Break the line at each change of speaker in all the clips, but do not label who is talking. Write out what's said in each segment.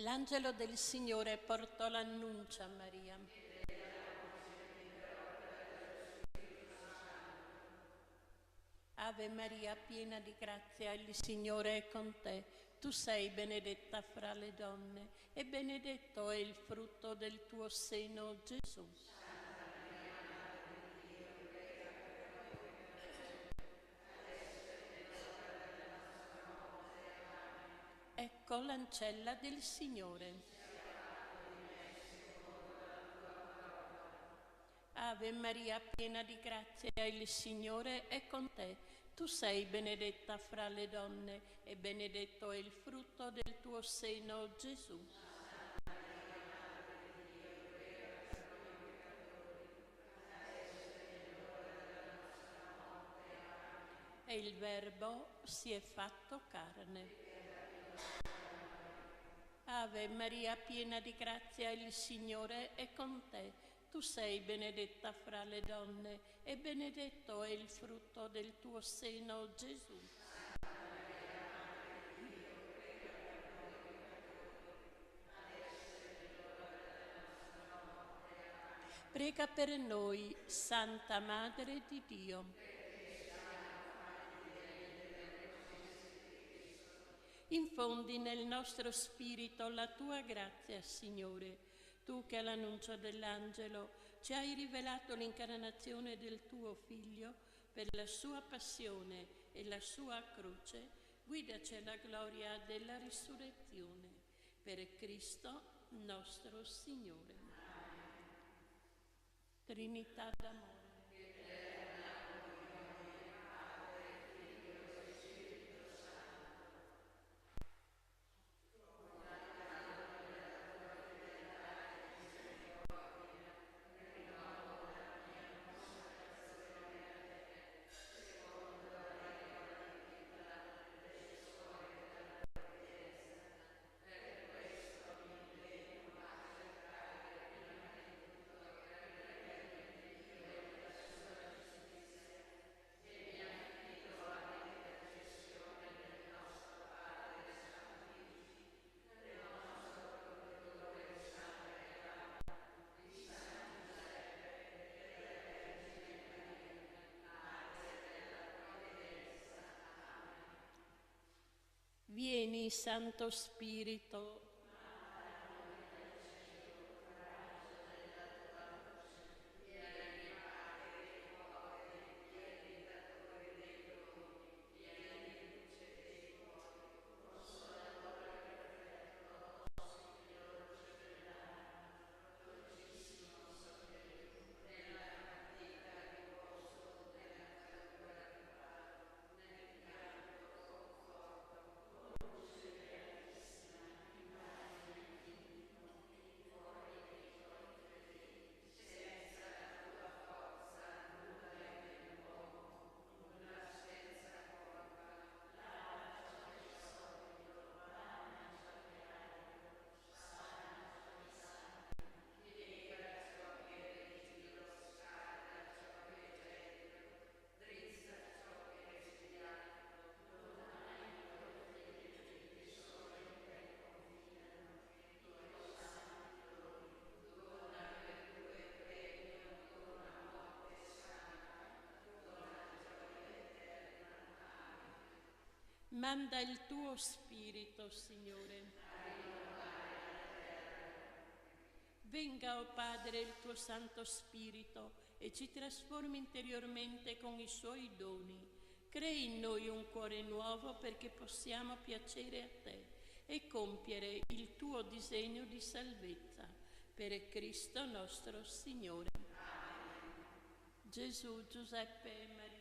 L'angelo del Signore portò l'annuncio a Maria. Ave Maria, piena di grazia, il Signore è con te. Tu sei benedetta fra le donne e benedetto è il frutto del tuo seno, Gesù. Ecco l'ancella del Signore. Ave Maria, piena di grazia, il Signore è con te. Tu sei benedetta fra le donne e benedetto è il frutto del tuo seno, Gesù. E il Verbo si è fatto carne. Ave Maria, piena di grazia, il Signore è con te. Tu sei benedetta fra le donne e benedetto è il frutto del tuo seno, Gesù. Prega per noi, Santa Madre di Dio. Infondi nel nostro spirito la tua grazia, Signore. Tu che all'annuncio dell'angelo ci hai rivelato l'incarnazione del tuo Figlio per la sua passione e la sua croce, guidaci alla gloria della risurrezione. Per Cristo nostro Signore. Trinità d'amore. Vieni, Santo Spirito. Manda il tuo Spirito, Signore. Venga, o Padre, il tuo Santo Spirito e ci trasformi interiormente con i suoi doni. Crei in noi un cuore nuovo perché possiamo piacere a te e compiere il tuo disegno di salvezza. Per Cristo nostro Signore. Gesù, Giuseppe e Maria.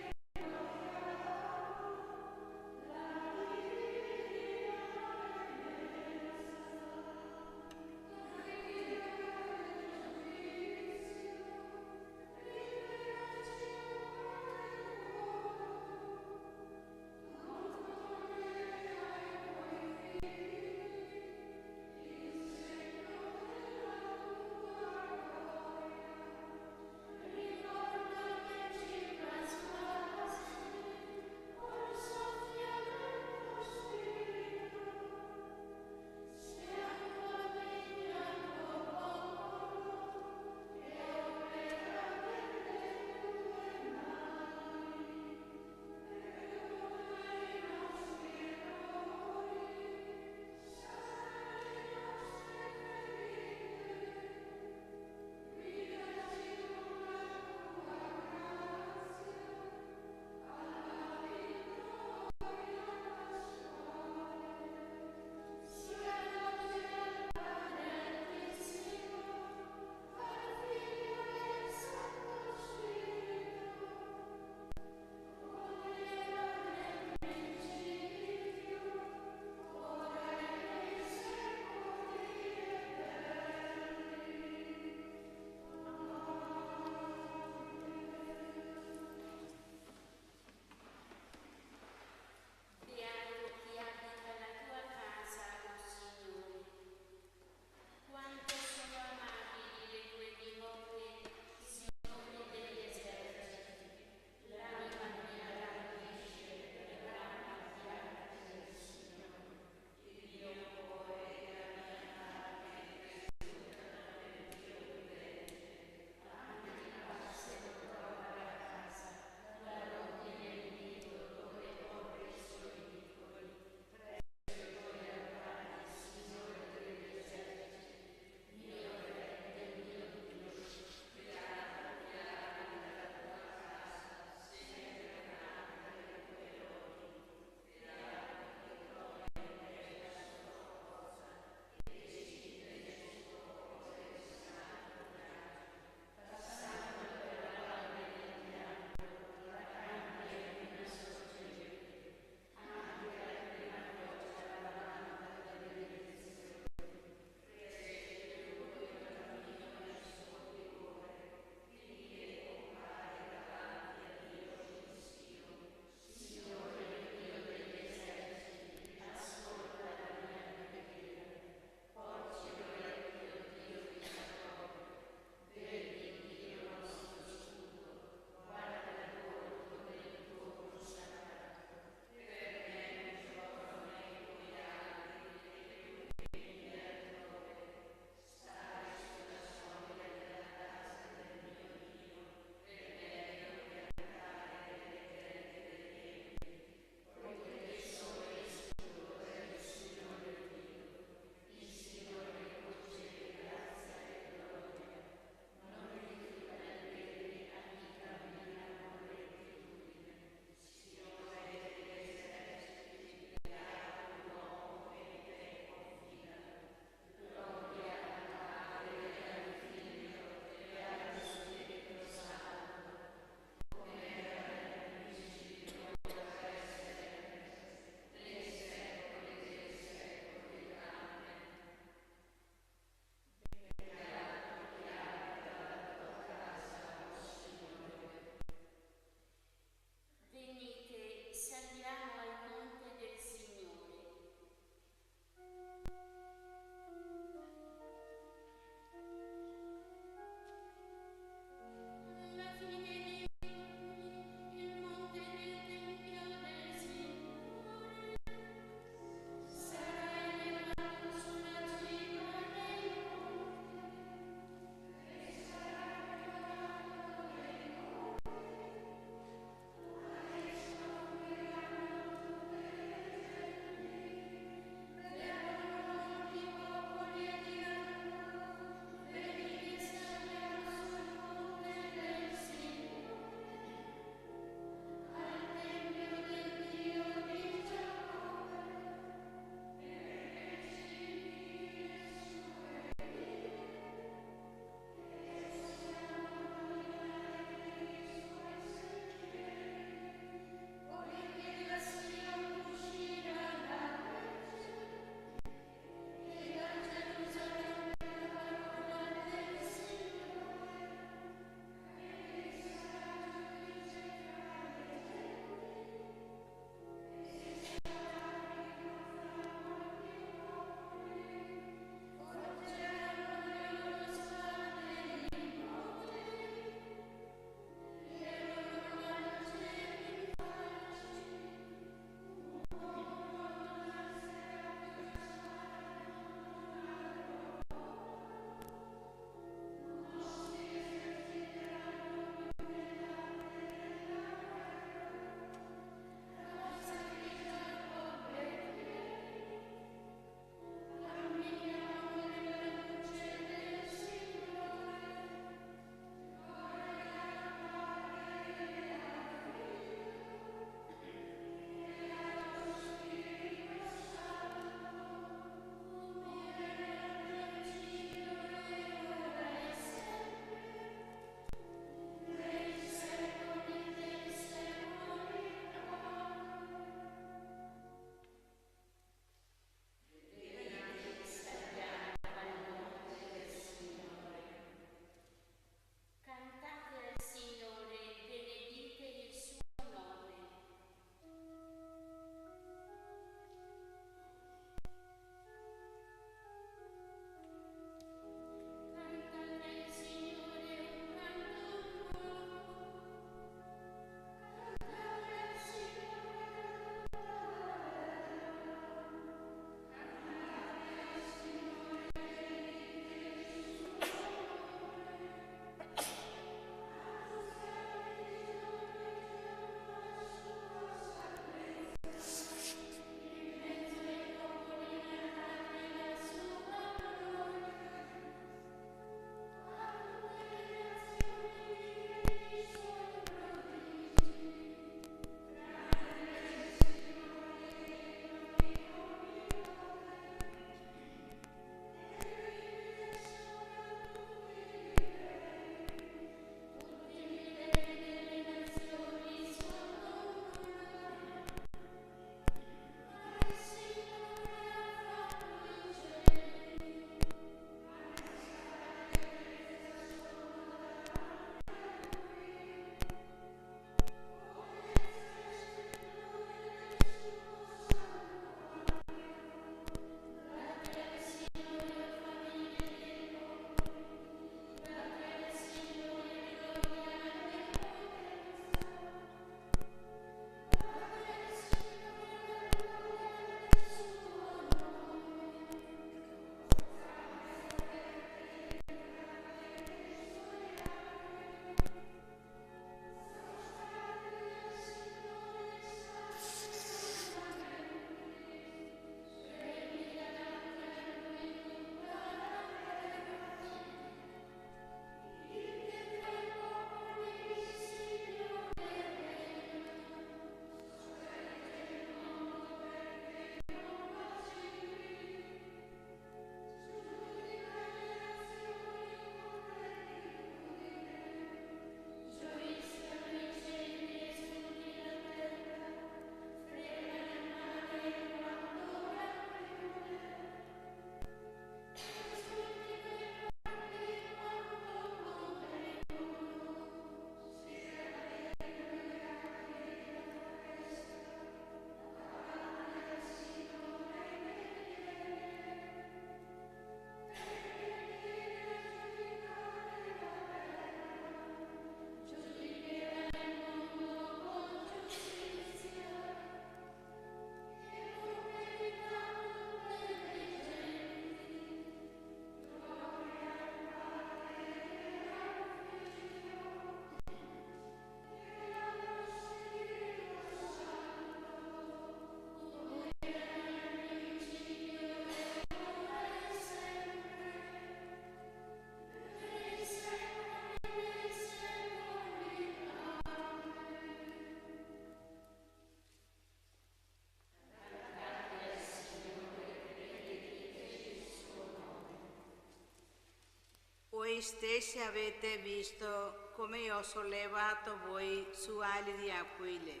Voi stessi avete visto come ho sollevato voi su ali di aquile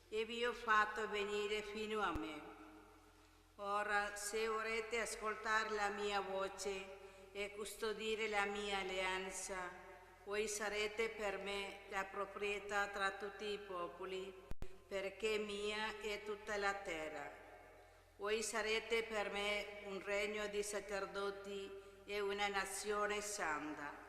e vi ho fatto venire fino a me. Ora, se vorrete ascoltare la mia voce e custodire la mia alleanza, voi sarete per me la proprietà tra tutti i popoli, perché mia è tutta la terra. Voi sarete per me un regno di sacerdoti e una nazione santa.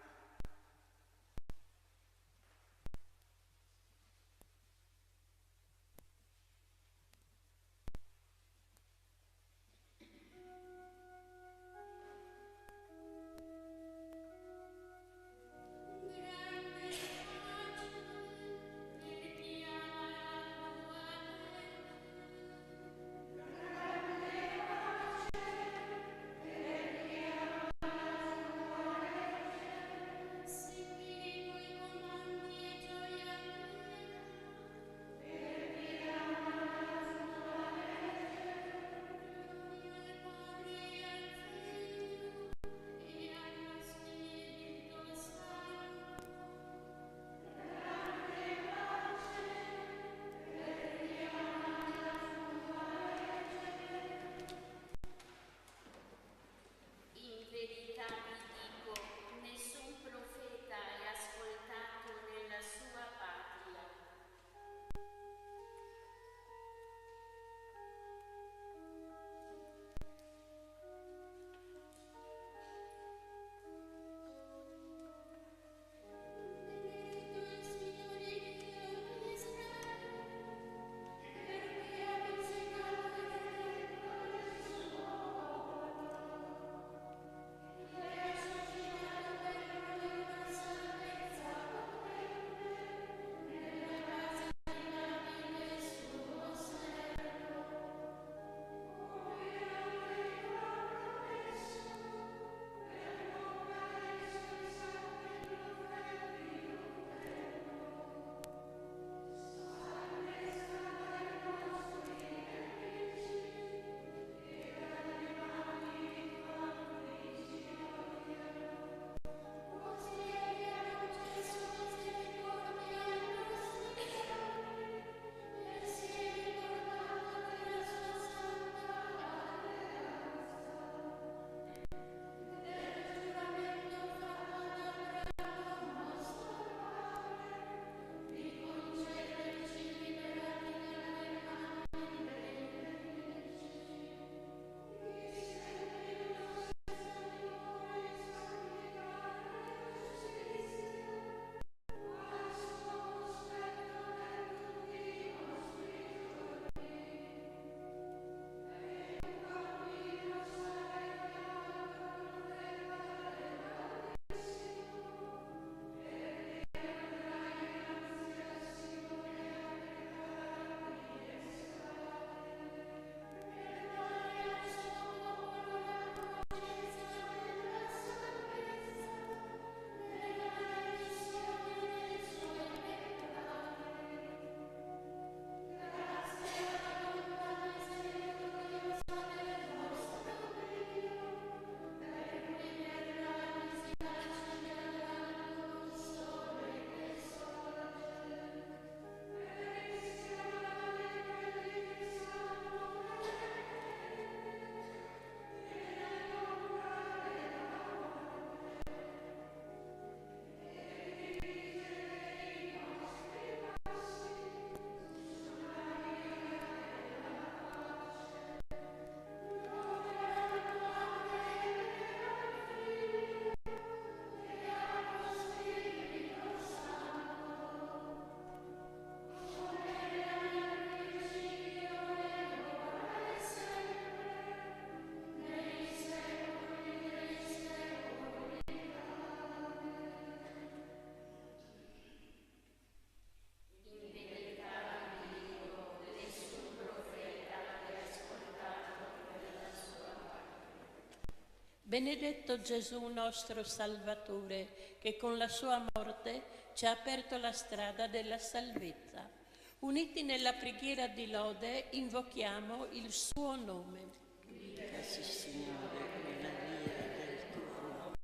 Benedetto Gesù nostro Salvatore, che con la sua morte ci ha aperto la strada della salvezza. Uniti nella preghiera di lode, invochiamo il suo nome.
Guidaci, Signore, nella via del tuo amore.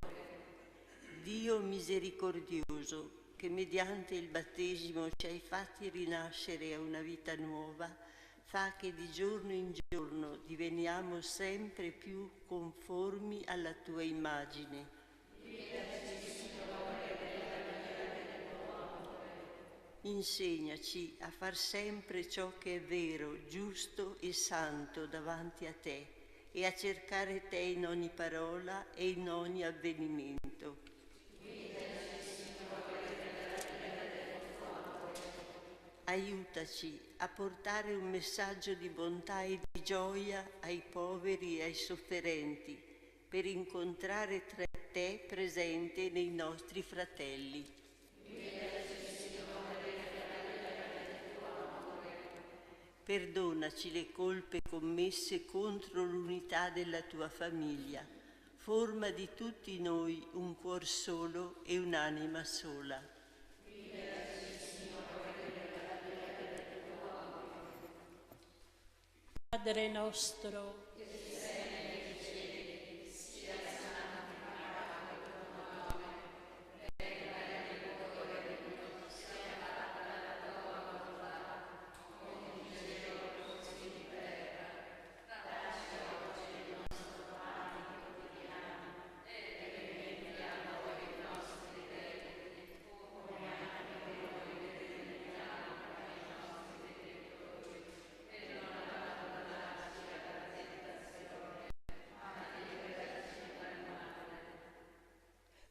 Dio misericordioso, che mediante il battesimo ci hai fatti rinascere a una vita nuova, fa che di giorno in giorno diveniamo sempre più conformi alla tua immagine. Insegnaci a far sempre ciò che è vero, giusto e santo davanti a te e a cercare te in ogni parola e in ogni avvenimento. Aiutaci a portare un messaggio di bontà e di gioia ai poveri e ai sofferenti, per incontrare te presente nei nostri fratelli. Perdonaci le colpe commesse contro l'unità della tua famiglia. Forma di tutti noi un cuor solo e un'anima sola.
Padre nostro,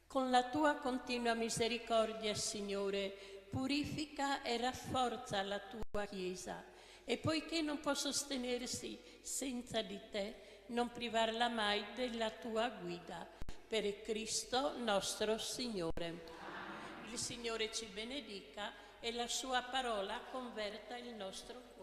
con la tua continua misericordia, Signore, purifica e rafforza la tua Chiesa e poiché non può sostenersi senza di te, non privarla mai della tua guida. Per Cristo nostro Signore. Il Signore ci benedica e la sua parola converta il nostro cuore.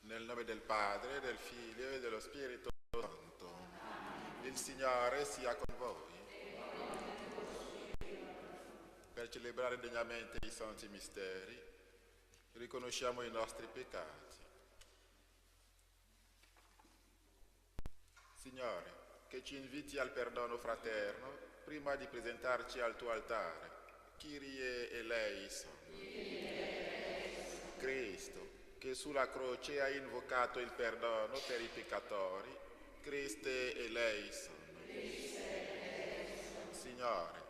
Nel nome del Padre, del Figlio e dello Spirito Santo. Il Signore sia con voi. Per celebrare degnamente i santi misteri, riconosciamo i nostri peccati. Signore, che ci inviti al perdono fraterno prima di presentarci al tuo altare. Kyrie eleison. Cristo, che sulla croce ha invocato il perdono per i peccatori, Christe eleison. Signore,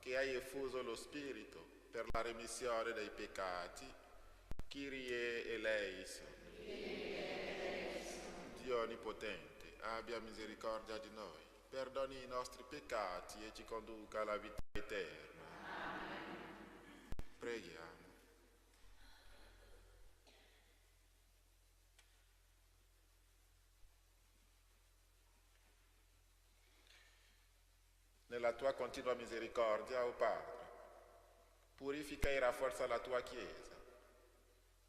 che hai effuso lo Spirito per la remissione dei peccati, Kyrie eleison. Dio Onnipotente, abbia misericordia di noi, perdoni i nostri peccati e ci conduca alla vita eterna. Preghiamo. nella tua continua misericordia, o Padre, purifica e rafforza la tua Chiesa,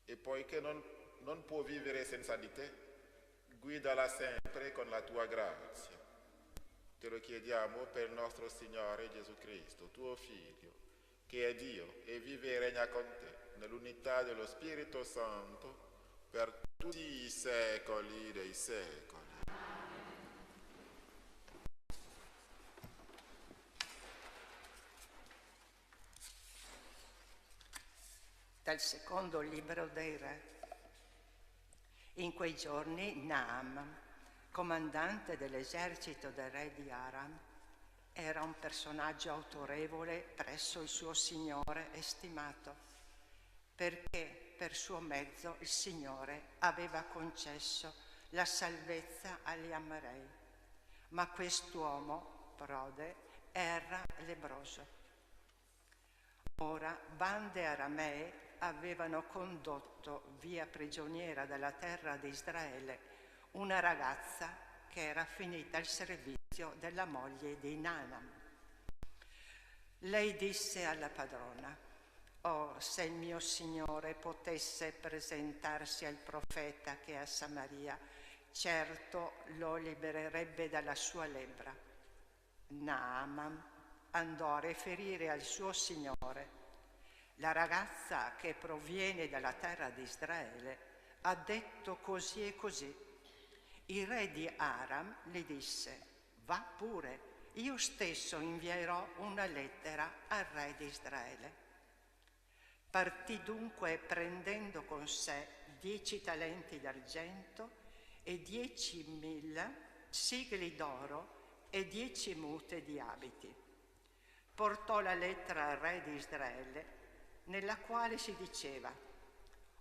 e poiché non può vivere senza di te, guidala sempre con la tua grazia. Te lo chiediamo per il nostro Signore Gesù Cristo, tuo Figlio, che è Dio e vive e regna con te, nell'unità dello Spirito Santo, per tutti i secoli dei secoli.
Dal secondo libro dei Re. In quei giorni Naaman, comandante dell'esercito del re di Aram, era un personaggio autorevole presso il suo Signore e stimato, perché per suo mezzo il Signore aveva concesso la salvezza agli Amarei. Ma quest'uomo, prode, era lebbroso. Ora bande aramee avevano condotto via prigioniera dalla terra di Israele una ragazza che era finita al servizio della moglie di Naaman. Lei disse alla padrona: «Oh, se il mio Signore potesse presentarsi al profeta che è a Samaria, certo lo libererebbe dalla sua lebbra». Naaman andò a riferire al suo Signore: «La ragazza che proviene dalla terra di Israele ha detto così e così». Il re di Aram gli disse: «Va pure, io stesso invierò una lettera al re di Israele». Partì dunque prendendo con sé 10 talenti d'argento e 10.000 sigli d'oro e 10 mute di abiti. Portò la lettera al re di Israele, nella quale si diceva: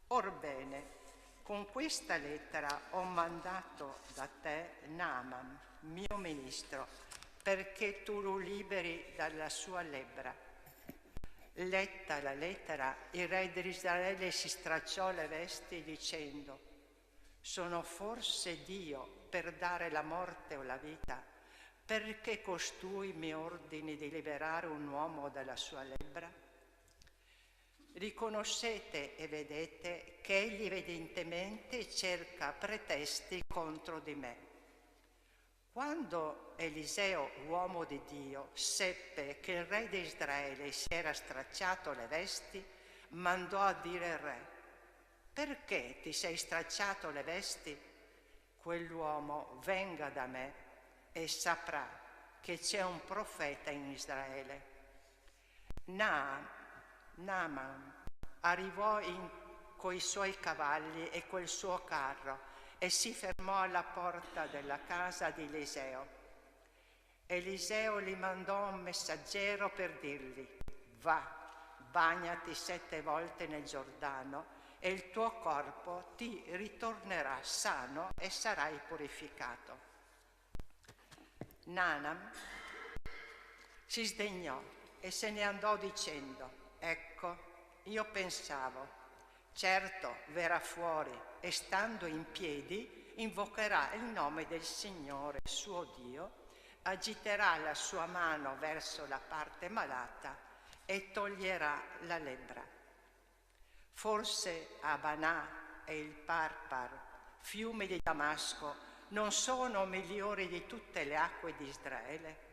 «Orbene, con questa lettera ho mandato da te Naaman, mio ministro, perché tu lo liberi dalla sua lebbra». Letta la lettera, il re di Israele si stracciò le vesti dicendo: «Sono forse Dio per dare la morte o la vita, perché costui mi ordini di liberare un uomo dalla sua lebbra? Riconoscete e vedete che egli evidentemente cerca pretesti contro di me». Quando Eliseo, uomo di Dio, seppe che il re di Israele si era stracciato le vesti, mandò a dire al re: «Perché ti sei stracciato le vesti? Quell'uomo venga da me e saprà che c'è un profeta in Israele». Naaman arrivò coi suoi cavalli e col suo carro e si fermò alla porta della casa di Eliseo. Eliseo gli mandò un messaggero per dirgli: «Va, bagnati 7 volte nel Giordano e il tuo corpo ti ritornerà sano e sarai purificato». Naaman si sdegnò e se ne andò dicendo: «Ecco, io pensavo, certo verrà fuori e stando in piedi invocherà il nome del Signore suo Dio, agiterà la sua mano verso la parte malata e toglierà la lebbra. Forse Abanà e il Parpar, fiumi di Damasco, non sono migliori di tutte le acque di Israele?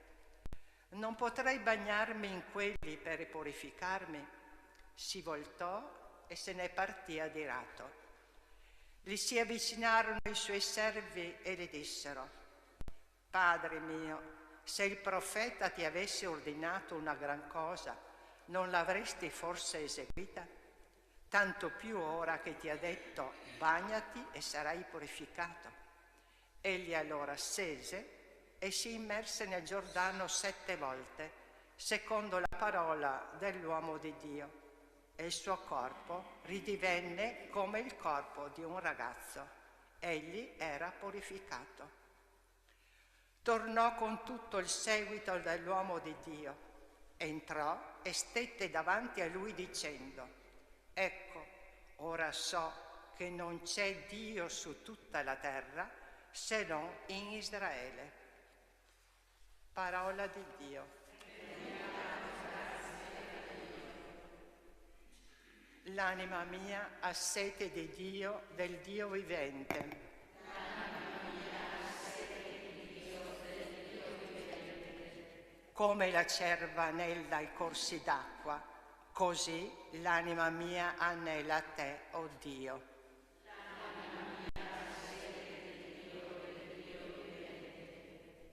Non potrei bagnarmi in quelli per purificarmi?» Si voltò e se ne partì adirato. Gli si avvicinarono i suoi servi e gli dissero: «Padre mio, se il profeta ti avesse ordinato una gran cosa, non l'avresti forse eseguita? Tanto più ora che ti ha detto: bagnati e sarai purificato». Egli allora scese e si immerse nel Giordano 7 volte, secondo la parola dell'uomo di Dio, e il suo corpo ridivenne come il corpo di un ragazzo. Egli era purificato. Tornò con tutto il seguito dell'uomo di Dio, entrò e stette davanti a lui dicendo: «Ecco, ora so che non c'è Dio su tutta la terra se non in Israele». Parola di Dio. L'anima mia ha sete di Dio, del Dio vivente. Come la cerva anela ai corsi d'acqua, così l'anima mia anela te, o Dio.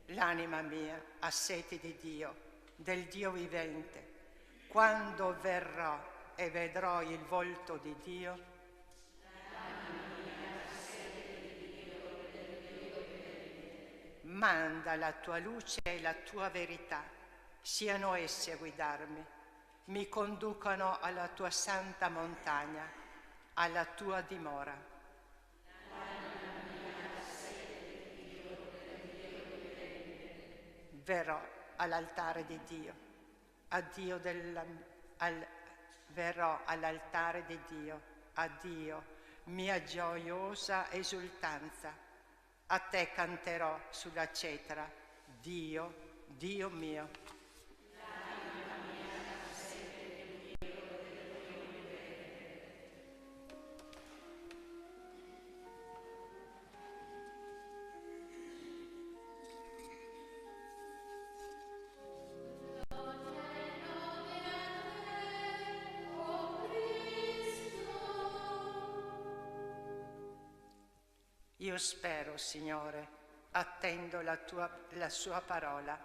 L'anima mia ha sete di Dio, del Dio vivente. Quando verrò e vedrò il volto di Dio, manda la tua luce e la tua verità, siano esse a guidarmi, mi conducano alla tua santa montagna, alla tua dimora. Verrò all'altare di Dio, verrò all'altare di Dio, a Dio, mia gioiosa esultanza. A te canterò sulla cetra, Dio, Dio mio. Io spero, Signore, attendo la sua parola.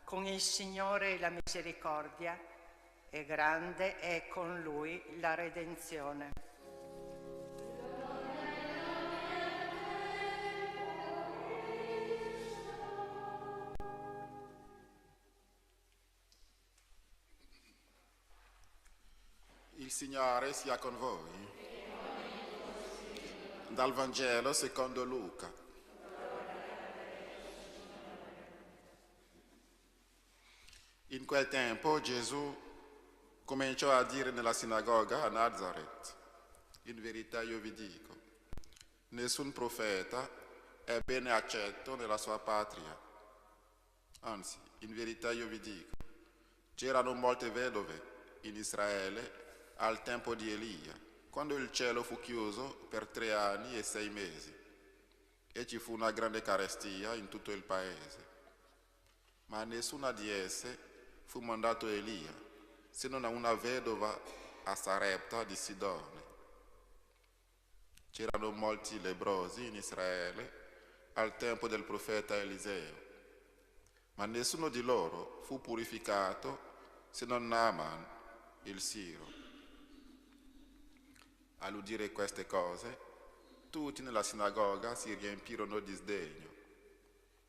Con il Signore la misericordia è grande e con Lui la redenzione.
Il Signore sia con voi. Dal Vangelo secondo Luca. In quel tempo Gesù cominciò a dire nella sinagoga a Nazareth: in verità io vi dico, nessun profeta è bene accetto nella sua patria. Anzi, in verità io vi dico, c'erano molte vedove in Israele al tempo di Elia, quando il cielo fu chiuso per 3 anni e 6 mesi e ci fu una grande carestia in tutto il paese. Ma a nessuna di esse fu mandato Elia, se non a una vedova a Sarepta di Sidone. C'erano molti lebbrosi in Israele al tempo del profeta Eliseo, ma nessuno di loro fu purificato se non Naaman, il siro. All'udire queste cose, tutti nella sinagoga si riempirono di sdegno.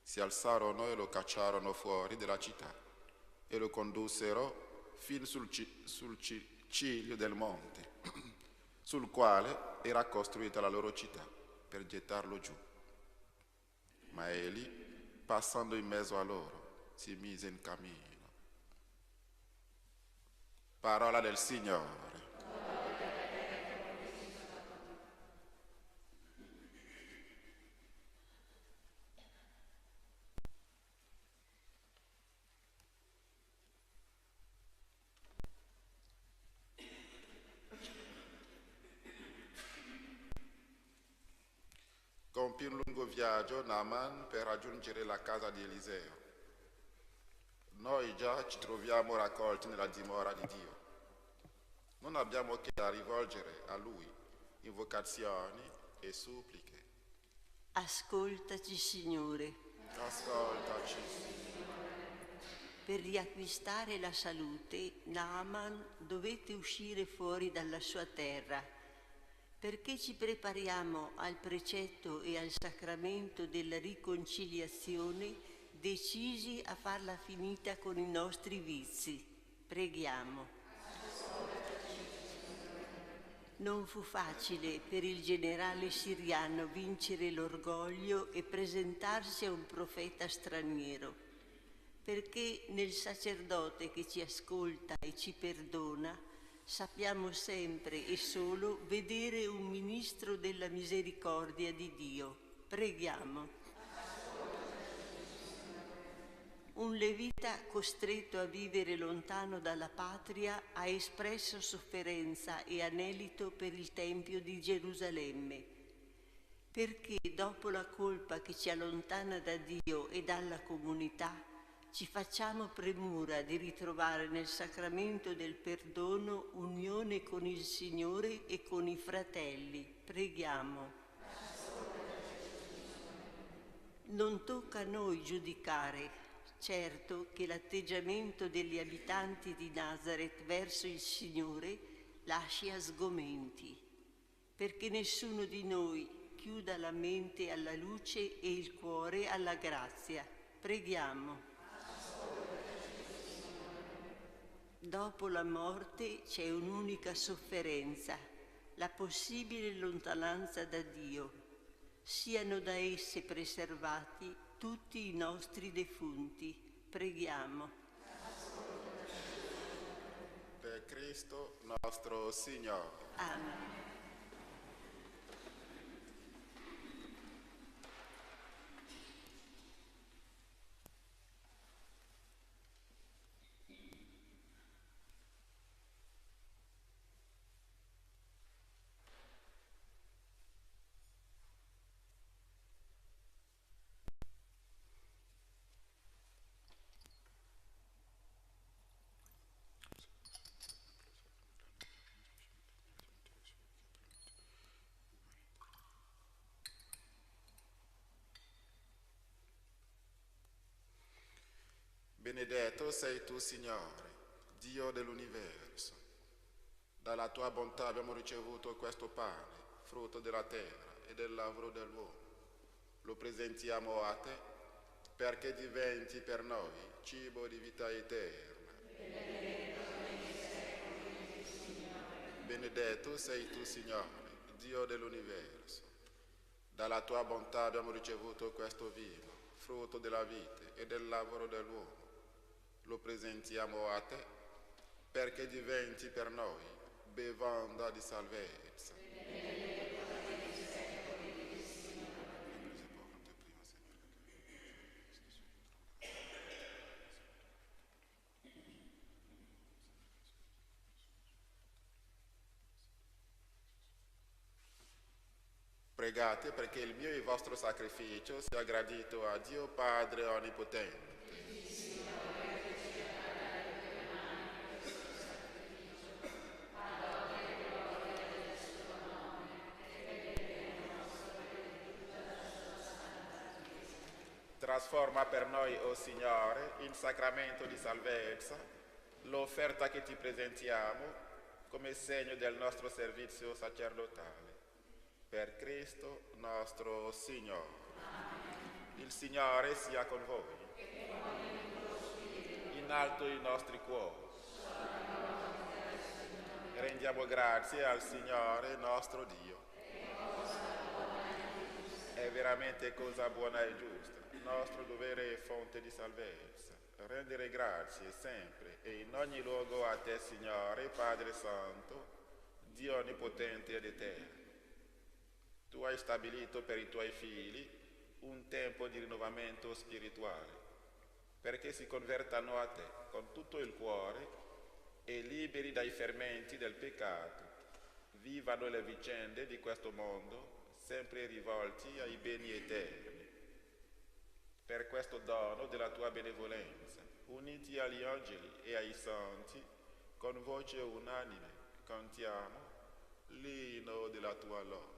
Si alzarono e lo cacciarono fuori della città e lo condussero fin sul ciglio del monte, sul quale era costruita la loro città, per gettarlo giù. Ma egli, passando in mezzo a loro, si mise in cammino. Parola del Signore. Compì un lungo viaggio Naaman per raggiungere la casa di Eliseo. Noi già ci troviamo raccolti nella dimora di Dio. Non abbiamo che da rivolgere a Lui invocazioni e suppliche.
Ascoltaci, Signore.
Ascoltaci.
Per riacquistare la salute, Naaman dovette uscire fuori dalla sua terra, perché ci prepariamo al precetto e al sacramento della riconciliazione, decisi a farla finita con i nostri vizi. Preghiamo. Non fu facile per il generale siriano vincere l'orgoglio e presentarsi a un profeta straniero, perché nel sacerdote che ci ascolta e ci perdona sappiamo sempre e solo vedere un ministro della misericordia di Dio. Preghiamo. Un levita costretto a vivere lontano dalla patria ha espresso sofferenza e anelito per il Tempio di Gerusalemme, perché dopo la colpa che ci allontana da Dio e dalla comunità, ci facciamo premura di ritrovare nel sacramento del perdono unione con il Signore e con i fratelli. Preghiamo. Non tocca a noi giudicare. Certo che l'atteggiamento degli abitanti di Nazareth verso il Signore lascia sgomenti, perché nessuno di noi chiuda la mente alla luce e il cuore alla grazia. Preghiamo. Dopo la morte c'è un'unica sofferenza, la possibile lontananza da Dio. Siano da esse preservati tutti i nostri defunti. Preghiamo.
Per Cristo nostro Signore.
Amen.
Benedetto sei tu, Signore, Dio dell'universo. Dalla tua bontà abbiamo ricevuto questo pane, frutto della terra e del lavoro dell'uomo. Lo presentiamo a te perché diventi per noi cibo di vita eterna. Benedetto sei tu, Signore, Dio dell'universo. Dalla tua bontà abbiamo ricevuto questo vino, frutto della vita e del lavoro dell'uomo. Lo presentiamo a te perché diventi per noi bevanda di salvezza. Pregate perché il mio e il vostro sacrificio sia gradito a Dio Padre Onnipotente. Trasforma per noi, o Signore, in sacramento di salvezza, l'offerta che ti presentiamo come segno del nostro servizio sacerdotale. Per Cristo nostro Signore. Il Signore sia con voi. In alto i nostri cuori. Rendiamo grazie al Signore nostro Dio. È veramente cosa buona e giusta, nostro dovere e fonte di salvezza, rendere grazie sempre e in ogni luogo a te, Signore, Padre Santo, Dio onnipotente ed eterno. Tu hai stabilito per i tuoi figli un tempo di rinnovamento spirituale, perché si convertano a te con tutto il cuore e liberi dai fermenti del peccato, vivano le vicende di questo mondo sempre rivolti ai beni eterni. Per questo dono della tua benevolenza, uniti agli angeli e ai santi, con voce unanime cantiamo l'inno della tua lode.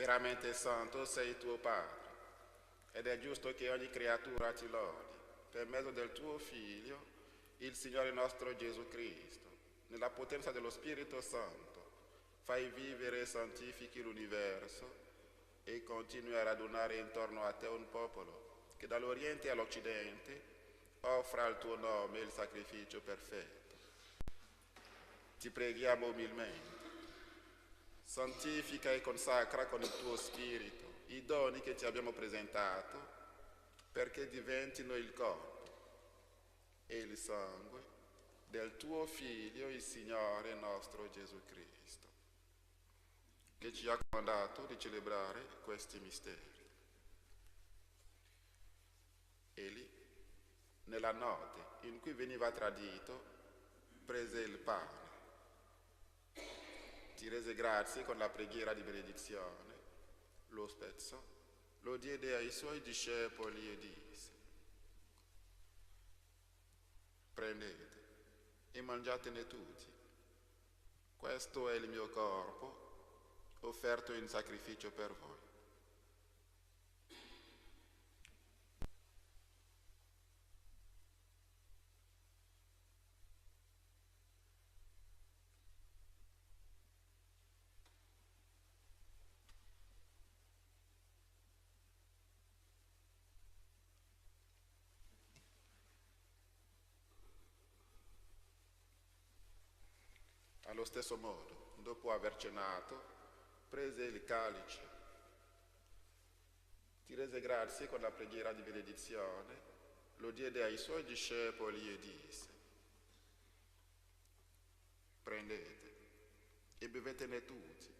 Veramente santo sei tuo Padre, ed è giusto che ogni creatura ti lodi, per mezzo del tuo Figlio, il Signore nostro Gesù Cristo, nella potenza dello Spirito Santo. Fai vivere e santifichi l'universo e continui a radunare intorno a te un popolo che dall'Oriente all'Occidente offra al tuo nome il sacrificio perfetto. Ti preghiamo umilmente. Santifica e consacra con il tuo Spirito i doni che ti abbiamo presentato perché diventino il corpo e il sangue del tuo Figlio, il Signore nostro Gesù Cristo, che ci ha comandato di celebrare questi misteri. Egli, nella notte in cui veniva tradito, prese il pane, ti rese grazie con la preghiera di benedizione, lo spezzò, lo diede ai suoi discepoli e disse: prendete e mangiatene tutti, questo è il mio corpo offerto in sacrificio per voi. Allo stesso modo, dopo aver cenato, prese il calice, ti rese grazie con la preghiera di benedizione, lo diede ai suoi discepoli e disse: prendete e bevetene tutti,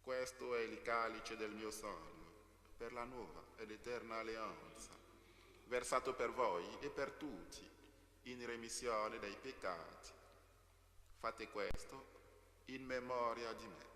questo è il calice del mio sangue, per la nuova ed eterna alleanza, versato per voi e per tutti, in remissione dei peccati. Fate questo in memoria di me.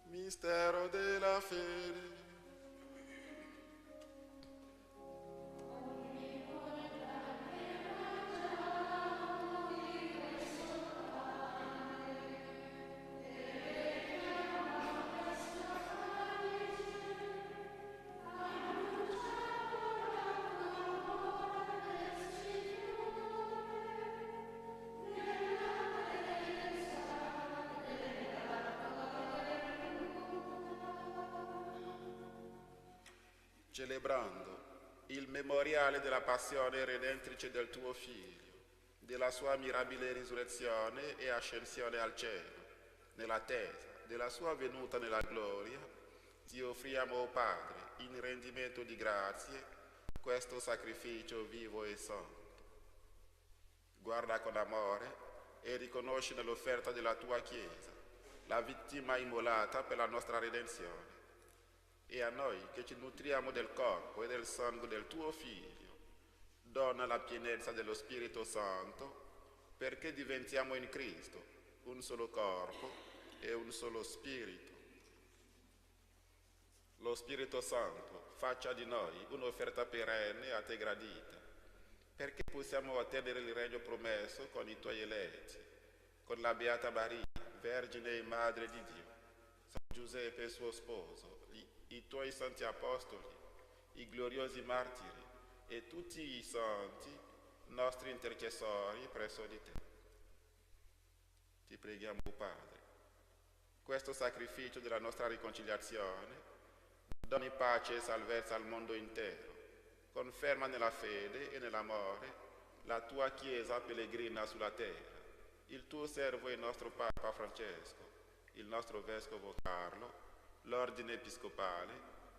Mistero della fede. Celebrando il memoriale della passione redentrice del tuo Figlio, della sua mirabile risurrezione e ascensione al cielo, nell'attesa della sua venuta nella gloria, ti offriamo, o Padre, in rendimento di grazie, questo sacrificio vivo e santo. Guarda con amore e riconosci nell'offerta della tua Chiesa la vittima immolata per la nostra redenzione. E a noi che ci nutriamo del corpo e del sangue del tuo Figlio, dona la pienezza dello Spirito Santo, perché diventiamo in Cristo un solo corpo e un solo Spirito. Lo Spirito Santo faccia di noi un'offerta perenne a te gradita, perché possiamo ottenere il regno promesso con i tuoi eletti, con la Beata Maria, Vergine e Madre di Dio, San Giuseppe suo sposo, i tuoi santi apostoli, i gloriosi martiri e tutti i santi, nostri intercessori presso di te. Ti preghiamo, Padre, questo sacrificio della nostra riconciliazione, doni pace e salvezza al mondo intero, conferma nella fede e nell'amore la tua Chiesa pellegrina sulla terra, il tuo servo e nostro Papa Francesco, il nostro Vescovo Carlo, l'ordine episcopale,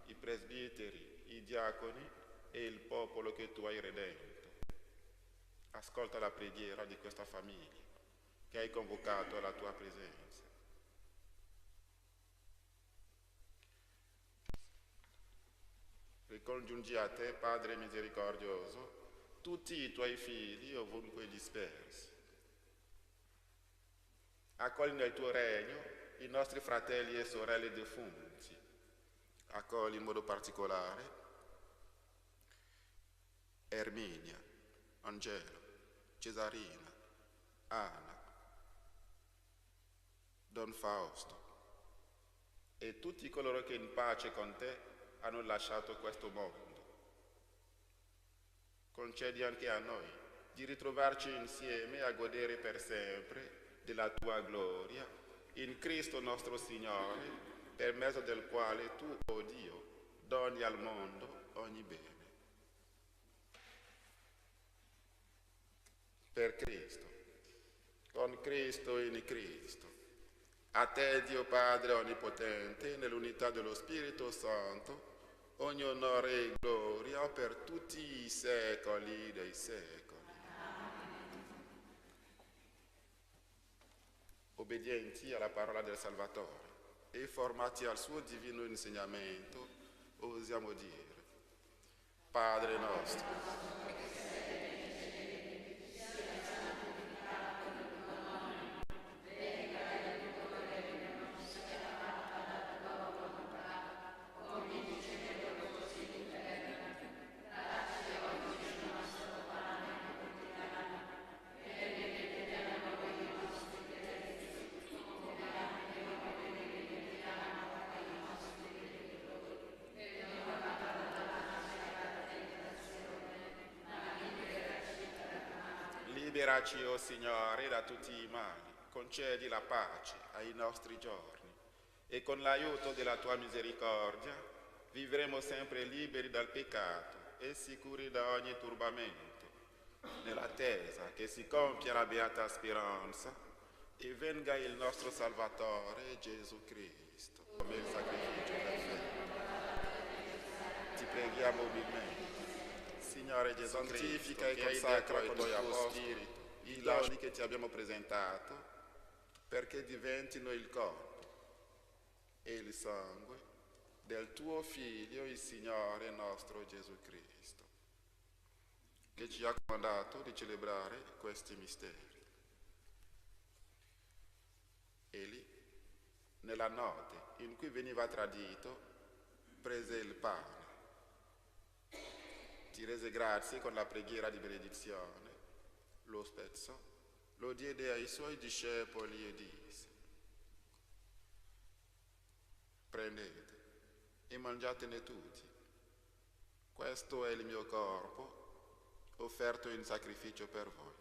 i presbiteri, i diaconi e il popolo che tu hai redento. Ascolta la preghiera di questa famiglia che hai convocato alla tua presenza. congiungi a te, Padre misericordioso, tutti i tuoi figli ovunque dispersi. Accogli nel tuo regno i nostri fratelli e sorelle defunti. Accogli in modo particolare Erminia, Angelo, Cesarina, Anna, Don Fausto e tutti coloro che in pace con te hanno lasciato questo mondo. Concedi anche a noi di ritrovarci insieme a godere per sempre della tua gloria in Cristo nostro Signore, per mezzo del quale tu, o Dio, doni al mondo ogni bene. Per Cristo, con Cristo e in Cristo, a te Dio Padre Onnipotente, nell'unità dello Spirito Santo, ogni onore e gloria per tutti i secoli dei secoli. Obbedienti alla parola del Salvatore e formati al suo divino insegnamento, osiamo dire: Padre nostro, liberaci, o Signore, da tutti i mali, concedi la pace ai nostri giorni e con l'aiuto della tua misericordia vivremo sempre liberi dal peccato e sicuri da ogni turbamento, nell'attesa che si compia la beata speranza e venga il nostro Salvatore Gesù Cristo come il sacrificio perfetto. Ti preghiamo umilmente, Signore Gesù, santifica e consacra con i tuoi apostoli i doni che ti abbiamo presentato, perché diventino il corpo e il sangue del tuo Figlio, il Signore nostro Gesù Cristo, che ci ha comandato di celebrare questi misteri. Egli, nella notte in cui veniva tradito, prese il pane, ti rese grazie con la preghiera di benedizione, lo spezzò, lo diede ai suoi discepoli e disse: prendete e mangiatene tutti, questo è il mio corpo offerto in sacrificio per voi.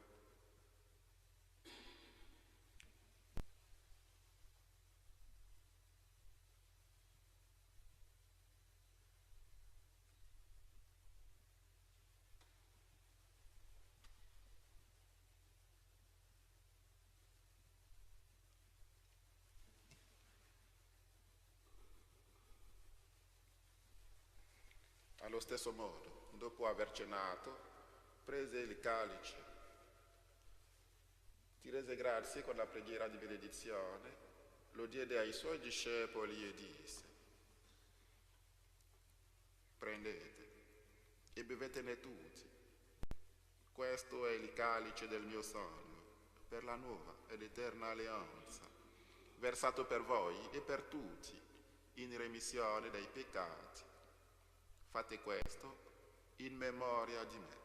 Allo stesso modo, dopo aver cenato, prese il calice, ti rese grazie con la preghiera di benedizione, lo diede ai suoi discepoli e disse: prendete e bevetene tutti, questo è il calice del mio sangue, per la nuova ed eterna alleanza, versato per voi e per tutti in remissione dei peccati. Fate questo in memoria di me.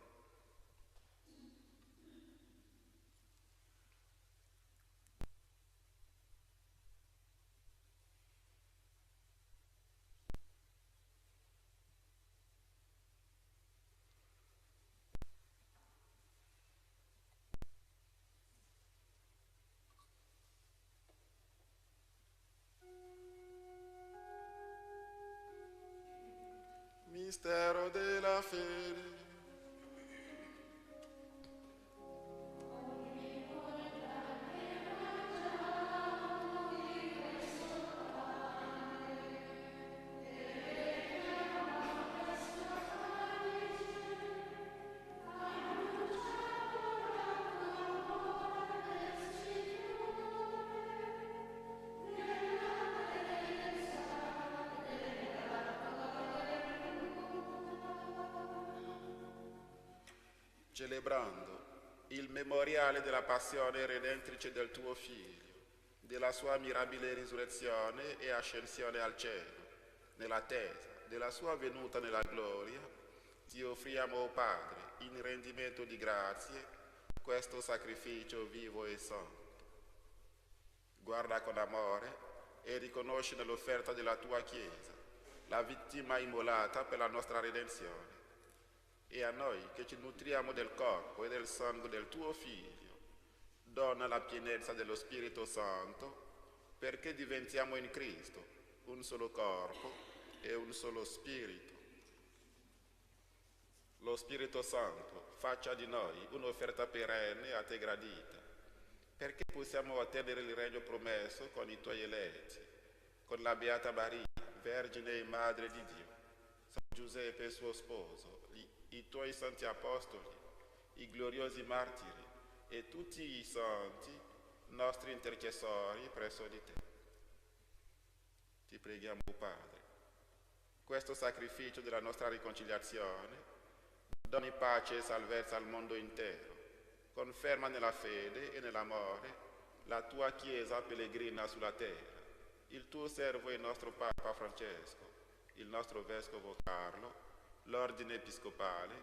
Mistero della fede. celebrando il memoriale della passione redentrice del tuo Figlio, della sua mirabile risurrezione e ascensione al cielo, nell'attesa della sua venuta nella gloria, ti offriamo, o Padre, in rendimento di grazie, questo sacrificio vivo e santo. Guarda con amore e riconosci nell'offerta della tua Chiesa la vittima immolata per la nostra redenzione. E a noi che ci nutriamo del corpo e del sangue del tuo Figlio, dona la pienezza dello Spirito Santo, perché diventiamo in Cristo un solo corpo e un solo Spirito. Lo Spirito Santo faccia di noi un'offerta perenne a te gradita, perché possiamo attendere il regno promesso con i tuoi eletti, con la Beata Maria, Vergine e Madre di Dio, San Giuseppe suo sposo, i tuoi santi apostoli, i gloriosi martiri e tutti i santi, nostri intercessori presso di te. Ti preghiamo, Padre, questo sacrificio della nostra riconciliazione doni pace e salvezza al mondo intero, conferma nella fede e nell'amore la tua Chiesa pellegrina sulla terra, il tuo servo e nostro Papa Francesco, il nostro Vescovo Carlo, l'ordine episcopale,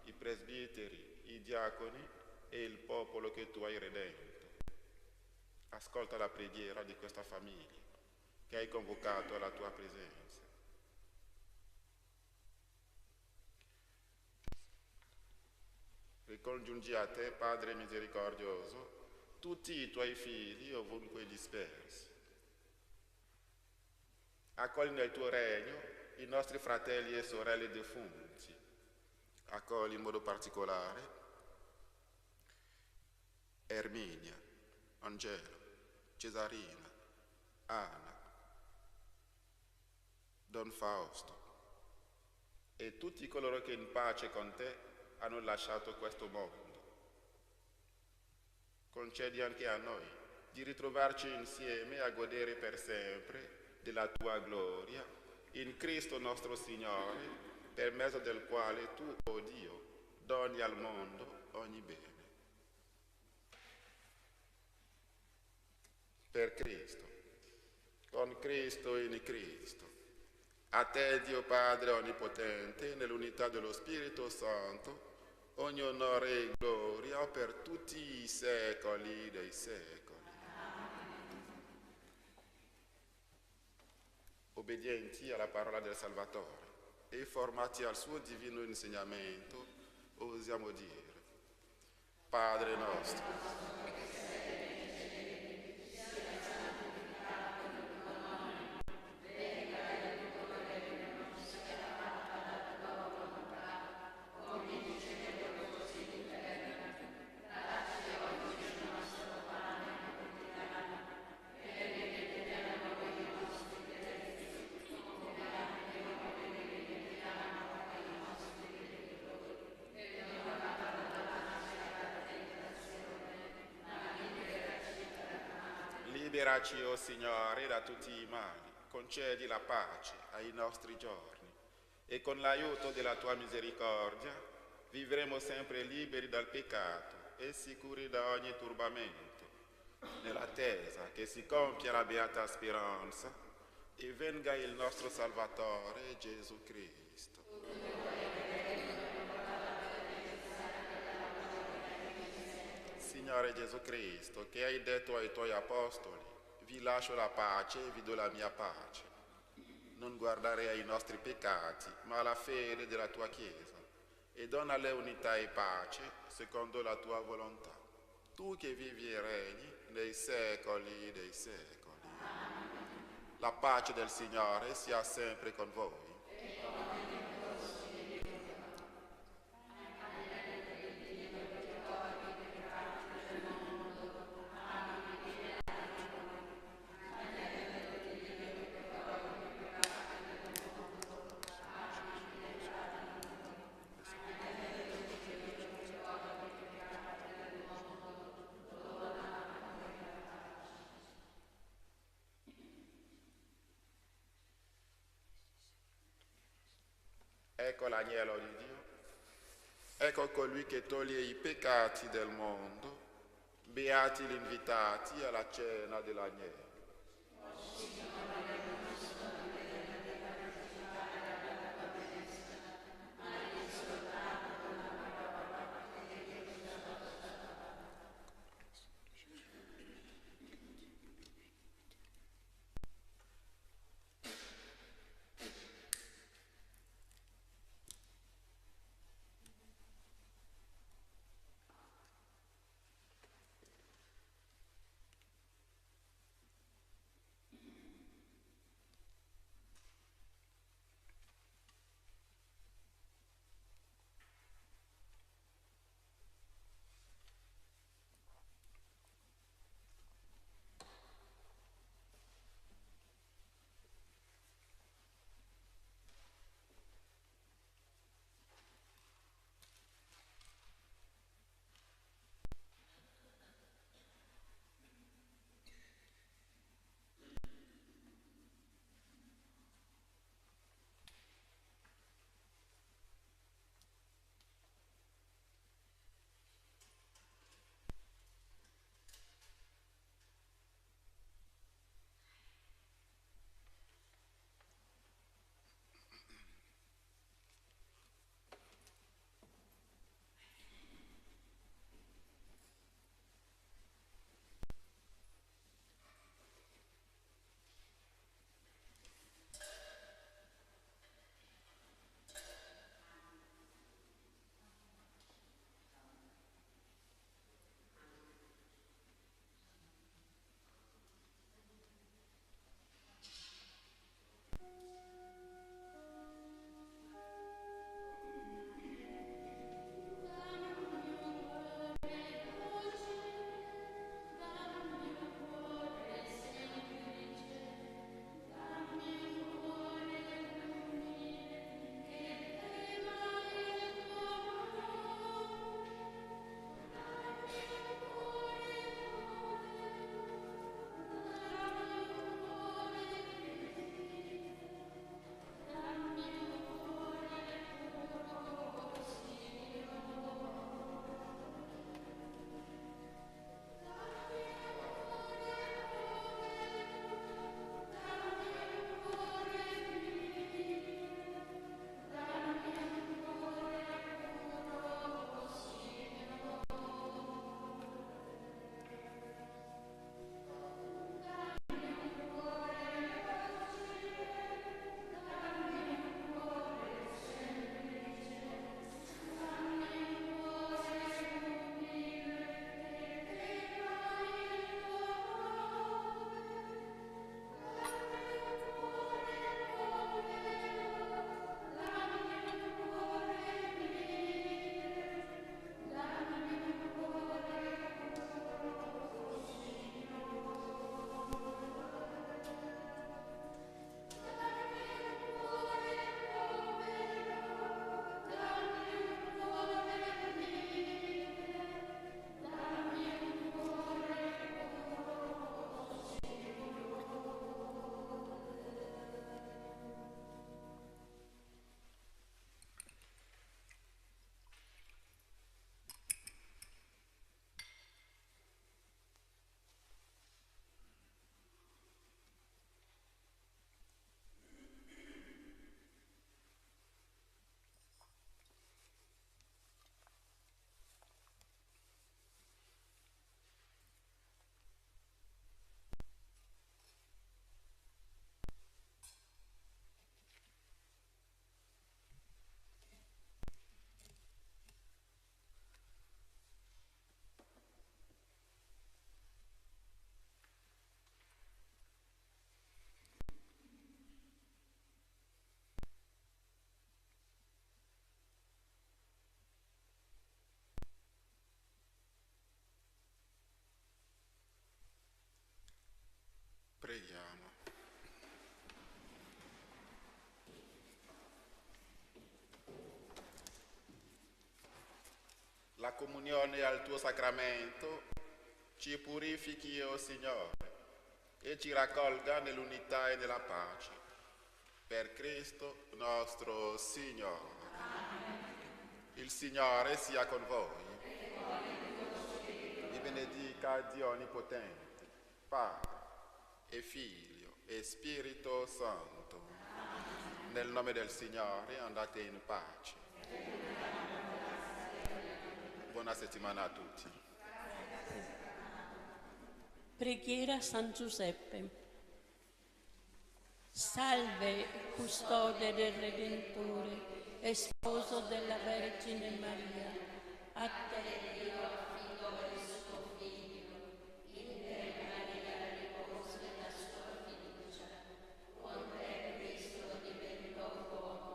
i presbiteri, i diaconi e il popolo che tu hai redento. Ascolta la preghiera di questa famiglia che hai convocato alla tua presenza. Ricongiungi a te, Padre misericordioso, tutti i tuoi figli ovunque dispersi. Accogli nel tuo regno i nostri fratelli e sorelle defunti. Accogli in modo particolare Erminia, Angelo, Cesarina, Anna, Don Fausto e tutti coloro che in pace con te hanno lasciato questo mondo. Concedi anche a noi di ritrovarci insieme a godere per sempre della tua gloria in Cristo nostro Signore, per mezzo del quale tu, o Dio, doni al mondo ogni bene. Per Cristo, con Cristo e in Cristo, a te, Dio Padre Onnipotente, nell'unità dello Spirito Santo, ogni onore e gloria per tutti i secoli dei secoli. Obbedienti alla parola del Salvatore e formati al suo divino insegnamento, osiamo dire: Padre nostro, liberaci, o Signore, da tutti i mali, concedi la pace ai nostri giorni e con l'aiuto della tua misericordia vivremo sempre liberi dal peccato e sicuri da ogni turbamento, nell'attesa che si compia la beata speranza e venga il nostro Salvatore Gesù Cristo. Signore Gesù Cristo, che hai detto ai tuoi apostoli: vi lascio la pace e vi do la mia pace. Non guardare ai nostri peccati, ma alla fede della tua Chiesa, e donale unità e pace secondo la tua volontà. Tu che vivi e regni nei secoli dei secoli. La pace del Signore sia sempre con voi. Ecco l'agnello di Dio. Ecco colui che toglie i peccati del mondo. Beati gli invitati alla cena dell'agnello. Preghiamo. La comunione al tuo sacramento ci purifichi, o Signore, e ci raccolga nell'unità e nella pace. Per Cristo nostro Signore.
Amen.
Il Signore sia con voi. Vi benedica Dio Onnipotente, Padre e Figlio e Spirito Santo. Nel nome del Signore andate in pace. Buona settimana a tutti.
Preghiera a San Giuseppe. Salve, custode del Redentore e sposo della Vergine Maria. A te Dio affido il suo figlio, in te Maria riposa la sua fiducia, con te Cristo diventò uomo.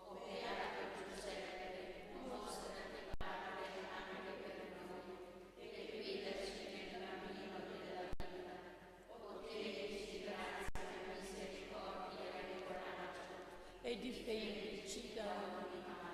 O beato Giuseppe, mostrati padre anche per noi, e guidaci nel cammino della vita. Ottienici grazia, misericordia e coraggio, e difendici da ogni male.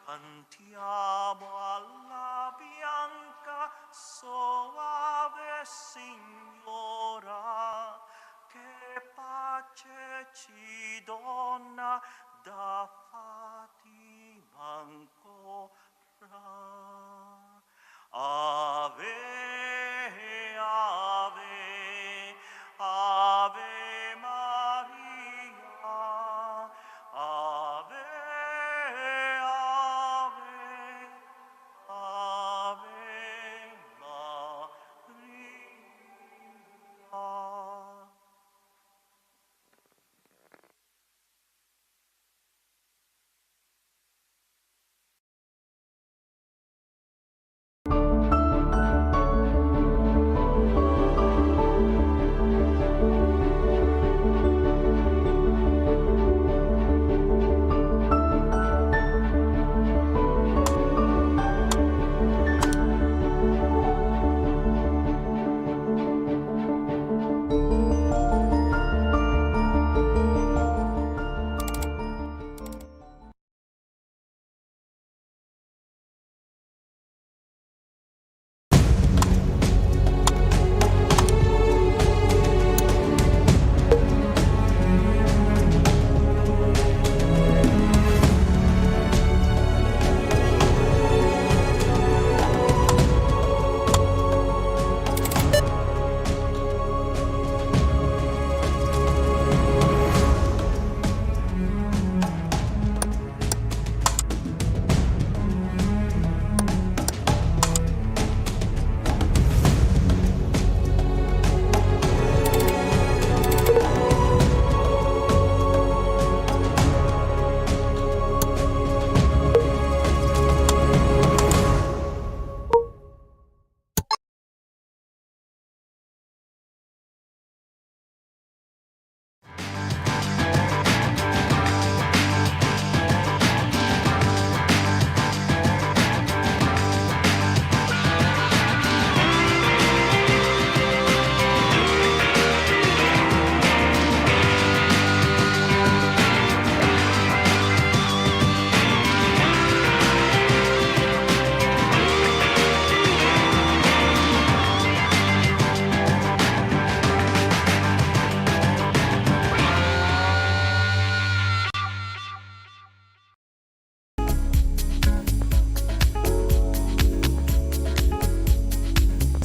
Cantiamo alla bianca soave Signora, che pace ci dona da Fatima ancora. Ave, ave, ave Maria, ave, ave Maria.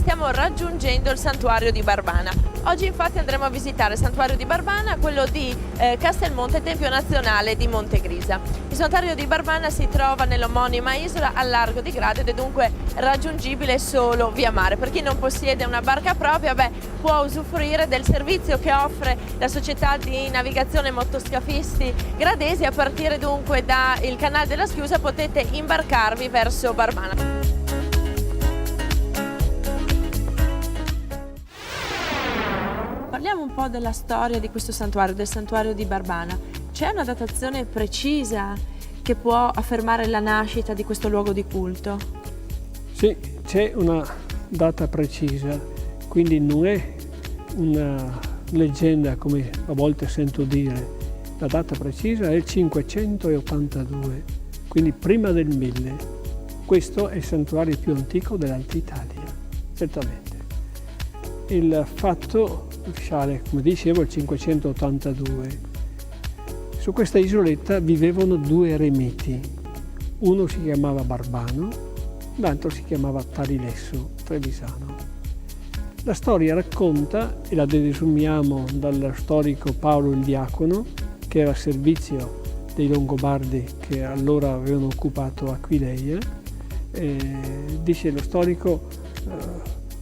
Stiamo raggiungendo il santuario di Barbana. Oggi infatti andremo a visitare il santuario di Barbana, quello di Castelmonte, Tempio Nazionale di Montegrisa. Il santuario di Barbana si trova nell'omonima isola al largo di Grado ed è dunque raggiungibile solo via mare. Per chi non possiede una barca propria, può usufruire del servizio che offre la società di navigazione motoscafisti gradesi. A partire dunque dal canale della Schiusa potete imbarcarvi verso Barbana. Parliamo un po' della storia di questo santuario, del santuario di Barbana. C'è una datazione precisa che può affermare la nascita di questo luogo di culto?
Sì, c'è una data precisa, quindi non è una leggenda come a volte sento dire. La data precisa è il 582, quindi prima del 1000. Questo è il santuario più antico dell'Alta Italia, certamente. Il fatto risale, come dicevo, al 582. Su questa isoletta vivevano due eremiti. Uno si chiamava Barbano, l'altro si chiamava Tarilesso, trevisano. La storia racconta, e la desumiamo dal storico Paolo il Diacono, che era a servizio dei Longobardi che allora avevano occupato Aquileia. Dice lo storico,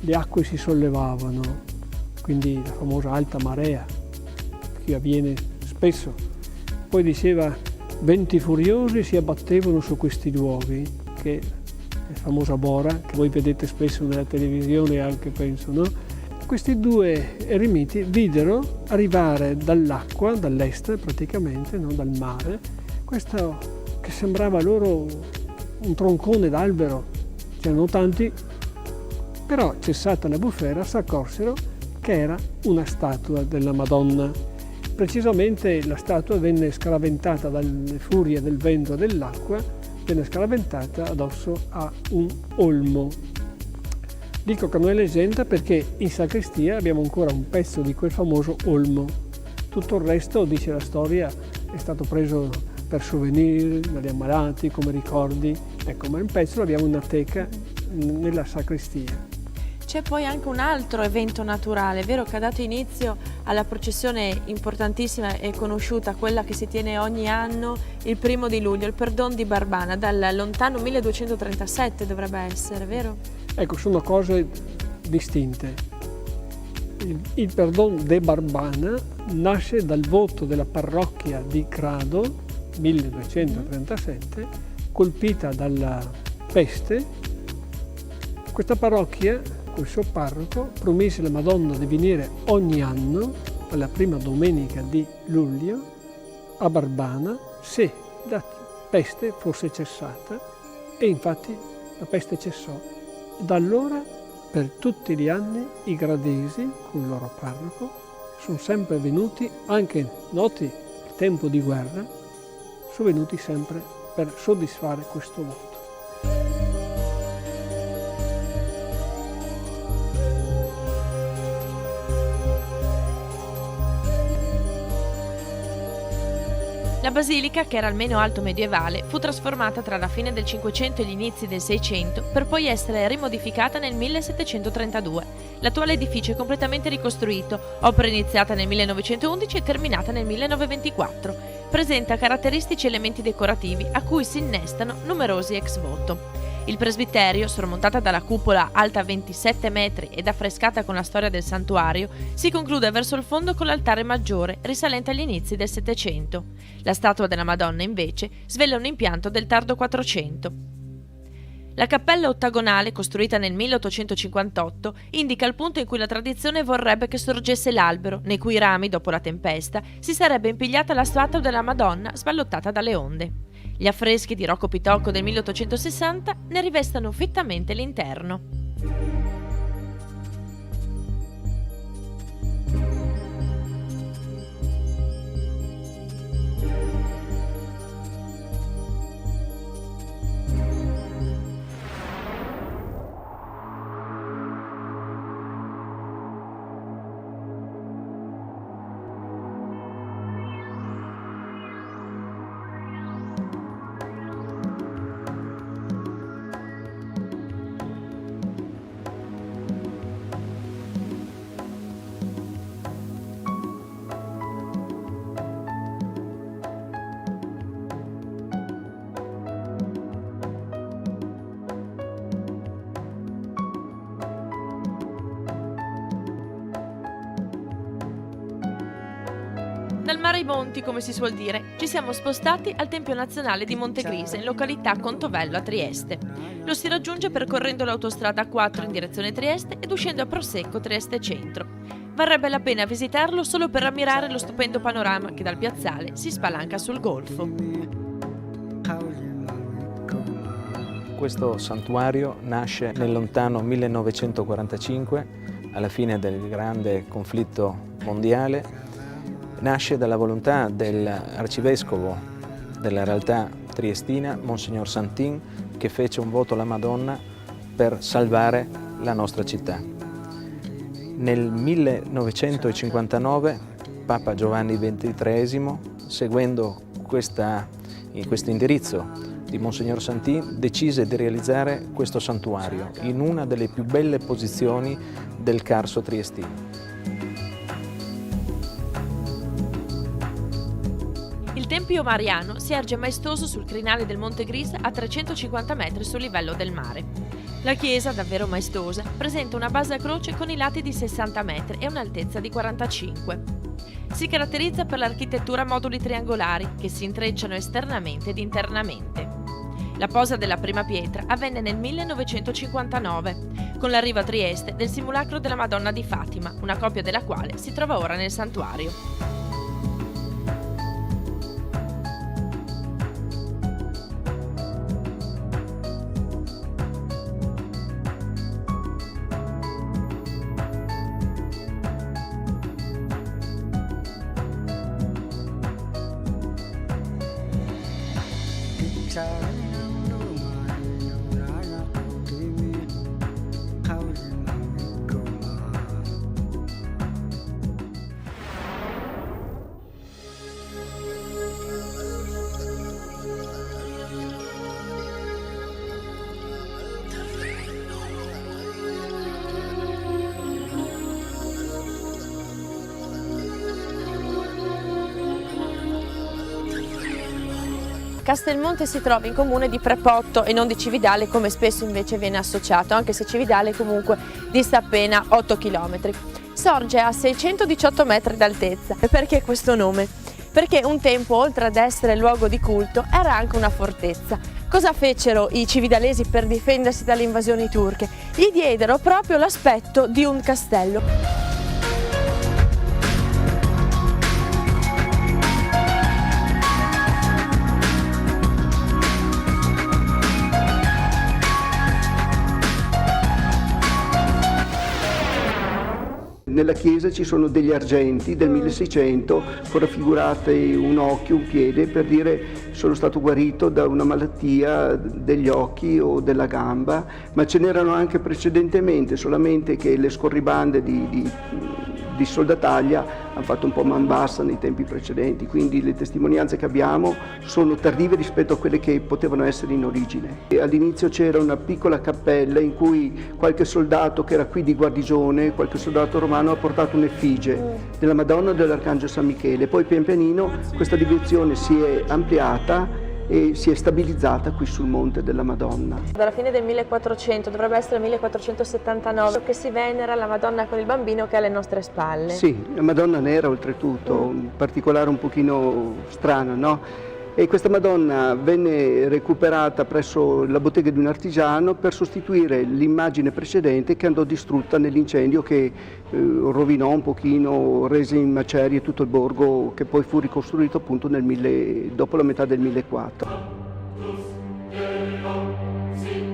le acque si sollevavano, quindi la famosa alta marea, che avviene spesso. Poi diceva, venti furiosi si abbattevano su questi luoghi, che è la famosa Bora, che voi vedete spesso nella televisione anche, penso, no? Questi due eremiti videro arrivare dall'acqua, dall'est praticamente, no? Dal mare, questo che sembrava loro un troncone d'albero, c'erano tanti, però cessata la bufera si accorsero che era una statua della Madonna. Precisamente la statua venne scaraventata dalle furie del vento e dell'acqua, venne scaraventata addosso a un olmo. Dico che non è leggenda perché in sacrestia abbiamo ancora un pezzo di quel famoso olmo. Tutto il resto, dice la storia, è stato preso per souvenir dagli ammalati, come ricordi. Ecco, ma un pezzo l'abbiamo in teca nella sacrestia.
C'è poi anche un altro evento naturale, vero, che ha dato inizio alla processione importantissima e conosciuta, quella che si tiene ogni anno il 1° di luglio, il Perdón di Barbana, dal lontano 1237 dovrebbe essere, vero?
Ecco, sono cose distinte. Il Perdón de Barbana nasce dal voto della parrocchia di Grado, 1237, colpita dalla peste. Questa parrocchia, col suo parroco, promise alla Madonna di venire ogni anno, alla prima domenica di luglio, a Barbana, se la peste fosse cessata, e infatti la peste cessò. Da allora, per tutti gli anni, i gradesi, con il loro parroco, sono sempre venuti, anche noti il tempo di guerra, sono venuti sempre per soddisfare questo voto.
La basilica, che era almeno alto medievale, fu trasformata tra la fine del 500 e gli inizi del 600 per poi essere rimodificata nel 1732. L'attuale edificio è completamente ricostruito, opera iniziata nel 1911 e terminata nel 1924. Presenta caratteristici elementi decorativi a cui si innestano numerosi ex voto. Il presbiterio, sormontata dalla cupola alta 27 metri ed affrescata con la storia del santuario, si conclude verso il fondo con l'altare maggiore, risalente agli inizi del Settecento. La statua della Madonna, invece, svela un impianto del tardo 400. La cappella ottagonale, costruita nel 1858, indica il punto in cui la tradizione vorrebbe che sorgesse l'albero, nei cui rami, dopo la tempesta, si sarebbe impigliata la statua della Madonna sballottata dalle onde. Gli affreschi di Rocco Pitocco del 1860 ne rivestano fittamente l'interno. Dal mare ai monti, come si suol dire, ci siamo spostati al Tempio Nazionale di Montegrisa, in località Contovello a Trieste. Lo si raggiunge percorrendo l'autostrada A4 in direzione Trieste ed uscendo a Prosecco Trieste Centro. Varrebbe la pena visitarlo solo per ammirare lo stupendo panorama che dal piazzale si spalanca sul golfo.
Questo santuario nasce nel lontano 1945, alla fine del grande conflitto mondiale. Nasce dalla volontà dell'arcivescovo della realtà triestina, Monsignor Santin, che fece un voto alla Madonna per salvare la nostra città. Nel 1959 Papa Giovanni XXIII, seguendo questo indirizzo di Monsignor Santin, decise di realizzare questo santuario in una delle più belle posizioni del Carso triestino.
Il Tempio Mariano si erge maestoso sul crinale del Monte Grisa a 350 metri sul livello del mare. La chiesa, davvero maestosa, presenta una base a croce con i lati di 60 metri e un'altezza di 45. Si caratterizza per l'architettura a moduli triangolari che si intrecciano esternamente ed internamente. La posa della prima pietra avvenne nel 1959, con l'arrivo a Trieste del simulacro della Madonna di Fatima, una copia della quale si trova ora nel santuario. Castelmonte si trova in comune di Prepotto e non di Cividale, come spesso invece viene associato, anche se Cividale comunque dista appena 8 km. Sorge a 618 metri d'altezza. E perché questo nome? Perché un tempo, oltre ad essere luogo di culto, era anche una fortezza. Cosa fecero i cividalesi per difendersi dalle invasioni turche? Gli diedero proprio l'aspetto di un castello.
Nella chiesa ci sono degli argenti del 1600 con raffigurate un occhio, un piede, per dire sono stato guarito da una malattia degli occhi o della gamba, ma ce n'erano anche precedentemente, solamente che le scorribande di soldataglia hanno fatto un po' man bassa nei tempi precedenti, quindi le testimonianze che abbiamo sono tardive rispetto a quelle che potevano essere in origine. E all'inizio c'era una piccola cappella in cui qualche soldato che era qui di guarnigione, qualche soldato romano ha portato un'effigie della Madonna e dell'Arcangelo San Michele, poi pian pianino questa dimensione si è ampliata e si è stabilizzata qui sul Monte della Madonna.
Dalla fine del 1400, dovrebbe essere il 1479, che si venera la Madonna con il bambino che è alle nostre spalle.
Sì, la Madonna nera oltretutto, un particolare un pochino strano, no? E questa Madonna venne recuperata presso la bottega di un artigiano per sostituire l'immagine precedente che andò distrutta nell'incendio che rovinò un pochino, rese in macerie tutto il borgo, che poi fu ricostruito appunto dopo la metà del 1400.
Sì.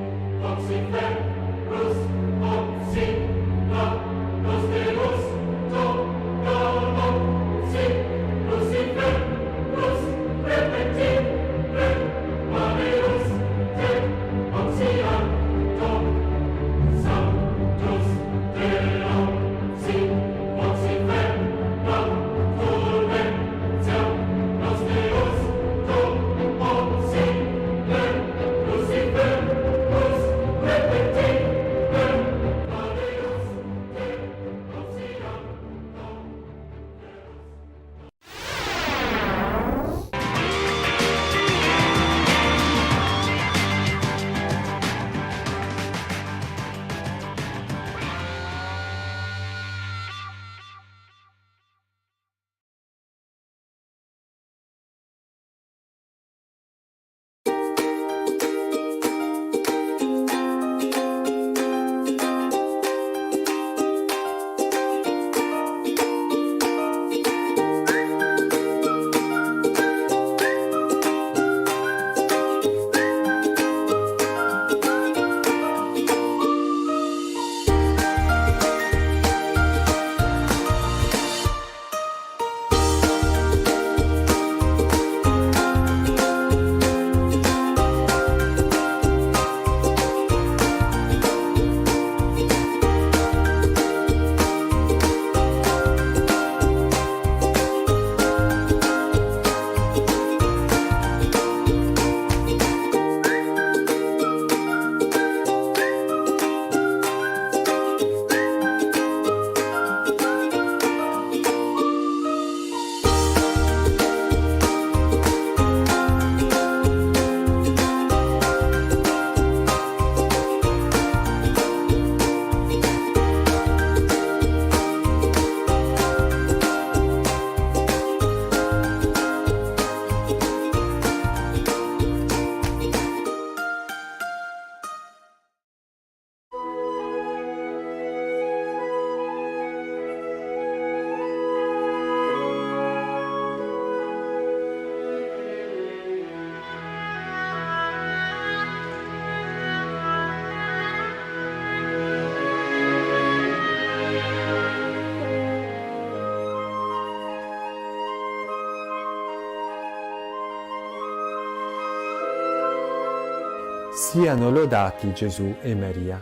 Siano lodati Gesù e Maria.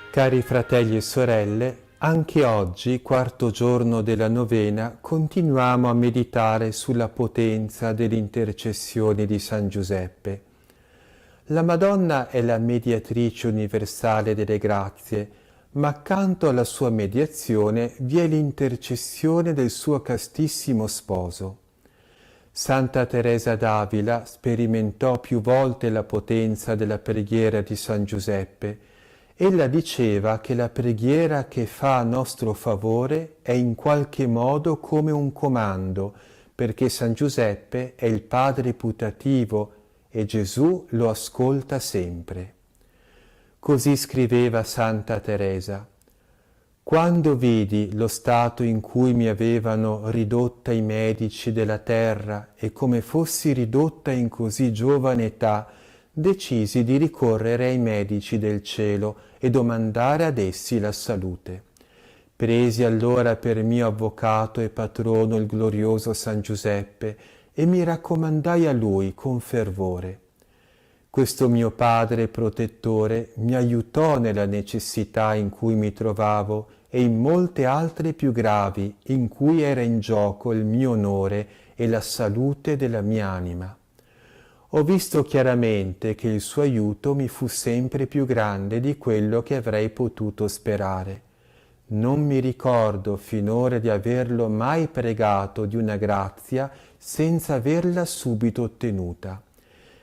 Cari fratelli e sorelle, anche oggi, quarto giorno della novena, continuiamo a meditare sulla potenza dell'intercessione di San Giuseppe. La Madonna è la mediatrice universale delle grazie, ma accanto alla sua mediazione vi è l'intercessione del suo castissimo sposo. Santa Teresa d'Avila sperimentò più volte la potenza della preghiera di San Giuseppe. Ella diceva che la preghiera che fa a nostro favore è in qualche modo come un comando, perché San Giuseppe è il padre putativo e Gesù lo ascolta sempre. Così scriveva Santa Teresa: quando vidi lo stato in cui mi avevano ridotta i medici della terra e come fossi ridotta in così giovane età, decisi di ricorrere ai medici del cielo e domandare ad essi la salute. Presi allora per mio avvocato e patrono il glorioso San Giuseppe e mi raccomandai a lui con fervore. Questo mio padre protettore mi aiutò nella necessità in cui mi trovavo e in molte altre più gravi in cui era in gioco il mio onore e la salute della mia anima. Ho visto chiaramente che il suo aiuto mi fu sempre più grande di quello che avrei potuto sperare. Non mi ricordo finora di averlo mai pregato di una grazia senza averla subito ottenuta.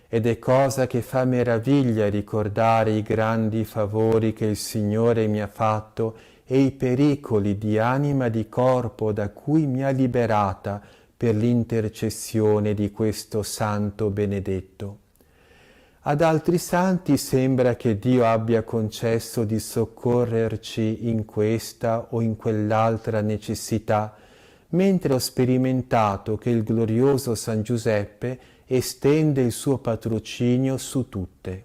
Ed è cosa che fa meraviglia ricordare i grandi favori che il Signore mi ha fatto e i pericoli di anima e di corpo da cui mi ha liberata per l'intercessione di questo santo benedetto. Ad altri santi sembra che Dio abbia concesso di soccorrerci in questa o in quell'altra necessità, mentre ho sperimentato che il glorioso San Giuseppe estende il suo patrocinio su tutte.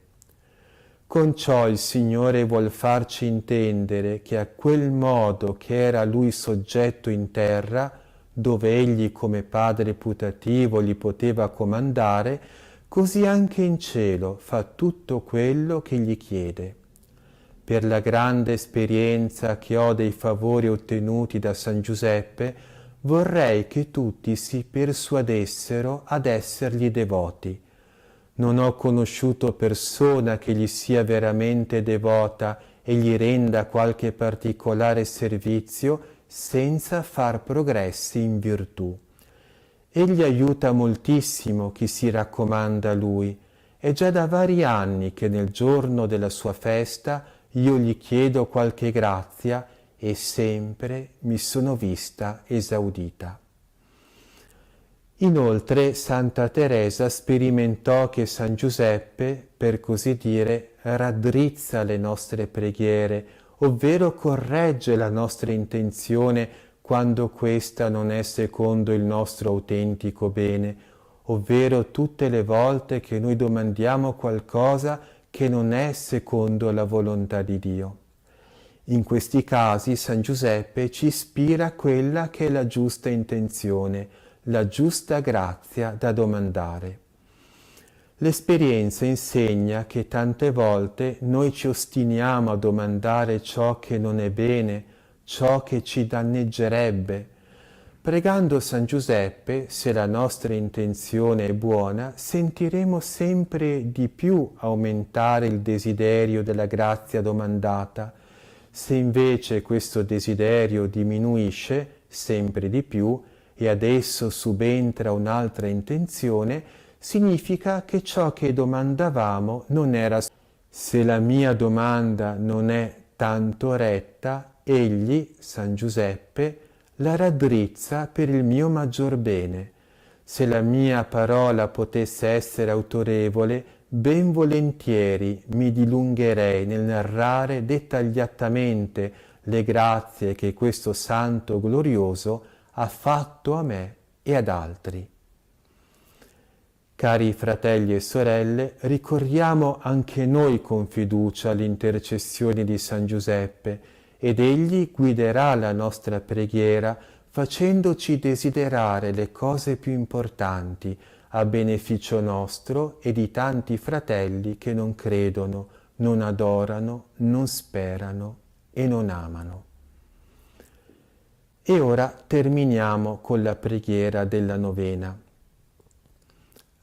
Con ciò il Signore vuol farci intendere che a quel modo che era Lui soggetto in terra, dove Egli come Padre putativo gli poteva comandare, così anche in cielo fa tutto quello che gli chiede. Per la grande esperienza che ho dei favori ottenuti da San Giuseppe, vorrei che tutti si persuadessero ad essergli devoti. Non ho conosciuto persona che gli sia veramente devota e gli renda qualche particolare servizio senza far progressi in virtù. Egli aiuta moltissimo chi si raccomanda a lui. È già da vari anni che nel giorno della sua festa io gli chiedo qualche grazia e sempre mi sono vista esaudita. Inoltre Santa Teresa sperimentò che San Giuseppe, per così dire, raddrizza le nostre preghiere, ovvero corregge la nostra intenzione quando questa non è secondo il nostro autentico bene, ovvero tutte le volte che noi domandiamo qualcosa che non è secondo la volontà di Dio. In questi casi San Giuseppe ci ispira quella che è la giusta intenzione, la giusta grazia da domandare. L'esperienza insegna che tante volte noi ci ostiniamo a domandare ciò che non è bene, ciò che ci danneggerebbe. Pregando San Giuseppe, se la nostra intenzione è buona, sentiremo sempre di più aumentare il desiderio della grazia domandata. Se invece questo desiderio diminuisce sempre di più e adesso subentra un'altra intenzione, significa che ciò che domandavamo non era. Se la mia domanda non è tanto retta, egli, San Giuseppe, la raddrizza per il mio maggior bene. Se la mia parola potesse essere autorevole, ben volentieri mi dilungherei nel narrare dettagliatamente le grazie che questo Santo glorioso ha fatto a me e ad altri. Cari fratelli e sorelle, ricorriamo anche noi con fiducia all'intercessione di San Giuseppe ed egli guiderà la nostra preghiera facendoci desiderare le cose più importanti, a beneficio nostro e di tanti fratelli che non credono, non adorano, non sperano e non amano. E ora terminiamo con la preghiera della novena.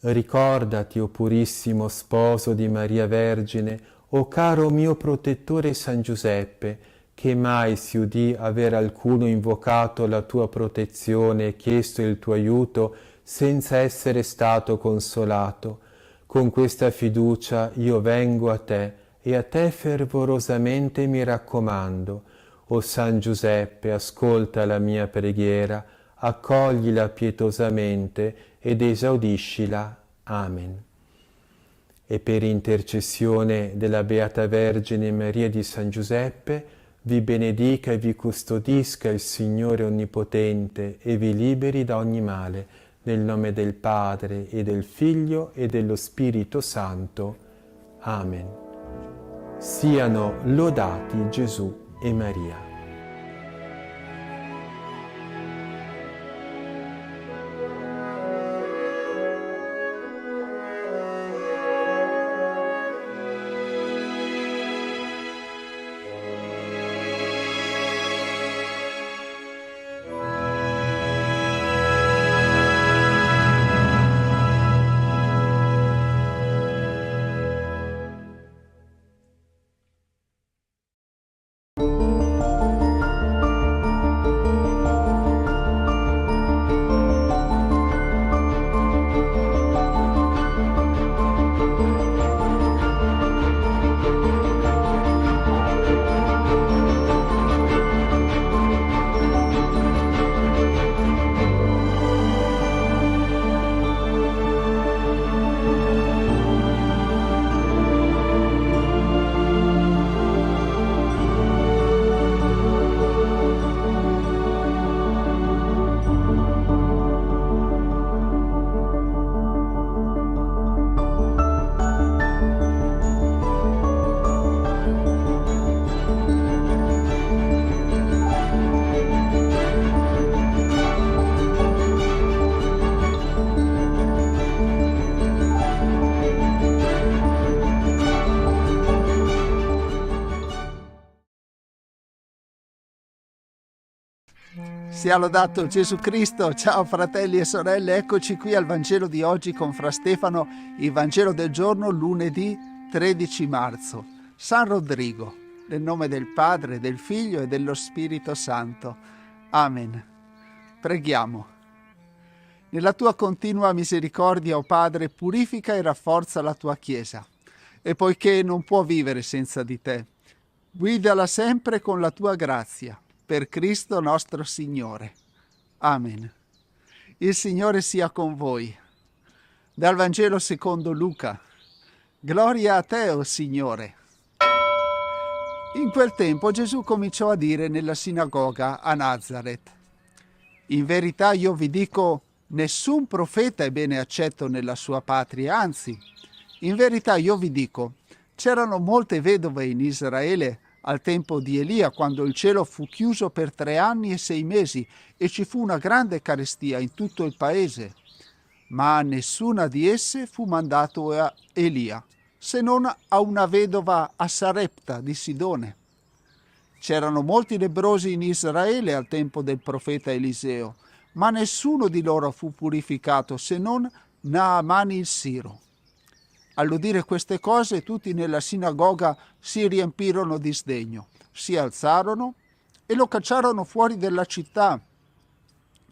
Ricordati, o purissimo sposo di Maria Vergine, o caro mio protettore San Giuseppe, che mai si udì aver alcuno invocato la tua protezione e chiesto il tuo aiuto senza essere stato consolato. Con questa fiducia io vengo a te e a te fervorosamente mi raccomando. O San Giuseppe, ascolta la mia preghiera, accoglila pietosamente ed esaudiscila. Amen. E per intercessione della Beata Vergine Maria di San Giuseppe, vi benedica e vi custodisca il Signore Onnipotente e vi liberi da ogni male, nel nome del Padre e del Figlio e dello Spirito Santo. Amen. Siano lodati Gesù e Maria.
Sia lodato Gesù Cristo. Ciao fratelli e sorelle, eccoci qui al Vangelo di oggi con Fra Stefano, il Vangelo del giorno lunedì 13 marzo. San Rodrigo, nel nome del Padre, del Figlio e dello Spirito Santo. Amen. Preghiamo. Nella tua continua misericordia, o Padre, purifica e rafforza la tua Chiesa, e poiché non può vivere senza di te, guidala sempre con la tua grazia. Per Cristo nostro Signore. Amen. Il Signore sia con voi. Dal Vangelo secondo Luca. Gloria a te, o Signore. In quel tempo Gesù cominciò a dire nella sinagoga a Nazaret: in verità io vi dico, nessun profeta è bene accetto nella sua patria, anzi, in verità io vi dico, c'erano molte vedove in Israele al tempo di Elia, quando il cielo fu chiuso per 3 anni e 6 mesi e ci fu una grande carestia in tutto il paese. Ma a nessuna di esse fu mandato a Elia, se non a una vedova a Sarepta di Sidone. C'erano molti lebbrosi in Israele al tempo del profeta Eliseo, ma nessuno di loro fu purificato se non Naamani il Siro. All'udire queste cose tutti nella sinagoga si riempirono di sdegno, si alzarono e lo cacciarono fuori della città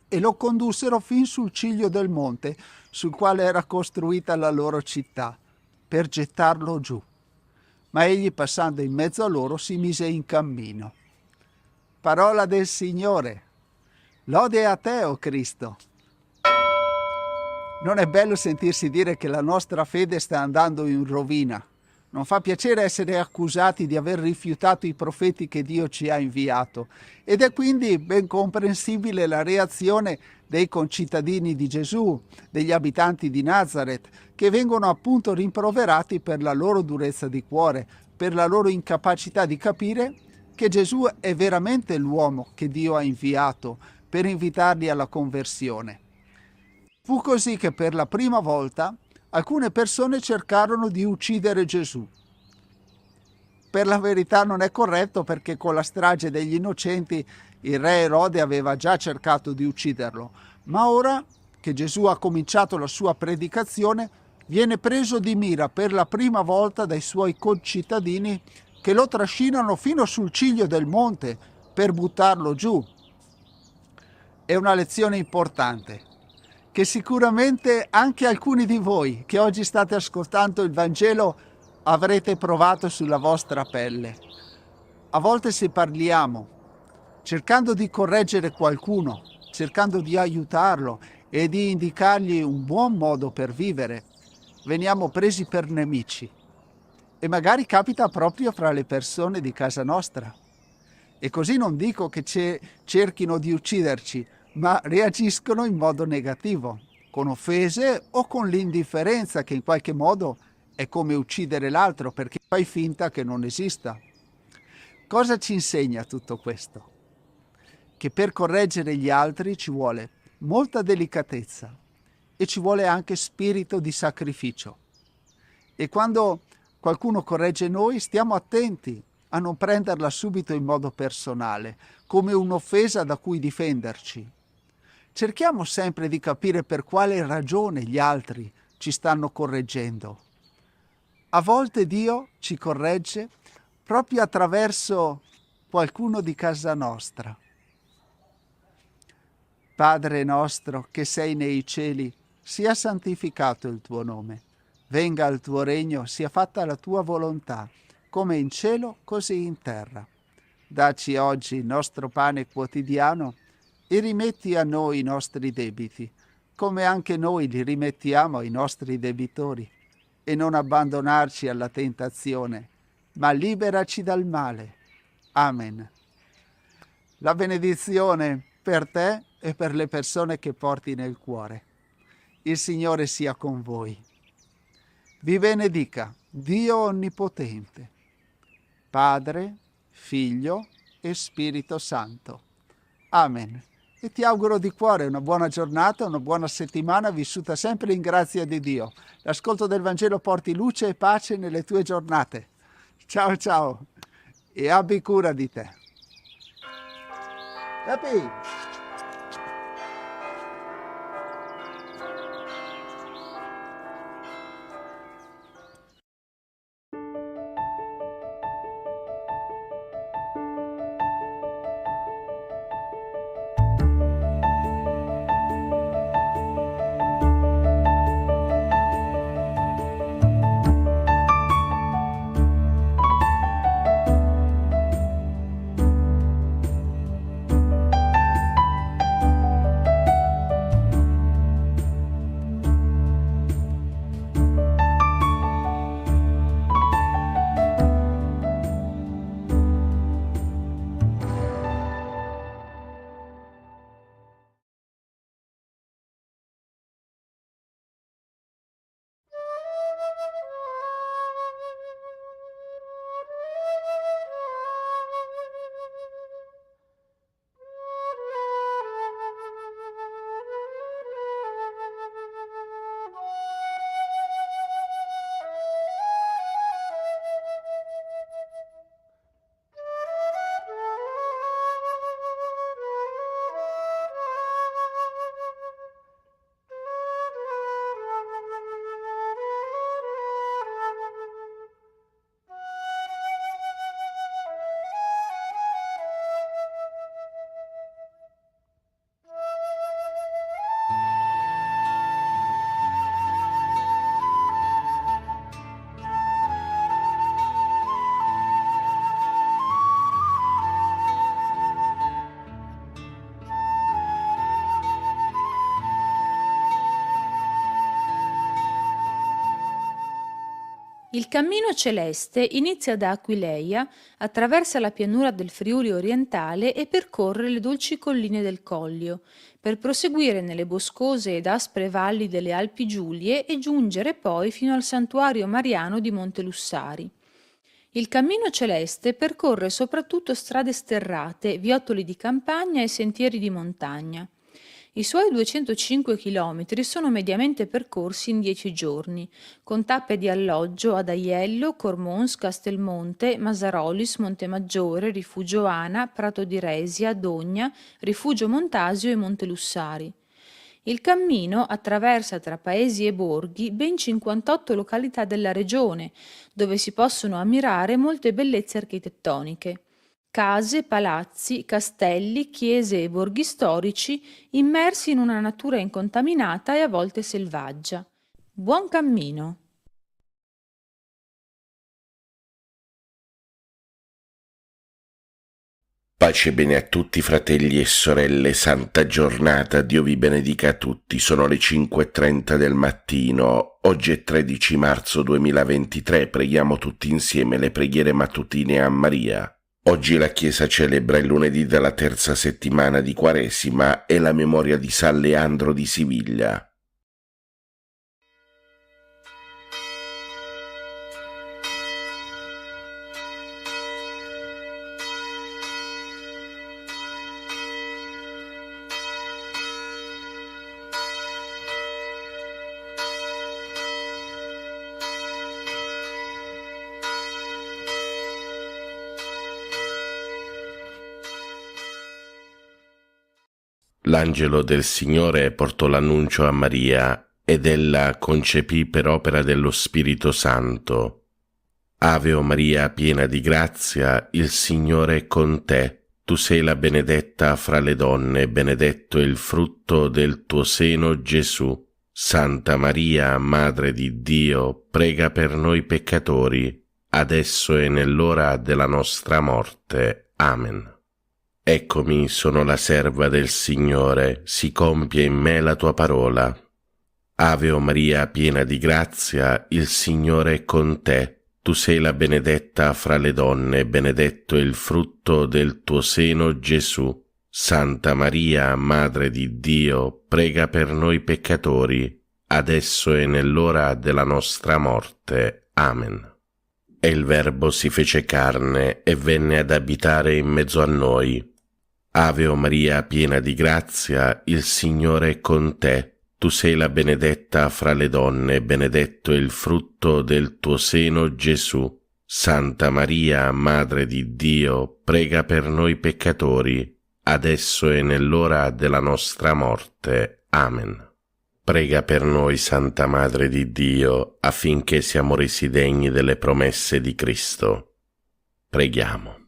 e lo condussero fin sul ciglio del monte sul quale era costruita la loro città, per gettarlo giù. Ma egli, passando in mezzo a loro, si mise in cammino. Parola del Signore. Lode a te, o Cristo. Non è bello sentirsi dire che la nostra fede sta andando in rovina. Non fa piacere essere accusati di aver rifiutato i profeti che Dio ci ha inviato. Ed è quindi ben comprensibile la reazione dei concittadini di Gesù, degli abitanti di Nazaret, che vengono appunto rimproverati per la loro durezza di cuore, per la loro incapacità di capire che Gesù è veramente l'uomo che Dio ha inviato per invitarli alla conversione. Fu così che per la prima volta alcune persone cercarono di uccidere Gesù. Per la verità non è corretto, perché con la strage degli innocenti il re Erode aveva già cercato di ucciderlo, ma ora che Gesù ha cominciato la sua predicazione viene preso di mira per la prima volta dai suoi concittadini, che lo trascinano fino sul ciglio del monte per buttarlo giù. È una lezione importante che sicuramente anche alcuni di voi che oggi state ascoltando il Vangelo avrete provato sulla vostra pelle. A volte, se parliamo cercando di correggere qualcuno, cercando di aiutarlo e di indicargli un buon modo per vivere, veniamo presi per nemici. E magari capita proprio fra le persone di casa nostra. E così non dico che cerchino di ucciderci, ma reagiscono in modo negativo, con offese o con l'indifferenza, che in qualche modo è come uccidere l'altro, perché fai finta che non esista. Cosa ci insegna tutto questo? Che per correggere gli altri ci vuole molta delicatezza e ci vuole anche spirito di sacrificio. E quando qualcuno corregge noi, stiamo attenti a non prenderla subito in modo personale, come un'offesa da cui difenderci. Cerchiamo sempre di capire per quale ragione gli altri ci stanno correggendo. A volte Dio ci corregge proprio attraverso qualcuno di casa nostra. Padre nostro che sei nei cieli, sia santificato il tuo nome. Venga il tuo regno, sia fatta la tua volontà, come in cielo, così in terra. Dacci oggi il nostro pane quotidiano e rimetti a noi i nostri debiti, come anche noi li rimettiamo ai nostri debitori. E non abbandonarci alla tentazione, ma liberaci dal male. Amen. La benedizione per te e per le persone che porti nel cuore. Il Signore sia con voi. Vi benedica Dio Onnipotente, Padre, Figlio e Spirito Santo. Amen. E ti auguro di cuore una buona giornata, una buona settimana vissuta sempre in grazia di Dio. L'ascolto del Vangelo porti luce e pace nelle tue giornate. Ciao ciao e abbi cura di te. Capi?
Il cammino celeste inizia da Aquileia, attraversa la pianura del Friuli orientale e percorre le dolci colline del Collio, per proseguire nelle boscose ed aspre valli delle Alpi Giulie e giungere poi fino al santuario mariano di Monte Lussari. Il cammino celeste percorre soprattutto strade sterrate, viottoli di campagna e sentieri di montagna. I suoi 205 chilometri sono mediamente percorsi in 10 giorni, con tappe di alloggio ad Aiello, Cormons, Castelmonte, Masarolis, Montemaggiore, Rifugio Ana, Prato di Resia, Dogna, Rifugio Montasio e Montelussari. Il cammino attraversa tra paesi e borghi ben 58 località della regione, dove si possono ammirare molte bellezze architettoniche. Case, palazzi, castelli, chiese e borghi storici immersi in una natura incontaminata e a volte selvaggia. Buon cammino!
Pace e bene a tutti fratelli e sorelle, santa giornata, Dio vi benedica a tutti. Sono le 5:30 del mattino, oggi è 13 marzo 2023, preghiamo tutti insieme le preghiere mattutine a Maria. Oggi la Chiesa celebra il lunedì della terza settimana di Quaresima e la memoria di San Leandro di Siviglia. L'angelo del Signore portò l'annuncio a Maria ed ella concepì per opera dello Spirito Santo. Ave o Maria, piena di grazia, il Signore è con te. Tu sei la benedetta fra le donne, benedetto è il frutto del tuo seno, Gesù. Santa Maria, Madre di Dio, prega per noi peccatori, adesso e nell'ora della nostra morte. Amen. Eccomi, sono la serva del Signore, si compie in me la tua parola. Ave o Maria, piena di grazia, il Signore è con te. Tu sei la benedetta fra le donne, benedetto è il frutto del tuo seno, Gesù. Santa Maria, Madre di Dio, prega per noi peccatori, adesso e nell'ora della nostra morte. Amen. E il Verbo si fece carne e venne ad abitare in mezzo a noi. Ave o Maria, piena di grazia, il Signore è con te. Tu sei la benedetta fra le donne, benedetto è il frutto del tuo seno, Gesù. Santa Maria, Madre di Dio, prega per noi peccatori, adesso e nell'ora della nostra morte. Amen. Prega per noi, Santa Madre di Dio, affinché siamo resi degni delle promesse di Cristo. Preghiamo.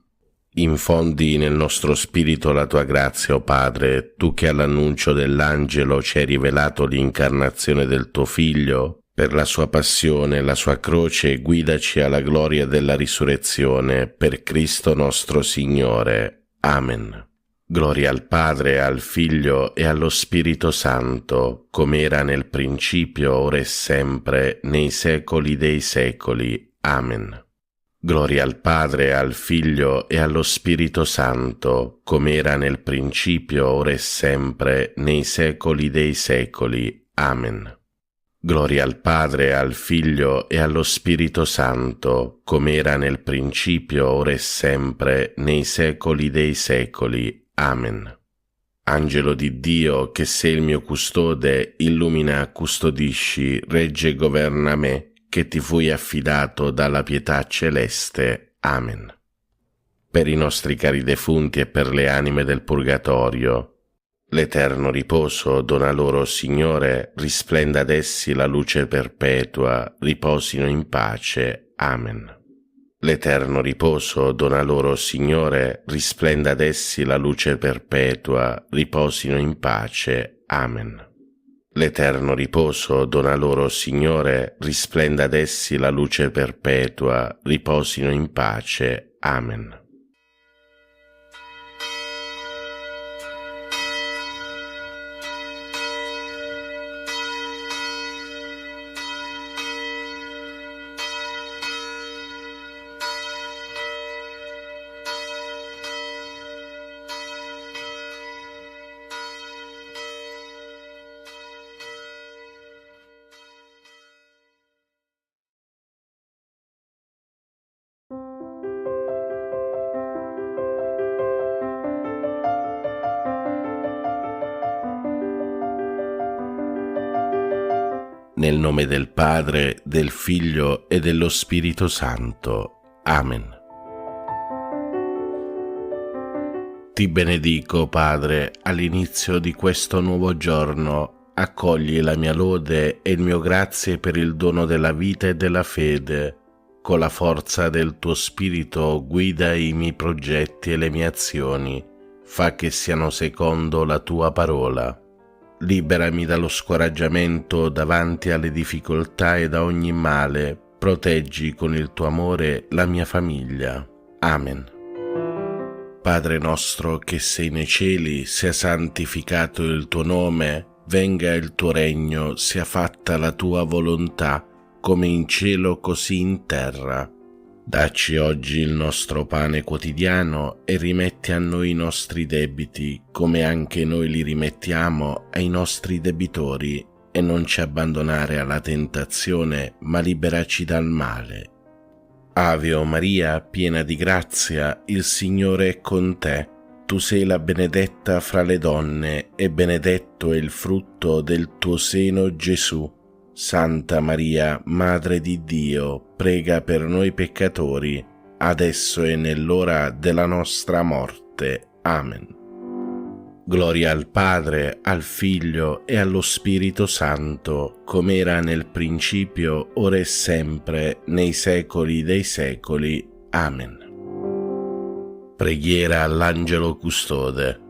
Infondi nel nostro spirito la tua grazia, o Padre, tu che all'annuncio dell'angelo ci hai rivelato l'incarnazione del tuo Figlio, per la sua passione e la sua croce guidaci alla gloria della risurrezione, per Cristo nostro Signore. Amen. Gloria al Padre, al Figlio e allo Spirito Santo, come era nel principio, ora e sempre, nei secoli dei secoli. Amen. Gloria al Padre, al Figlio e allo Spirito Santo, come era nel principio, ora e sempre, nei secoli dei secoli. Amen. Gloria al Padre, al Figlio e allo Spirito Santo, come era nel principio, ora e sempre, nei secoli dei secoli. Amen. Angelo di Dio, che sei il mio custode, illumina, custodisci, regge e governa me, che ti fui affidato dalla pietà celeste. Amen. Per i nostri cari defunti e per le anime del purgatorio, l'eterno riposo dona loro, Signore, risplenda ad essi la luce perpetua, riposino in pace. Amen. L'eterno riposo dona loro, Signore, risplenda ad essi la luce perpetua, riposino in pace. Amen. L'eterno riposo dona loro, Signore, risplenda ad essi la luce perpetua, riposino in pace. Amen. Nel nome del Padre, del Figlio e dello Spirito Santo. Amen. Ti benedico, Padre, all'inizio di questo nuovo giorno. Accogli la mia lode e il mio grazie per il dono della vita e della fede. Con la forza del tuo Spirito guida i miei progetti e le mie azioni. Fa che siano secondo la tua parola. Liberami dallo scoraggiamento davanti alle difficoltà e da ogni male. Proteggi con il tuo amore la mia famiglia. Amen. Padre nostro che sei nei cieli, sia santificato il tuo nome, venga il tuo regno, sia fatta la tua volontà, come in cielo così in terra. Dacci oggi il nostro pane quotidiano e rimetti a noi i nostri debiti, come anche noi li rimettiamo ai nostri debitori, e non ci abbandonare alla tentazione, ma liberaci dal male. Ave o Maria, piena di grazia, il Signore è con te. Tu sei la benedetta fra le donne, e benedetto è il frutto del tuo seno, Gesù. Santa Maria, Madre di Dio, prega per noi peccatori, adesso e nell'ora della nostra morte. Amen. Gloria al Padre, al Figlio e allo Spirito Santo, come era nel principio, ora e sempre, nei secoli dei secoli. Amen. Preghiera all'Angelo Custode.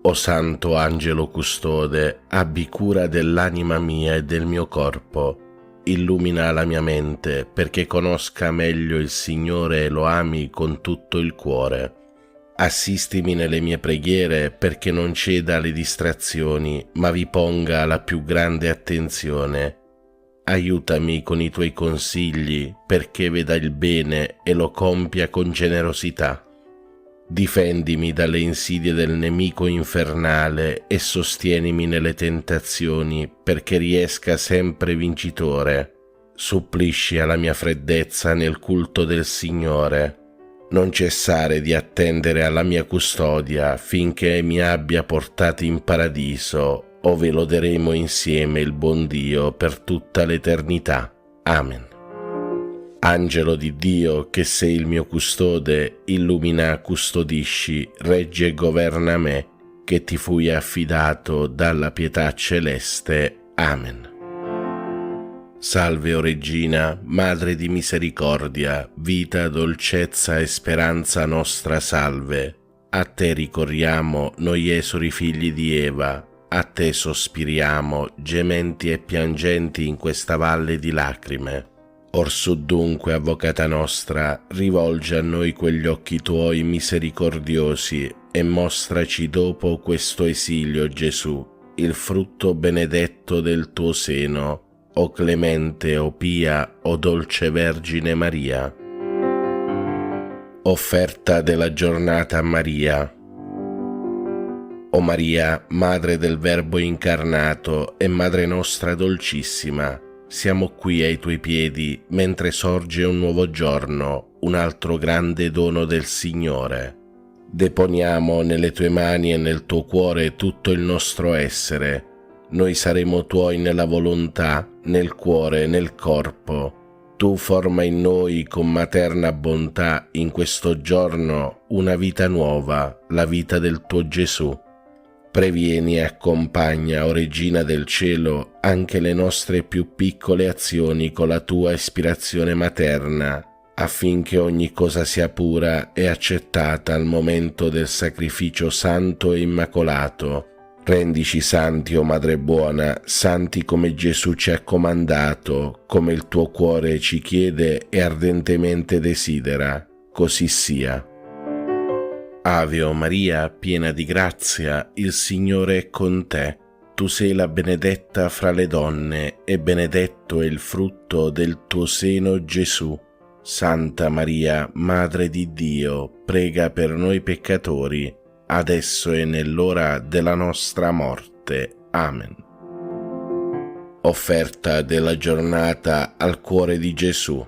O Santo Angelo Custode, abbi cura dell'anima mia e del mio corpo. Illumina la mia mente perché conosca meglio il Signore e lo ami con tutto il cuore. Assistimi nelle mie preghiere perché non ceda alle distrazioni, ma vi ponga la più grande attenzione. Aiutami con i tuoi consigli perché veda il bene e lo compia con generosità. Difendimi dalle insidie del nemico infernale e sostienimi nelle tentazioni perché riesca sempre vincitore. Supplisci alla mia freddezza nel culto del Signore. Non cessare di attendere alla mia custodia finché mi abbia portati in paradiso, ove loderemo insieme il buon Dio per tutta l'eternità. Amen. Angelo di Dio, che sei il mio custode, illumina, custodisci, regge e governa me, che ti fui affidato dalla pietà celeste. Amen. Salve, o Regina, Madre di misericordia, vita, dolcezza e speranza nostra, salve. A te ricorriamo, noi esuli figli di Eva, a te sospiriamo, gementi e piangenti in questa valle di lacrime. Orsù dunque, Avvocata nostra, rivolgi a noi quegli occhi tuoi misericordiosi e mostraci dopo questo esilio, Gesù, il frutto benedetto del tuo seno, o clemente, o pia, o dolce Vergine Maria. Offerta della giornata a Maria. O Maria, Madre del Verbo incarnato e Madre nostra dolcissima, siamo qui ai tuoi piedi mentre sorge un nuovo giorno, un altro grande dono del Signore. Deponiamo nelle tue mani e nel tuo cuore tutto il nostro essere. Noi saremo tuoi nella volontà, nel cuore e nel corpo. Tu forma in noi con materna bontà in questo giorno una vita nuova, la vita del tuo Gesù. Previeni e accompagna, o Regina del Cielo, anche le nostre più piccole azioni con la tua ispirazione materna, affinché ogni cosa sia pura e accettata al momento del sacrificio santo e immacolato. Rendici santi, o Madre buona, santi come Gesù ci ha comandato, come il tuo cuore ci chiede e ardentemente desidera. Così sia. Ave o Maria, piena di grazia, il Signore è con te. Tu sei la benedetta fra le donne, e benedetto è il frutto del tuo seno, Gesù. Santa Maria, Madre di Dio, prega per noi peccatori, adesso e nell'ora della nostra morte. Amen. Offerta della giornata al cuore di Gesù.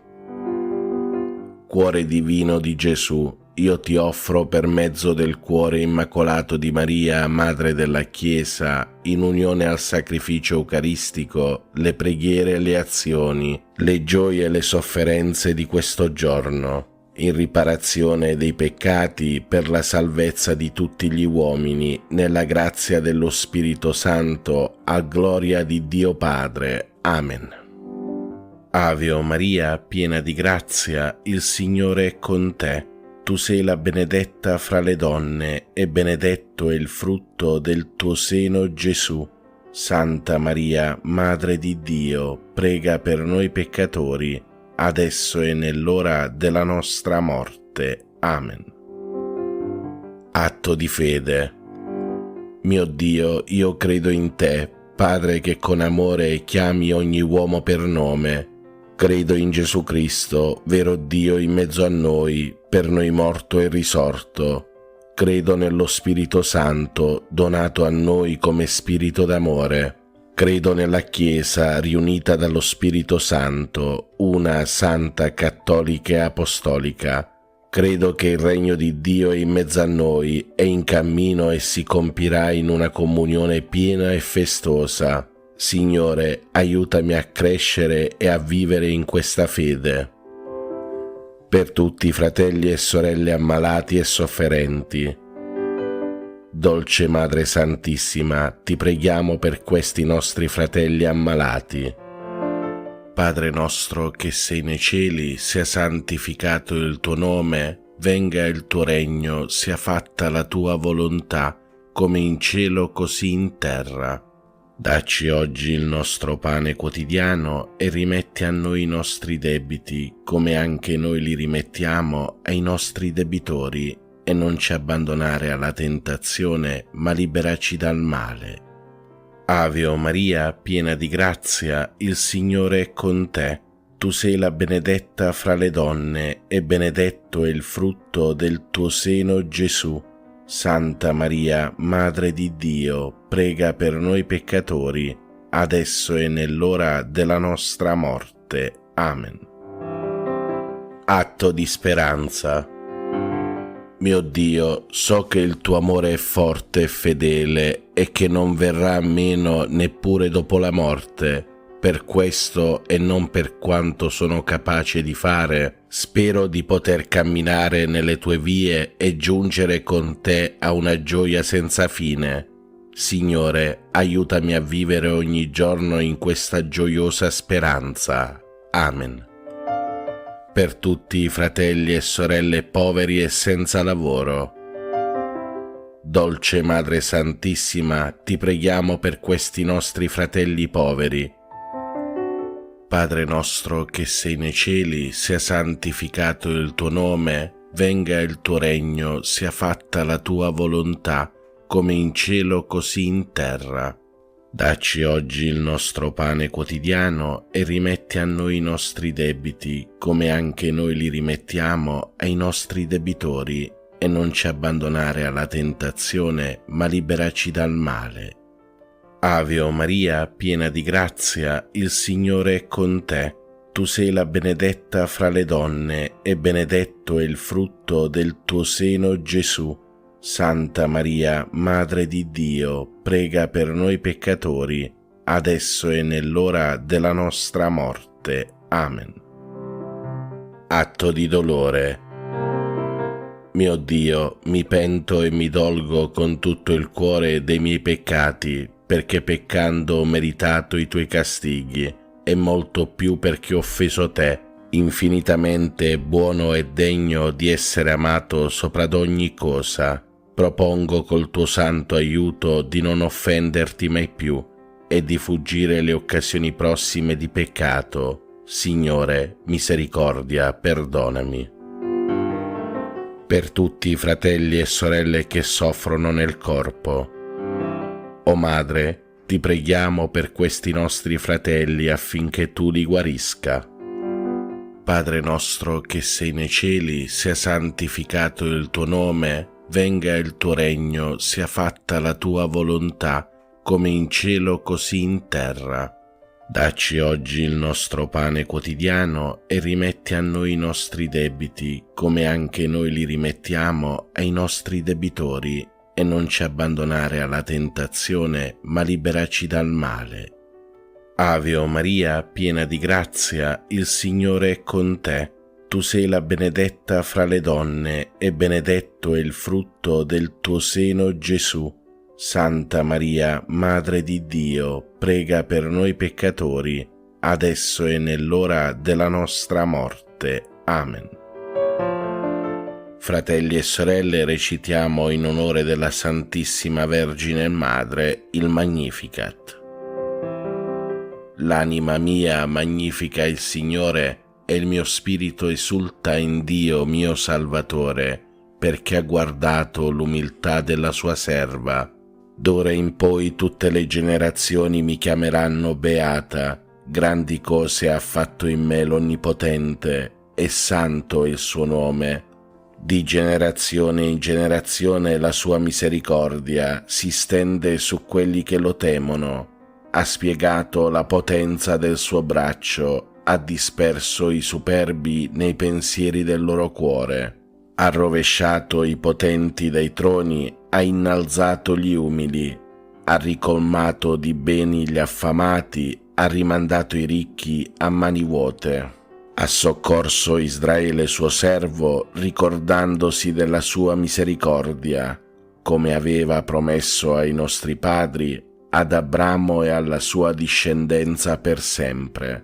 Cuore divino di Gesù, io ti offro per mezzo del cuore immacolato di Maria, Madre della Chiesa, in unione al sacrificio eucaristico, le preghiere e le azioni, le gioie e le sofferenze di questo giorno, in riparazione dei peccati per la salvezza di tutti gli uomini, nella grazia dello Spirito Santo, a gloria di Dio Padre. Amen. Ave o Maria, piena di grazia, il Signore è con te. Tu sei la benedetta fra le donne, e benedetto è il frutto del tuo seno, Gesù. Santa Maria, Madre di Dio, prega per noi peccatori, adesso e nell'ora della nostra morte. Amen. Atto di fede. Mio Dio, io credo in te, Padre che con amore chiami ogni uomo per nome. Credo in Gesù Cristo, vero Dio in mezzo a noi, per noi morto e risorto. Credo nello Spirito Santo, donato a noi come Spirito d'amore. Credo nella Chiesa, riunita dallo Spirito Santo, una, santa, cattolica e apostolica. Credo che il regno di Dio è in mezzo a noi, è in cammino e si compirà in una comunione piena e festosa. Signore, aiutami a crescere e a vivere in questa fede. Per tutti i fratelli e sorelle ammalati e sofferenti. Dolce Madre Santissima, ti preghiamo per questi nostri fratelli ammalati. Padre nostro che sei nei cieli, sia santificato il tuo nome, venga il tuo regno, sia fatta la tua volontà, come in cielo così in terra. Dacci oggi il nostro pane quotidiano e rimetti a noi i nostri debiti, come anche noi li rimettiamo ai nostri debitori, e non ci abbandonare alla tentazione, ma liberaci dal male. Ave o Maria, piena di grazia, il Signore è con te. Tu sei la benedetta fra le donne, e benedetto è il frutto del tuo seno, Gesù. Santa Maria, Madre di Dio, prega per noi peccatori, adesso e nell'ora della nostra morte. Amen. Atto di speranza. Mio Dio, so che il tuo amore è forte e fedele e che non verrà meno neppure dopo la morte. Per questo, e non per quanto sono capace di fare, spero di poter camminare nelle tue vie e giungere con te a una gioia senza fine. Signore, aiutami a vivere ogni giorno in questa gioiosa speranza. Amen. Per tutti i fratelli e sorelle poveri e senza lavoro. Dolce Madre Santissima, ti preghiamo per questi nostri fratelli poveri. Padre nostro che sei nei cieli, sia santificato il tuo nome, venga il tuo regno, sia fatta la tua volontà, come in cielo così in terra. Dacci oggi il nostro pane quotidiano e rimetti a noi i nostri debiti, come anche noi li rimettiamo ai nostri debitori, e non ci abbandonare alla tentazione, ma liberaci dal male. Ave o Maria, piena di grazia, il Signore è con te. Tu sei la benedetta fra le donne, e benedetto è il frutto del tuo seno, Gesù. Santa Maria, Madre di Dio, prega per noi peccatori, adesso e nell'ora della nostra morte. Amen. Atto di dolore. Mio Dio, mi pento e mi dolgo con tutto il cuore dei miei peccati, perché peccando ho meritato i tuoi castighi, e molto più perché ho offeso te, infinitamente buono e degno di essere amato sopra ad ogni cosa. Propongo col tuo santo aiuto di non offenderti mai più e di fuggire le occasioni prossime di peccato. Signore, misericordia, perdonami. Per tutti i fratelli e sorelle che soffrono nel corpo. O Madre, ti preghiamo per questi nostri fratelli affinché tu li guarisca. Padre nostro che sei nei cieli, sia santificato il tuo nome, venga il tuo regno, sia fatta la tua volontà, come in cielo così in terra. Dacci oggi il nostro pane quotidiano e rimetti a noi i nostri debiti, come anche noi li rimettiamo ai nostri debitori, e non ci abbandonare alla tentazione, ma liberaci dal male. Ave Maria, piena di grazia, il Signore è con te. Tu sei la benedetta fra le donne, e benedetto è il frutto del tuo seno, Gesù. Santa Maria, Madre di Dio, prega per noi peccatori, adesso e nell'ora della nostra morte. Amen. Fratelli e sorelle, recitiamo in onore della Santissima Vergine Madre il Magnificat. L'anima mia magnifica il Signore, e il mio spirito esulta in Dio mio Salvatore, perché ha guardato l'umiltà della sua serva. D'ora in poi tutte le generazioni mi chiameranno beata. Grandi cose ha fatto in me l'Onnipotente, e santo è il suo nome. Di generazione in generazione la sua misericordia si stende su quelli che lo temono. Ha spiegato la potenza del suo braccio, ha disperso i superbi nei pensieri del loro cuore. Ha rovesciato i potenti dai troni, ha innalzato gli umili, ha ricolmato di beni gli affamati, ha rimandato i ricchi a mani vuote. Ha soccorso Israele suo servo, ricordandosi della sua misericordia, come aveva promesso ai nostri padri, ad Abramo e alla sua discendenza per sempre.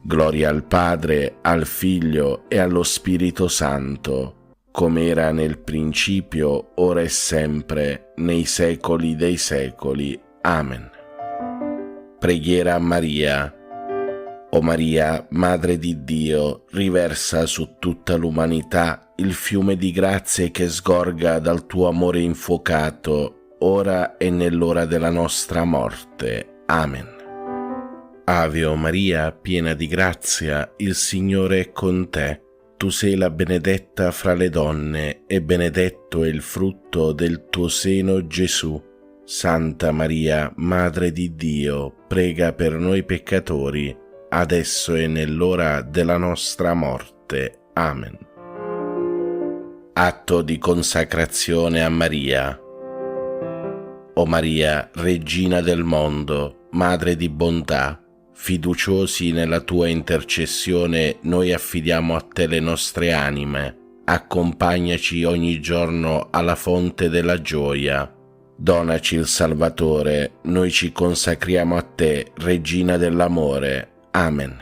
Gloria al Padre, al Figlio e allo Spirito Santo, come era nel principio, ora e sempre, nei secoli dei secoli. Amen. Preghiera a Maria. O Maria, Madre di Dio, riversa su tutta l'umanità il fiume di grazie che sgorga dal tuo amore infuocato, ora e nell'ora della nostra morte. Amen. Ave Maria, piena di grazia, il Signore è con te. Tu sei la benedetta fra le donne, e benedetto è il frutto del tuo seno, Gesù. Santa Maria, Madre di Dio, prega per noi peccatori, adesso e nell'ora della nostra morte. Amen. Atto di consacrazione a Maria. O Maria, Regina del mondo, Madre di bontà, fiduciosi nella tua intercessione, noi affidiamo a te le nostre anime. Accompagnaci ogni giorno alla fonte della gioia. Donaci il Salvatore, noi ci consacriamo a te, Regina dell'amore. Amen.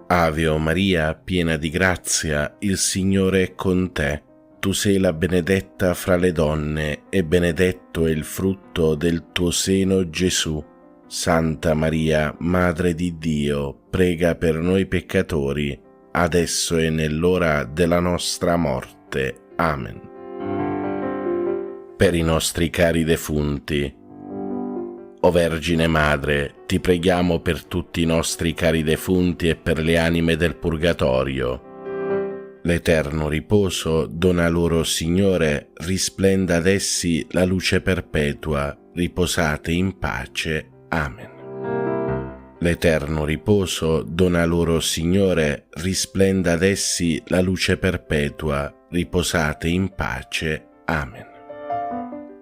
Ave Maria, piena di grazia, il Signore è con te. Tu sei la benedetta fra le donne, e benedetto è il frutto del tuo seno, Gesù. Santa Maria, Madre di Dio, prega per noi peccatori, adesso e nell'ora della nostra morte. Amen. Per i nostri cari defunti. O Vergine Madre, ti preghiamo per tutti i nostri cari defunti e per le anime del Purgatorio. L'eterno riposo dona loro, Signore, risplenda ad essi la luce perpetua, riposate in pace. Amen. L'eterno riposo dona loro, Signore, risplenda ad essi la luce perpetua, riposate in pace. Amen.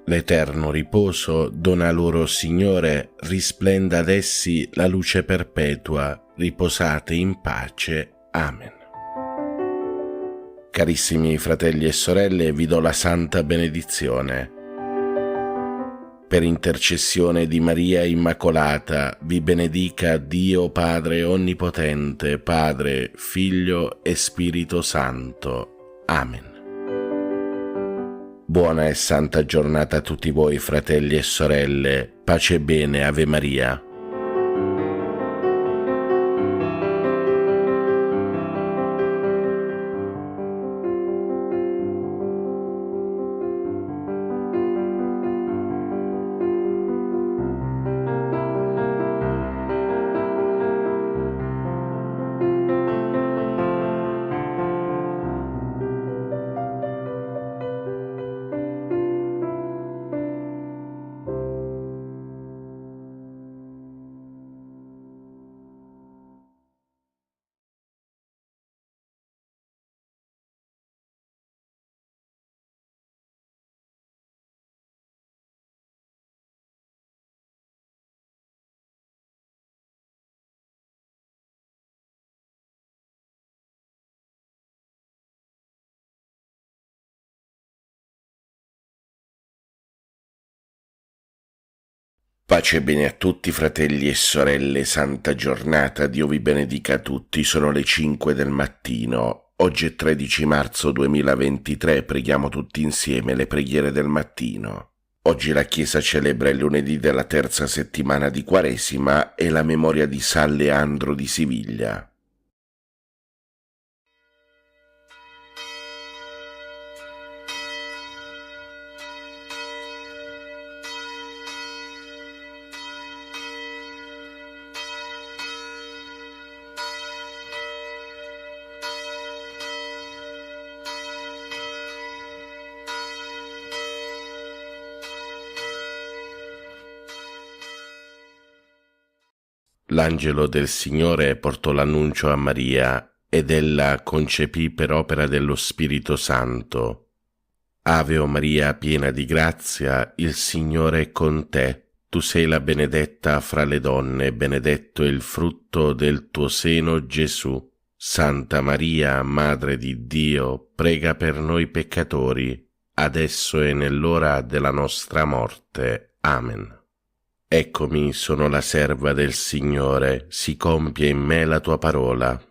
L'eterno riposo dona loro, Signore, risplenda ad essi la luce perpetua, riposate in pace. Amen. Carissimi fratelli e sorelle, vi do la santa benedizione. Per intercessione di Maria Immacolata, vi benedica Dio Padre Onnipotente, Padre, Figlio e Spirito Santo. Amen. Buona e santa giornata a tutti voi, fratelli e sorelle. Pace e bene, Ave Maria. Pace e bene a tutti, fratelli e sorelle, santa giornata, Dio vi benedica a tutti. Sono le 5 del mattino, oggi è 13 marzo 2023, preghiamo tutti insieme le preghiere del mattino. Oggi la Chiesa celebra il lunedì della terza settimana di Quaresima e la memoria di San Leandro di Siviglia. L'angelo del Signore portò l'annuncio a Maria ed ella concepì per opera dello Spirito Santo. Ave o Maria, piena di grazia, il Signore è con te. Tu sei la benedetta fra le donne, benedetto è il frutto del tuo seno, Gesù. Santa Maria, Madre di Dio, prega per noi peccatori, adesso e nell'ora della nostra morte. Amen. Eccomi, sono la serva del Signore, si compie in me la tua parola.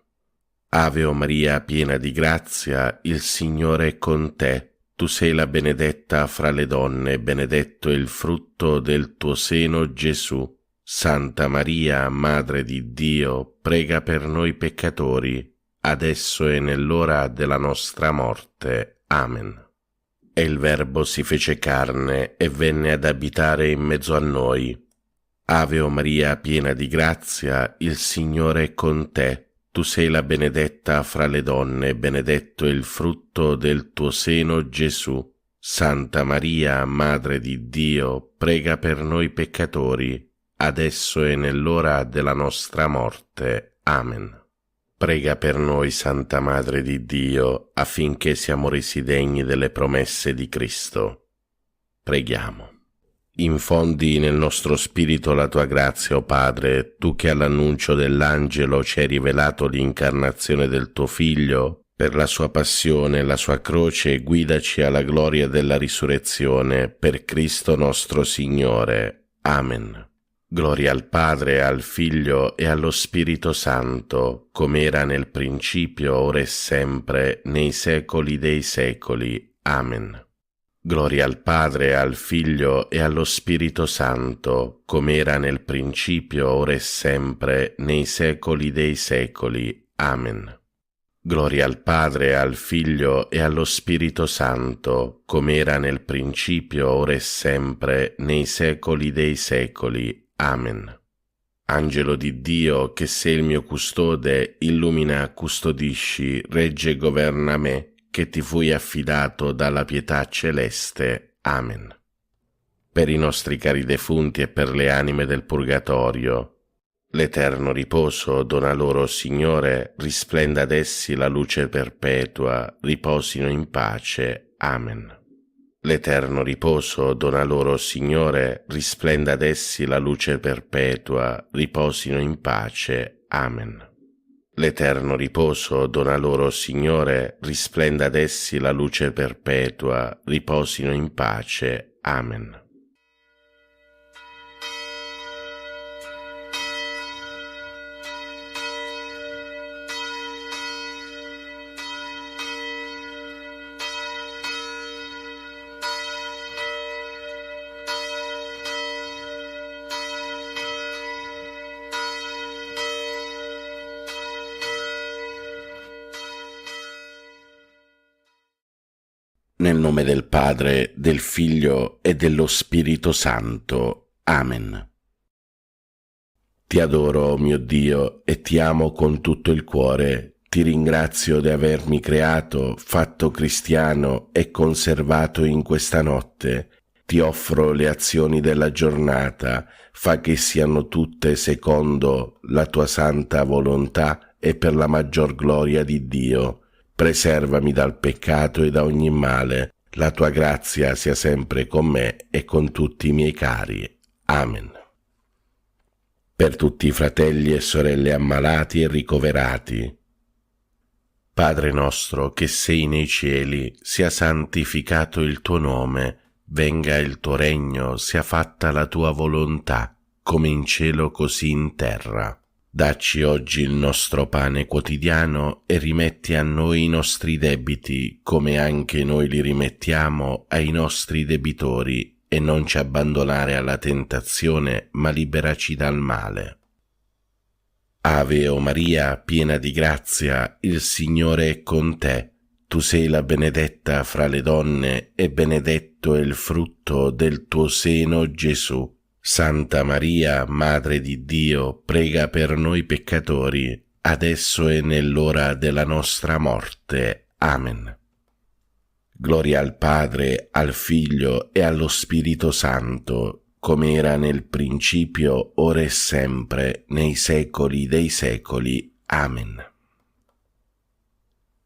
Ave o Maria, piena di grazia, il Signore è con te. Tu sei la benedetta fra le donne, benedetto è il frutto del tuo seno, Gesù. Santa Maria, Madre di Dio, prega per noi peccatori, adesso e nell'ora della nostra morte. Amen. E il Verbo si fece carne e venne ad abitare in mezzo a noi. Ave o Maria, piena di grazia, il Signore è con te. Tu sei la benedetta fra le donne, benedetto è il frutto del tuo seno, Gesù. Santa Maria, Madre di Dio, prega per noi peccatori, adesso e nell'ora della nostra morte. Amen. Prega per noi, Santa Madre di Dio, affinché siamo resi degni delle promesse di Cristo. Preghiamo. Infondi nel nostro spirito la tua grazia, o Padre, tu che all'annuncio dell'angelo ci hai rivelato l'incarnazione del tuo Figlio, per la sua passione e la sua croce guidaci alla gloria della risurrezione, per Cristo nostro Signore. Amen. Gloria al Padre, al Figlio e allo Spirito Santo, come era nel principio, ora e sempre, nei secoli dei secoli. Amen. Gloria al Padre, al Figlio e allo Spirito Santo, come era nel principio, ora e sempre, nei secoli dei secoli. Amen. Gloria al Padre, al Figlio e allo Spirito Santo, come era nel principio, ora e sempre, nei secoli dei secoli. Amen. Angelo di Dio, che sei il mio custode, illumina, custodisci, regge e governa me, che ti fui affidato dalla pietà celeste. Amen. Per i nostri cari defunti e per le anime del purgatorio, l'eterno riposo dona loro, Signore, risplenda ad essi la luce perpetua, riposino in pace. Amen. L'eterno riposo dona loro, Signore, risplenda ad essi la luce perpetua, riposino in pace. Amen. L'eterno riposo dona loro, Signore, risplenda ad essi la luce perpetua, riposino in pace. Amen. Nel nome del Padre, del Figlio e dello Spirito Santo. Amen. Ti adoro, mio Dio, e ti amo con tutto il cuore. Ti ringrazio di avermi creato, fatto cristiano e conservato in questa notte. Ti offro le azioni della giornata, fa che siano tutte secondo la tua santa volontà e per la maggior gloria di Dio. Preservami dal peccato e da ogni male, la tua grazia sia sempre con me e con tutti i miei cari. Amen. Per tutti i fratelli e sorelle ammalati e ricoverati. Padre nostro che sei nei cieli, sia santificato il tuo nome, venga il tuo regno, sia fatta la tua volontà, come in cielo così in terra. Dacci oggi il nostro pane quotidiano e rimetti a noi i nostri debiti, come anche noi li rimettiamo ai nostri debitori, e non ci abbandonare alla tentazione, ma liberaci dal male. Ave o Maria, piena di grazia, il Signore è con te. Tu sei la benedetta fra le donne, e benedetto è il frutto del tuo seno, Gesù. Santa Maria, Madre di Dio, prega per noi peccatori, adesso e nell'ora della nostra morte. Amen. Gloria al Padre, al Figlio e allo Spirito Santo, come era nel principio, ora e sempre, nei secoli dei secoli. Amen.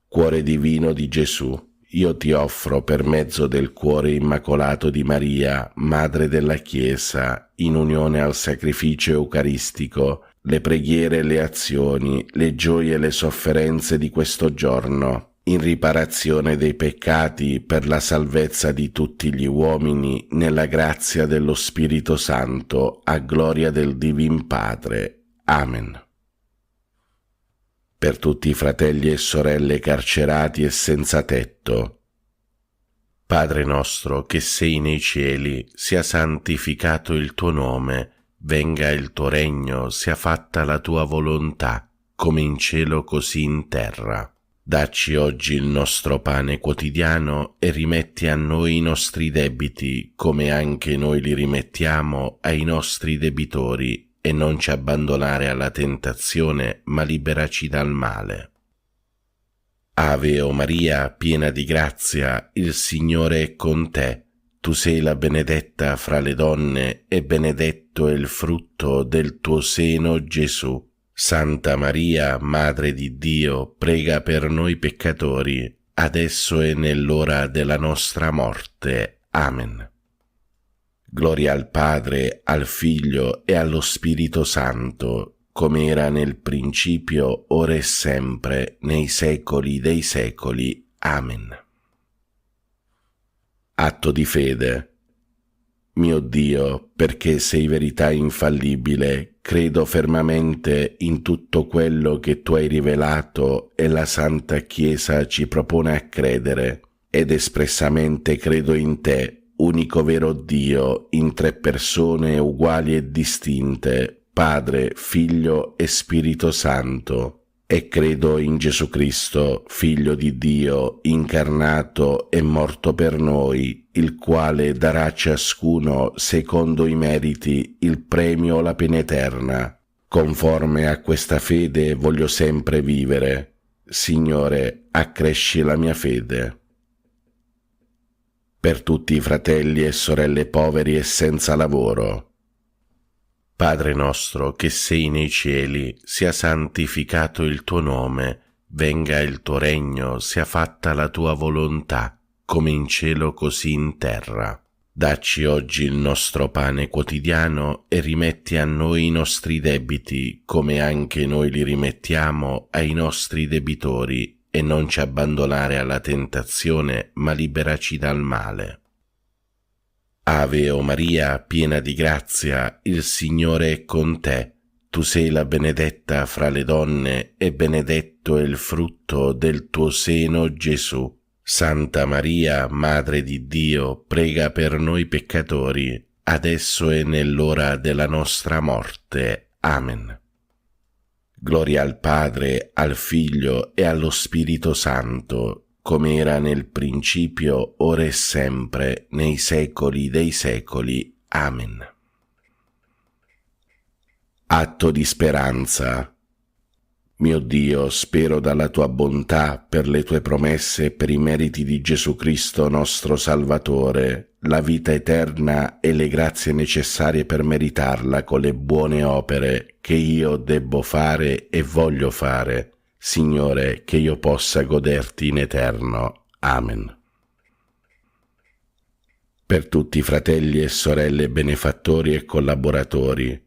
Cuore divino di Gesù, io ti offro per mezzo del cuore immacolato di Maria, Madre della Chiesa, in unione al sacrificio eucaristico, le preghiere e le azioni, le gioie e le sofferenze di questo giorno, in riparazione dei peccati, per la salvezza di tutti gli uomini, nella grazia dello Spirito Santo, a gloria del Divin Padre. Amen. Per tutti i fratelli e sorelle carcerati e senza tetto. Padre nostro che sei nei cieli, sia santificato il tuo nome, venga il tuo regno, sia fatta la tua volontà, come in cielo così in terra. Dacci oggi il nostro pane quotidiano e rimetti a noi i nostri debiti, come anche noi li rimettiamo ai nostri debitori, e non ci abbandonare alla tentazione, ma liberaci dal male. Ave o Maria, piena di grazia, il Signore è con te. Tu sei la benedetta fra le donne, e benedetto è il frutto del tuo seno, Gesù. Santa Maria, Madre di Dio, prega per noi peccatori, adesso e nell'ora della nostra morte. Amen. Gloria al Padre, al Figlio e allo Spirito Santo, come era nel principio, ora e sempre, nei secoli dei secoli. Amen. Atto di fede. Mio Dio, perché sei verità infallibile, credo fermamente in tutto quello che tu hai rivelato e la Santa Chiesa ci propone a credere, ed espressamente credo in te, unico vero Dio, in tre persone uguali e distinte, Padre, Figlio e Spirito Santo, e credo in Gesù Cristo, Figlio di Dio, incarnato e morto per noi, il quale darà a ciascuno, secondo i meriti, il premio o la pena eterna. Conforme a questa fede voglio sempre vivere. Signore, accresci la mia fede. Per tutti i fratelli e sorelle poveri e senza lavoro. Padre nostro che sei nei cieli, sia santificato il tuo nome, venga il tuo regno, sia fatta la tua volontà, come in cielo così in terra. Dacci oggi il nostro pane quotidiano e rimetti a noi i nostri debiti, come anche noi li rimettiamo ai nostri debitori, e non ci abbandonare alla tentazione, ma liberaci dal male. Ave o Maria, piena di grazia, il Signore è con te. Tu sei la benedetta fra le donne, e benedetto è il frutto del tuo seno, Gesù. Santa Maria, Madre di Dio, prega per noi peccatori, adesso e nell'ora della nostra morte. Amen. Gloria al Padre, al Figlio e allo Spirito Santo, come era nel principio, ora e sempre, nei secoli dei secoli. Amen. Atto di speranza. Mio Dio, spero dalla tua bontà, per le tue promesse e per i meriti di Gesù Cristo nostro Salvatore, la vita eterna e le grazie necessarie per meritarla con le buone opere che io debbo fare e voglio fare. Signore, che io possa goderti in eterno. Amen. Per tutti i fratelli e sorelle benefattori e collaboratori.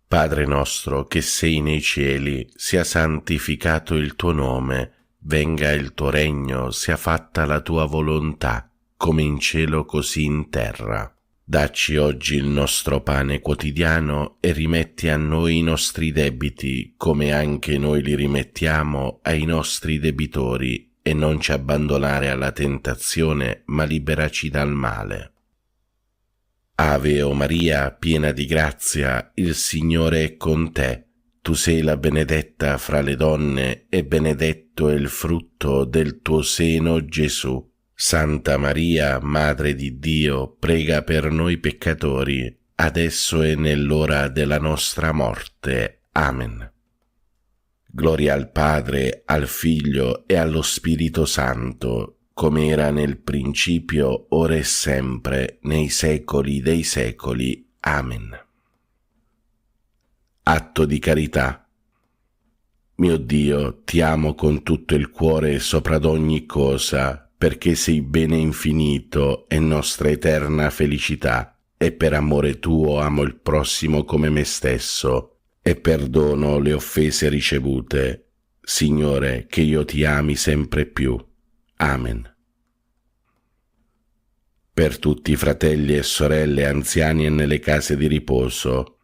Padre nostro che sei nei cieli, sia santificato il tuo nome, venga il tuo regno, sia fatta la tua volontà, come in cielo così in terra. Dacci oggi il nostro pane quotidiano e rimetti a noi i nostri debiti, come anche noi li rimettiamo ai nostri debitori, e non ci abbandonare alla tentazione, ma liberaci dal male. Ave o Maria, piena di grazia, il Signore è con te. Tu sei la benedetta fra le donne, e benedetto è il frutto del tuo seno, Gesù. Santa Maria, Madre di Dio, prega per noi peccatori, adesso e nell'ora della nostra morte. Amen. Gloria al Padre, al Figlio e allo Spirito Santo, come era nel principio, ora e sempre, nei secoli dei secoli. Amen. Atto di carità. Mio Dio, ti amo con tutto il cuore sopra d'ogni cosa, perché sei bene infinito e nostra eterna felicità, e per amore tuo amo il prossimo come me stesso, e perdono le offese ricevute. Signore, che io ti ami sempre più. Amen. Per tutti i fratelli e sorelle anziani e nelle case di riposo.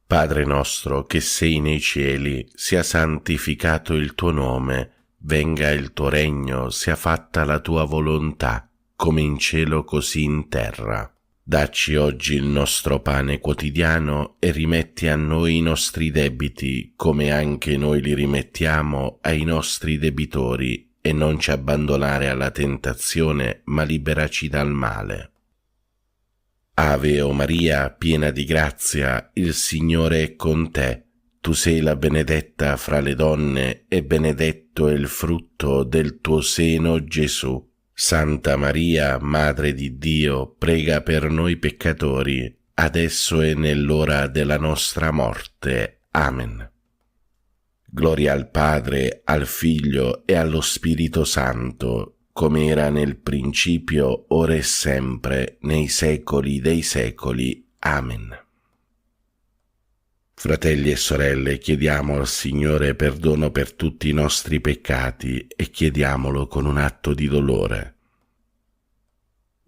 Padre nostro che sei nei cieli, sia santificato il tuo nome, venga il tuo regno, sia fatta la tua volontà, come in cielo così in terra. Dacci oggi il nostro pane quotidiano e rimetti a noi i nostri debiti, come anche noi li rimettiamo ai nostri debitori, e non ci abbandonare alla tentazione, ma liberaci dal male. Ave o Maria, piena di grazia, il Signore è con te. Tu sei la benedetta fra le donne, e benedetto è il frutto del tuo seno, Gesù. Santa Maria, Madre di Dio, prega per noi peccatori, adesso e nell'ora della nostra morte. Amen. Gloria al Padre, al Figlio e allo Spirito Santo, come era nel principio, ora e sempre, nei secoli dei secoli. Amen. Fratelli e sorelle, chiediamo al Signore perdono per tutti i nostri peccati e chiediamolo con un atto di dolore.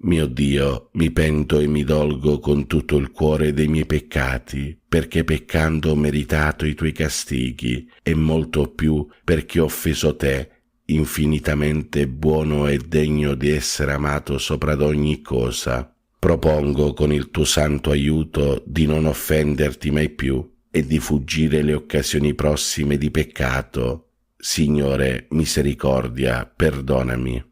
Mio Dio, mi pento e mi dolgo con tutto il cuore dei miei peccati, perché peccando ho meritato i tuoi castighi, e molto più perché ho offeso te, infinitamente buono e degno di essere amato sopra d'ogni cosa. Propongo con il tuo santo aiuto di non offenderti mai più e di fuggire le occasioni prossime di peccato. Signore, misericordia, perdonami.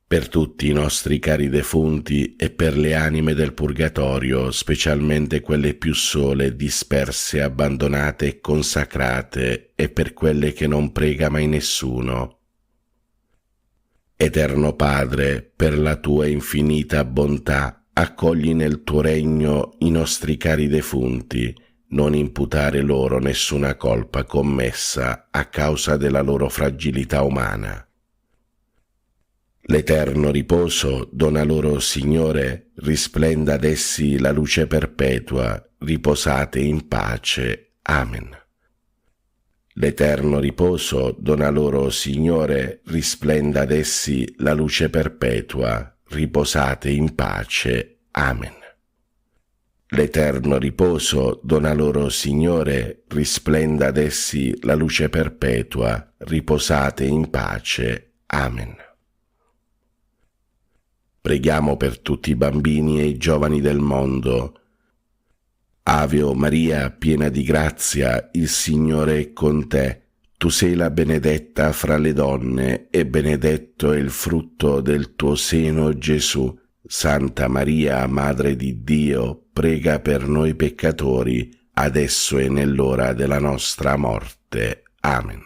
Per tutti i nostri cari defunti e per le anime del purgatorio, specialmente quelle più sole, disperse, abbandonate e consacrate, e per quelle che non prega mai nessuno. Eterno Padre, per la tua infinita bontà, accogli nel tuo regno i nostri cari defunti, non imputare loro nessuna colpa commessa a causa della loro fragilità umana. L'eterno riposo dona loro, Signore, risplenda ad essi la luce perpetua, riposate in pace. Amen. L'eterno riposo dona loro, Signore, risplenda ad essi la luce perpetua, riposate in pace. Amen. L'eterno riposo dona loro, Signore, risplenda ad essi la luce perpetua, riposate in pace. Amen. Preghiamo per tutti i bambini e i giovani del mondo. Ave o Maria, piena di grazia, il Signore è con te. Tu sei la benedetta fra le donne, e benedetto è il frutto del tuo seno, Gesù. Santa Maria, Madre di Dio, prega per noi peccatori, adesso e nell'ora della nostra morte. Amen.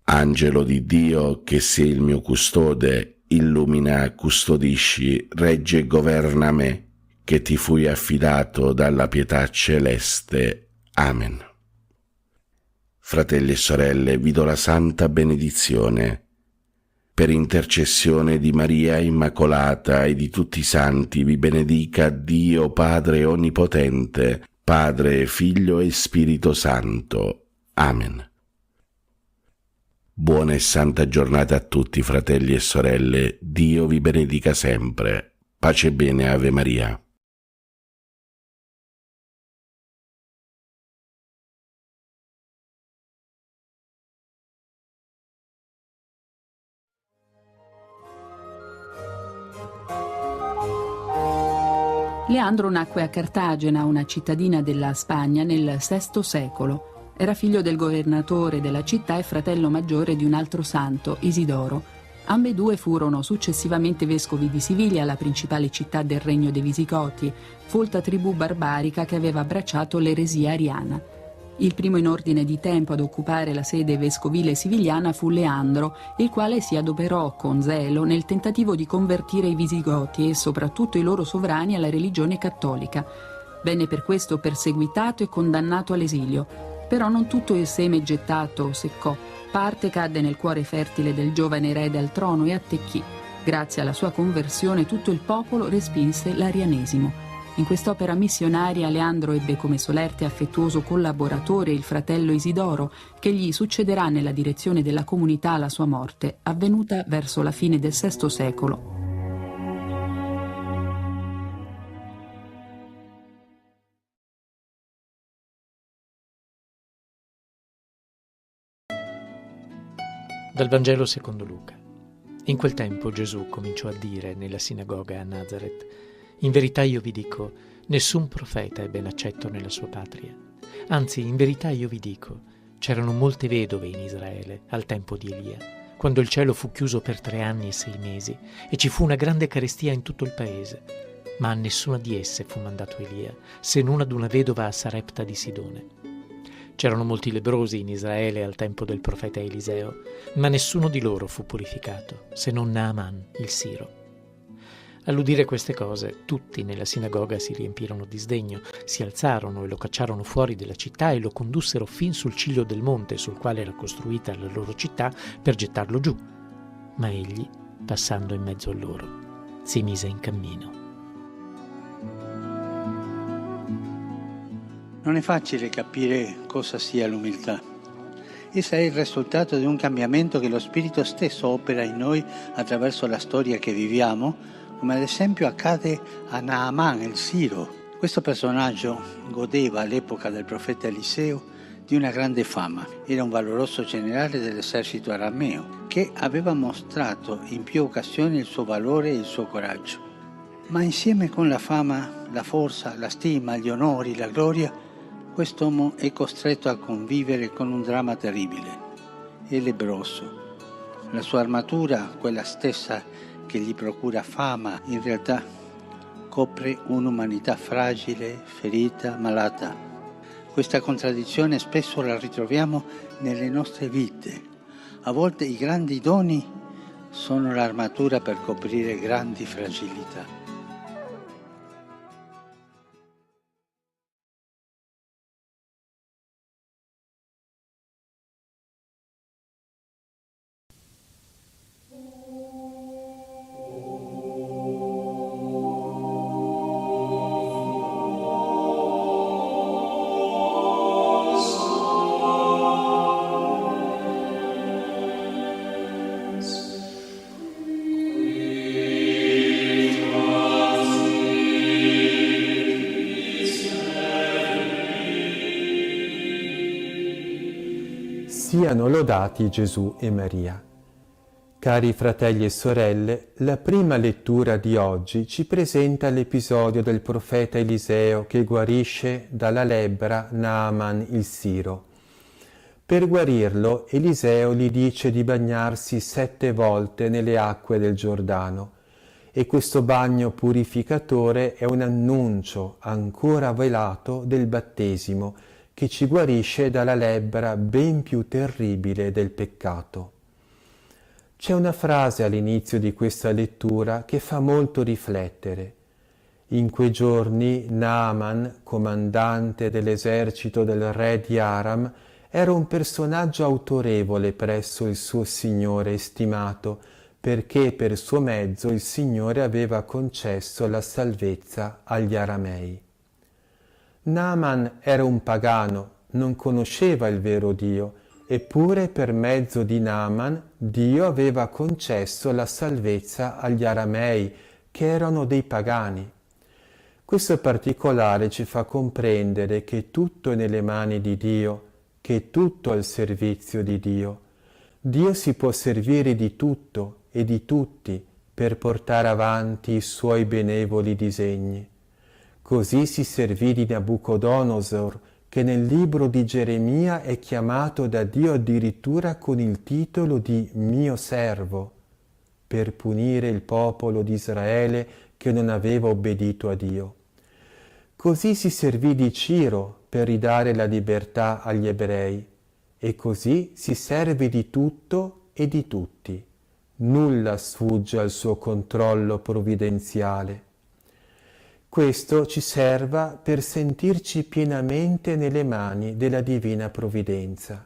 Angelo di Dio, che sei il mio custode, illumina, custodisci, regge e governa me, che ti fui affidato dalla pietà celeste. Amen. Fratelli e sorelle, vi do la santa benedizione. Per intercessione di Maria Immacolata e di tutti i santi vi benedica Dio Padre Onnipotente, Padre, Figlio e Spirito Santo. Amen. Buona e santa giornata a tutti, fratelli e sorelle. Dio vi benedica sempre. Pace e bene, Ave Maria.
Leandro nacque a Cartagena, una cittadina della Spagna, nel VI secolo. Era figlio del governatore della città e fratello maggiore di un altro santo, Isidoro. Ambedue furono successivamente vescovi di Siviglia, la principale città del regno dei Visigoti, folta tribù barbarica che aveva abbracciato l'eresia ariana. Il primo in ordine di tempo ad occupare la sede vescovile sivigliana fu Leandro, il quale si adoperò con zelo nel tentativo di convertire i Visigoti e soprattutto i loro sovrani alla religione cattolica. Venne per questo perseguitato e condannato all'esilio. Però non tutto il seme gettato seccò. Parte cadde nel cuore fertile del giovane erede al trono e attecchì. Grazie alla sua conversione tutto il popolo respinse l'arianesimo. In quest'opera missionaria Leandro ebbe come solerte e affettuoso collaboratore il fratello Isidoro, che gli succederà nella direzione della comunità alla sua morte, avvenuta verso la fine del VI secolo.
Dal Vangelo secondo Luca. In quel tempo Gesù cominciò a dire nella sinagoga a Nazaret: in verità io vi dico, nessun profeta è ben accetto nella sua patria. Anzi, in verità io vi dico, c'erano molte vedove in Israele al tempo di Elia, quando il cielo fu chiuso per 3 anni e 6 mesi e ci fu una grande carestia in tutto il paese. Ma a nessuna di esse fu mandato Elia, se non ad una vedova a Sarepta di Sidone. C'erano molti lebbrosi in Israele al tempo del profeta Eliseo, ma nessuno di loro fu purificato, se non Naaman, il Siro. All'udire queste cose, tutti nella sinagoga si riempirono di sdegno, si alzarono e lo cacciarono fuori della città e lo condussero fin sul ciglio del monte sul quale era costruita la loro città per gettarlo giù. Ma egli, passando in mezzo a loro, si mise in cammino.
Non è facile capire cosa sia l'umiltà. Essa è il risultato di un cambiamento che lo Spirito stesso opera in noi attraverso la storia che viviamo, come ad esempio accade a Naaman, il Siro. Questo personaggio godeva all'epoca del profeta Eliseo di una grande fama. Era un valoroso generale dell'esercito arameo che aveva mostrato in più occasioni il suo valore e il suo coraggio. Ma insieme con la fama, la forza, la stima, gli onori, la gloria, quest'uomo è costretto a convivere con un dramma terribile. È lebbroso. La sua armatura, quella stessa che gli procura fama, in realtà copre un'umanità fragile, ferita, malata. Questa contraddizione spesso la ritroviamo nelle nostre vite. A volte i grandi doni sono l'armatura per coprire grandi fragilità.
Siano lodati Gesù e Maria. Cari fratelli e sorelle, la prima lettura di oggi ci presenta l'episodio del profeta Eliseo che guarisce dalla lebbra Naaman il Siro. Per guarirlo, Eliseo gli dice di bagnarsi 7 volte nelle acque del Giordano, e questo bagno purificatore è un annuncio ancora velato del battesimo che ci guarisce dalla lebbra ben più terribile del peccato. C'è una frase all'inizio di questa lettura che fa molto riflettere. In quei giorni Naaman, comandante dell'esercito del re di Aram, era un personaggio autorevole presso il suo Signore stimato, perché per suo mezzo il Signore aveva concesso la salvezza agli aramei. Naaman era un pagano, non conosceva il vero Dio eppure per mezzo di Naaman Dio aveva concesso la salvezza agli aramei, che erano dei pagani. Questo particolare ci fa comprendere che tutto è nelle mani di Dio, che tutto è al servizio di Dio. Dio si può servire di tutto e di tutti per portare avanti i suoi benevoli disegni. Così si servì di Nabucodonosor, che nel libro di Geremia è chiamato da Dio addirittura con il titolo di mio servo, per punire il popolo di Israele che non aveva obbedito a Dio. Così si servì di Ciro per ridare la libertà agli ebrei, e così si serve di tutto e di tutti. Nulla sfugge al suo controllo provvidenziale. Questo ci serva per sentirci pienamente nelle mani della divina provvidenza.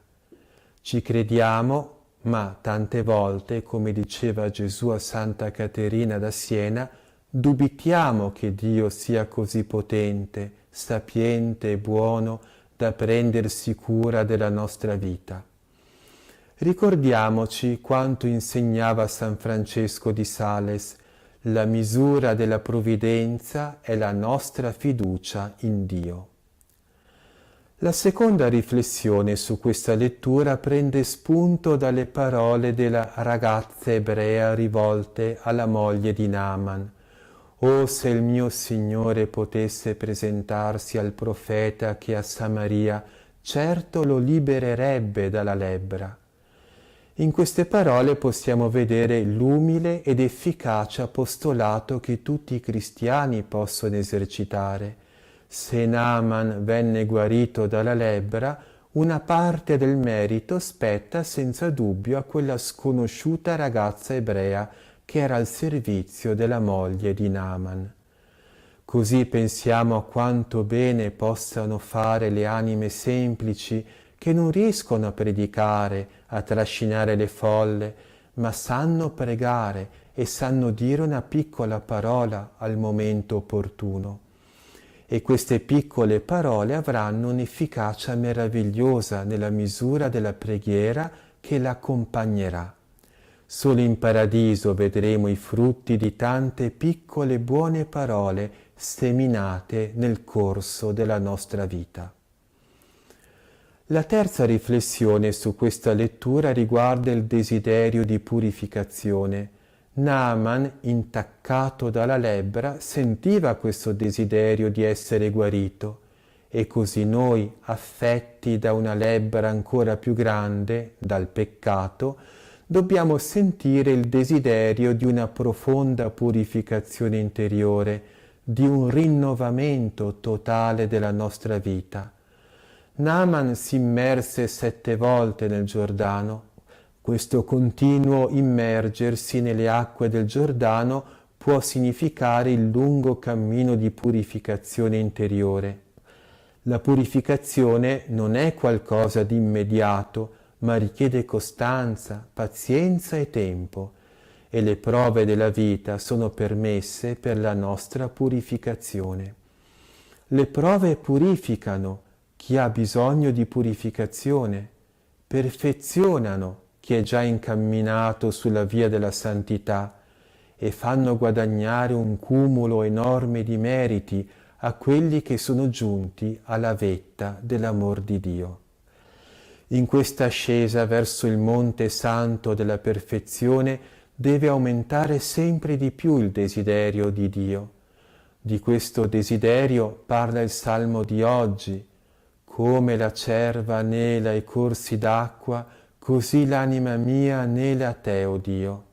Ci crediamo, ma tante volte, come diceva Gesù a Santa Caterina da Siena, dubitiamo che Dio sia così potente, sapiente e buono da prendersi cura della nostra vita. Ricordiamoci quanto insegnava San Francesco di Sales: la misura della provvidenza è la nostra fiducia in Dio. La seconda riflessione su questa lettura prende spunto dalle parole della ragazza ebrea rivolte alla moglie di Naaman. «Oh, se il mio Signore potesse presentarsi al profeta che è a Samaria, certo lo libererebbe dalla lebbra». In queste parole possiamo vedere l'umile ed efficace apostolato che tutti i cristiani possono esercitare. Se Naaman venne guarito dalla lebbra, una parte del merito spetta senza dubbio a quella sconosciuta ragazza ebrea che era al servizio della moglie di Naaman. Così pensiamo a quanto bene possano fare le anime semplici che non riescono a predicare, a trascinare le folle, ma sanno pregare e sanno dire una piccola parola al momento opportuno. E queste piccole parole avranno un'efficacia meravigliosa nella misura della preghiera che l'accompagnerà. Solo in paradiso vedremo i frutti di tante piccole buone parole seminate nel corso della nostra vita. La terza riflessione su questa lettura riguarda il desiderio di purificazione. Naaman, intaccato dalla lebbra, sentiva questo desiderio di essere guarito, e così noi, affetti da una lebbra ancora più grande, dal peccato, dobbiamo sentire il desiderio di una profonda purificazione interiore, di un rinnovamento totale della nostra vita. Naaman si immerse 7 volte nel Giordano. Questo continuo immergersi nelle acque del Giordano può significare il lungo cammino di purificazione interiore. La purificazione non è qualcosa di immediato, ma richiede costanza, pazienza e tempo, e le prove della vita sono permesse per la nostra purificazione. Le prove purificano chi ha bisogno di purificazione, perfezionano chi è già incamminato sulla via della santità e fanno guadagnare un cumulo enorme di meriti a quelli che sono giunti alla vetta dell'amor di Dio. In questa ascesa verso il Monte Santo della perfezione deve aumentare sempre di più il desiderio di Dio. Di questo desiderio parla il Salmo di oggi. Come la cerva anela i corsi d'acqua, così l'anima mia anela a te, o Dio.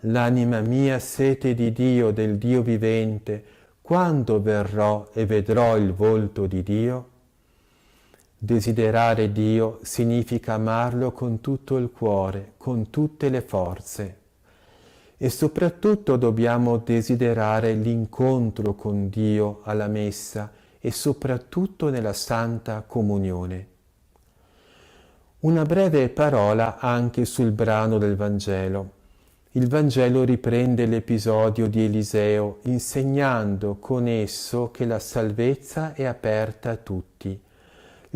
L'anima mia sete di Dio, del Dio vivente. Quando verrò e vedrò il volto di Dio? Desiderare Dio significa amarlo con tutto il cuore, con tutte le forze. E soprattutto dobbiamo desiderare l'incontro con Dio alla Messa e soprattutto nella Santa Comunione. Una breve parola anche sul brano del Vangelo. Il Vangelo riprende l'episodio di Eliseo, insegnando con esso che la salvezza è aperta a tutti.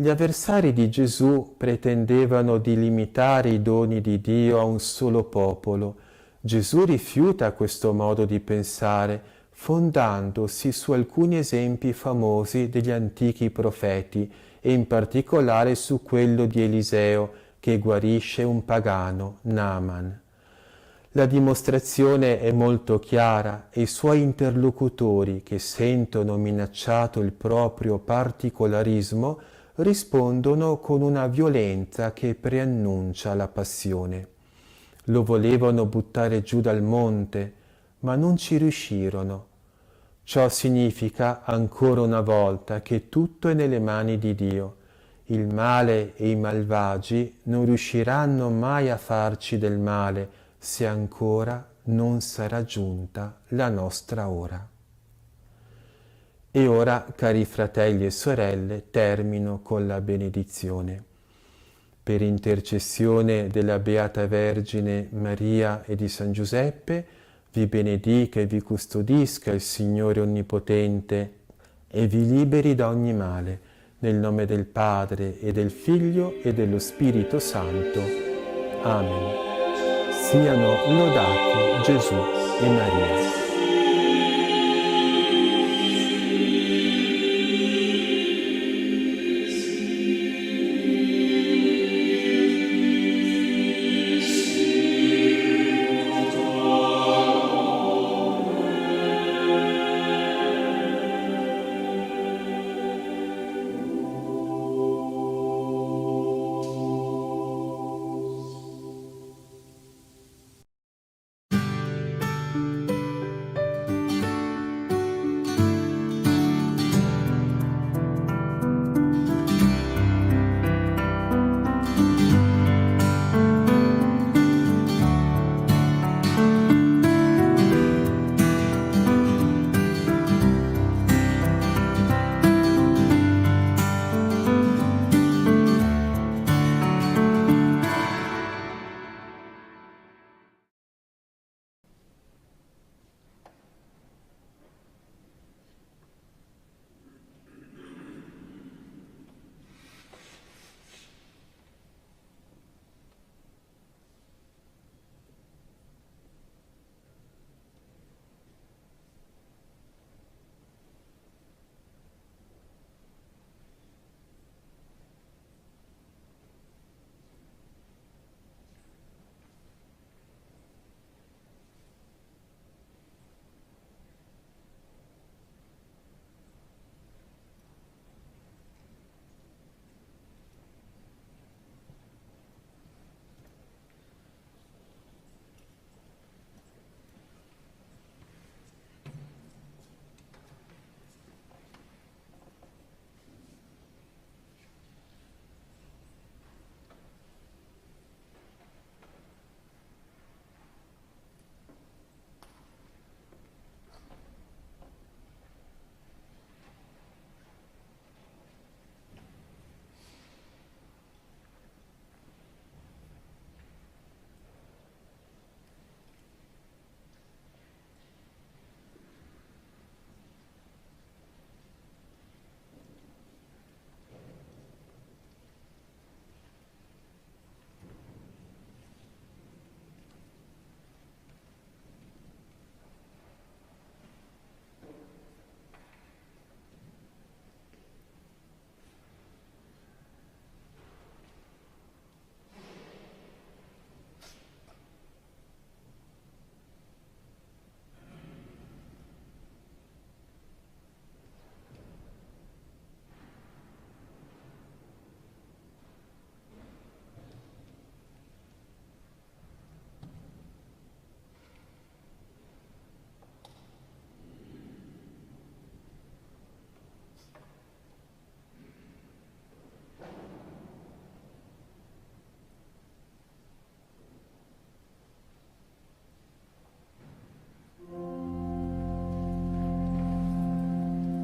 Gli avversari di Gesù pretendevano di limitare i doni di Dio a un solo popolo. Gesù rifiuta questo modo di pensare, fondandosi su alcuni esempi famosi degli antichi profeti e in particolare su quello di Eliseo che guarisce un pagano, Naaman. La dimostrazione è molto chiara e i suoi interlocutori, che sentono minacciato il proprio particolarismo, rispondono con una violenza che preannuncia la passione. Lo volevano buttare giù dal monte, ma non ci riuscirono. Ciò significa ancora una volta che tutto è nelle mani di Dio. Il male e i malvagi non riusciranno mai a farci del male se ancora non sarà giunta la nostra ora. E ora, cari fratelli e sorelle, termino con la benedizione. Per intercessione della Beata Vergine Maria e di San Giuseppe, vi benedica e vi custodisca il Signore Onnipotente e vi liberi da ogni male, nel nome del Padre e del Figlio e dello Spirito Santo. Amen. Siano lodati Gesù e Maria.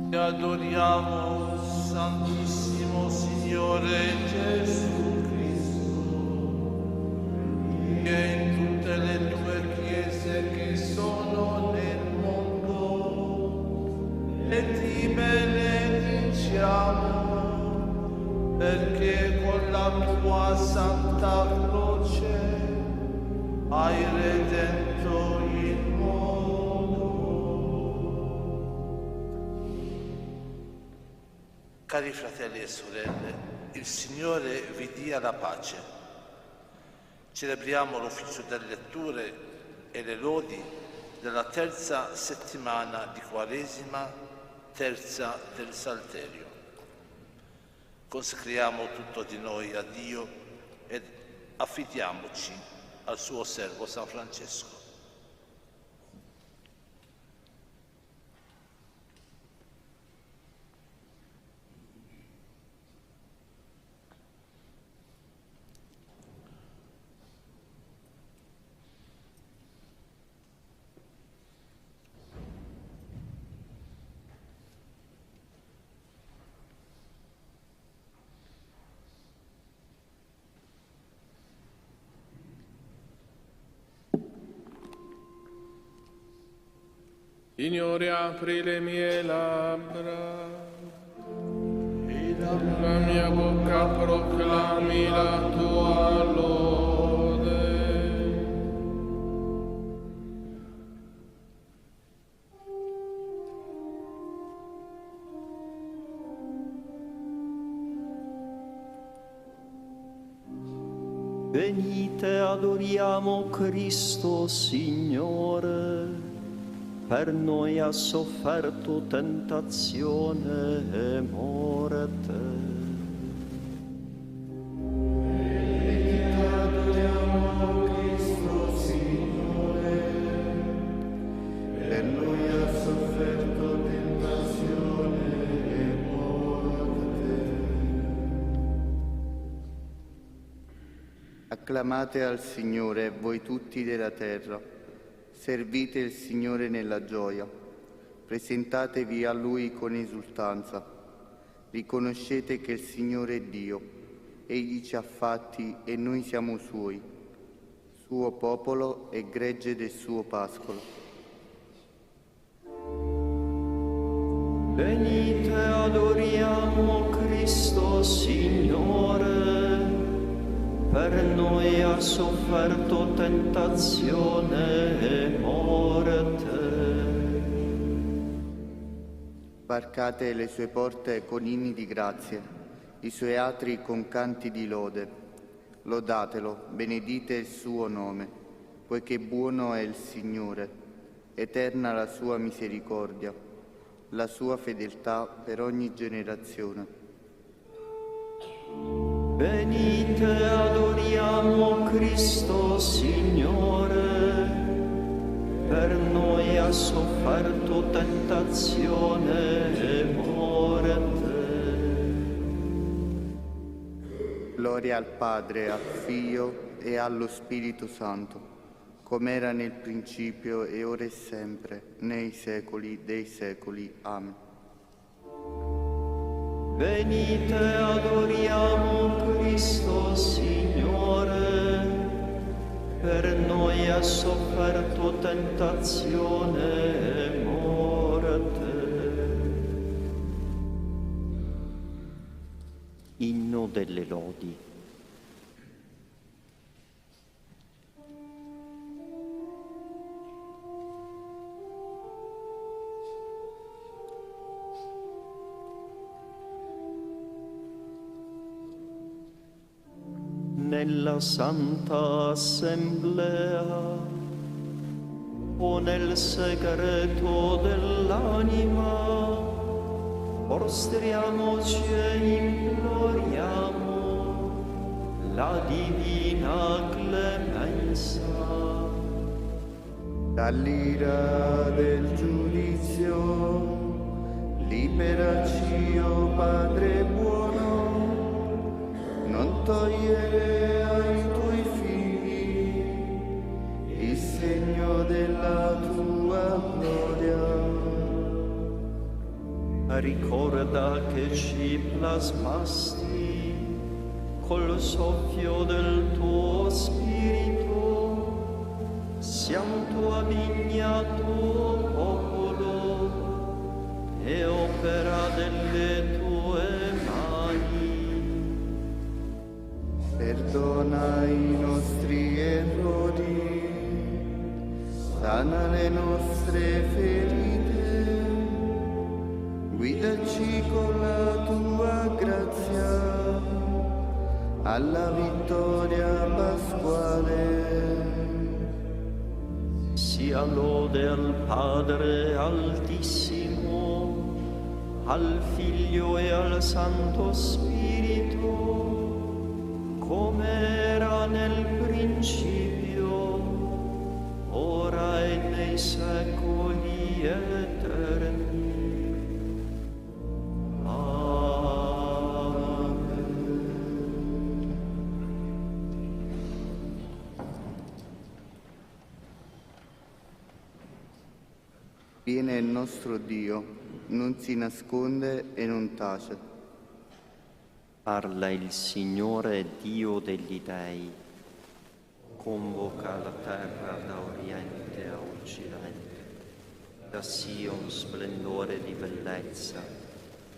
Ti adoriamo, Santissimo Signore Gesù Cristo, che in tutte le tue chiese che sono nel mondo e ti benediciamo per tua santa croce hai redento il mondo. Cari fratelli e sorelle, il Signore vi dia la pace. Celebriamo l'ufficio delle letture e le lodi della terza settimana di Quaresima, terza del Salterio. Consacriamo tutto di noi a Dio ed affidiamoci al suo servo San Francesco. Signore, apri le mie labbra, e la mia bocca proclami la tua lode.
Venite, adoriamo Cristo Signore. Per noi ha sofferto tentazione e morte.
Venite, adoriamo Cristo Signore. Per noi ha sofferto tentazione e morte.
Acclamate al Signore, voi tutti della terra. Servite il Signore nella gioia, presentatevi a Lui con esultanza, riconoscete che il Signore è Dio, Egli ci ha fatti e noi siamo Suoi, suo popolo e gregge del suo pascolo.
Venite, adoriamo Cristo Signore. Per noi ha sofferto tentazione e morte.
Varcate le sue porte con inni di grazie, i suoi atri con canti di lode. Lodatelo, benedite il suo nome, poiché buono è il Signore, eterna la sua misericordia, la sua fedeltà per ogni generazione.
Venite, adoriamo Cristo Signore, per noi ha sofferto tentazione e morte.
Gloria al Padre, al Figlio e allo Spirito Santo, come era nel principio e ora e sempre, nei secoli dei secoli. Amen.
Venite, adoriamo Cristo Signore, per noi ha sofferto tentazione e morte.
Inno delle lodi.
Nella Santa Assemblea o nel segreto dell'anima prostriamoci e imploriamo la divina clemenza.
Dall'ira del giudizio liberaci, o Padre buono, non togliere ai tuoi figli il segno della tua gloria.
Ricorda che ci plasmasti col soffio del tuo spirito, siamo tua vigna, tuo popolo e opera delle tue mani.
Per nostre ferite, guidaci con la tua grazia alla vittoria pasquale.
Sia lode al Padre Altissimo, al Figlio e al Santo Spirito, come era nel principio, ora e nei secoli eterni.
Viene il nostro Dio, non si nasconde e non tace.
Parla il Signore Dio degli Dei, convoca la terra da oriente a occidente, da Sion splendore di bellezza,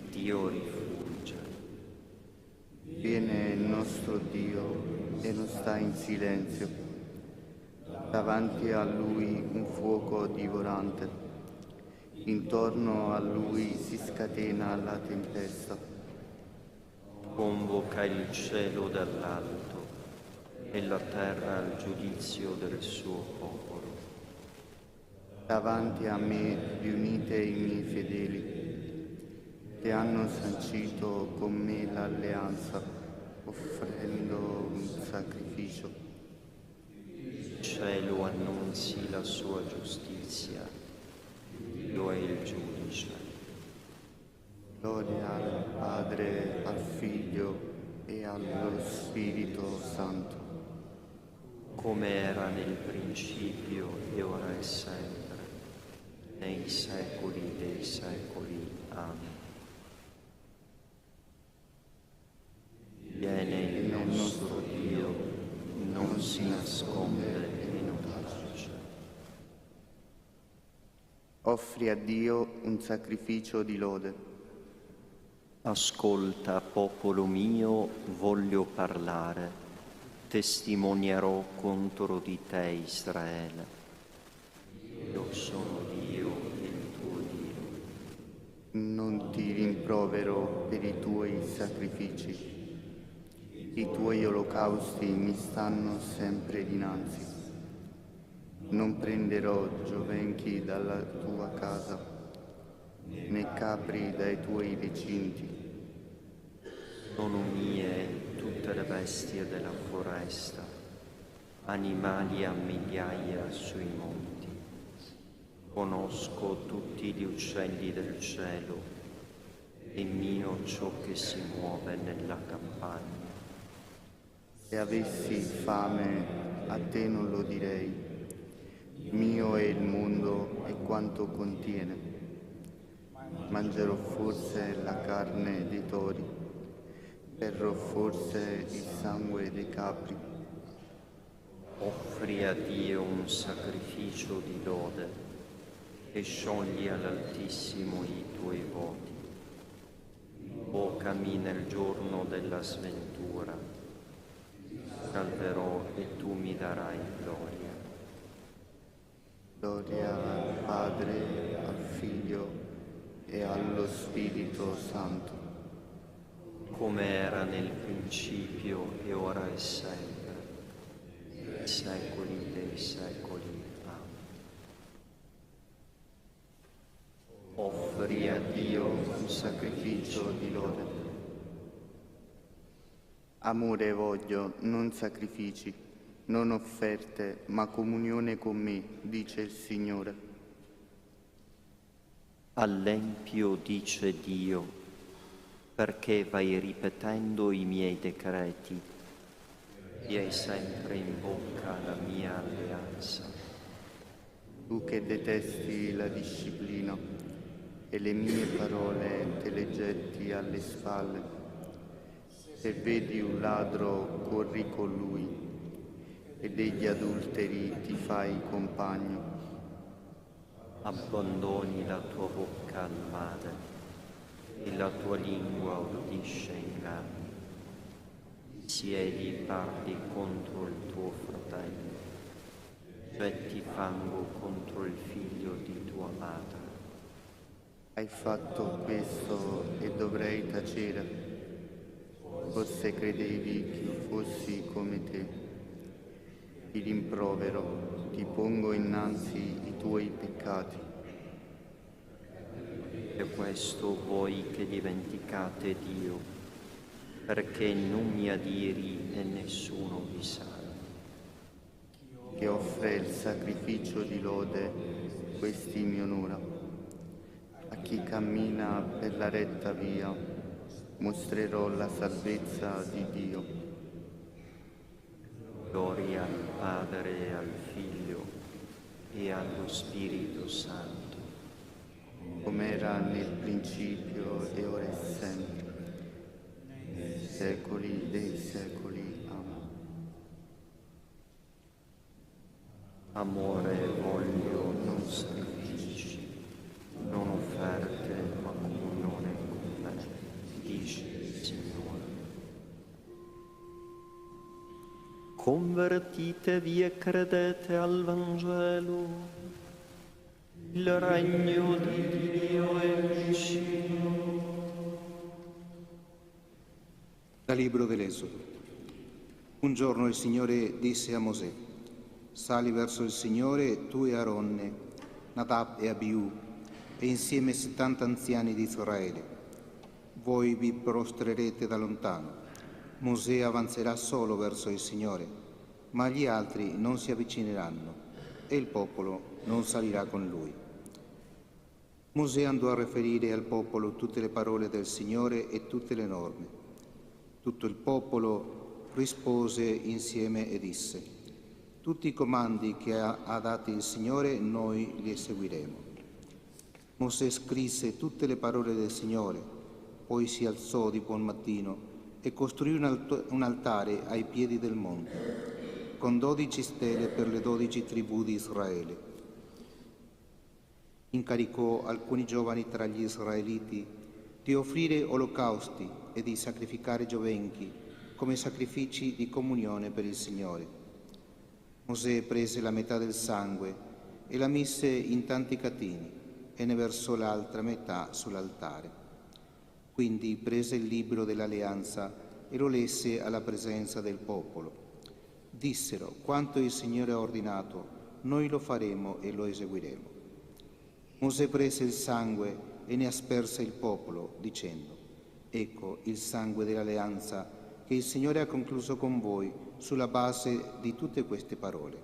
Dio rifugge.
Viene il nostro Dio e non sta in silenzio, davanti a Lui un fuoco divorante. Intorno a Lui si scatena la tempesta.
Convoca il cielo dall'alto e la terra al giudizio del suo popolo.
Davanti a me riunite i miei fedeli, che hanno sancito con me l'alleanza, offrendo un sacrificio.
Il cielo annunzi la sua giustizia. Dio è il giudice.
Gloria al Padre, al Figlio e allo Spirito Santo.
Come era nel principio e ora e sempre, nei secoli dei secoli. Amen. Viene il nostro Dio, non si nasconde e non tace.
Offri a Dio un sacrificio di lode.
Ascolta, popolo mio, voglio parlare, testimonierò contro di te, Israele. Io sono Dio, il tuo Dio.
Non ti rimprovero per i tuoi sacrifici. I tuoi olocausti mi stanno sempre dinanzi. Non prenderò giovenchi dalla tua casa, né capri dai tuoi recinti.
Sono mie tutte le bestie della foresta, animali a migliaia sui monti. Conosco tutti gli uccelli del cielo, è mio ciò che si muove nella campagna.
Se avessi fame, a te non lo direi. Mio è il mondo e quanto contiene. Mangerò forse la carne dei tori, berrò forse il sangue dei capri.
Offri a Dio un sacrificio di lode e sciogli all'Altissimo i tuoi voti. Invocami nel giorno della sventura, salverò e tu mi darai gloria.
Gloria al Padre, al Figlio e allo Spirito Santo.
Come era nel principio e ora e sempre, nei secoli dei secoli. Amen.
Offri a Dio un sacrificio di lode. Amore voglio, non sacrifici, non offerte, ma comunione con me, dice il Signore.
All'empio dice Dio, perché vai ripetendo i miei decreti, ti hai sempre in bocca la mia alleanza.
Tu che detesti la disciplina e le mie parole te le getti alle spalle. Se vedi un ladro, corri con lui, e degli adulteri ti fai compagno.
Abbandoni la tua bocca al male e la tua lingua ordisce inganni. Siedi e parli contro il tuo fratello. getti fango contro il figlio di tua madre.
Hai fatto questo e dovrei tacere. Forse credevi che fossi come te. Ti rimprovero, ti pongo innanzi i tuoi peccati.
Per questo voi che dimenticate Dio, perché non mi adiri e nessuno vi sa.
Che offre il sacrificio di lode, questi mi onora. A chi cammina per la retta via, mostrerò la salvezza di Dio.
Gloria al Padre e al Figlio e allo Spirito Santo.
Come era nel principio e ora e sempre, nei secoli dei secoli. Amen.
Amore voglio, non sacrifici, non offerte, ma comunione con me, dice il Signore. Convertitevi e credete al Vangelo. Il regno di Dio è vicino.
Dal libro dell'Esodo. Un giorno il Signore disse a Mosè: sali verso il Signore tu e Aronne, Nadab e Abiù, e insieme 70 anziani di Israele. Voi vi prostrerete da lontano. Mosè avanzerà solo verso il Signore, ma gli altri non si avvicineranno, e il popolo non salirà con lui. Mosè andò a riferire al popolo tutte le parole del Signore e tutte le norme. Tutto il popolo rispose insieme e disse: tutti i comandi che ha dati il Signore noi li eseguiremo. Mosè scrisse tutte le parole del Signore, poi si alzò di buon mattino e costruì un altare ai piedi del monte, con 12 stelle per le 12 tribù di Israele. Incaricò alcuni giovani tra gli israeliti di offrire olocausti e di sacrificare giovenchi come sacrifici di comunione per il Signore. Mosè prese la metà del sangue e la mise in tanti catini e ne versò l'altra metà sull'altare. Quindi prese il libro dell'alleanza e lo lesse alla presenza del popolo. Dissero: quanto il Signore ha ordinato, noi lo faremo e lo eseguiremo. Mosè prese il sangue e ne asperse il popolo, dicendo: ecco il sangue dell'alleanza che il Signore ha concluso con voi sulla base di tutte queste parole.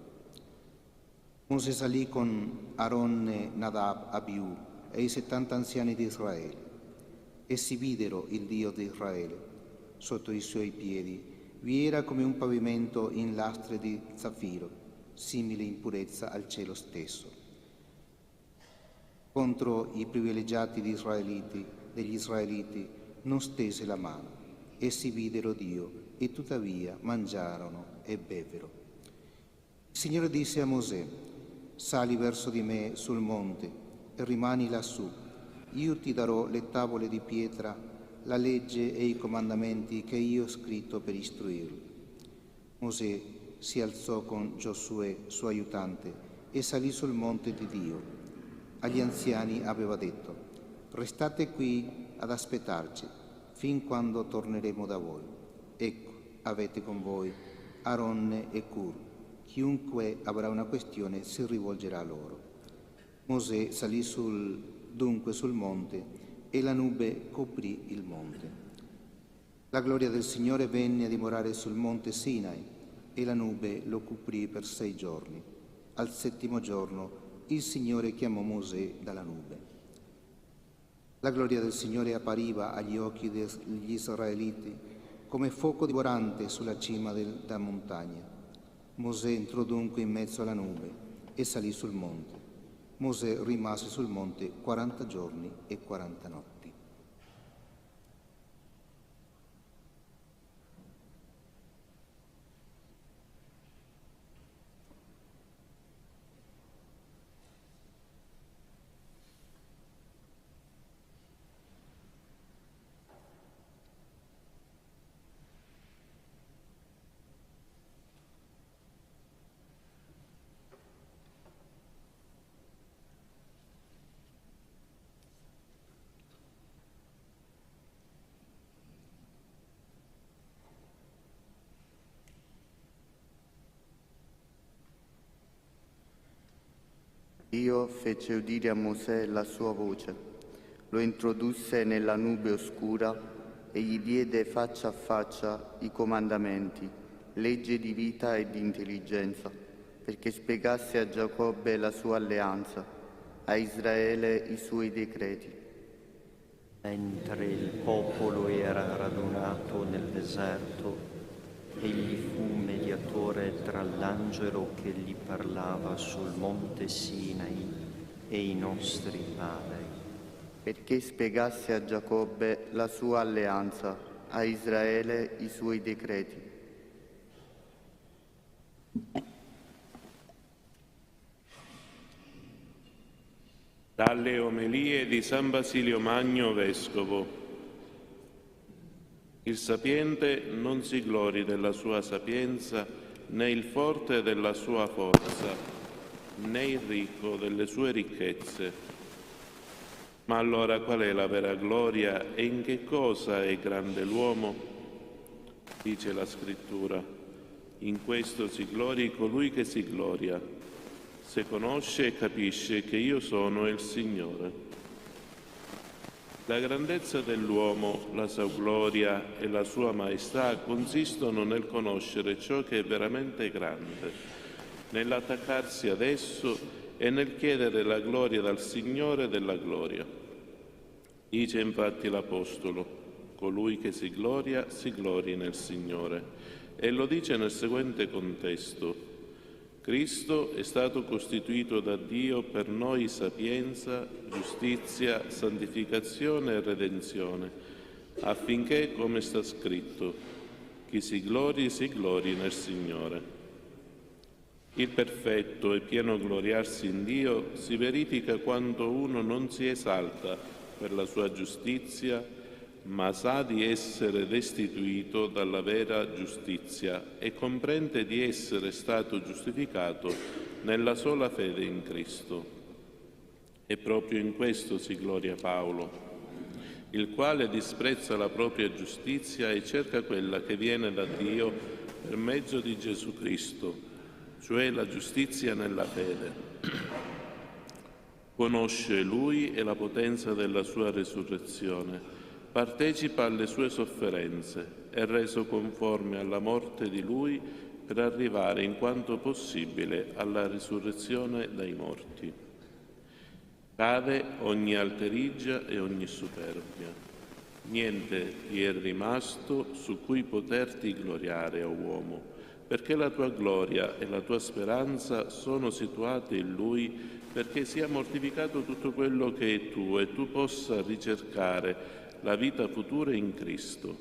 Mosè salì con Aronne, Nadab, Abiù e i 70 anziani di Israele. Essi videro il Dio di Israele. Sotto i suoi piedi vi era come un pavimento in lastre di zaffiro, simile in purezza al cielo stesso. Contro i privilegiati degli israeliti non stese la mano. Essi videro Dio e tuttavia mangiarono e bevvero. Il Signore disse a Mosè: sali verso di me sul monte e rimani lassù. Io ti darò le tavole di pietra, la legge e i comandamenti che io ho scritto per istruirli. Mosè si alzò con Giosuè, suo aiutante, e salì sul monte di Dio. Agli anziani aveva detto: restate qui ad aspettarci fin quando torneremo da voi. Ecco, avete con voi Aronne e Cur. Chiunque avrà una questione si rivolgerà a loro. Mosè salì dunque sul monte e la nube coprì il monte. La gloria del Signore venne a dimorare sul monte Sinai e la nube lo coprì per 6 giorni. Al 7° giorno il Signore chiamò Mosè dalla nube. La gloria del Signore appariva agli occhi degli israeliti come fuoco divorante sulla cima della montagna. Mosè entrò dunque in mezzo alla nube e salì sul monte. Mosè rimase sul monte 40 giorni e 40 notti.
Dio fece udire a Mosè la sua voce, lo introdusse nella nube oscura e gli diede faccia a faccia i comandamenti, legge di vita e di intelligenza, perché spiegasse a Giacobbe la sua alleanza, a Israele i suoi decreti.
Mentre il popolo era radunato nel deserto, egli fu mediatore tra l'angelo che gli parlava sul monte Sinai e i nostri padri.
Perché spiegasse a Giacobbe la sua alleanza, a Israele i suoi decreti.
Dalle omelie di San Basilio Magno, Vescovo. Il sapiente non si glori della sua sapienza, né il forte della sua forza, né il ricco delle sue ricchezze. Ma allora qual è la vera gloria e in che cosa è grande l'uomo? Dice la Scrittura: in questo si glori colui che si gloria, se conosce e capisce che io sono il Signore. La grandezza dell'uomo, la sua gloria e la sua maestà consistono nel conoscere ciò che è veramente grande, nell'attaccarsi ad esso e nel chiedere la gloria dal Signore della gloria. Dice infatti l'Apostolo: colui che si glori nel Signore. E lo dice nel seguente contesto: Cristo è stato costituito da Dio per noi sapienza, giustizia, santificazione e redenzione, affinché, come sta scritto, chi si glori nel Signore. Il perfetto e pieno gloriarsi in Dio si verifica quando uno non si esalta per la sua giustizia, ma sa di essere destituito dalla vera giustizia e comprende di essere stato giustificato nella sola fede in Cristo. E proprio in questo si gloria Paolo, il quale disprezza la propria giustizia e cerca quella che viene da Dio per mezzo di Gesù Cristo, cioè la giustizia nella fede. Conosce Lui e la potenza della sua resurrezione, partecipa alle sue sofferenze, è reso conforme alla morte di Lui per arrivare in quanto possibile alla risurrezione dai morti. Cade ogni alterigia e ogni superbia. Niente ti è rimasto su cui poterti gloriare, o uomo, perché la tua gloria e la tua speranza sono situate in Lui, perché sia mortificato tutto quello che è tuo e tu possa ricercare la vita futura in Cristo.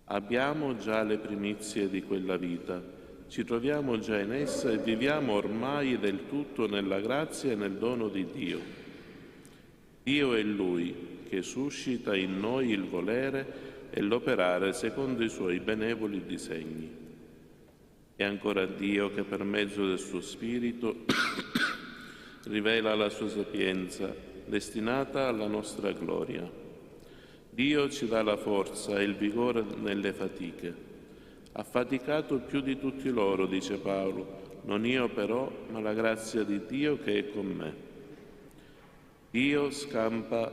Abbiamo già le primizie di quella vita, ci troviamo già in essa e viviamo ormai del tutto nella grazia e nel dono di Dio. Dio è Lui che suscita in noi il volere e l'operare secondo i Suoi benevoli disegni. È ancora Dio che per mezzo del suo Spirito rivela la sua sapienza, destinata alla nostra gloria. Dio ci dà la forza e il vigore nelle fatiche. Affaticato più di tutti loro, dice Paolo, non io però, ma la grazia di Dio che è con me. Dio scampa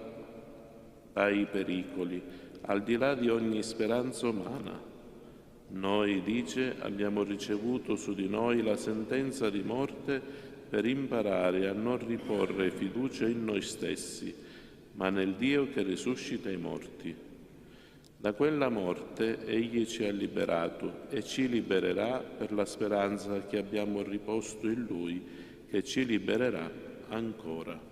dai pericoli, al di là di ogni speranza umana. Noi, dice, abbiamo ricevuto su di noi la sentenza di morte per imparare a non riporre fiducia in noi stessi, ma nel Dio che risuscita i morti. Da quella morte Egli ci ha liberato e ci libererà per la speranza che abbiamo riposto in Lui, che ci libererà ancora.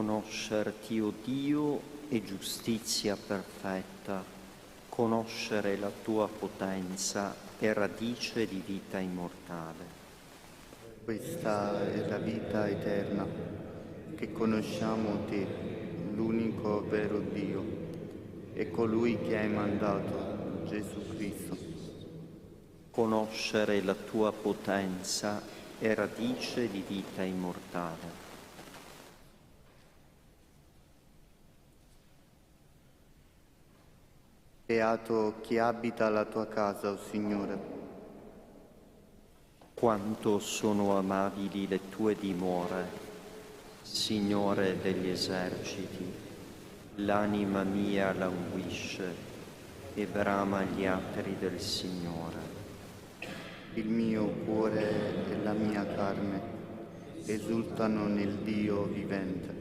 Conoscerti, o Dio, è giustizia perfetta, conoscere la tua potenza è radice di vita immortale.
Questa è la vita eterna, che conosciamo te, l'unico vero Dio, e colui che hai mandato, Gesù Cristo.
Conoscere la tua potenza è radice di vita immortale.
Beato chi abita la tua casa, o Signore.
Quanto sono amabili le tue dimore, Signore degli eserciti. L'anima mia languisce e brama gli attri del Signore.
Il mio cuore e la mia carne esultano nel Dio vivente.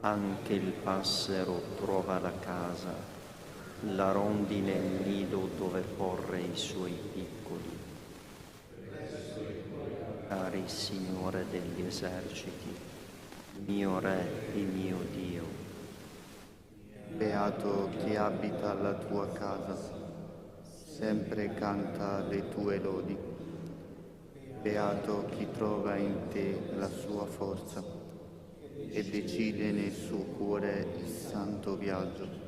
Anche il passero trova la casa, la rondine il nido dove porre i suoi piccoli. Cari Signore degli eserciti, mio Re e mio Dio.
Beato chi abita la tua casa, sempre canta le tue lodi. Beato chi trova in te la sua forza e decide nel suo cuore il santo viaggio.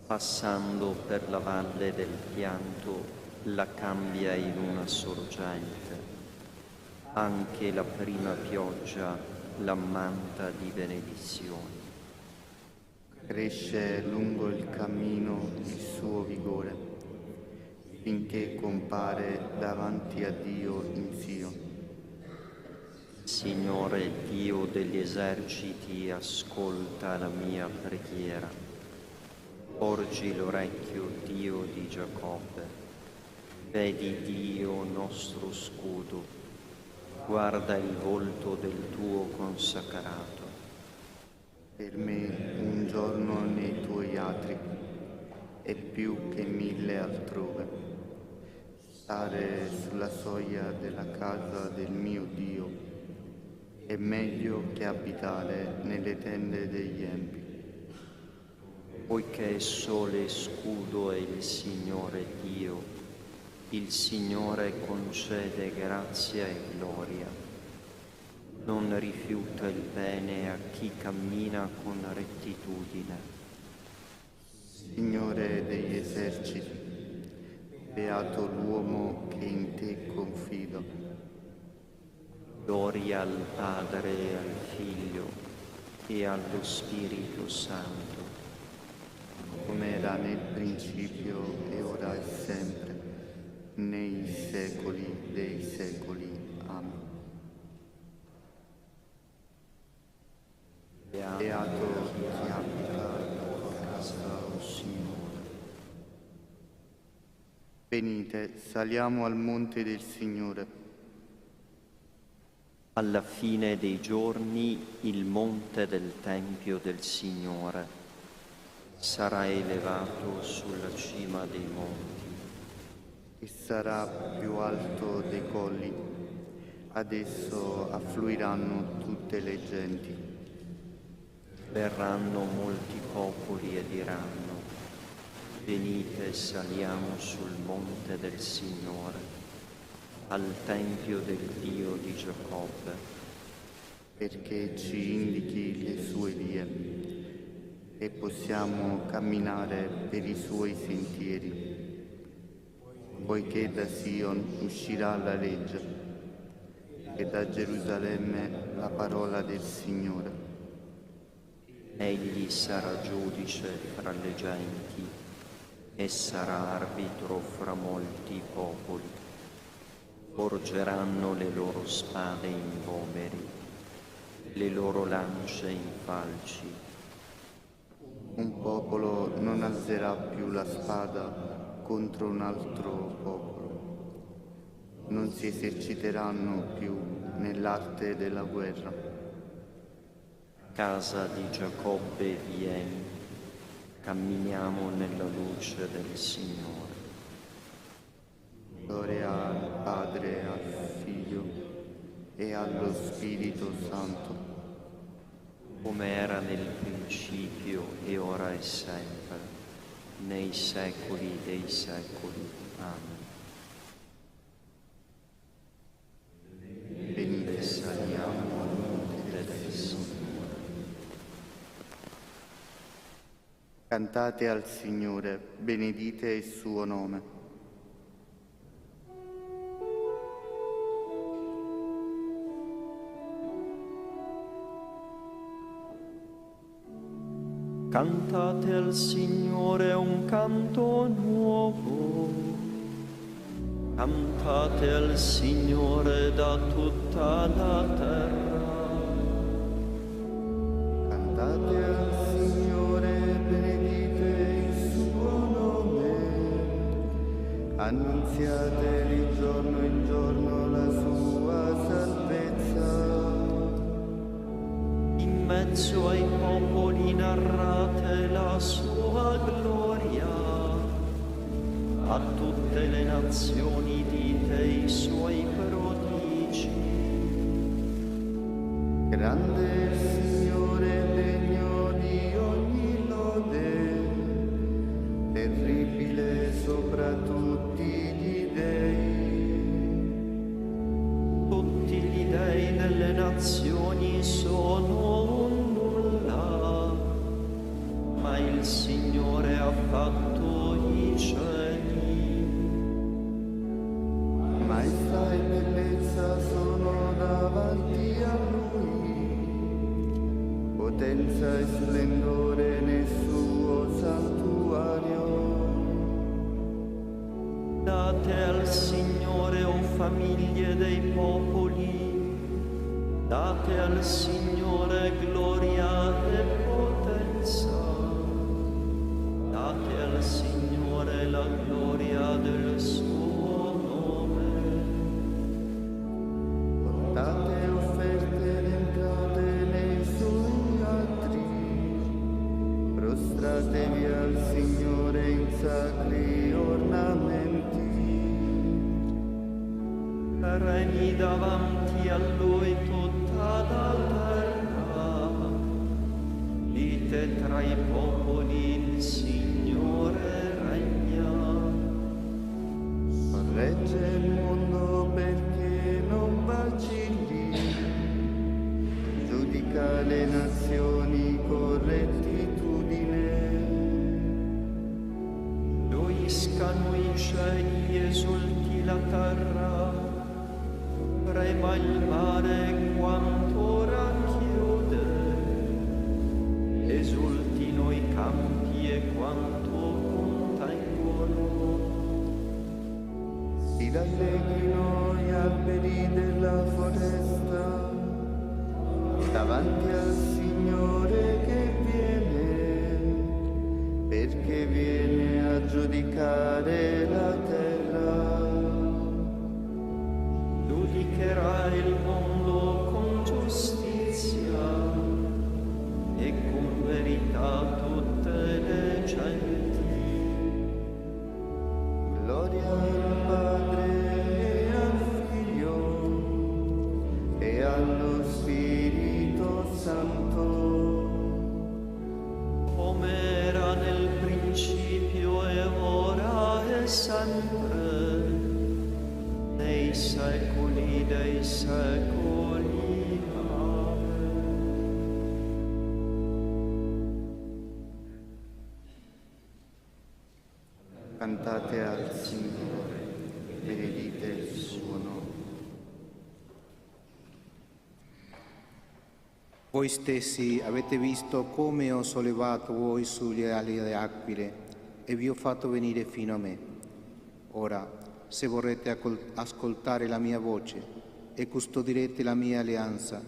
Passando per la valle del pianto, la cambia in una sorgente. Anche la prima pioggia l'ammanta di benedizioni.
Cresce lungo il cammino il suo vigore, finché compare davanti a Dio in Sion.
Signore Dio degli eserciti, ascolta la mia preghiera. Porgi l'orecchio, Dio di Giacobbe. Vedi Dio nostro scudo. Guarda il volto del tuo consacrato.
Per me un giorno nei tuoi atri è più che 1000 altrove. Stare sulla soglia della casa del mio Dio è meglio che abitare nelle tende degli empi.
Poiché sole e scudo è il Signore Dio, il Signore concede grazia e gloria. Non rifiuta il bene a chi cammina con rettitudine.
Signore degli eserciti, beato l'uomo che in te confida.
Gloria al Padre e al Figlio e allo Spirito Santo,
come era nel principio e ora e sempre, nei secoli dei secoli. Amen. Beato chi abita la tua casa, o Signore. Venite, saliamo al monte del Signore.
Alla fine dei giorni il monte del Tempio del Signore sarà elevato sulla cima dei monti.
E sarà più alto dei colli. Ad esso affluiranno tutte le genti.
Verranno molti popoli e diranno: venite, saliamo sul monte del Signore, al Tempio del Dio di Giacobbe.
Perché ci indichi le sue vie e possiamo camminare per i suoi sentieri, poiché da Sion uscirà la legge e da Gerusalemme la parola del Signore.
Egli sarà giudice fra le genti e sarà arbitro fra molti popoli. Porgeranno le loro spade in vomeri, le loro lance in falci.
Un popolo non alzerà più la spada contro un altro popolo. Non si eserciteranno più nell'arte della guerra.
Casa di Giacobbe, vieni, camminiamo nella luce del Signore.
Gloria al Padre, al Figlio e allo Spirito Santo,
come era nel principio e ora e sempre, nei secoli dei secoli. Amen. Venite, saliamo al monte del Signore.
Cantate al Signore, benedite il suo nome.
Cantate al Signore un canto nuovo, cantate al Signore da tutta la terra.
Cantate al Signore, benedite il suo nome, annunziate di giorno in giorno la sua salvezza.
In mezzo ai popoli narrate la sua gloria, a tutte le nazioni dite i suoi prodigi.
Grande è il Signore, degno di ogni lode, terribile sopra tutti gli dei.
Tutti gli dei delle nazioni sono un nulla, ma il Signore ha fatto i cieli.
Maestà e bellezza sono davanti a Lui, potenza e splendore nel suo santuario.
Date al Signore, o famiglie dei popoli, date al Signore gloria e potenza, date al Signore la gloria del suo nome.
Portate offerte ed entrate nei suoi atri, prostratevi al Signore in sacri ornamenti.
Regni davanti a Lui tutta la terra, dite tra i popoli il Signore regna.
Sorregge il mondo perché non vacilli, giudica le nazioni con rettitudine.
Gioiscano i cieli, esulti la terra, prema il mare quanto racchiude, esultino i campi e quanto contengono.
Si rallegrino gli alberi della foresta davanti al Signore che viene, perché viene a giudicare la terra.
Giudicherà il mondo con giustizia e con verità tutte le genti.
Gloria al Padre e al Figlio e allo Spirito Santo,
come era nel principio e ora e sempre, nei secoli dei secoli. Amen.
Cantate al Signore, benedite il suo nome.
Voi stessi avete visto come ho sollevato voi sulle ali delle aquile e vi ho fatto venire fino a me. Ora, se vorrete ascoltare la mia voce e custodirete la mia alleanza,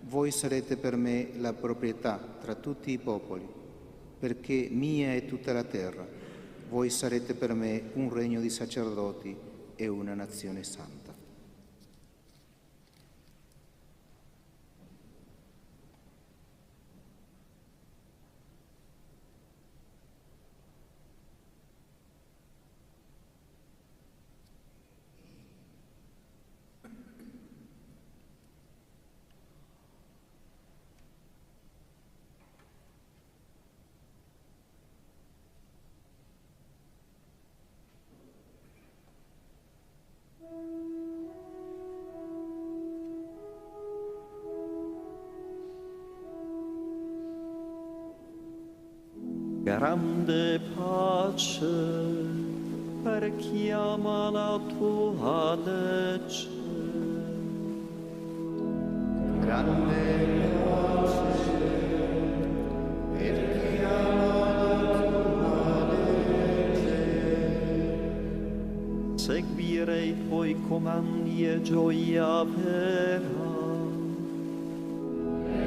voi sarete per me la proprietà tra tutti i popoli, perché mia è tutta la terra. Voi sarete per me un regno di sacerdoti e una nazione santa.
grande pace per chi ama la tua legge.
Grande pace per chi ama la tua legge.
Seguire i tuoi comandi è gioia vera.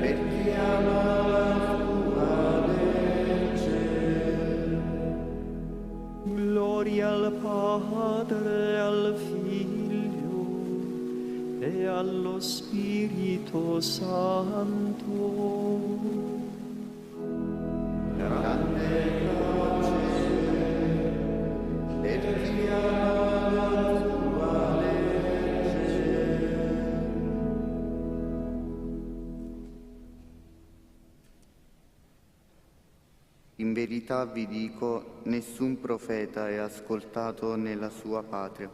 Per chi ama la tua legge.
Gloria al Padre, al Figlio e allo Spirito Santo.
Grande pace per chi ama la tua legge. In verità vi dico, nessun profeta è ascoltato nella sua patria.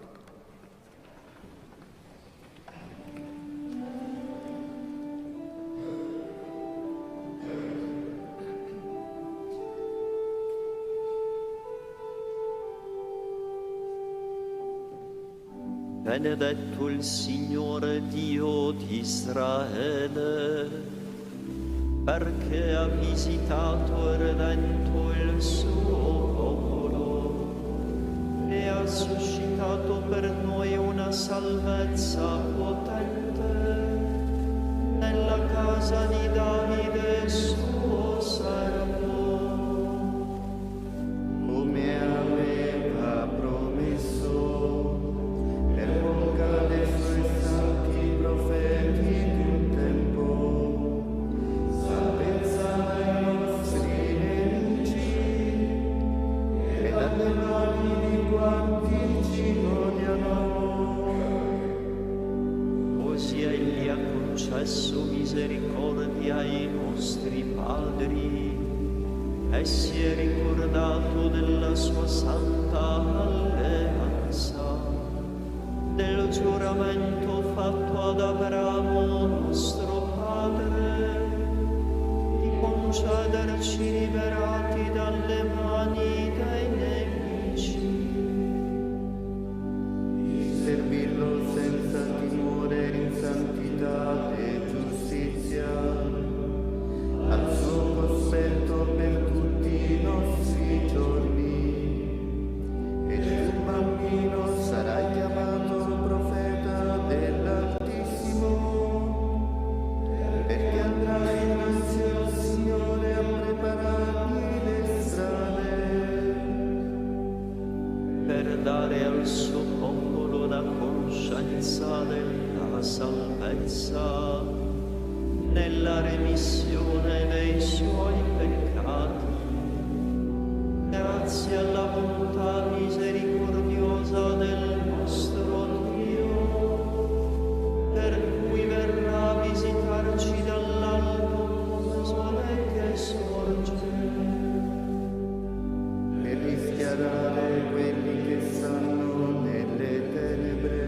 Benedetto il Signore Dio di Israele, perché ha visitato e redento il suo popolo e ha suscitato per noi una salvezza potente nella casa di Davide suo servo,
come aveva promesso per bocca dei suoi santi profeti di un tempo, salvezza dai nostri nemici e dalle mani di quanti ci odiano.
Così egli ha concesso misericordia ai nostri padri e si è ricordato della sua santa alleanza, del giuramento fatto ad Abramo nostro padre, di concederci liberati dalle mani dei nemici,
di servirlo senza timore in santità e giustizia, al suo cospetto per tutti i nostri giorni. E tu, bambino, sarai chiamato profeta dell'Altissimo, perché andrai innanzi al Signore a preparargli le strade,
per dare al suo popolo la conoscenza della salvezza nella remissione dei suoi peccati, grazie alla bontà misericordiosa del nostro Dio, per cui verrà a visitarci dall'alto come sole che sorge,
per rischiarare quelli che stanno nelle tenebre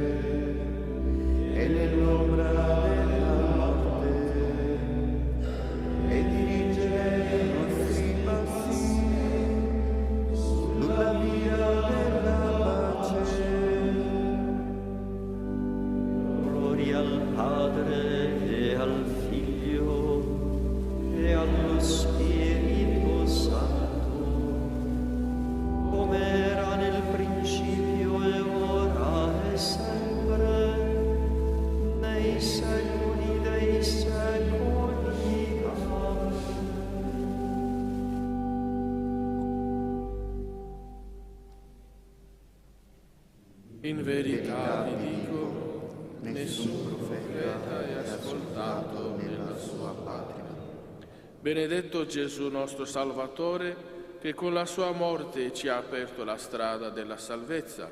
e nell'ombra della morte, e dirigere i nostri passi sulla via della pace.
gloria al Padre e al Figlio e allo Spirito Santo, come era nel principio e ora e sempre, nei secoli dei secoli. Amen.
In verità vi dico, nessun profeta è ascoltato nella sua patria. Benedetto Gesù nostro Salvatore, che con la sua morte ci ha aperto la strada della salvezza.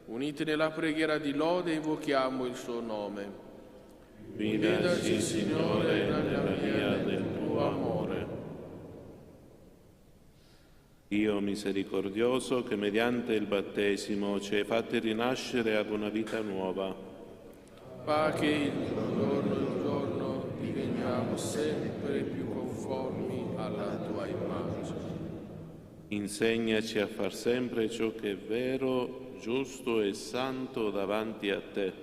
Uniti nella preghiera di lode invochiamo il suo nome. Guidaci, Signore, nella via del tuo amore.
Dio misericordioso, che mediante il battesimo ci hai fatti rinascere ad una vita nuova,
fa che giorno in giorno diveniamo sempre più conformi alla tua immagine.
Insegnaci a far sempre ciò che è vero, giusto e santo davanti a te.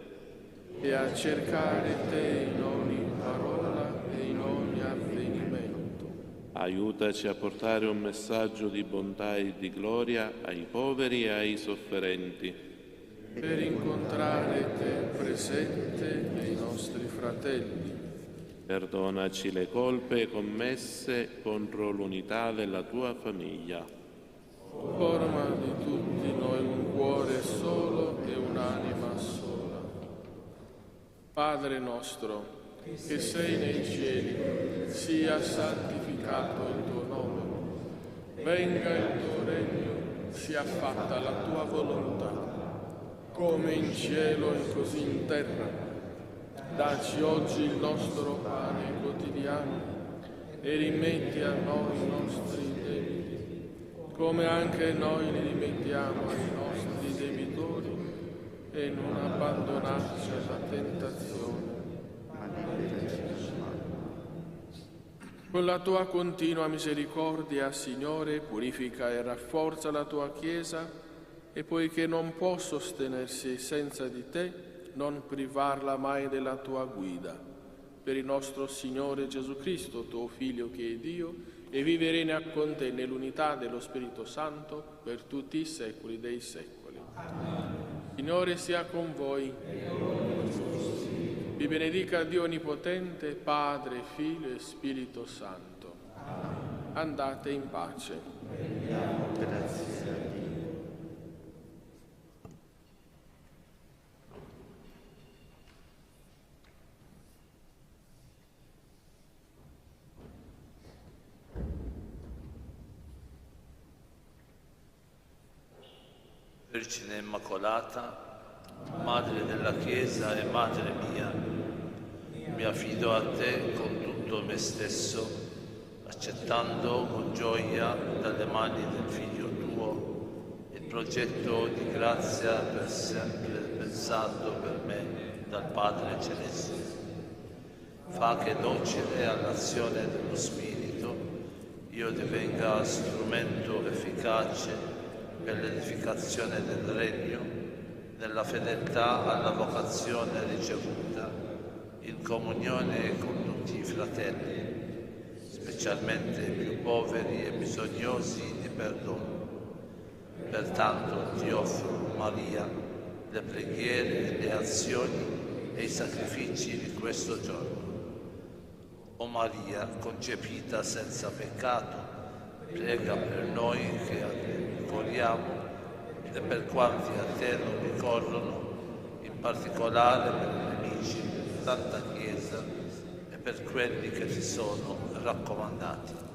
E a cercare te in ogni parola e in ogni avvenimento.
Aiutaci a portare un messaggio di bontà e di gloria ai poveri e ai sofferenti.
Per incontrare te presente nei nostri fratelli.
Perdonaci le colpe commesse contro l'unità della tua famiglia.
Forma di tutti noi un cuore solo e un'anima sola. Padre nostro, che sei nei cieli, sia santificato il tuo nome. Venga il tuo regno, sia fatta la tua volontà, come in cielo e così in terra. Dacci oggi il nostro pane quotidiano e rimetti a noi i nostri debiti, come anche noi li rimettiamo ai nostri debitori, e non abbandonarci alla tentazione. Con la tua continua misericordia, Signore, purifica e rafforza la tua Chiesa, e poiché non può sostenersi senza di te, non privarla mai della tua guida. Per il nostro Signore Gesù Cristo, tuo Figlio che è Dio, e vive e regna con te nell'unità dello Spirito Santo per tutti i secoli dei secoli. Signore sia con voi. Vi benedica Dio Onnipotente, Padre, Figlio e Spirito Santo. Andate in pace.
Grazie a Dio.
Vergine Immacolata, Madre della Chiesa e Madre mia, mi affido a te con tutto me stesso, accettando con gioia dalle mani del Figlio tuo il progetto di grazia per sempre pensato per me dal Padre Celeste. Fa che docile all'azione dello Spirito io divenga strumento efficace per l'edificazione del Regno, nella fedeltà alla vocazione ricevuta, in comunione con tutti i fratelli, specialmente i più poveri e bisognosi di perdono. Pertanto ti offro, Maria, le preghiere, le azioni e i sacrifici di questo giorno. O Maria, concepita senza peccato, prega per noi che a te ricorriamo e per quanti a te non ricorrono, in particolare per i nemici di tanta Chiesa e per quelli che ti sono raccomandati.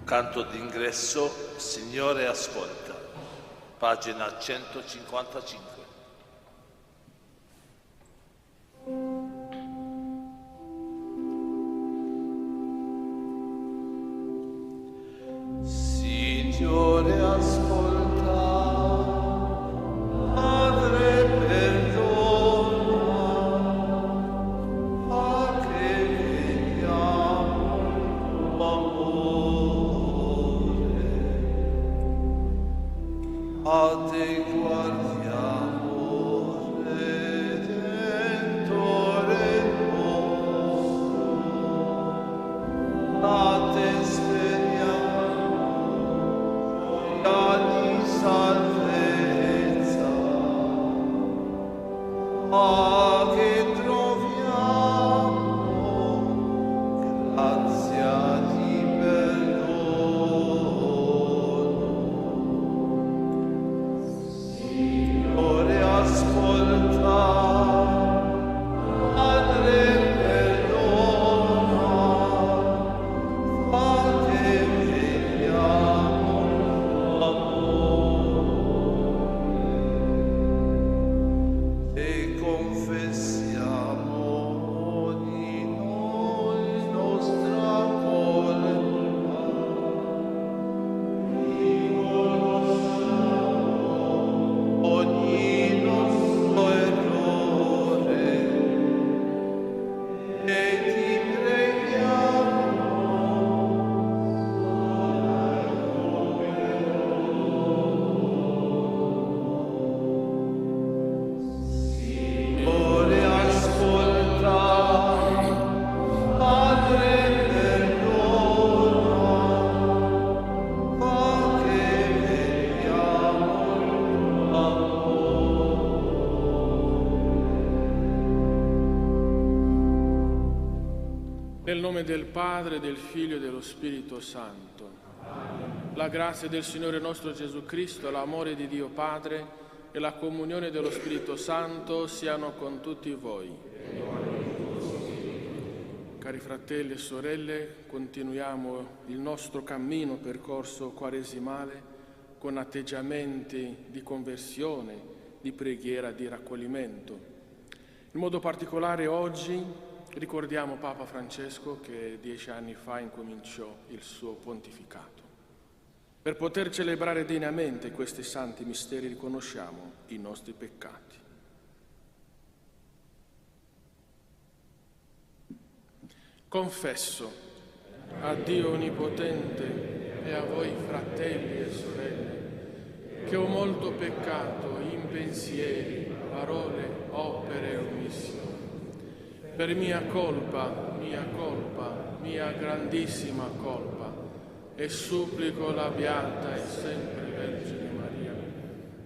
Canto d'ingresso, Signore ascolta, pagina 155. Signore ascolta, Padre perdona, a che vediamo amore, a te guardiamo, Redentore nostro, a te speriamo, di salvezza, che troviamo grazia di perdono. Signore ascolta, Padre perdona, fa che vediamo e confessiamo di noi nostra colpa, riconosciamo ogni nostro errore e ti preghiamo, Signore ascolta, Padre perdona, fa che vediamo
Nel nome del Padre, del Figlio e dello Spirito Santo. La grazia del Signore nostro Gesù Cristo, l'amore di Dio Padre e la comunione dello Spirito Santo siano con tutti voi. Cari fratelli e sorelle, continuiamo il nostro cammino percorso quaresimale con atteggiamenti di conversione, di preghiera, di raccoglimento. In modo particolare oggi ricordiamo Papa Francesco che 10 anni fa incominciò il suo pontificato. Per poter celebrare degnamente questi santi misteri riconosciamo i nostri peccati. Confesso a Dio Onnipotente e a voi fratelli e sorelle che ho molto peccato in pensieri, parole, opere e omissioni. Per mia colpa, mia grandissima colpa, e supplico la Beata e sempre Vergine Maria,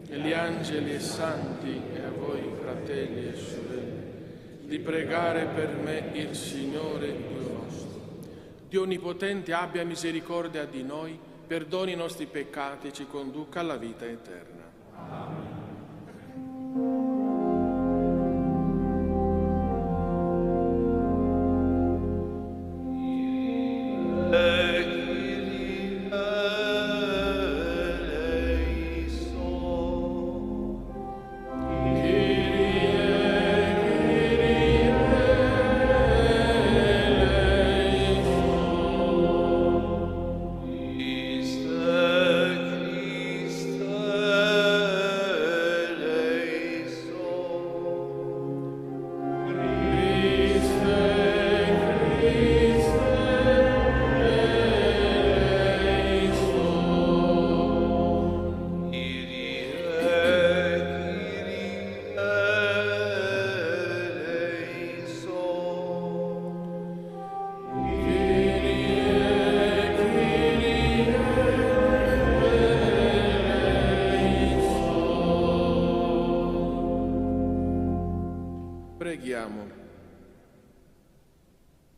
e gli angeli e santi e a voi fratelli e sorelle, di pregare per me il Signore Dio nostro. Dio Onnipotente abbia misericordia di noi, perdoni i nostri peccati e ci conduca alla vita eterna. Amen. Preghiamo.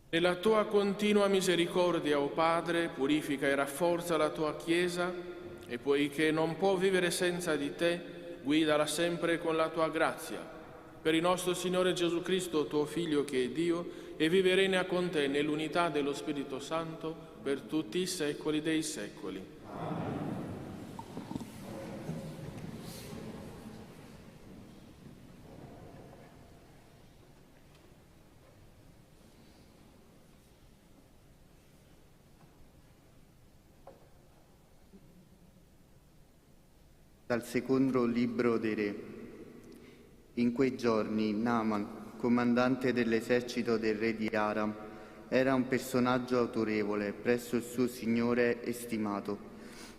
Nella tua continua misericordia, o Padre, purifica e rafforza la tua Chiesa e poiché non può vivere senza di te, guidala sempre con la tua grazia. Per il nostro Signore Gesù Cristo, tuo Figlio che è Dio, e vive e regna con te nell'unità dello Spirito Santo per tutti i secoli dei secoli.
Dal secondo libro dei Re. In quei giorni Naaman, comandante dell'esercito del re di Aram, era un personaggio autorevole presso il suo signore e stimato,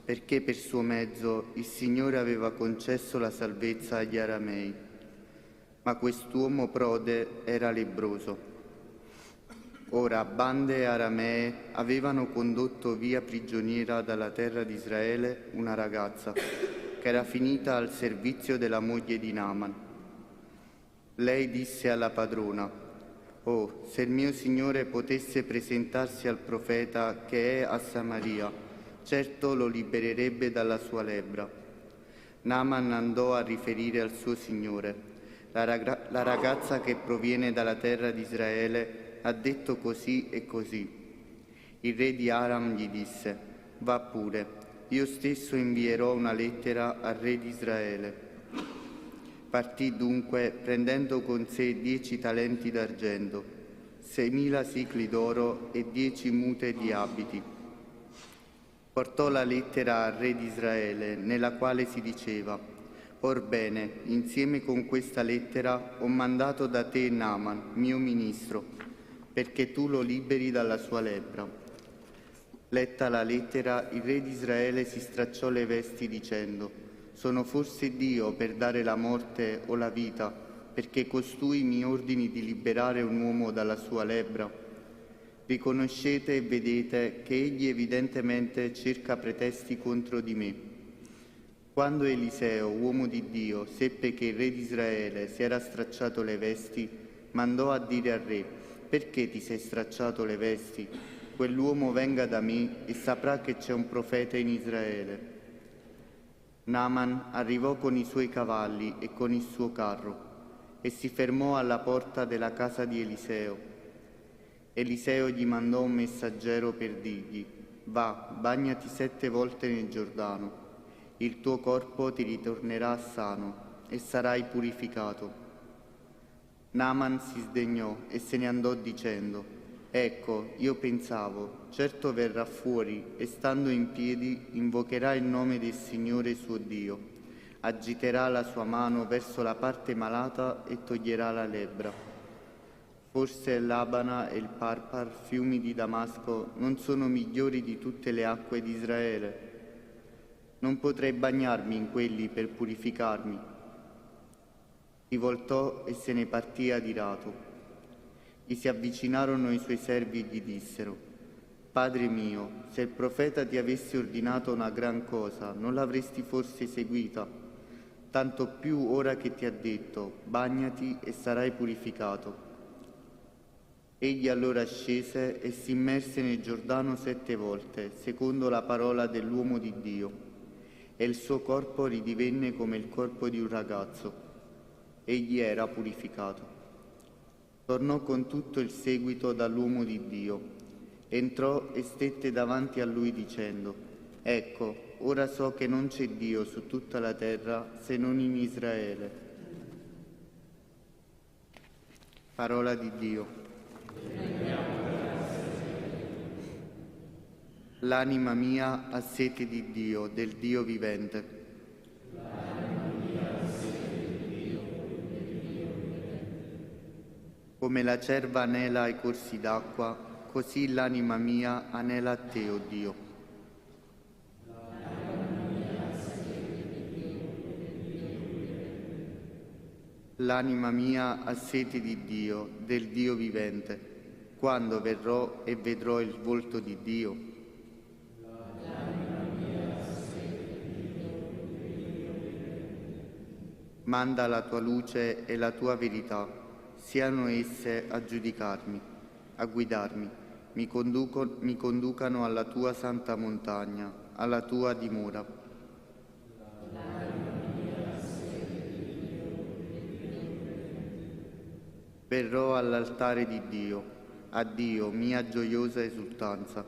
perché per suo mezzo il Signore aveva concesso la salvezza agli aramei. Ma quest'uomo prode era lebbroso. Ora bande aramee avevano condotto via prigioniera dalla terra di Israele una ragazza che era finita al servizio della moglie di Naaman. Lei disse alla padrona: «Oh, se il mio signore potesse presentarsi al profeta che è a Samaria, certo lo libererebbe dalla sua lebbra». Naaman andò a riferire al suo signore: «La ragazza che proviene dalla terra di Israele ha detto così e così». Il re di Aram gli disse: «Va pure. Io stesso invierò una lettera al re di Israele». Partì dunque prendendo con sé 10 talenti d'argento, 6.000 sicli d'oro e 10 mute di abiti. Portò la lettera al re di Israele, nella quale si diceva: «Orbene, insieme con questa lettera ho mandato da te Naaman, mio ministro, perché tu lo liberi dalla sua lebbra». Letta la lettera, il re di Israele si stracciò le vesti dicendo: «Sono forse Dio per dare la morte o la vita, perché costui mi ordini di liberare un uomo dalla sua lebbra? Riconoscete e vedete che egli evidentemente cerca pretesti contro di me». Quando Eliseo, uomo di Dio, seppe che il re di Israele si era stracciato le vesti, mandò a dire al re: «Perché ti sei stracciato le vesti? Quell'uomo venga da me e saprà che c'è un profeta in Israele». Naaman arrivò con i suoi cavalli e con il suo carro e si fermò alla porta della casa di Eliseo. Eliseo gli mandò un messaggero per dirgli: «Va, bagnati 7 volte nel Giordano, il tuo corpo ti ritornerà sano e sarai purificato». Naaman si sdegnò e se ne andò dicendo: «Ecco, io pensavo, certo verrà fuori e stando in piedi invocherà il nome del Signore suo Dio, agiterà la sua mano verso la parte malata e toglierà la lebbra. Forse l'Abana e il Parpar, fiumi di Damasco, non sono migliori di tutte le acque di Israele? Non potrei bagnarmi in quelli per purificarmi». Si voltò e se ne partì adirato. Gli si avvicinarono i suoi servi e gli dissero: «Padre mio, se il profeta ti avesse ordinato una gran cosa, non l'avresti forse seguita? Tanto più ora che ti ha detto: bagnati e sarai purificato». Egli allora scese e si immerse nel Giordano 7 volte, secondo la parola dell'uomo di Dio, e il suo corpo ridivenne come il corpo di un ragazzo. Egli era purificato. Tornò con tutto il seguito dall'uomo di Dio. Entrò e stette davanti a lui dicendo: «Ecco, ora so che non c'è Dio su tutta la terra se non in Israele». Parola di Dio. L'anima mia ha sete di Dio, del Dio vivente. Come la cerva anela ai corsi d'acqua, così l'anima mia anela a te, o Dio. L'anima mia ha sete di Dio, del Dio vivente, quando verrò e vedrò il volto di Dio. Manda la tua luce e la tua verità, siano esse a giudicarmi, a guidarmi, mi conducano alla tua santa montagna, alla tua dimora. Verrò all'altare di Dio, a Dio mia gioiosa esultanza.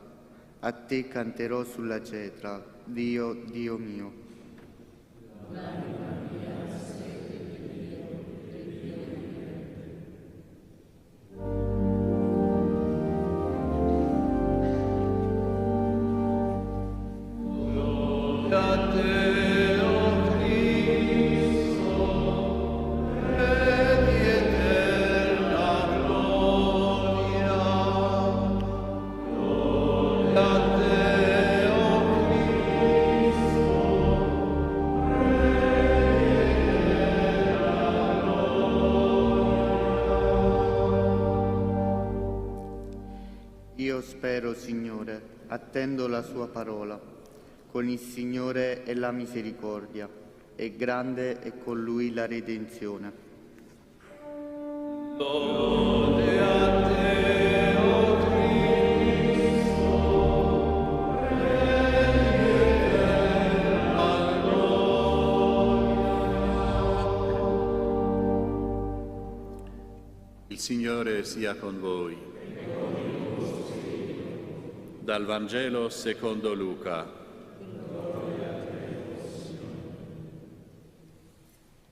A te canterò sulla cetra, Dio, Dio mio. Io spero, Signore, attendo la sua parola. Con il Signore è la misericordia, è grande e con Lui la redenzione.
Lode a te, o Cristo,
Il Signore sia con voi. Dal Vangelo secondo Luca.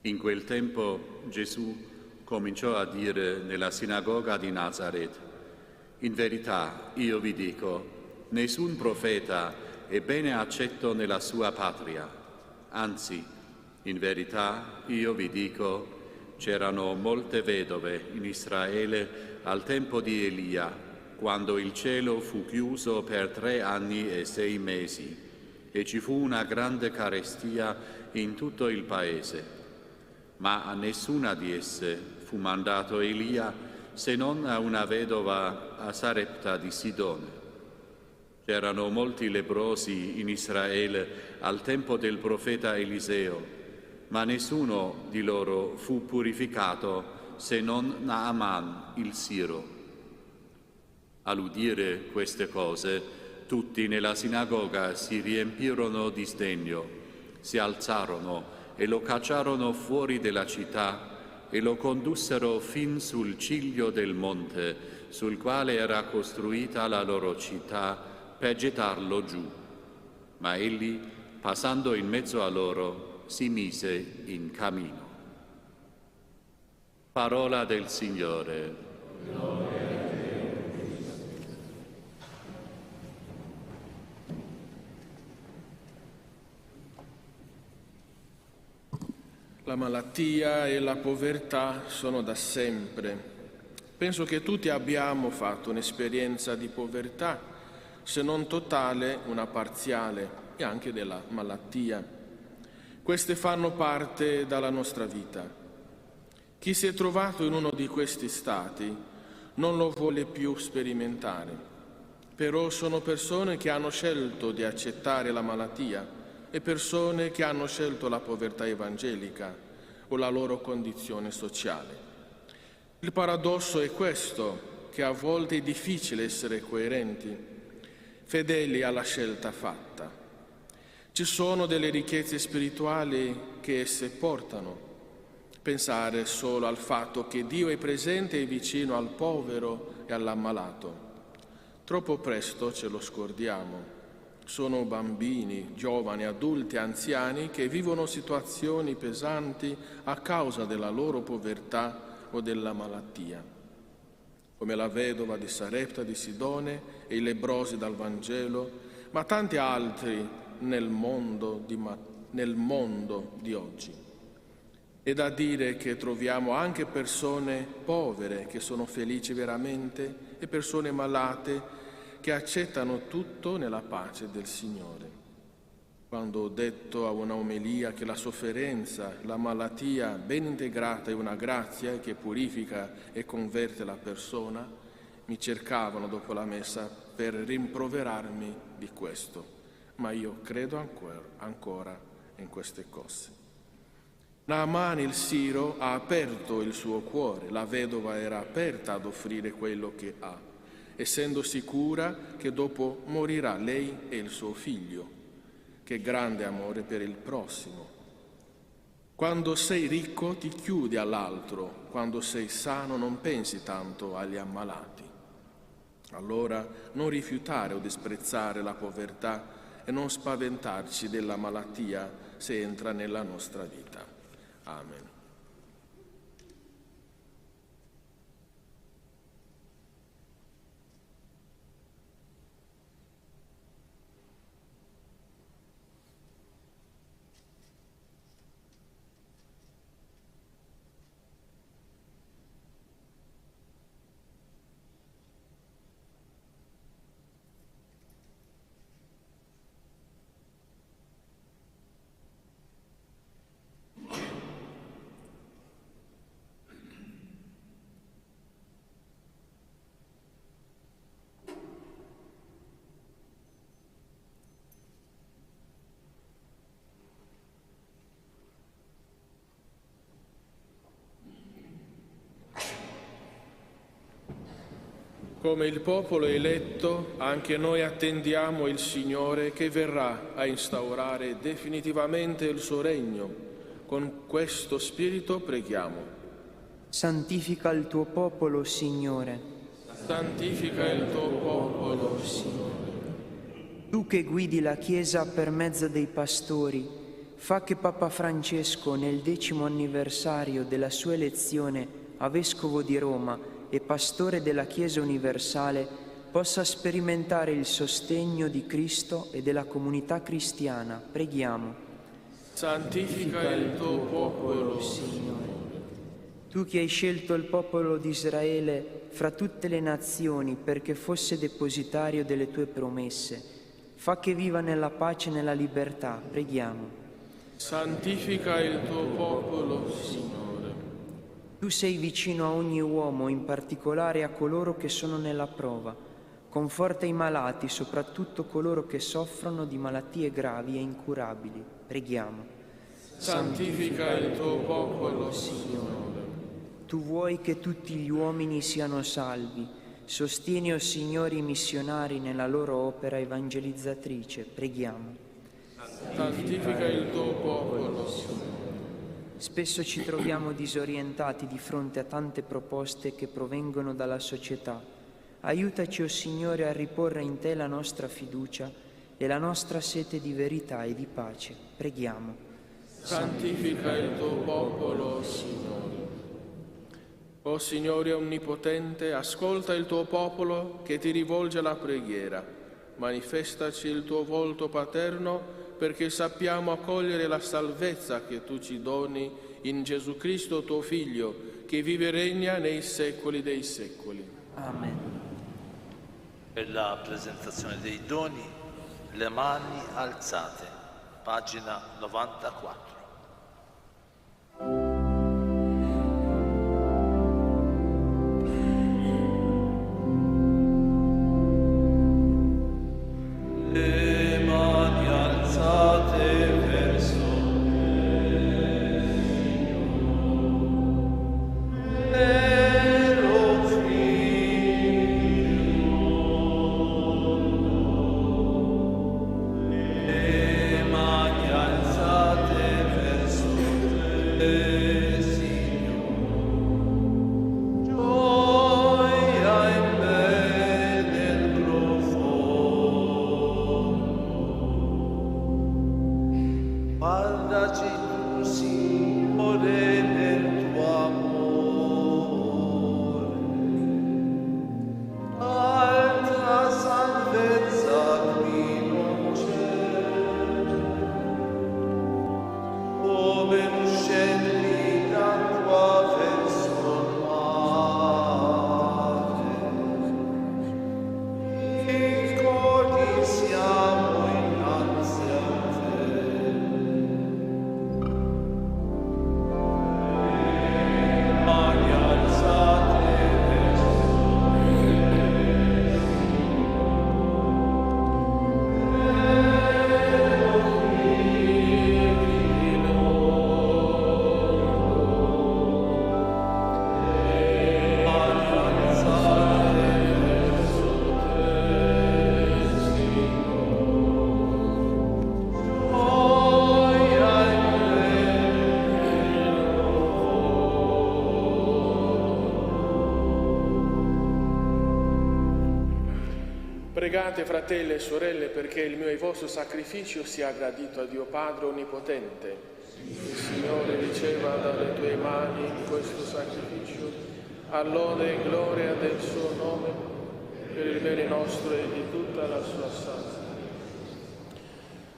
In quel tempo Gesù cominciò a dire nella sinagoga di Nazaret: in verità io vi dico, nessun profeta è bene accetto nella sua patria. Anzi, in verità io vi dico, c'erano molte vedove in Israele al tempo di Elia, quando il cielo fu chiuso per 3 anni e 6 mesi, e ci fu una grande carestia in tutto il paese. Ma a nessuna di esse fu mandato Elia, se non a una vedova a Sarepta di Sidone. C'erano molti leprosi in Israele al tempo del profeta Eliseo, ma nessuno di loro fu purificato se non Naaman il Siro. All'udire queste cose, tutti nella sinagoga si riempirono di sdegno, si alzarono e lo cacciarono fuori della città e lo condussero fin sul ciglio del monte sul quale era costruita la loro città, per gettarlo giù. Ma egli, passando in mezzo a loro, si mise in cammino. Parola del Signore.
La malattia e la povertà sono da sempre. Penso che tutti abbiamo fatto un'esperienza di povertà, se non totale, una parziale, e anche della malattia. Queste fanno parte della nostra vita. Chi si è trovato in uno di questi stati non lo vuole più sperimentare, però sono persone che hanno scelto di accettare la malattia e persone che hanno scelto la povertà evangelica o la loro condizione sociale. Il paradosso è questo, che a volte è difficile essere coerenti, fedeli alla scelta fatta. Ci sono delle ricchezze spirituali che esse portano. Pensare solo al fatto che Dio è presente e vicino al povero e all'ammalato. Troppo presto ce lo scordiamo. Sono bambini, giovani, adulti, anziani che vivono situazioni pesanti a causa della loro povertà o della malattia, come la vedova di Sarepta di Sidone e i lebbrosi dal Vangelo, ma tanti altri nel mondo di oggi. È da dire che troviamo anche persone povere che sono felici veramente e persone malate che accettano tutto nella pace del Signore. Quando ho detto a una omelia che la sofferenza, la malattia ben integrata è una grazia che purifica e converte la persona, mi cercavano dopo la messa per rimproverarmi di questo, ma io credo ancora in queste cose. Naaman il Siro ha aperto il suo cuore, la vedova era aperta ad offrire quello che ha, essendo sicura che dopo morirà lei e il suo figlio. Che grande amore per il prossimo. Quando sei ricco ti chiudi all'altro, quando sei sano non pensi tanto agli ammalati. Allora non rifiutare o disprezzare la povertà e non spaventarci della malattia se entra nella nostra vita. Amen. Come il popolo eletto, anche noi attendiamo il Signore che verrà a instaurare definitivamente il suo regno. Con questo spirito preghiamo.
Santifica il tuo popolo, Signore.
Santifica il tuo popolo, Signore.
Tu che guidi la Chiesa per mezzo dei pastori, fa che Papa Francesco, nel 10° anniversario della sua elezione a Vescovo di Roma e Pastore della Chiesa universale, possa sperimentare il sostegno di Cristo e della comunità cristiana. Preghiamo.
Santifica il tuo popolo, Signore.
Tu che hai scelto il popolo di Israele fra tutte le nazioni perché fosse depositario delle tue promesse, fa che viva nella pace e nella libertà. Preghiamo.
Santifica il tuo popolo, Signore.
Tu sei vicino a ogni uomo, in particolare a coloro che sono nella prova. Conforta i malati, soprattutto coloro che soffrono di malattie gravi e incurabili. Preghiamo.
Santifica il tuo popolo, Signore.
Tu vuoi che tutti gli uomini siano salvi. Sostieni, o Signore, i missionari nella loro opera evangelizzatrice. Preghiamo.
Santifica il tuo popolo, Signore.
Spesso ci troviamo disorientati di fronte a tante proposte che provengono dalla società. Aiutaci, o Signore, a riporre in Te la nostra fiducia e la nostra sete di verità e di pace. Preghiamo.
Santifica il tuo popolo, Signore. O Signore Onnipotente, ascolta il tuo popolo che ti rivolge la preghiera. Manifestaci il tuo volto paterno perché sappiamo accogliere la salvezza che tu ci doni in Gesù Cristo, tuo Figlio, che vive e regna nei secoli dei secoli.
Amen.
Per la presentazione dei doni, le mani alzate, pagina 94.
Le mani alzate
Pregate, fratelli e sorelle, perché il mio e il vostro sacrificio sia gradito a Dio Padre Onnipotente. Il Signore riceva dalle tue mani questo sacrificio, all'onore e gloria del suo nome, per il bene nostro e di tutta la sua santa.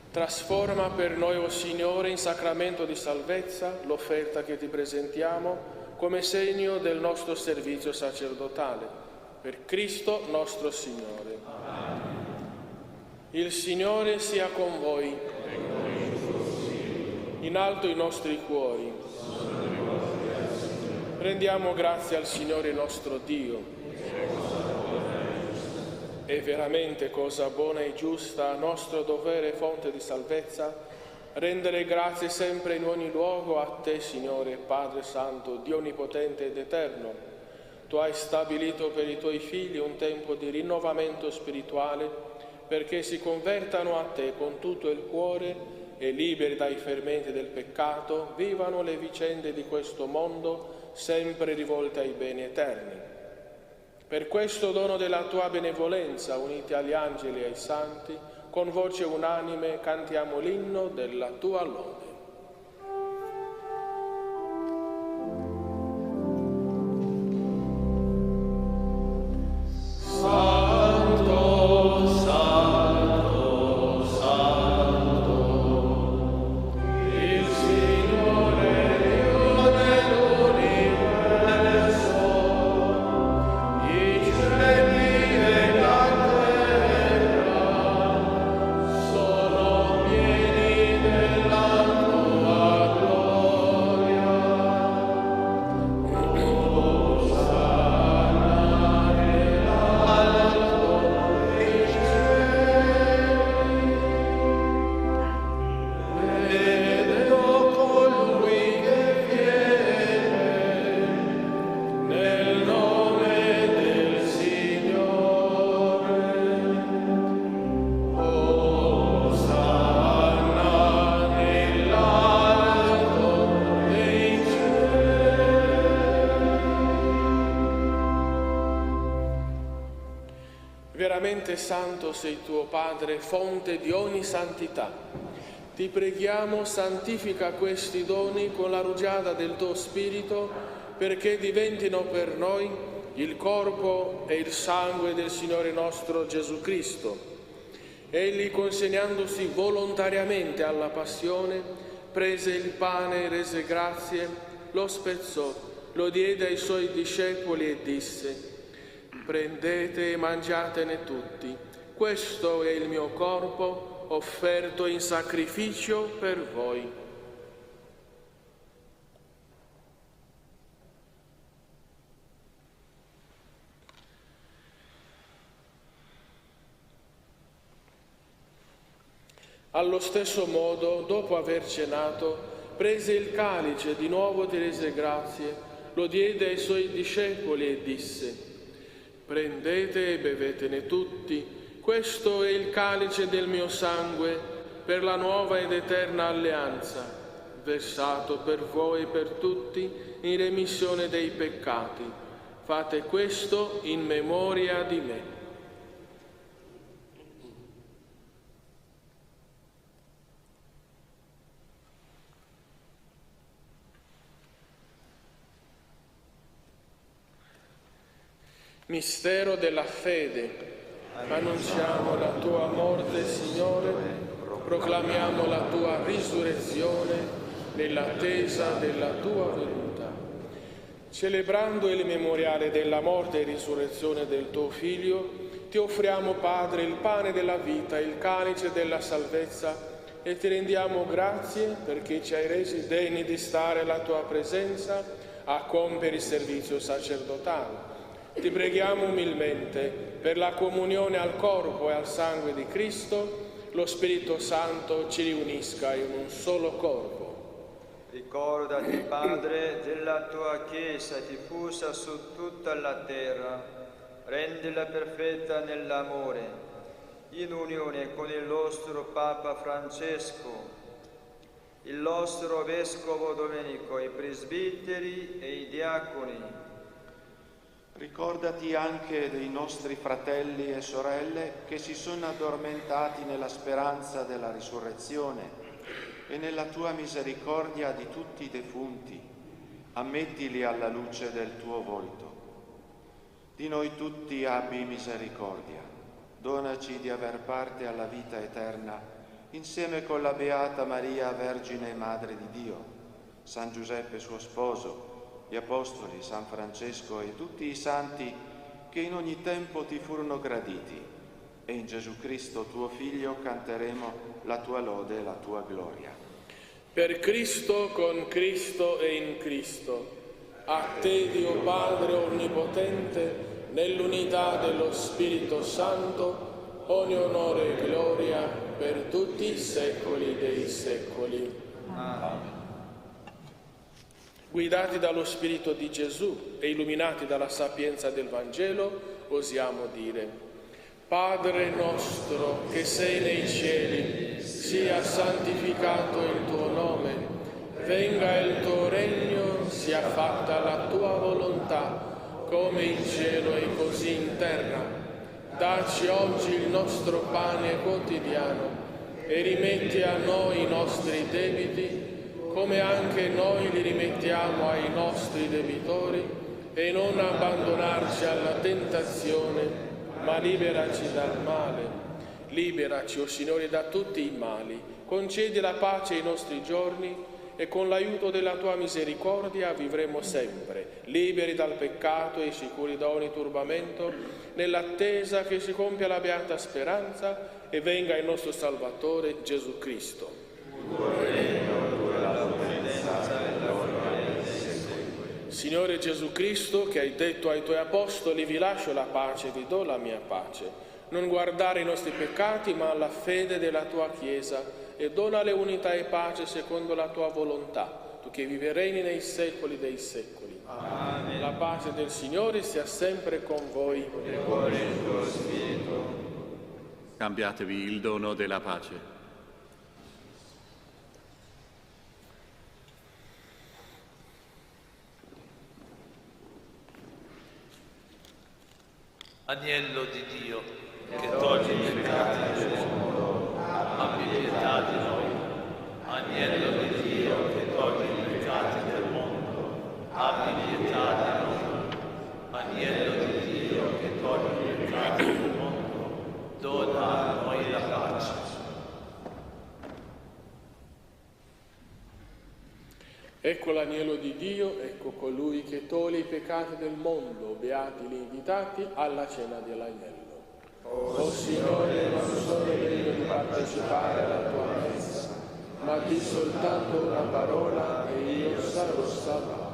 Trasforma per noi, o Signore, in sacramento di salvezza l'offerta che ti presentiamo come segno del nostro servizio sacerdotale. Per Cristo nostro Signore. Il Signore sia con voi. In alto i nostri cuori. Rendiamo grazie al Signore nostro Dio. È veramente cosa buona e giusta, nostro dovere e fonte di salvezza, rendere grazie sempre in ogni luogo a te, Signore, Padre Santo, Dio Onnipotente ed Eterno. Tu hai stabilito per i tuoi figli un tempo di rinnovamento spirituale perché si convertano a te con tutto il cuore e, liberi dai fermenti del peccato, vivano le vicende di questo mondo sempre rivolte ai beni eterni. Per questo dono della tua benevolenza, uniti agli angeli e ai santi, con voce unanime cantiamo l'inno della tua lode. Veramente santo sei tuo Padre, fonte di ogni santità. Ti preghiamo, santifica questi doni con la rugiada del tuo Spirito, perché diventino per noi il corpo e il sangue del Signore nostro Gesù Cristo. Egli, consegnandosi volontariamente alla passione, prese il pane e rese grazie, lo spezzò, lo diede ai suoi discepoli e disse: prendete e mangiatene tutti, questo è il mio corpo offerto in sacrificio per voi. Allo stesso modo, dopo aver cenato, prese il calice, di nuovo ti rese grazie, lo diede ai suoi discepoli e disse: prendete e bevetene tutti, questo è il calice del mio sangue per la nuova ed eterna alleanza, versato per voi e per tutti in remissione dei peccati. Fate questo in memoria di me. Mistero della fede. Annunciamo la tua morte, Signore, proclamiamo la tua risurrezione nell'attesa della tua venuta. Celebrando il memoriale della morte e risurrezione del tuo Figlio, ti offriamo, Padre, il pane della vita, il calice della salvezza, e ti rendiamo grazie perché ci hai resi degni di stare alla tua presenza a compiere il servizio sacerdotale. Ti preghiamo umilmente per la comunione al corpo e al sangue di Cristo, lo Spirito Santo ci riunisca in un solo corpo.
Ricordati, Padre, della tua Chiesa diffusa su tutta la terra, rendila perfetta nell'amore, in unione con il nostro Papa Francesco, il nostro Vescovo Domenico, i presbiteri e i diaconi,
Ricordati anche dei nostri fratelli e sorelle che si sono addormentati nella speranza della risurrezione e nella tua misericordia di tutti i defunti, ammettili alla luce del tuo volto. Di noi tutti abbi misericordia, donaci di aver parte alla vita eterna, insieme con la Beata Maria, Vergine e Madre di Dio, San Giuseppe suo sposo, gli Apostoli, San Francesco e tutti i santi che in ogni tempo ti furono graditi, e in Gesù Cristo tuo Figlio canteremo la tua lode e la tua gloria.
Per Cristo, con Cristo e in Cristo, a te Dio Padre Onnipotente, nell'unità dello Spirito Santo, ogni onore e gloria per tutti i secoli dei secoli. Amen. Guidati dallo Spirito di Gesù e illuminati dalla sapienza del Vangelo, osiamo dire: Padre nostro che sei nei cieli, sia santificato il tuo nome, venga il tuo regno, sia fatta la tua volontà, come in cielo e così in terra. Dacci oggi il nostro pane quotidiano e rimetti a noi i nostri debiti, come anche noi li rimettiamo ai nostri debitori, e non abbandonarci alla tentazione, ma liberaci dal male. Liberaci, o Signore, da tutti i mali, concedi la pace ai nostri giorni, e con l'aiuto della tua misericordia vivremo sempre, liberi dal peccato e sicuri da ogni turbamento, nell'attesa che si compia la beata speranza e venga il nostro Salvatore Gesù Cristo. Signore Gesù Cristo, che hai detto ai tuoi apostoli: vi lascio la pace, vi do la mia pace, non guardare i nostri peccati ma alla fede della tua Chiesa, e donale unità e pace secondo la tua volontà, tu che vivi e regni nei secoli dei secoli. Amen. La pace del Signore sia sempre con voi
e con il tuo spirito.
Cambiatevi il dono della pace.
Agnello di Dio, che togli i peccati del mondo, abbi pietà di noi. Agnello di Dio, che togli i peccati del mondo, abbi pietà di noi. Agnello di Dio, che togli i peccati del mondo, dona a noi la pace.
Ecco l'agnello di Dio, ecco colui che toglie i peccati del mondo, beati gli invitati alla cena dell'agnello. O Signore, non sono degno di partecipare alla tua messa, ma di soltanto una parola e io sarò salvato.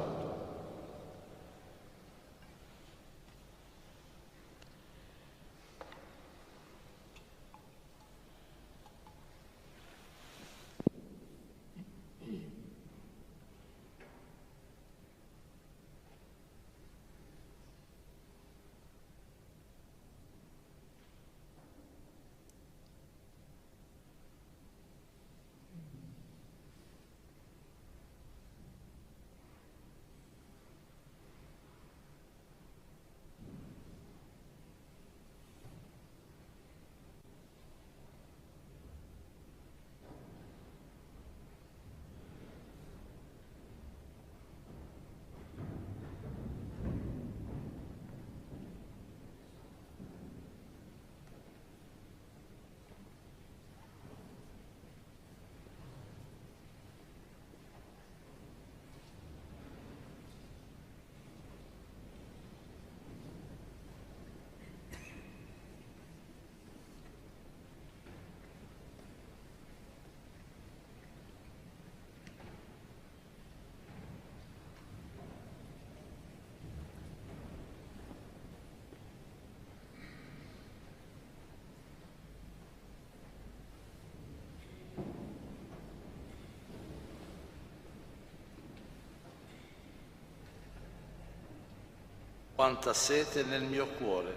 Quanta sete nel mio cuore.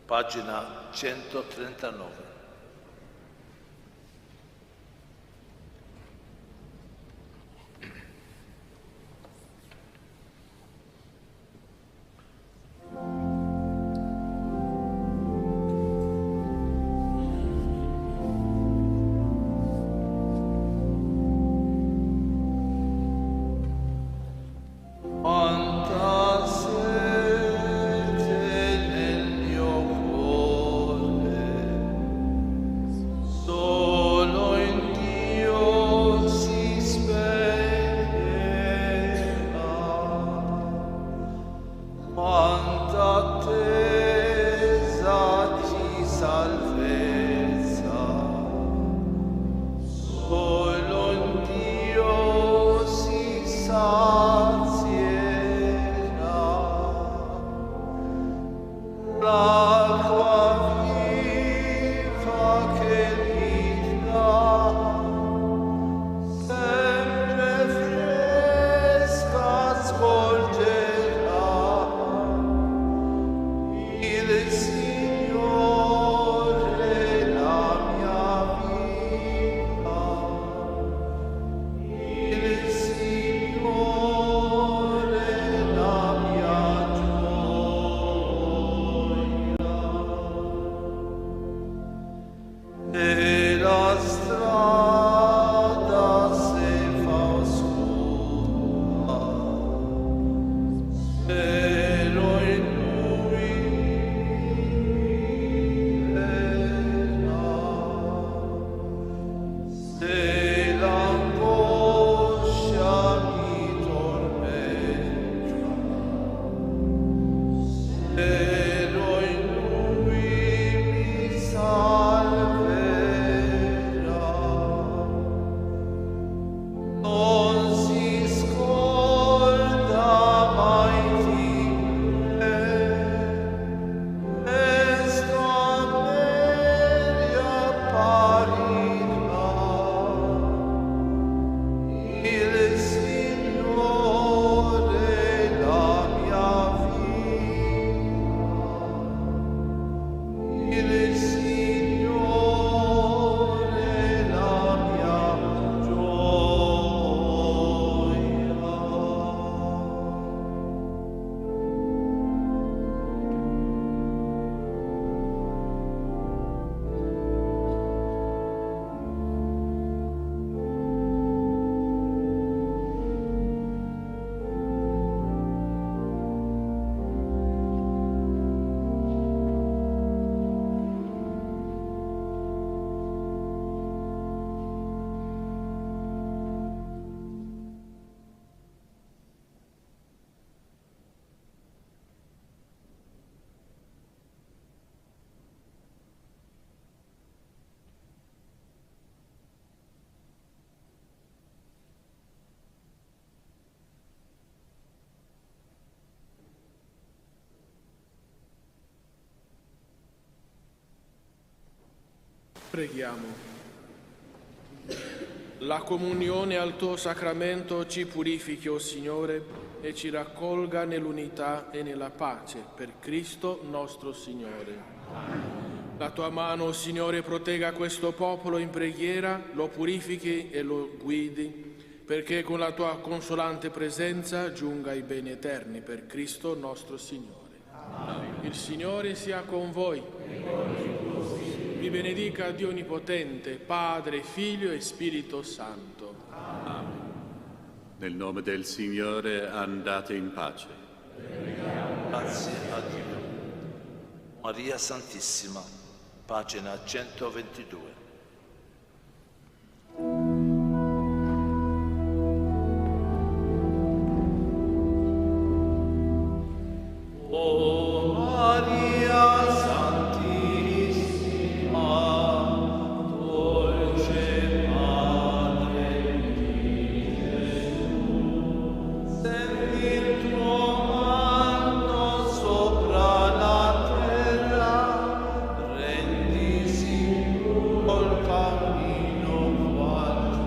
Pagina 139.
Preghiamo. La comunione al tuo sacramento ci purifichi, o Signore, e ci raccolga nell'unità e nella pace, per Cristo nostro Signore. La tua mano, Signore, protegga questo popolo in preghiera, lo purifichi e lo guidi, perché con la tua consolante presenza giunga ai beni eterni, per Cristo nostro Signore. Il Signore sia con voi. Vi benedica Dio Onnipotente, Padre, Figlio e Spirito Santo.
Nel nome del Signore andate in pace.
Grazie a Dio. Maria Santissima, pagina 122.
O Maria Santissima, dolce Madre di Gesù, stendi il tuo manto sopra la terra, rendi sicuro il cammino qua giù.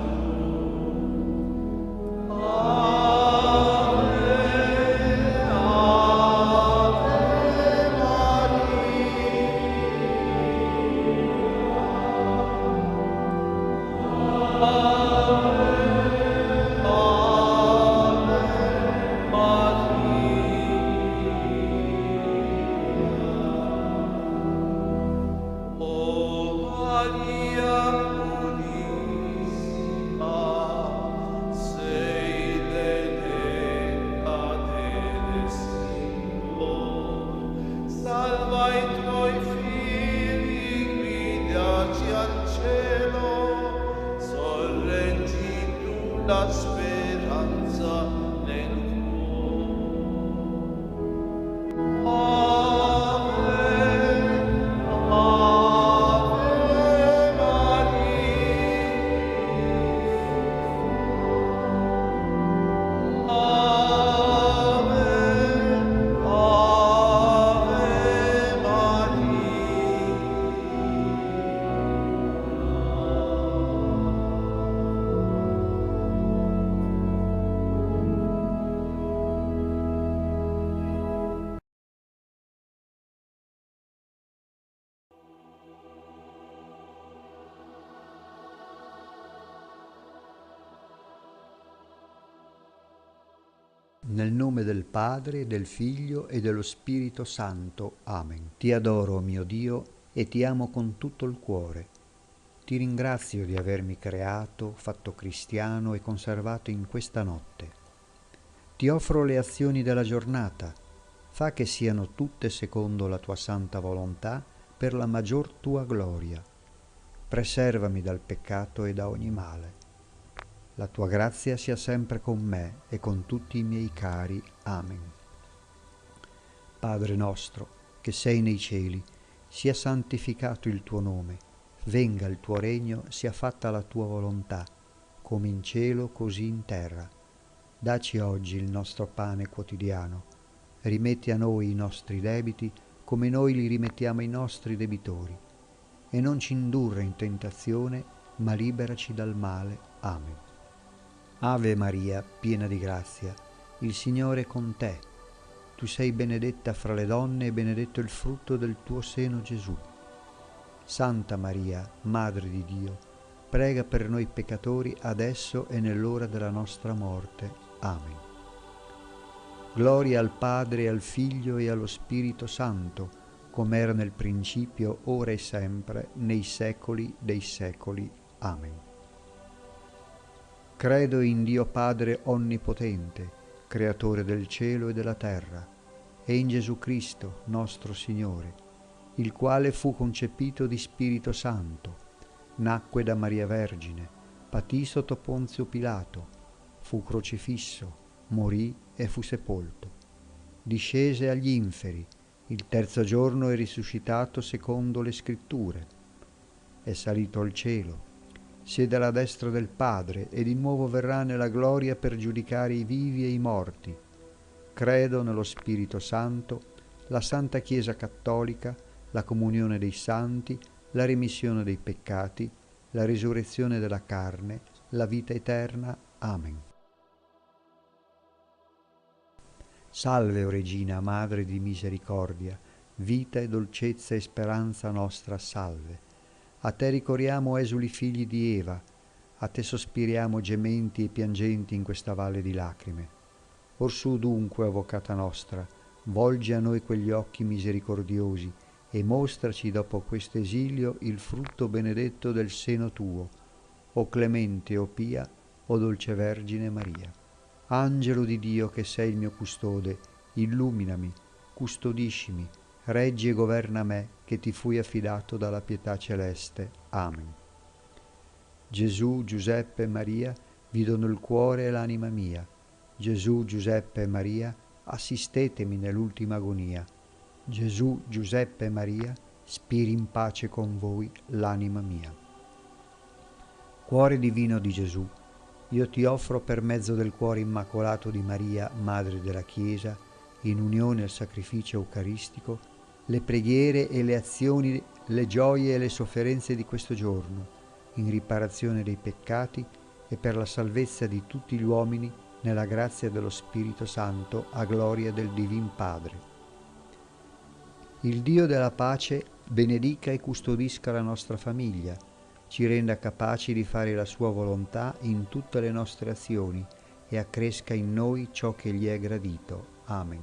Salva i tuoi figli, guidaci al cielo, sorreggi tu la speranza nel cuore. Ave, Ave
Nel nome del Padre, del Figlio e dello Spirito Santo. Amen. Ti adoro, mio Dio, e ti amo con tutto il cuore. Ti ringrazio di avermi creato, fatto cristiano e conservato in questa notte. Ti offro le azioni della giornata. Fa che siano tutte secondo la tua santa volontà, per la maggior tua gloria. Preservami dal peccato e da ogni male. La tua grazia sia sempre con me e con tutti i miei cari. Amen. Padre nostro, che sei nei cieli, sia santificato il tuo nome, venga il tuo regno, sia fatta la tua volontà, come in cielo così in terra. Dacci oggi il nostro pane quotidiano, rimetti a noi i nostri debiti, come noi li rimettiamo ai nostri debitori, e non ci indurre in tentazione, ma liberaci dal male. Amen. Ave Maria, piena di grazia, il Signore è con te. Tu sei benedetta fra le donne e benedetto il frutto del tuo seno, Gesù. Santa Maria, Madre di Dio, prega per noi peccatori adesso e nell'ora della nostra morte. Amen. Gloria al Padre, al Figlio e allo Spirito Santo, come era nel principio, ora e sempre, nei secoli dei secoli. Amen. Credo in Dio Padre Onnipotente, Creatore del cielo e della terra, e in Gesù Cristo, nostro Signore, il quale fu concepito di Spirito Santo, nacque da Maria Vergine, patì sotto Ponzio Pilato, fu crocifisso, morì e fu sepolto. Discese agli inferi, il terzo giorno è risuscitato secondo le Scritture, è salito al cielo, siede alla destra del Padre e di nuovo verrà nella gloria per giudicare i vivi e i morti. Credo nello Spirito Santo, la Santa Chiesa Cattolica, la comunione dei santi, la remissione dei peccati, la risurrezione della carne, la vita eterna. Amen. Salve, o Regina, Madre di misericordia, vita e dolcezza e speranza nostra, salve. A te ricorriamo, esuli figli di Eva, a te sospiriamo gementi e piangenti in questa valle di lacrime. Orsù dunque, avvocata nostra, volgi a noi quegli occhi misericordiosi e mostraci dopo questo esilio il frutto benedetto del seno tuo, o clemente, o pia, o dolce Vergine Maria. Angelo di Dio, che sei il mio custode, illuminami, custodiscimi, reggi e governa me, che ti fui affidato dalla pietà celeste. Amen. Gesù, Giuseppe e Maria, vi dono il cuore e l'anima mia. Gesù, Giuseppe e Maria, assistetemi nell'ultima agonia. Gesù, Giuseppe e Maria, spiri in pace con voi l'anima mia. Cuore divino di Gesù, io ti offro per mezzo del cuore immacolato di Maria, Madre della Chiesa, in unione al sacrificio eucaristico, le preghiere e le azioni, le gioie e le sofferenze di questo giorno, in riparazione dei peccati e per la salvezza di tutti gli uomini nella grazia dello Spirito Santo, a gloria del Divin Padre. Il Dio della pace benedica e custodisca la nostra famiglia, ci renda capaci di fare la sua volontà in tutte le nostre azioni e accresca in noi ciò che gli è gradito. Amen.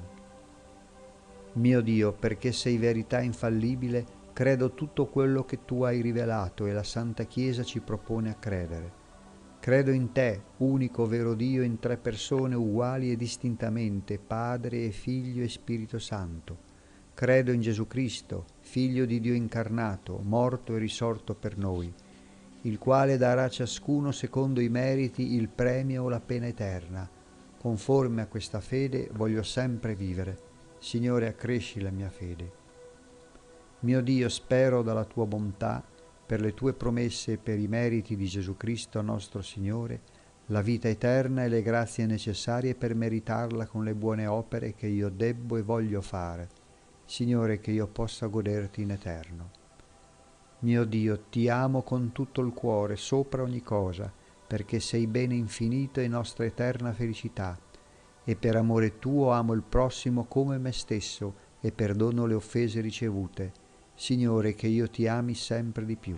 Mio Dio, perché sei verità infallibile, credo tutto quello che tu hai rivelato e la Santa Chiesa ci propone a credere. Credo in te, unico vero Dio, in tre persone uguali e distintamente, Padre e Figlio e Spirito Santo. Credo in Gesù Cristo, Figlio di Dio incarnato, morto e risorto per noi, il quale darà a ciascuno secondo i meriti il premio o la pena eterna. Conforme a questa fede voglio sempre vivere. Signore, accresci la mia fede. Mio Dio, spero dalla tua bontà, per le tue promesse e per i meriti di Gesù Cristo nostro Signore, la vita eterna e le grazie necessarie per meritarla con le buone opere che io debbo e voglio fare. Signore, che io possa goderti in eterno. Mio Dio, ti amo con tutto il cuore, sopra ogni cosa, perché sei bene infinito e nostra eterna felicità, e per amore tuo amo il prossimo come me stesso e perdono le offese ricevute. Signore, che io ti ami sempre di più.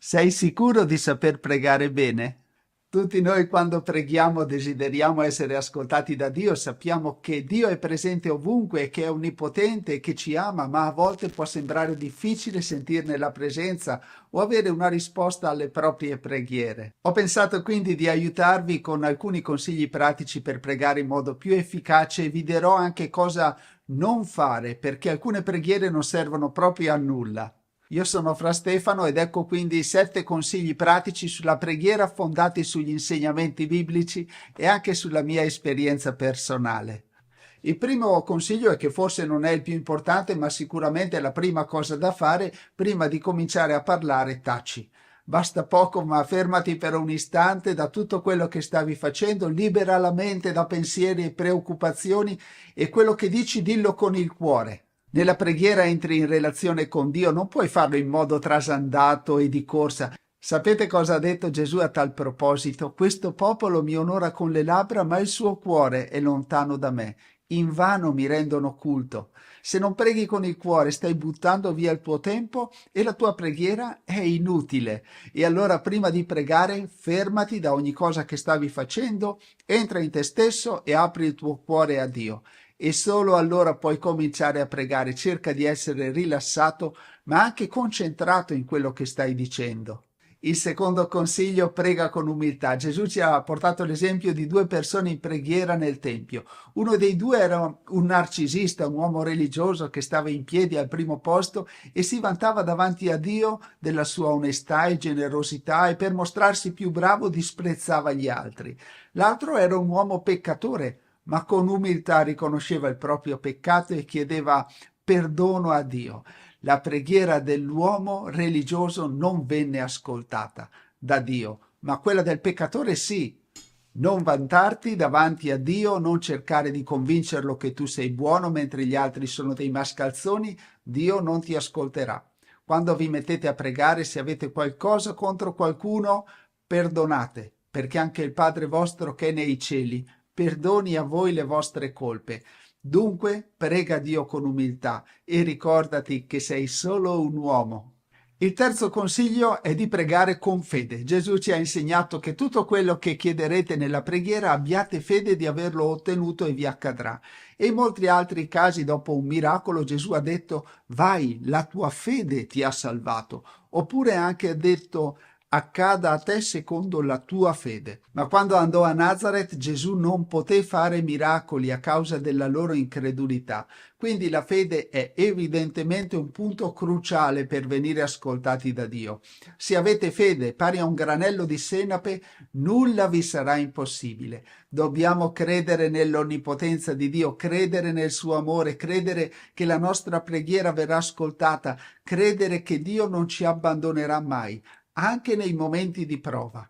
Sei sicuro di saper pregare bene? Tutti noi quando preghiamo desideriamo essere ascoltati da Dio, sappiamo che Dio è presente ovunque, che è onnipotente e che ci ama, ma a volte può sembrare difficile sentirne la presenza o avere una risposta alle proprie preghiere. Ho pensato quindi di aiutarvi con alcuni consigli pratici per pregare in modo più efficace e vi dirò anche cosa non fare, perché alcune preghiere non servono proprio a nulla. Io sono Fra Stefano ed ecco quindi 7 consigli pratici sulla preghiera fondati sugli insegnamenti biblici e anche sulla mia esperienza personale. Il primo consiglio è che forse non è il più importante, ma sicuramente è la prima cosa da fare prima di cominciare a parlare. Taci. Basta poco, ma fermati per un istante da tutto quello che stavi facendo, libera la mente da pensieri e preoccupazioni e quello che dici dillo con il cuore. Nella preghiera entri in relazione con Dio, non puoi farlo in modo trasandato e di corsa. Sapete cosa ha detto Gesù a tal proposito? Questo popolo mi onora con le labbra, ma il suo cuore è lontano da me. Invano mi rendono culto. Se non preghi con il cuore, stai buttando via il tuo tempo e la tua preghiera è inutile. E allora prima di pregare, fermati da ogni cosa che stavi facendo, entra in te stesso e apri il tuo cuore a Dio. E solo allora puoi cominciare a pregare. Cerca di essere rilassato, ma anche concentrato in quello che stai dicendo. Il secondo consiglio, prega con umiltà. Gesù ci ha portato l'esempio di 2 persone in preghiera nel Tempio. Uno dei 2 era un narcisista, un uomo religioso che stava in piedi al primo posto e si vantava davanti a Dio della sua onestà e generosità e per mostrarsi più bravo disprezzava gli altri. L'altro era un uomo peccatore, ma con umiltà riconosceva il proprio peccato e chiedeva perdono a Dio. La preghiera dell'uomo religioso non venne ascoltata da Dio, ma quella del peccatore sì. Non vantarti davanti a Dio, non cercare di convincerlo che tu sei buono mentre gli altri sono dei mascalzoni, Dio non ti ascolterà. Quando vi mettete a pregare, se avete qualcosa contro qualcuno, perdonate, perché anche il Padre vostro che è nei cieli perdoni a voi le vostre colpe. Dunque prega Dio con umiltà e ricordati che sei solo un uomo. Il terzo consiglio è di pregare con fede. Gesù ci ha insegnato che tutto quello che chiederete nella preghiera abbiate fede di averlo ottenuto e vi accadrà. E in molti altri casi, dopo un miracolo, Gesù ha detto: vai, la tua fede ti ha salvato. Oppure anche ha detto: accada a te secondo la tua fede. Ma quando andò a Nazareth, Gesù non poté fare miracoli a causa della loro incredulità. Quindi la fede è evidentemente un punto cruciale per venire ascoltati da Dio. Se avete fede pari a un granello di senape, nulla vi sarà impossibile. Dobbiamo credere nell'onnipotenza di Dio, credere nel suo amore, credere che la nostra preghiera verrà ascoltata, credere che Dio non ci abbandonerà mai, anche nei momenti di prova.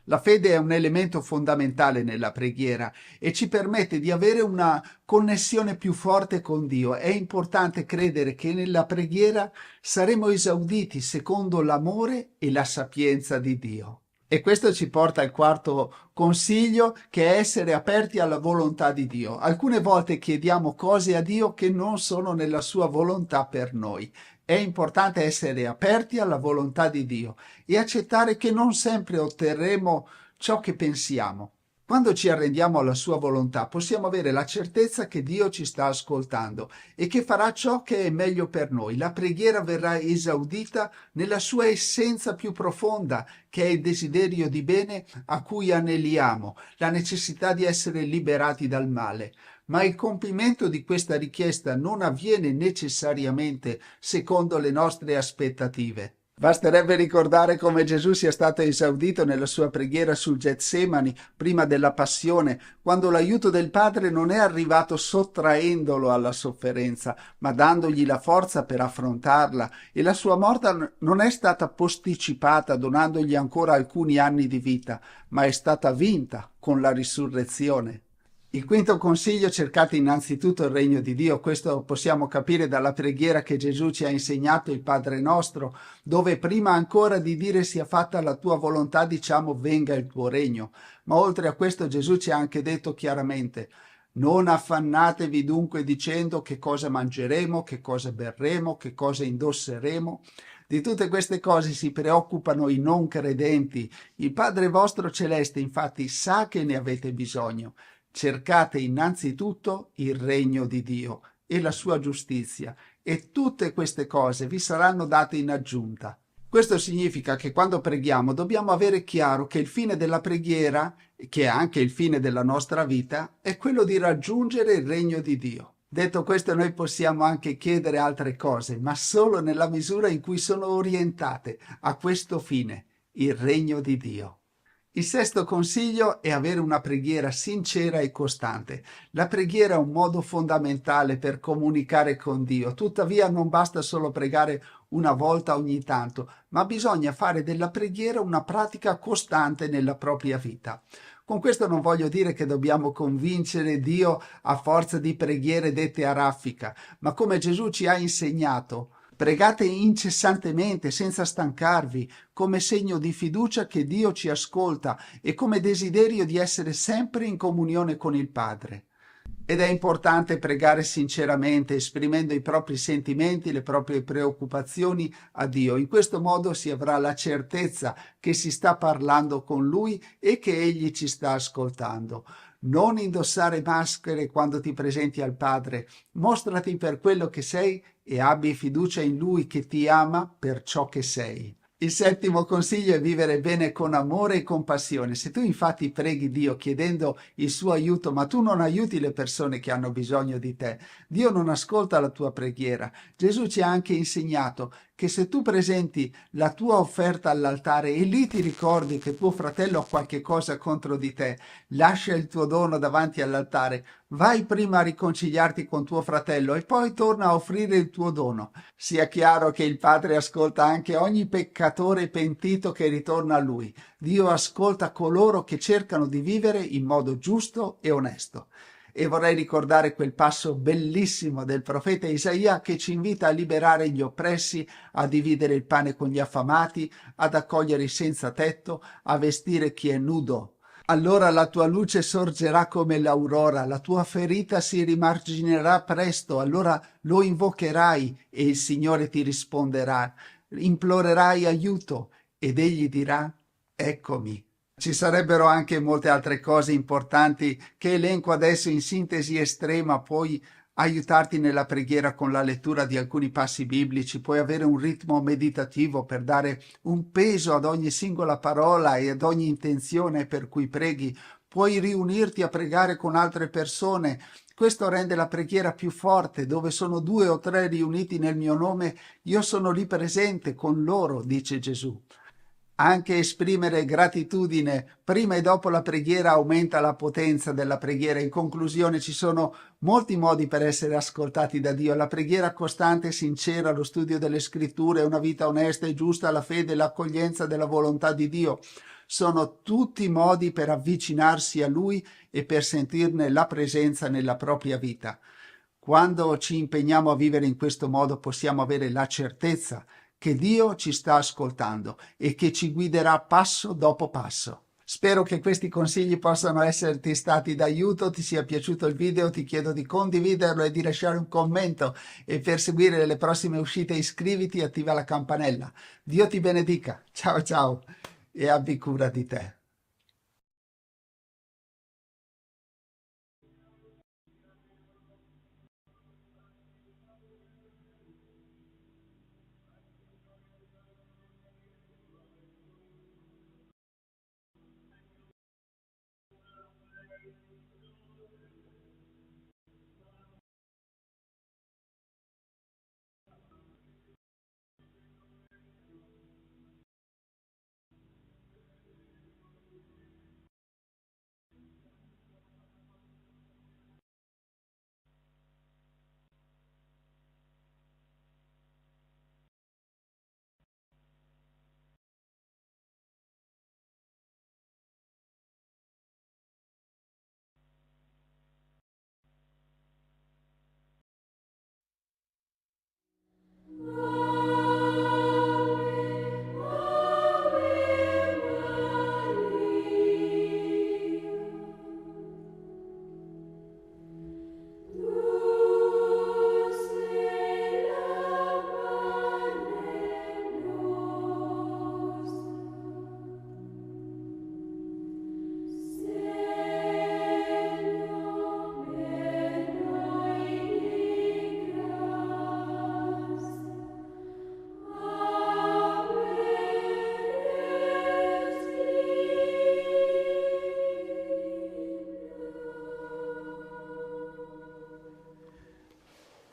La fede è un elemento fondamentale nella preghiera e ci permette di avere una connessione più forte con Dio. È importante credere che nella preghiera saremo esauditi secondo l'amore e la sapienza di Dio. E questo ci porta al quarto consiglio, che è essere aperti alla volontà di Dio. Alcune volte chiediamo cose a Dio che non sono nella sua volontà per noi. È importante essere aperti alla volontà di Dio e accettare che non sempre otterremo ciò che pensiamo. Quando ci arrendiamo alla sua volontà, possiamo avere la certezza che Dio ci sta ascoltando e che farà ciò che è meglio per noi. La preghiera verrà esaudita nella sua essenza più profonda, che è il desiderio di bene a cui aneliamo, la necessità di essere liberati dal male. Ma il compimento di questa richiesta non avviene necessariamente secondo le nostre aspettative. Basterebbe ricordare come Gesù sia stato esaudito nella sua preghiera sul Getsemani prima della passione, quando l'aiuto del Padre non è arrivato sottraendolo alla sofferenza, ma dandogli la forza per affrontarla, e la sua morte non è stata posticipata donandogli ancora alcuni anni di vita, ma è stata vinta con la risurrezione. Il quinto consiglio: cercate innanzitutto il regno di Dio. Questo possiamo capire dalla preghiera che Gesù ci ha insegnato, il Padre nostro, dove prima ancora di dire sia fatta la tua volontà diciamo venga il tuo regno. Ma oltre a questo Gesù ci ha anche detto chiaramente: non affannatevi dunque dicendo che cosa mangeremo, che cosa berremo, che cosa indosseremo. Di tutte queste cose si preoccupano i non credenti. Il Padre vostro celeste infatti sa che ne avete bisogno. Cercate innanzitutto il regno di Dio e la sua giustizia, e tutte queste cose vi saranno date in aggiunta. Questo significa che quando preghiamo dobbiamo avere chiaro che il fine della preghiera, che è anche il fine della nostra vita, è quello di raggiungere il regno di Dio. Detto questo, noi possiamo anche chiedere altre cose, ma solo nella misura in cui sono orientate a questo fine, il regno di Dio. Il sesto consiglio è avere una preghiera sincera e costante. La preghiera è un modo fondamentale per comunicare con Dio. Tuttavia non basta solo pregare una volta ogni tanto, ma bisogna fare della preghiera una pratica costante nella propria vita. Con questo non voglio dire che dobbiamo convincere Dio a forza di preghiere dette a raffica, ma come Gesù ci ha insegnato, pregate incessantemente, senza stancarvi, come segno di fiducia che Dio ci ascolta e come desiderio di essere sempre in comunione con il Padre. Ed è importante pregare sinceramente, esprimendo i propri sentimenti, le proprie preoccupazioni a Dio. In questo modo si avrà la certezza che si sta parlando con Lui e che Egli ci sta ascoltando. Non indossare maschere quando ti presenti al Padre. Mostrati per quello che sei e abbi fiducia in Lui che ti ama per ciò che sei. Il settimo consiglio è vivere bene con amore e compassione. Se tu infatti preghi Dio chiedendo il suo aiuto, ma tu non aiuti le persone che hanno bisogno di te, Dio non ascolta la tua preghiera. Gesù ci ha anche insegnato che se tu presenti la tua offerta all'altare e lì ti ricordi che tuo fratello ha qualche cosa contro di te, lascia il tuo dono davanti all'altare, vai prima a riconciliarti con tuo fratello e poi torna a offrire il tuo dono. Sia chiaro che il Padre ascolta anche ogni peccatore pentito che ritorna a Lui. Dio ascolta coloro che cercano di vivere in modo giusto e onesto. E vorrei ricordare quel passo bellissimo del profeta Isaia che ci invita a liberare gli oppressi, a dividere il pane con gli affamati, ad accogliere i senza tetto, a vestire chi è nudo. Allora la tua luce sorgerà come l'aurora, la tua ferita si rimarginerà presto, allora lo invocherai e il Signore ti risponderà. Implorerai aiuto ed egli dirà: eccomi. Ci sarebbero anche molte altre cose importanti che elenco adesso in sintesi estrema, puoi aiutarti nella preghiera con la lettura di alcuni passi biblici, puoi avere un ritmo meditativo per dare un peso ad ogni singola parola e ad ogni intenzione per cui preghi, puoi riunirti a pregare con altre persone. Questo rende la preghiera più forte, dove sono 2 o 3 riuniti nel mio nome, io sono lì presente con loro, dice Gesù. Anche esprimere gratitudine prima e dopo la preghiera aumenta la potenza della preghiera. In conclusione, ci sono molti modi per essere ascoltati da Dio. La preghiera costante e sincera, lo studio delle scritture, una vita onesta e giusta, la fede, l'accoglienza della volontà di Dio. Sono tutti modi per avvicinarsi a Lui e per sentirne la presenza nella propria vita. Quando ci impegniamo a vivere in questo modo possiamo avere la certezza che Dio ci sta ascoltando e che ci guiderà passo dopo passo. Spero che questi consigli possano esserti stati d'aiuto, ti sia piaciuto il video, ti chiedo di condividerlo e di lasciare un commento e per seguire le prossime uscite iscriviti e attiva la campanella. Dio ti benedica, ciao ciao e abbi cura di te.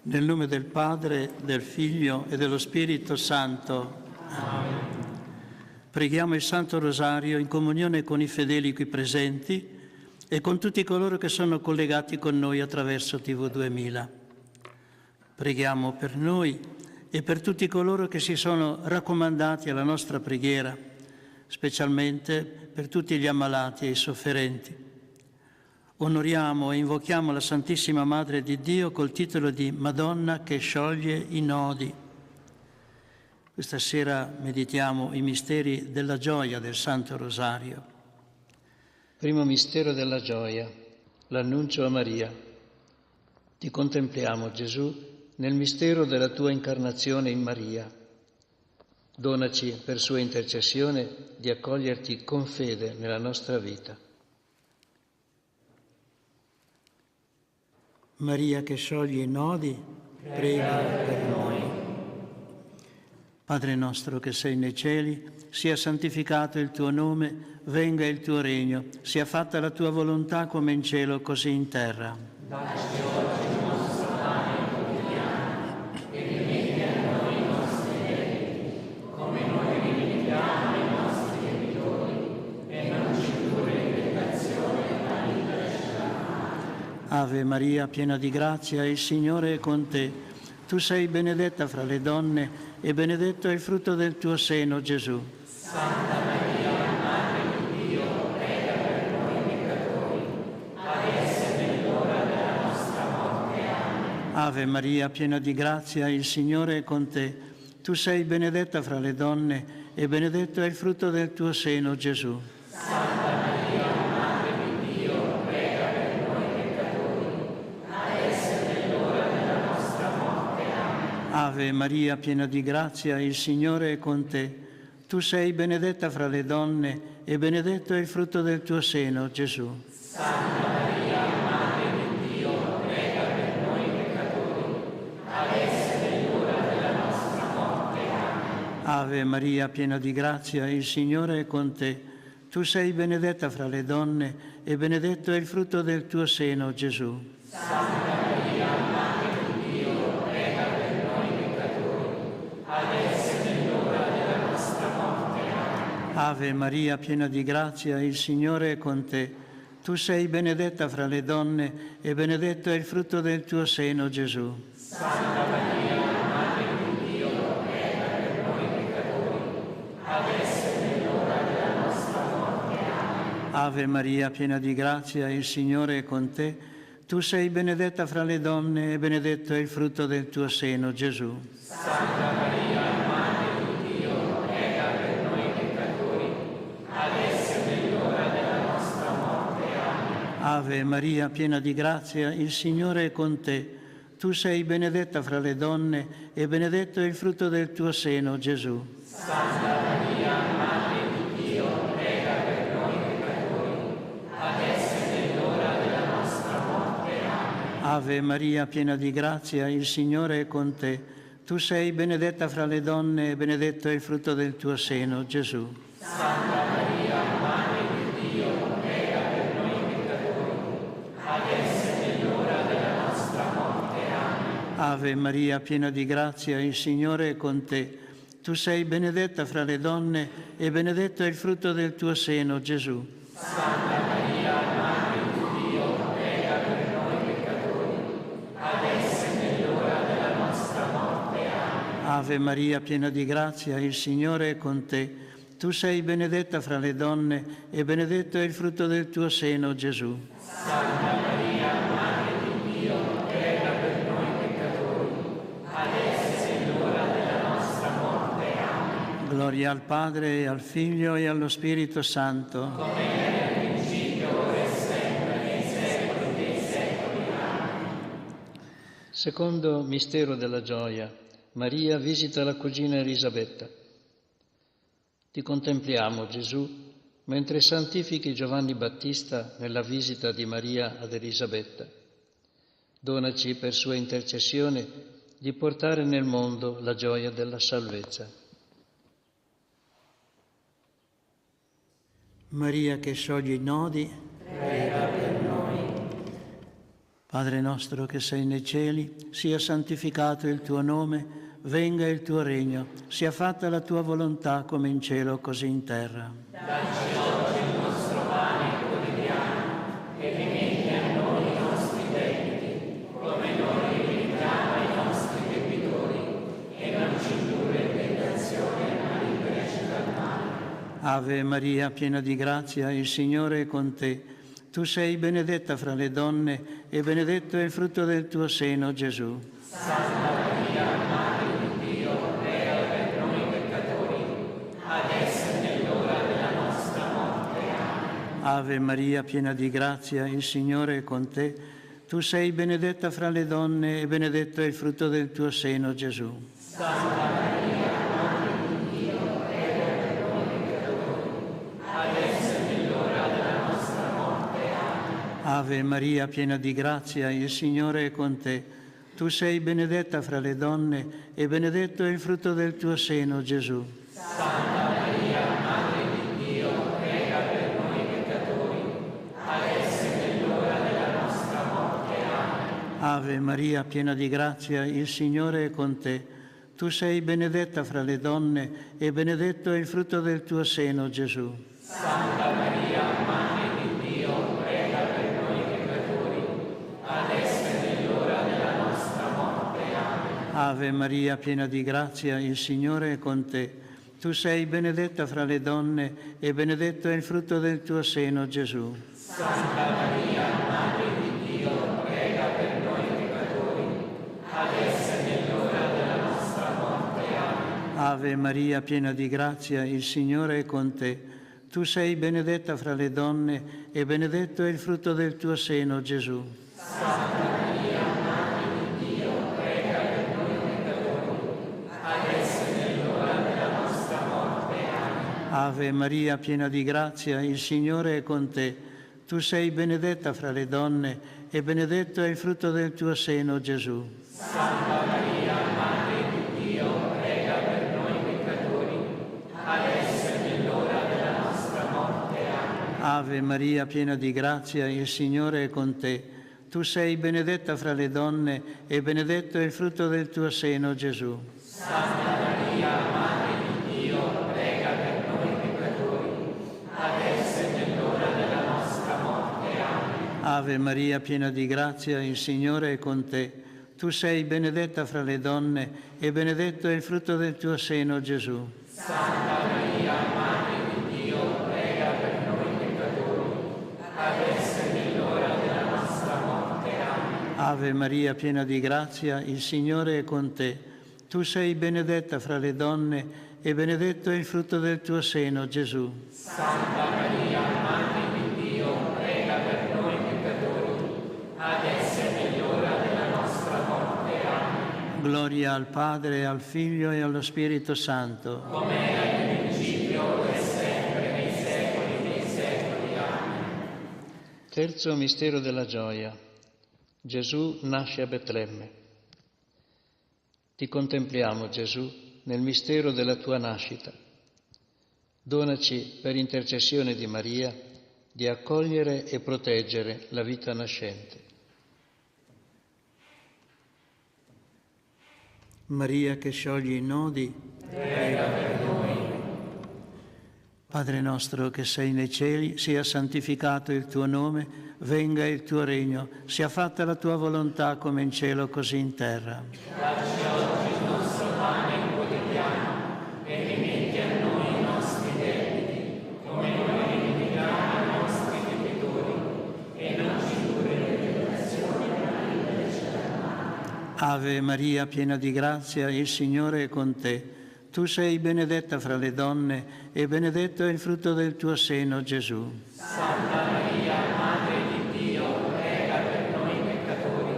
Nel nome del Padre, del Figlio e dello Spirito Santo. Amen. Preghiamo il Santo Rosario in comunione con i fedeli qui presenti e con tutti coloro che sono collegati con noi attraverso TV 2000. Preghiamo per noi e per tutti coloro che si sono raccomandati alla nostra preghiera, specialmente per tutti gli ammalati e i sofferenti. Onoriamo e invochiamo la Santissima Madre di Dio col titolo di Madonna che scioglie i nodi. Questa sera meditiamo i misteri della gioia del Santo Rosario. Primo mistero della gioia, l'annuncio a Maria. Ti contempliamo, Gesù, nel mistero della tua incarnazione in Maria. Donaci, per sua intercessione, di accoglierti con fede nella nostra vita. Maria che scioglie i nodi, prega per noi. Padre nostro che sei nei cieli, sia santificato il tuo nome, venga il tuo regno, sia fatta la tua volontà come in cielo così in terra.
Dacci oggi il nostro pane quotidiano e rimetti a noi i nostri debiti,
Ave Maria, piena di grazia, il Signore è con te. Tu sei benedetta fra le donne e benedetto è il frutto del tuo seno, Gesù.
Santa Maria, Madre di Dio, prega per noi peccatori, adesso è nell'ora della nostra morte. Amen.
Ave Maria, piena di grazia, il Signore è con te. Tu sei benedetta fra le donne e benedetto è il frutto del tuo seno, Gesù.
Santa Maria, Madre di Dio, prega per noi peccatori, adesso è nell'ora della nostra morte. Amen.
Ave Maria, piena di grazia, il Signore è con te. Tu sei benedetta fra le donne e benedetto è il frutto del tuo seno, Gesù.
Santa Maria, Madre di Dio, prega per noi peccatori, adesso è nell'ora della nostra morte. Amen.
Ave Maria, piena di grazia, il Signore è con te. Tu sei benedetta fra le donne e benedetto è il frutto del tuo seno, Gesù.
Santa Maria, Madre di Dio, prega per noi peccatori, adesso è nell'ora della nostra morte. Amen.
Ave Maria, piena di grazia, il Signore è con te. Tu sei benedetta fra le donne e benedetto è il frutto del tuo seno, Gesù.
Santa Maria, Madre di Dio, prega per noi peccatori, adesso è nell'ora della nostra morte. Amen.
Ave Maria, piena di grazia, il Signore è con te. Tu sei benedetta fra le donne e benedetto è il frutto del tuo seno, Gesù.
Santa Maria, Madre di Dio, prega per noi peccatori, adesso è nell'ora della nostra morte. Amen.
Ave Maria, piena di grazia, il Signore è con te. Tu sei benedetta fra le donne e benedetto è il frutto del tuo seno, Gesù.
Santa Maria, Madre di Dio, prega per noi peccatori, adesso è nell'ora della nostra morte. Amen.
Ave Maria, piena di grazia, il Signore è con te. Tu sei benedetta fra le donne e benedetto è il frutto del tuo seno, Gesù.
Santa Maria, Madre di Dio, prega per noi peccatori, adesso è nell'ora della nostra morte. Amen.
Ave Maria, piena di grazia, il Signore è con te. Tu sei benedetta fra le donne e benedetto è il frutto del tuo seno, Gesù.
Santa Maria, Madre di Dio, prega per noi peccatori, adesso è nell'ora della nostra morte. Amen.
Ave Maria, piena di grazia, il Signore è con te. Tu sei benedetta fra le donne e benedetto è il frutto del tuo seno, Gesù.
Santa Maria, Madre di Dio, prega per noi peccatori, adesso è nell'ora della nostra morte. Amen.
Gloria al Padre, e al Figlio e allo Spirito Santo.
Come era nel principio, ora e sempre, nei secoli dei secoli. Amen.
Secondo mistero della gioia, Maria visita la cugina Elisabetta. Ti contempliamo, Gesù, mentre santifichi Giovanni Battista nella visita di Maria ad Elisabetta. Donaci per sua intercessione di portare nel mondo la gioia della salvezza. Maria che scioglie i nodi,
prega per noi.
Padre nostro che sei nei cieli, sia santificato il tuo nome, venga il tuo regno, sia fatta la tua volontà come in cielo così in terra.
Dacci oggi il nostro pane quotidiano e rimetti a noi i nostri debiti, come noi rimettiamo ai nostri debitori, e non ci indurre in tentazione, ma liberaci dal male.
Ave Maria, piena di grazia, il Signore è con te. Tu sei benedetta fra le donne e benedetto è il frutto del tuo seno, Gesù.
Santa Maria, Madre di Dio, prega per noi peccatori, adesso è nell'ora della nostra morte. Amen.
Ave Maria, piena di grazia, il Signore è con te. Tu sei benedetta fra le donne e benedetto è il frutto del tuo seno, Gesù.
Santa Maria, Madre di Dio, prega per noi peccatori, adesso è nell'ora della nostra morte. Amen.
Ave Maria, piena di grazia, il Signore è con te. Tu sei benedetta fra le donne e benedetto è il frutto del tuo seno, Gesù.
Santa Maria, Madre di Dio, prega per noi peccatori, adesso è nell'ora della nostra morte. Amen.
Ave Maria, piena di grazia, il Signore è con te. Tu sei benedetta fra le donne e benedetto è il frutto del tuo seno, Gesù.
Santa Maria, Madre di Dio, prega per noi peccatori,
Ave Maria, piena di grazia, il Signore è con te. Tu sei benedetta fra le donne e benedetto è il frutto del tuo seno, Gesù.
Santa Maria, Madre di Dio, prega per noi peccatori, adesso e nell'ora della nostra morte. Amen.
Ave Maria, piena di grazia, il Signore è con te. Tu sei benedetta fra le donne e benedetto è il frutto del tuo seno, Gesù.
Santa Maria, Madre di Dio, prega per noi peccatori, adesso e nell'ora della nostra morte. Amen.
Ave Maria, piena di grazia, il Signore è con te. Tu sei benedetta fra le donne e benedetto è il frutto del tuo seno, Gesù.
Santa Maria, Madre di Dio, prega per noi peccatori, adesso e nell'ora della nostra morte. Amen.
Ave Maria, piena di grazia, il Signore è con te. Tu sei benedetta fra le donne e benedetto è il frutto del tuo seno, Gesù.
Santa Maria, Madre di Dio, prega per noi peccatori, adesso e nell'ora della nostra morte. Amen.
Ave Maria, piena di grazia, il Signore è con te. Tu sei benedetta fra le donne e benedetto è il frutto del tuo seno, Gesù.
Santa Maria, Madre di Dio, prega per noi peccatori, adesso e nell'ora della nostra morte. Amen.
Ave Maria, piena di grazia, il Signore è con te. Tu sei benedetta fra le donne e benedetto è il frutto del tuo seno, Gesù.
Santa Maria, Madre di Dio, prega per noi peccatori, adesso e nell'ora della nostra morte. Amen.
Gloria al Padre, al Figlio e allo Spirito Santo.
Come era in principio e sempre nei secoli dei secoli. Amen.
Terzo mistero della gioia. Gesù nasce a Betlemme. Ti contempliamo, Gesù, nel mistero della tua nascita. Donaci, per intercessione di Maria, di accogliere e proteggere la vita nascente. Maria che scioglie i nodi,
prega per noi.
Padre nostro che sei nei cieli, sia santificato il tuo nome, venga il tuo regno, sia fatta la tua volontà come in cielo così in terra.
Dacci oggi il nostro pane quotidiano e rimetti a noi i nostri debiti, come noi rimettiamo ai nostri debitori, e non ci indurre in tentazione, ma liberaci dal male.
Ave Maria, piena di grazia, il Signore è con te. Tu sei benedetta fra le donne e benedetto è il frutto del tuo seno, Gesù.
Santa Maria, Madre di Dio, prega per noi peccatori,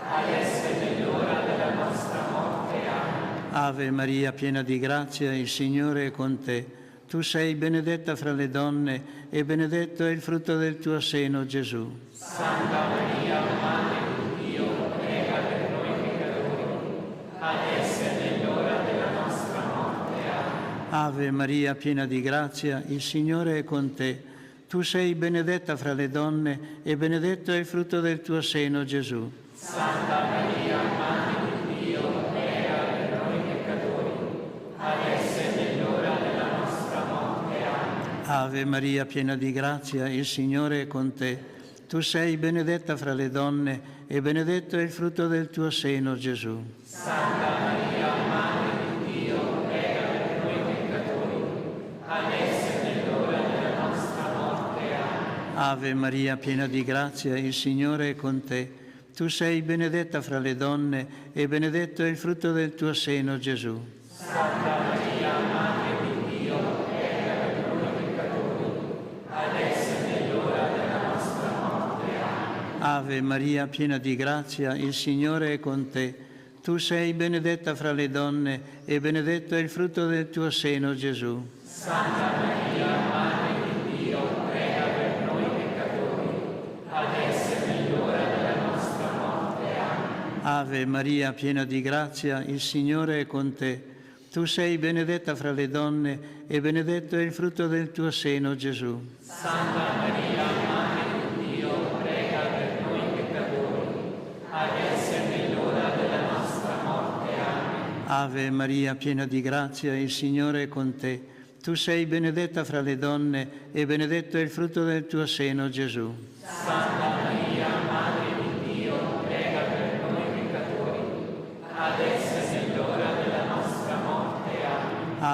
adesso e nell'ora della nostra morte. Amen.
Ave Maria, piena di grazia, il Signore è con te. Tu sei benedetta fra le donne e benedetto è il frutto del tuo seno, Gesù.
Santa Maria, Madre di Dio, prega per noi peccatori, adesso e nell'ora della nostra morte. Amen.
Ave Maria, piena di grazia, il Signore è con te. Tu sei benedetta fra le donne e benedetto è il frutto del tuo seno, Gesù.
Santa Maria, Madre di Dio, prega per noi peccatori, adesso e nell'ora della nostra morte. Amen.
Ave Maria, piena di grazia, il Signore è con te. Tu sei benedetta fra le donne e benedetto è il frutto del tuo seno, Gesù.
Santa Maria, Madre di Dio, prega per noi peccatori, adesso e nell'ora della nostra morte. Amen.
Ave Maria, piena di grazia, il Signore è con te. Tu sei benedetta fra le donne e benedetto è il frutto del tuo seno, Gesù.
Santa Maria, Madre di Dio, prega per noi peccatori, adesso e nell'ora della nostra morte. Amen.
Ave Maria, piena di grazia, il Signore è con te. Tu sei benedetta fra le donne e benedetto è il frutto del tuo seno, Gesù.
Santa Maria, Madre di Dio, prega per noi peccatori, adesso e nell'ora della nostra morte. Amen.
Ave Maria, piena di grazia, il Signore è con te. Tu sei benedetta fra le donne e benedetto è il frutto del tuo seno, Gesù.
Santa Maria, Madre di Dio, prega per noi peccatori, adesso e nell'ora della nostra morte. Amen.
Ave Maria, piena di grazia, il Signore è con te. Tu sei benedetta fra le donne e benedetto è il frutto del tuo seno, Gesù.
Santa Maria, Madre di Dio, prega per noi peccatori, adesso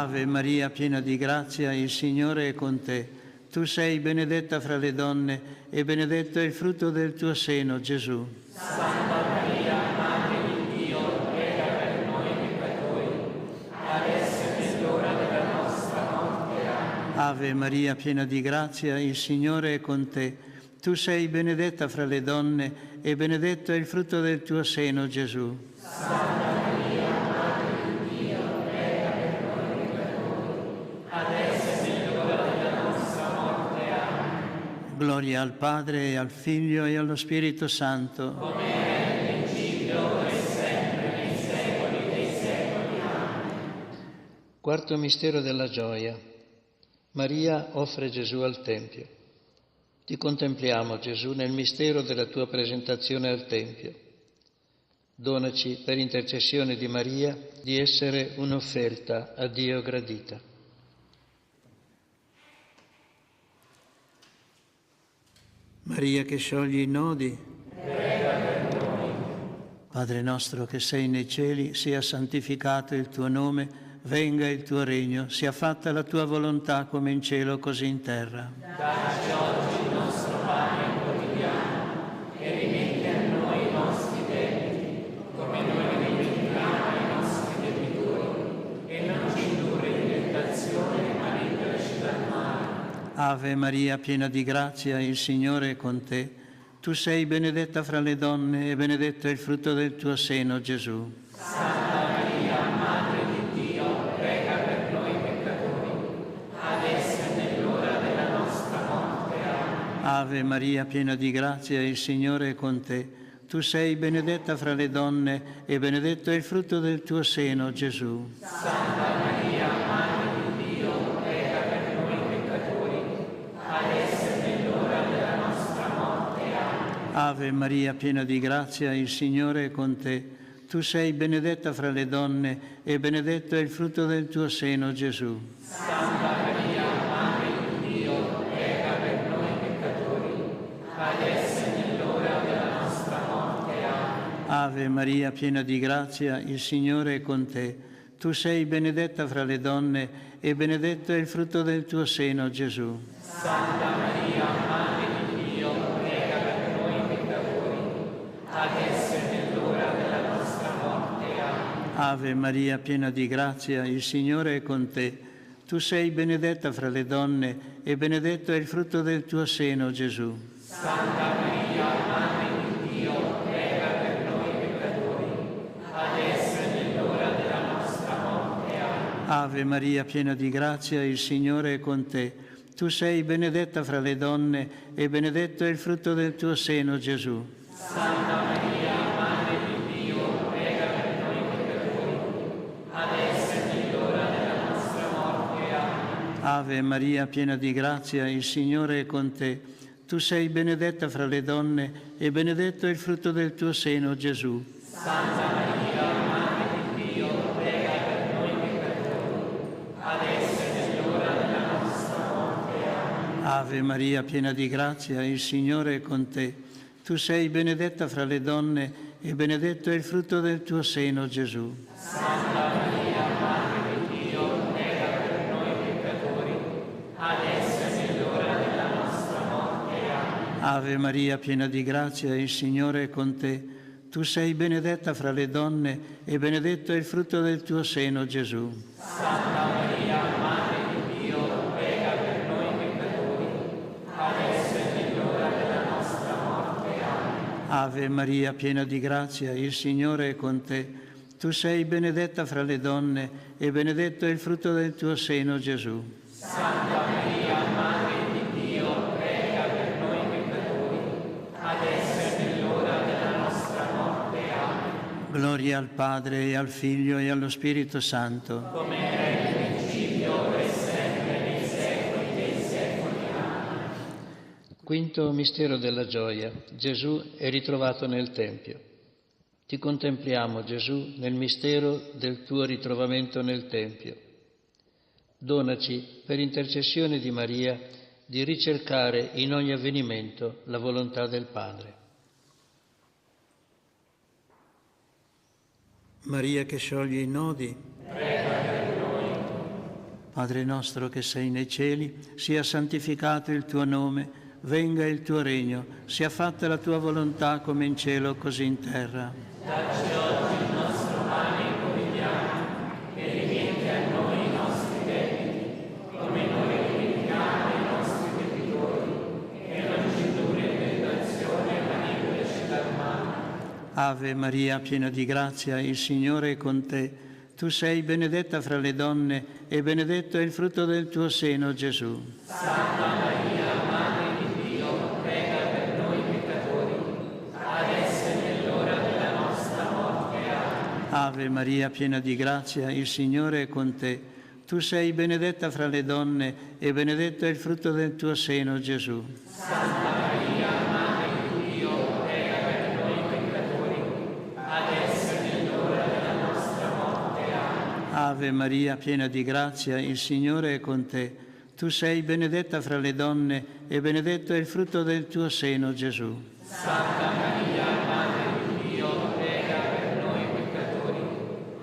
Ave Maria, piena di grazia, il Signore è con te. Tu sei benedetta fra le donne e benedetto è il frutto del tuo seno, Gesù.
Santa Maria, Madre di Dio, prega per noi peccatori, adesso e nell'ora della nostra morte. Amen.
Ave Maria, piena di grazia, il Signore è con te. Tu sei benedetta fra le donne e benedetto è il frutto del tuo seno, Gesù.
Santa Maria, Madre di Dio, prega per noi peccatori, adesso e nell'ora della nostra morte. Amen.
Gloria al Padre, e al Figlio, e allo Spirito Santo.
Come era nel principio, ora e sempre, nei secoli dei secoli. Amen.
Quarto mistero della gioia. Maria offre Gesù al Tempio. Ti contempliamo, Gesù, nel mistero della tua presentazione al Tempio. Donaci, per intercessione di Maria, di essere un'offerta a Dio gradita. Maria che sciogli i nodi,
prega per noi.
Padre nostro che sei nei cieli, sia santificato il tuo nome, venga il tuo regno, sia fatta la tua volontà come in cielo così in terra.
Dacci oggi il nostro pane quotidiano e rimetti a noi i nostri debiti, come noi rimettiamo ai nostri debitori, e non ci indurre in tentazione, ma liberaci dal male.
Ave Maria, piena di grazia, il Signore è con te. Tu sei benedetta fra le donne e benedetto è il frutto del tuo seno, Gesù.
Santa Maria, Madre di Dio, prega per noi peccatori, adesso e nell'ora della nostra morte. Amen.
Ave Maria, piena di grazia, il Signore è con te. Tu sei benedetta fra le donne e benedetto è il frutto del tuo seno, Gesù.
Santa Maria, Madre di Dio, prega per noi peccatori, adesso e nell'ora della nostra morte. Amen.
Ave Maria, piena di grazia, il Signore è con te. Tu sei benedetta fra le donne e benedetto è il frutto del tuo seno, Gesù.
Santa Maria, Madre di Dio, prega per noi peccatori, adesso e nell'ora della nostra morte. Amen.
Ave Maria, piena di grazia, il Signore è con te. Tu sei benedetta fra le donne e benedetto è il frutto del tuo seno, Gesù.
Santa Maria, Madre di Dio, prega per noi peccatori, adesso e nell'ora della nostra morte. Amen.
Ave Maria, piena di grazia, il Signore è con te. Tu sei benedetta fra le donne e benedetto è il frutto del tuo seno, Gesù.
Santa Maria, Madre di Dio, prega per noi peccatori, adesso e nell'ora della nostra morte. Amen.
Ave Maria, piena di grazia, il Signore è con te. Tu sei benedetta fra le donne e benedetto è il frutto del tuo seno, Gesù.
Santa Maria, Madre di Dio, prega per noi peccatori, adesso e nell'ora della nostra morte. Amen.
Ave Maria, piena di grazia, il Signore è con te. Tu sei benedetta fra le donne e benedetto è il frutto del tuo seno, Gesù.
Santa Maria, Madre di Dio, prega per noi peccatori, adesso e nell'ora della nostra morte. Amen.
Ave Maria, piena di grazia, il Signore è con te. Tu sei benedetta fra le donne e benedetto è il frutto del tuo seno, Gesù.
Santa Maria, Madre di Dio, prega per noi peccatori, adesso e nell'ora della nostra morte. Amen.
Ave Maria, piena di grazia, il Signore è con te. Tu sei benedetta fra le donne e benedetto è il frutto del tuo seno, Gesù.
Santa Maria, Madre di Dio, prega per noi peccatori, adesso e nell'ora della nostra morte. Amen.
Ave Maria, piena di grazia, il Signore è con te. Tu sei benedetta fra le donne e benedetto è il frutto del tuo seno, Gesù.
Santa Maria, Madre di Dio, prega per noi peccatori, adesso e nell'ora della nostra morte. Amen.
Gloria al Padre, e al Figlio, e allo Spirito Santo.
Come era nel principio, ora e sempre, nei secoli dei secoli. Amen.
Quinto mistero della gioia. Gesù è ritrovato nel Tempio. Ti contempliamo, Gesù, nel mistero del tuo ritrovamento nel Tempio. Donaci, per intercessione di Maria, di ricercare in ogni avvenimento la volontà del Padre. Maria che scioglie i nodi,
prega per noi.
Padre nostro che sei nei cieli, sia santificato il tuo nome, venga il tuo regno, sia fatta la tua volontà come in cielo così in terra.
Dacci oggi il nostro pane quotidiano e rimetti a noi i nostri debiti, come noi rimettiamo ai nostri debitori, e non ci indurre in tentazione, ma liberaci dal male.
Ave Maria, piena di grazia, il Signore è con te. Tu sei benedetta fra le donne e benedetto è il frutto del tuo seno, Gesù.
Santa Maria, Madre di Dio, prega per noi peccatori, adesso e nell'ora della nostra morte. Amen.
Ave Maria, piena di grazia, il Signore è con te. Tu sei benedetta fra le donne e benedetto è il frutto del tuo seno, Gesù.
Santa Maria, Madre di Dio, prega per noi peccatori, adesso e nell'ora della nostra morte. Amen.
Ave Maria, piena di grazia, il Signore è con te. Tu sei benedetta fra le donne e benedetto è il frutto del tuo seno, Gesù.
Santa Maria, Madre di Dio, prega per noi peccatori,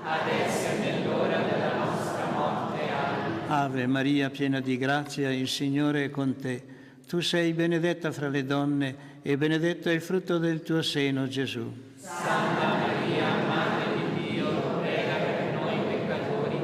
adesso e nell'ora della nostra morte. Amen.
Ave Maria, piena di grazia, il Signore è con te. Tu sei benedetta fra le donne e benedetto è il frutto del tuo seno, Gesù.
Santa Maria, Madre di Dio, prega per noi peccatori,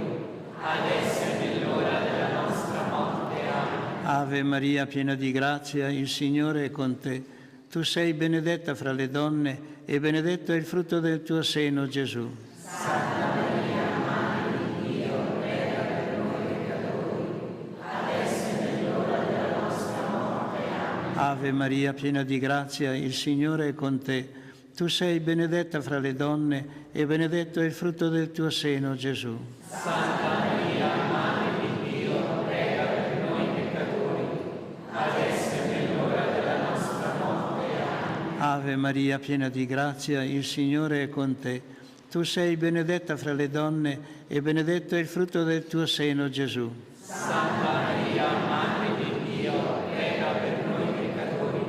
adesso e nell'ora della nostra morte. Amen.
Ave Maria, piena di grazia, il Signore è con te. Tu sei benedetta fra le donne e benedetto è il frutto del tuo seno, Gesù.
Santa Maria, Madre di Dio, prega per noi peccatori, adesso e nell'ora della nostra morte. Amen.
Ave Maria, piena di grazia, il Signore è con te. Tu sei benedetta fra le donne e benedetto è il frutto del tuo seno, Gesù.
Santa Maria, Madre di Dio, prega per noi peccatori, adesso e nell'ora della nostra morte. Amen.
Ave Maria, piena di grazia, il Signore è con te. Tu sei benedetta fra le donne e benedetto è il frutto del tuo seno, Gesù.
Santa Maria, Madre di Dio, prega per noi peccatori,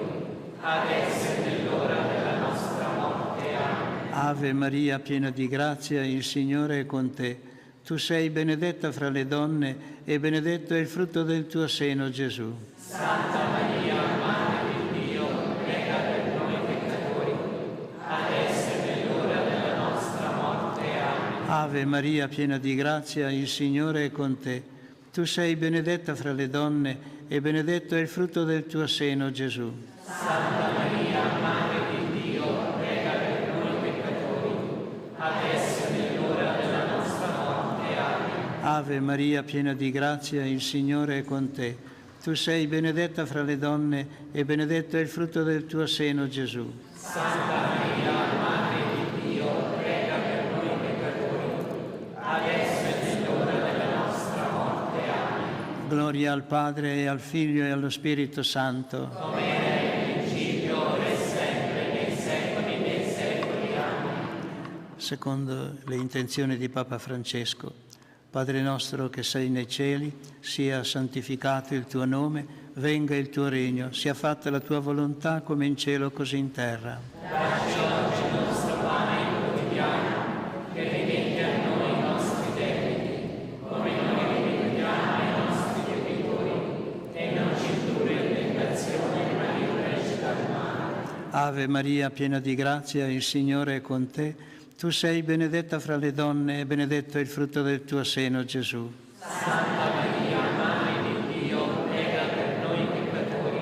adesso e nell'ora della nostra morte. Amen.
Ave Maria, piena di grazia, il Signore è con te. Tu sei benedetta fra le donne e benedetto è il frutto del tuo seno, Gesù.
Santa Maria, Madre di Dio, prega per noi peccatori, adesso e nell'ora della nostra morte. Amen.
Ave Maria, piena di grazia, il Signore è con te. Tu sei benedetta fra le donne e benedetto è il frutto del tuo seno, Gesù.
Santa Maria, Madre di Dio, prega per noi peccatori, adesso e nell'ora della nostra morte. Amen.
Ave Maria, piena di grazia, il Signore è con te. Tu sei benedetta fra le donne e benedetto è il frutto del tuo seno, Gesù.
Santa Maria, Madre di Dio, prega per noi peccatori, adesso e nell'ora della nostra morte. Amen.
Gloria al Padre e al Figlio e allo Spirito Santo.
Come era in principio, ora e sempre, nei secoli dei secoli. Amen.
Secondo le intenzioni di Papa Francesco, Padre nostro che sei nei cieli, sia santificato il tuo nome, venga il tuo regno, sia fatta la tua volontà come in cielo così in terra.
Dacci oggi il nostro pane quotidiano, e rimetti a noi i nostri debiti, come noi rimettiamo ai nostri debitori, e non ci indurre in tentazione, ma liberaci dal male.
Ave Maria, piena di grazia, il Signore è con te. Tu sei benedetta fra le donne e benedetto è il frutto del tuo seno, Gesù.
Santa Maria, Madre di Dio, prega per noi peccatori,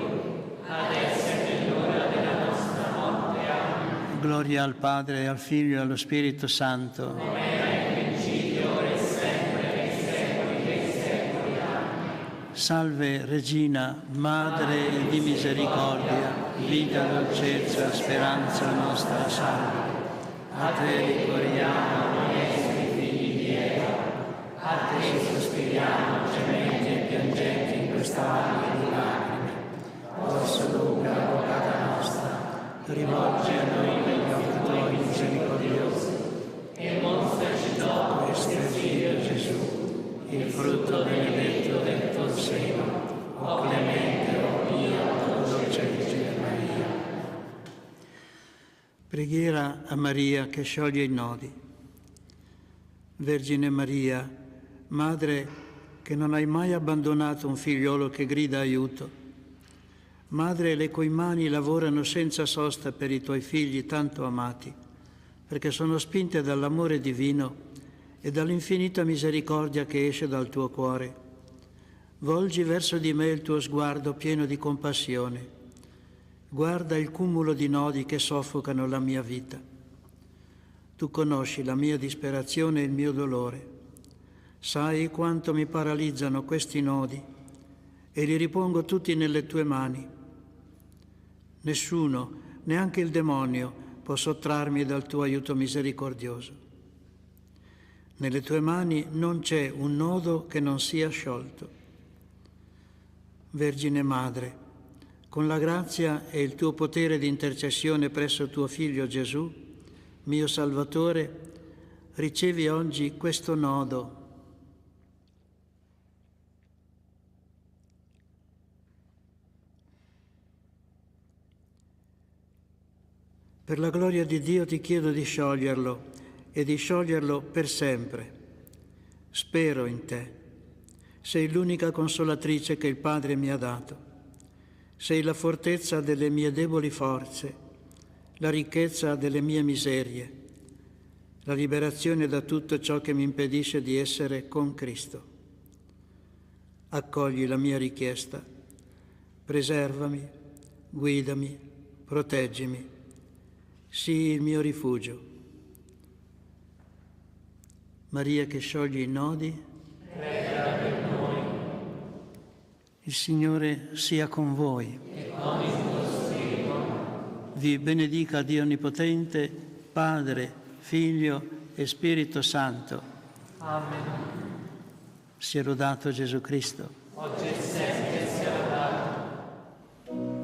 adesso e nell'ora della nostra morte. Amen.
Gloria al Padre, e al Figlio e allo Spirito Santo.
Come era in principio, ora e sempre, nei secoli dei secoli. Amen.
Salve Regina, Madre di misericordia, vita, dolcezza, speranza nostra, salve.
A te ricorriamo, noi esseri figli di Eva, a te sospiriamo, gementi e piangenti in questa valle di lacrime. Orso lunga, avvocata nostra, rivolgi a noi gli occhi tuoi misericordiosi, e mostraci dopo questo Figlio Gesù, il frutto benedetto del tuo seno, o clemente, o pio, o dolce Vergine Maria.
Preghiera a Maria che scioglie i nodi. Vergine Maria, Madre che non hai mai abbandonato un figliolo che grida aiuto. Madre, le cui mani lavorano senza sosta per i tuoi figli tanto amati, perché sono spinte dall'amore divino e dall'infinita misericordia che esce dal tuo cuore. Volgi verso di me il tuo sguardo pieno di compassione. Guarda il cumulo di nodi che soffocano la mia vita. Tu conosci la mia disperazione e il mio dolore. Sai quanto mi paralizzano questi nodi e li ripongo tutti nelle tue mani. Nessuno, neanche il demonio, può sottrarmi dal tuo aiuto misericordioso. Nelle tue mani non c'è un nodo che non sia sciolto. Vergine Madre, con la grazia e il tuo potere di intercessione presso tuo Figlio Gesù, mio Salvatore, ricevi oggi questo nodo. Per la gloria di Dio ti chiedo di scioglierlo e di scioglierlo per sempre. Spero in te. Sei l'unica consolatrice che il Padre mi ha dato. Sei la fortezza delle mie deboli forze, la ricchezza delle mie miserie, la liberazione da tutto ciò che mi impedisce di essere con Cristo. Accogli la mia richiesta. Preservami, guidami, proteggimi. Sii il mio rifugio. Maria che scioglie i nodi,
prega per noi.
Il Signore sia con voi.
E con il tuo spirito.
Vi benedica Dio Onnipotente, Padre, Figlio e Spirito Santo.
Amen.
Sia lodato Gesù Cristo.
Oggi e sempre sia lodato.
Sì.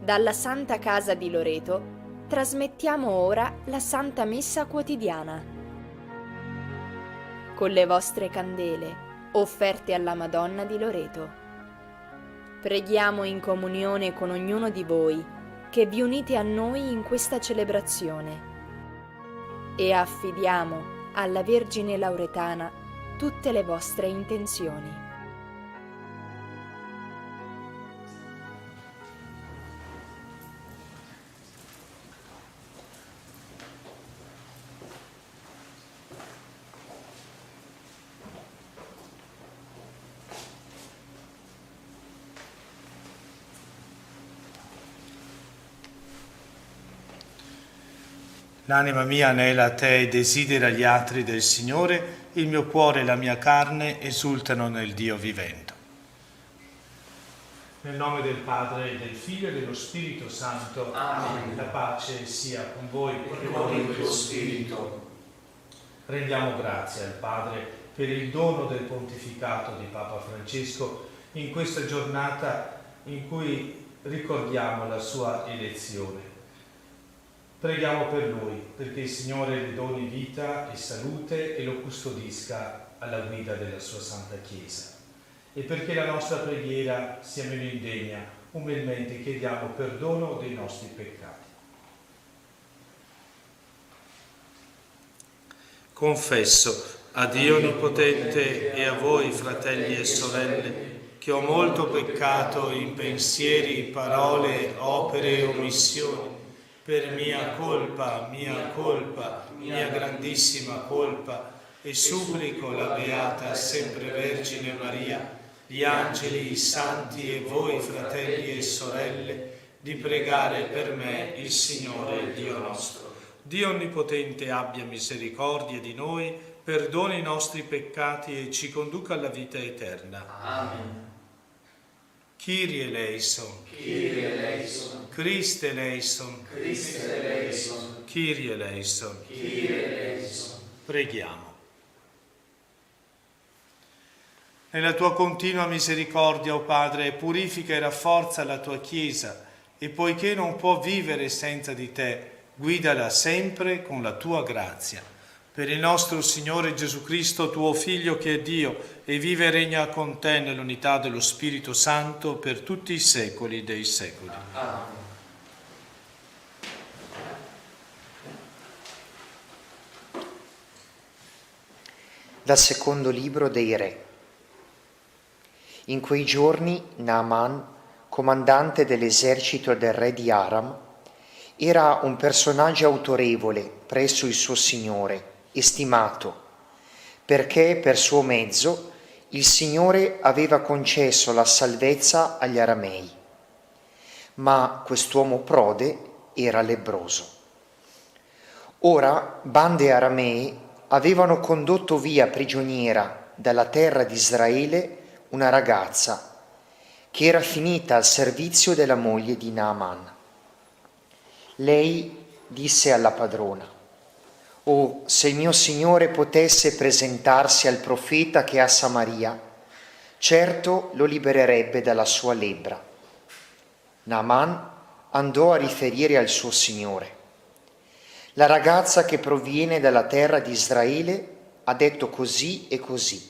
Dalla Santa Casa di Loreto trasmettiamo ora la Santa Messa quotidiana. Con le vostre candele offerte alla Madonna di Loreto. Preghiamo in comunione con ognuno di voi che vi unite a noi in questa celebrazione e affidiamo alla Vergine Lauretana tutte le vostre intenzioni.
L'anima mia anela a te e desidera gli atri del Signore, il mio cuore e la mia carne esultano nel Dio vivente. Nel nome del Padre, del Figlio e dello Spirito Santo. Amen. La pace sia con voi e con il tuo spirito. Rendiamo grazie al Padre per il dono del pontificato di Papa Francesco in questa giornata in cui ricordiamo la sua elezione. Preghiamo per lui, perché il Signore le doni vita e salute e lo custodisca alla guida della sua Santa Chiesa. E perché la nostra preghiera sia meno indegna, umilmente chiediamo perdono dei nostri peccati. Confesso a Dio Onnipotente e a voi, fratelli e sorelle, che ho molto peccato in pensieri, parole, opere e omissioni, per mia colpa, mia grandissima colpa, e supplico la Beata Sempre Vergine Maria, gli angeli, i santi e voi, fratelli e sorelle, di pregare per me il Signore Dio nostro. Dio Onnipotente abbia misericordia di noi, perdoni i nostri peccati e ci conduca alla vita eterna. Amen. Kyrie eleison, Kyrie eleison, Christe eleison, Christe eleison, Kyrie eleison, Kyrie eleison. Preghiamo. Nella tua continua misericordia, o Padre, purifica e rafforza la tua Chiesa e poiché non può vivere senza di te, guidala sempre con la tua grazia. Per il nostro Signore Gesù Cristo, tuo Figlio che è Dio e vive e regna con te nell'unità dello Spirito Santo per tutti i secoli dei secoli. Amen.
Dal secondo libro dei Re. In quei giorni Naaman, comandante dell'esercito del re di Aram, era un personaggio autorevole presso il suo Signore e stimato, perché per suo mezzo il Signore aveva concesso la salvezza agli aramei. Ma quest'uomo prode era lebbroso. Ora bande aramee avevano condotto via prigioniera dalla terra di Israele una ragazza che era finita al servizio della moglie di Naaman. Lei disse alla padrona: «Oh, se il mio Signore potesse presentarsi al profeta che è a Samaria, certo lo libererebbe dalla sua lebbra». Naaman andò a riferire al suo Signore: «La ragazza che proviene dalla terra di Israele ha detto così e così».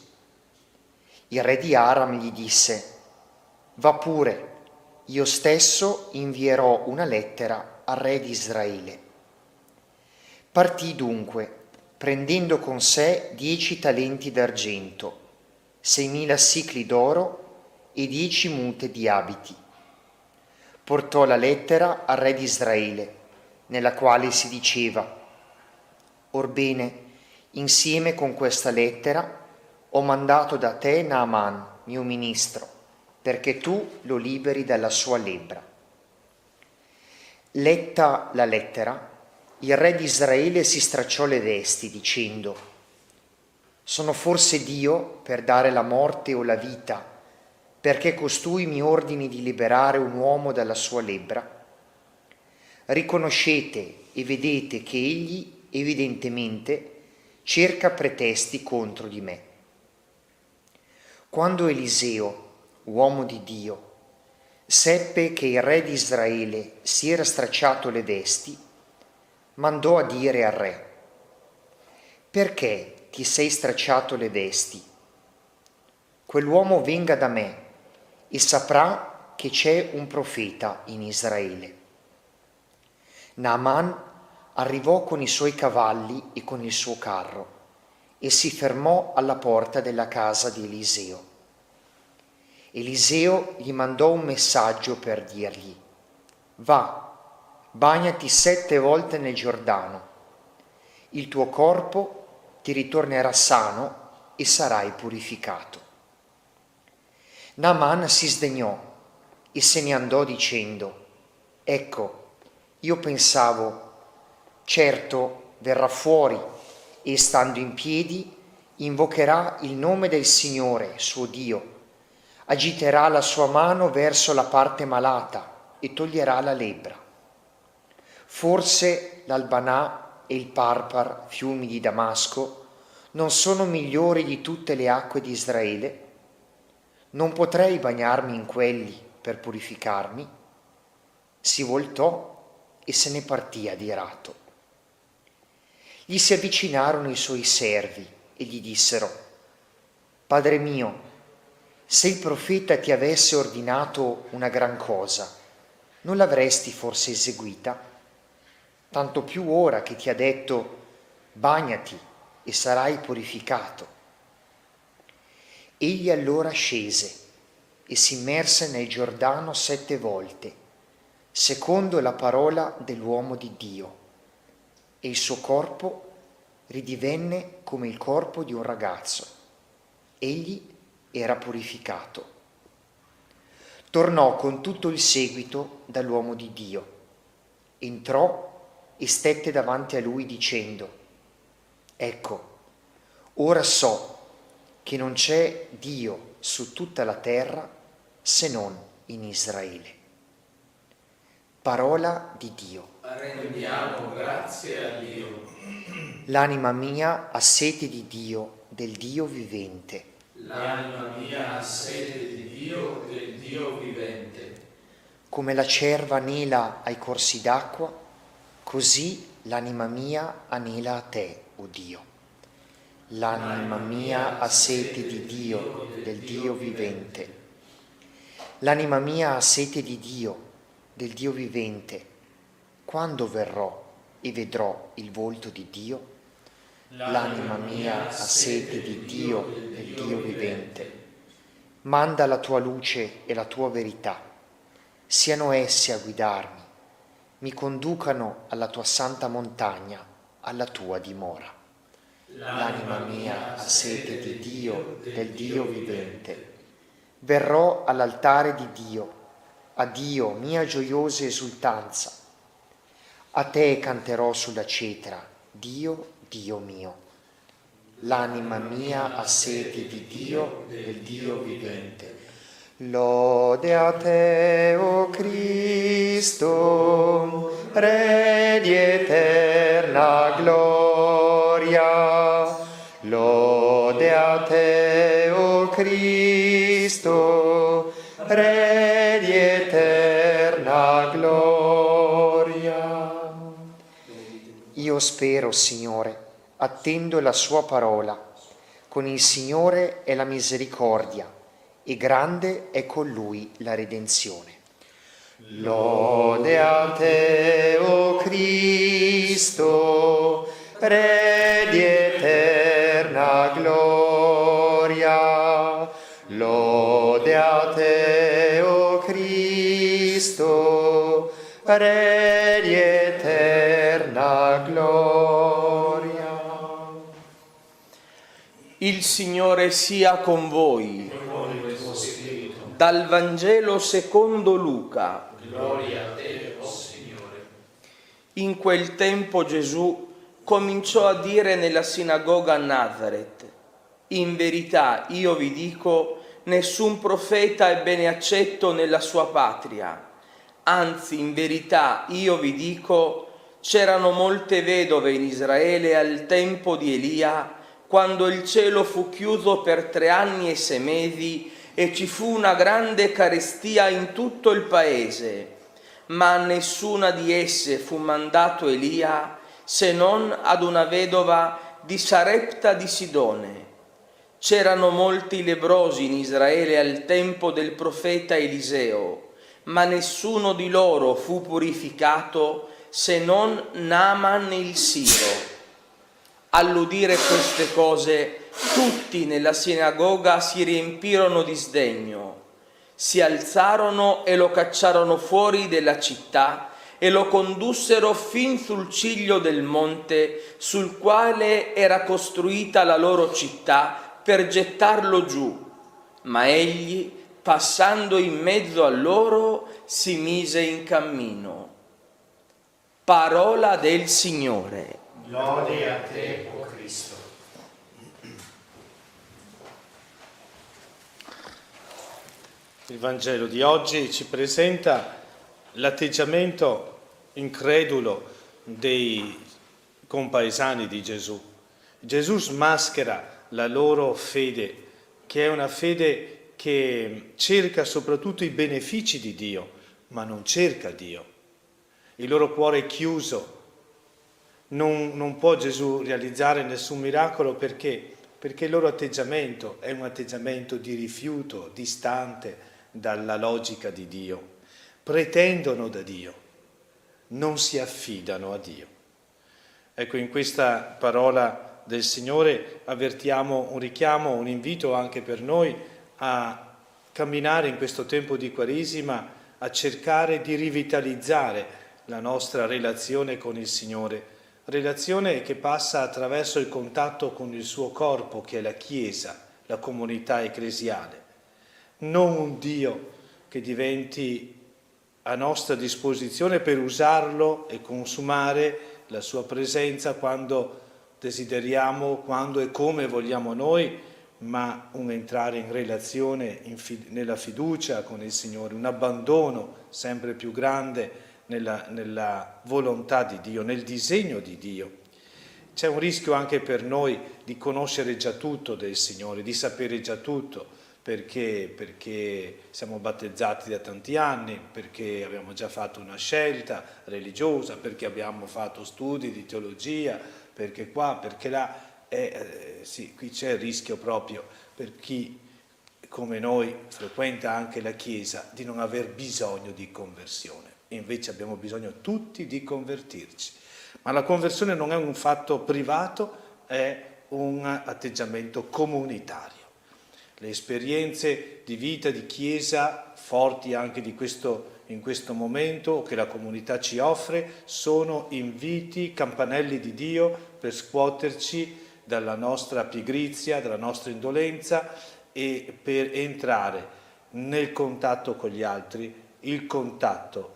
Il re di Aram gli disse: «Va pure, io stesso invierò una lettera al re di Israele». Partì dunque, prendendo con sé 10 talenti d'argento, 6.000 sicli d'oro e 10 mute di abiti. Portò la lettera al re di Israele, nella quale si diceva: «Orbene, insieme con questa lettera ho mandato da te Naaman, mio ministro, perché tu lo liberi dalla sua lebbra». Letta la lettera, il re di Israele si stracciò le vesti, dicendo: «Sono forse Dio per dare la morte o la vita, perché costui mi ordini di liberare un uomo dalla sua lebbra? Riconoscete e vedete che egli evidentemente cerca pretesti contro di me». Quando Eliseo, uomo di Dio, seppe che il re di Israele si era stracciato le vesti, mandò a dire al re: perché ti sei stracciato le vesti? Quell'uomo venga da me e saprà che c'è un profeta in Israele. Naaman arrivò con i suoi cavalli e con il suo carro e si fermò alla porta della casa di Eliseo. Eliseo gli mandò un messaggio per dirgli: va, bagnati 7 volte nel Giordano, il tuo corpo ti ritornerà sano e sarai purificato. Naaman si sdegnò e se ne andò dicendo: ecco, io pensavo, certo verrà fuori e stando in piedi invocherà il nome del Signore, suo Dio, agiterà la sua mano verso la parte malata e toglierà la lebbra. Forse l'Albanà e il Parpar, fiumi di Damasco, non sono migliori di tutte le acque di Israele? Non potrei bagnarmi in quelli per purificarmi? Si voltò e se ne partì adirato. Gli si avvicinarono i suoi servi e gli dissero: Padre mio, se il profeta ti avesse ordinato una gran cosa, non l'avresti forse eseguita? Tanto più ora che ti ha detto: bagnati e sarai purificato. Egli allora scese e si immerse nel Giordano 7 volte, secondo la parola dell'uomo di Dio, e il suo corpo ridivenne come il corpo di un ragazzo. Egli era purificato. Tornò con tutto il seguito dall'uomo di Dio. Entrò e stette davanti a lui dicendo: ecco, ora so che non c'è Dio su tutta la terra se non in Israele. Parola di Dio.
Rendiamo grazie a Dio.
L'anima mia ha sete di Dio, del Dio vivente.
L'anima mia ha sete di Dio, del Dio vivente.
Come la cerva anela ai corsi d'acqua, così l'anima mia anela a te, o Dio. L'anima mia ha sete di Dio, del Dio vivente. L'anima mia ha sete di Dio, del Dio vivente. Quando verrò e vedrò il volto di Dio? L'anima mia ha sete di Dio, del Dio vivente. Manda la tua luce e la tua verità. Siano esse a guidarmi, mi conducano alla tua santa montagna, alla tua dimora. L'anima mia ha sete di Dio, del Dio vivente. Verrò all'altare di Dio, a Dio mia gioiosa esultanza. A te canterò sulla cetra, Dio, Dio mio. L'anima mia ha sete di Dio, del Dio vivente. Lode a te, o Cristo, Re di eterna gloria. Lode a te, o Cristo, Re di eterna gloria. Io spero, Signore, attendo la sua parola. Con il Signore è la misericordia e grande è con Lui la redenzione. Lode a te, o Cristo, Re di eterna gloria. Lode a te, o Cristo, Re di eterna gloria.
Il Signore sia con voi. Dal Vangelo secondo Luca.
Gloria a te, o Signore.
In quel tempo Gesù cominciò a dire nella sinagoga a Nazaret: in verità io vi dico, nessun profeta è bene accetto nella sua patria. Anzi, in verità io vi dico, c'erano molte vedove in Israele al tempo di Elia, quando il cielo fu chiuso per 3 anni e 6 mesi e ci fu una grande carestia in tutto il paese, ma a nessuna di esse fu mandato Elia se non ad una vedova di Sarepta di Sidone. C'erano molti lebbrosi in Israele al tempo del profeta Eliseo, ma nessuno di loro fu purificato se non Naaman il Siro. All'udire queste cose, tutti nella sinagoga si riempirono di sdegno. Si alzarono e lo cacciarono fuori della città e lo condussero fin sul ciglio del monte sul quale era costruita la loro città per gettarlo giù. Ma egli, passando in mezzo a loro, si mise in cammino. Parola del Signore.
Lode a te, o Cristo. Il Vangelo di oggi ci presenta l'atteggiamento incredulo dei compaesani di Gesù. Gesù smaschera la loro fede, che è una fede che cerca soprattutto i benefici di Dio, ma non cerca Dio. Il loro cuore è chiuso. Non può Gesù realizzare nessun miracolo perché il loro atteggiamento è un atteggiamento di rifiuto, distante dalla logica di Dio. Pretendono da Dio, non si affidano a Dio. Ecco, in questa parola del Signore avvertiamo un richiamo, un invito anche per noi a camminare in questo tempo di Quaresima, a cercare di rivitalizzare la nostra relazione con il Signore, relazione che passa attraverso il contatto con il suo corpo, che è la Chiesa, la comunità ecclesiale. Non un Dio che diventi a nostra disposizione per usarlo e consumare la sua presenza quando desideriamo, quando e come vogliamo noi, ma un entrare in relazione nella fiducia con il Signore, un abbandono sempre più grande nella volontà di Dio, nel disegno di Dio. C'è un rischio anche per noi di conoscere già tutto del Signore, di sapere già tutto, perché siamo battezzati da tanti anni, perché abbiamo già fatto una scelta religiosa, perché abbiamo fatto studi di teologia, perché qua, perché là. Sì, qui c'è il rischio proprio per chi, come noi, frequenta anche la Chiesa, di non aver bisogno di conversione. Invece abbiamo bisogno tutti di convertirci. Ma la conversione non è un fatto privato, è un atteggiamento comunitario. Le esperienze di vita, di Chiesa, forti anche in questo momento, che la comunità ci offre, sono inviti, campanelli di Dio per scuoterci dalla nostra pigrizia, dalla nostra indolenza e per entrare nel contatto con gli altri,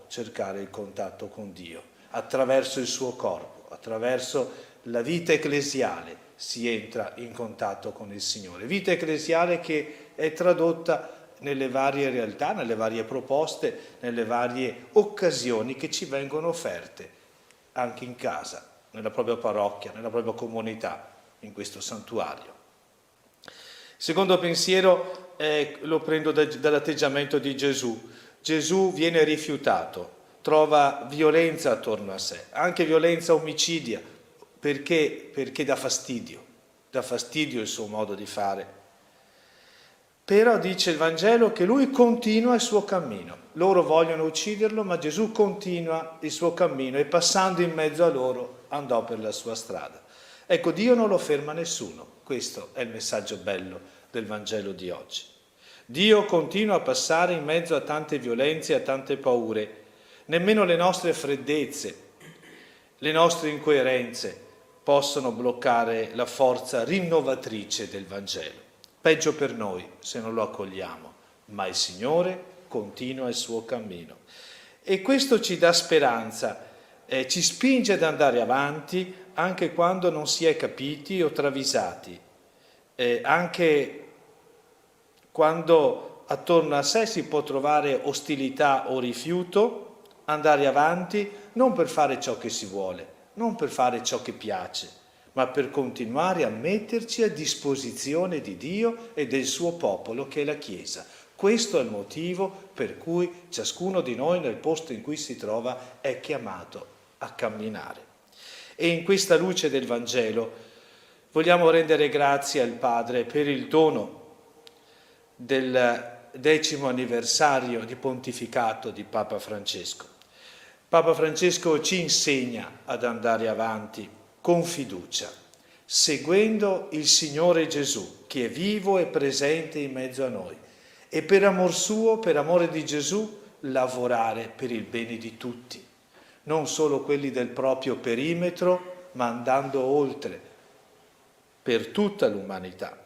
cercare il contatto con Dio, attraverso il suo corpo, attraverso la vita ecclesiale si entra in contatto con il Signore. Vita ecclesiale che è tradotta nelle varie realtà, nelle varie proposte, nelle varie occasioni che ci vengono offerte anche in casa, nella propria parrocchia, nella propria comunità, in questo santuario. Secondo pensiero lo prendo dall'atteggiamento di Gesù. Gesù viene rifiutato, trova violenza attorno a sé, anche violenza omicidia, perché dà fastidio il suo modo di fare. Però dice il Vangelo che lui continua il suo cammino. Loro vogliono ucciderlo, ma Gesù continua il suo cammino e passando in mezzo a loro andò per la sua strada. Ecco, Dio non lo ferma nessuno. Questo è il messaggio bello del Vangelo di oggi. Dio continua a passare in mezzo a tante violenze e a tante paure. Nemmeno le nostre freddezze, le nostre incoerenze possono bloccare la forza rinnovatrice del Vangelo. Peggio per noi se non lo accogliamo, ma il Signore continua il suo cammino. E questo ci dà speranza, ci spinge ad andare avanti anche quando non si è capiti o travisati, anche quando attorno a sé si può trovare ostilità o rifiuto, andare avanti non per fare ciò che si vuole, non per fare ciò che piace, ma per continuare a metterci a disposizione di Dio e del suo popolo che è la Chiesa. Questo è il motivo per cui ciascuno di noi nel posto in cui si trova è chiamato a camminare. E in questa luce del Vangelo vogliamo rendere grazie al Padre per il dono del 10° anniversario di pontificato di Papa Francesco. Papa Francesco ci insegna ad andare avanti con fiducia, seguendo il Signore Gesù, che è vivo e presente in mezzo a noi, e per amor suo, per amore di Gesù, lavorare per il bene di tutti, non solo quelli del proprio perimetro, ma andando oltre, per tutta l'umanità.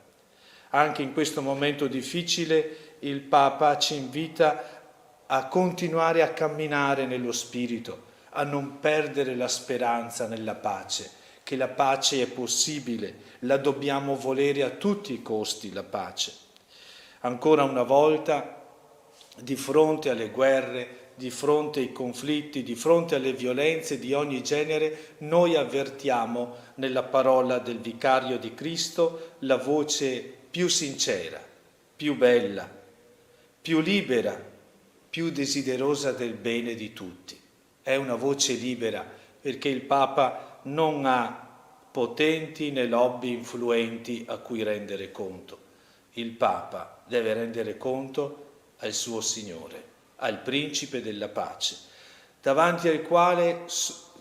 Anche in questo momento difficile il Papa ci invita a continuare a camminare nello Spirito, a non perdere la speranza nella pace, che la pace è possibile, la dobbiamo volere a tutti i costi, la pace. Ancora una volta, di fronte alle guerre, di fronte ai conflitti, di fronte alle violenze di ogni genere, noi avvertiamo nella parola del Vicario di Cristo la voce più sincera, più bella, più libera, più desiderosa del bene di tutti. È una voce libera perché il Papa non ha potenti né lobby influenti a cui rendere conto. Il Papa deve rendere conto al suo Signore, al Principe della pace, davanti al quale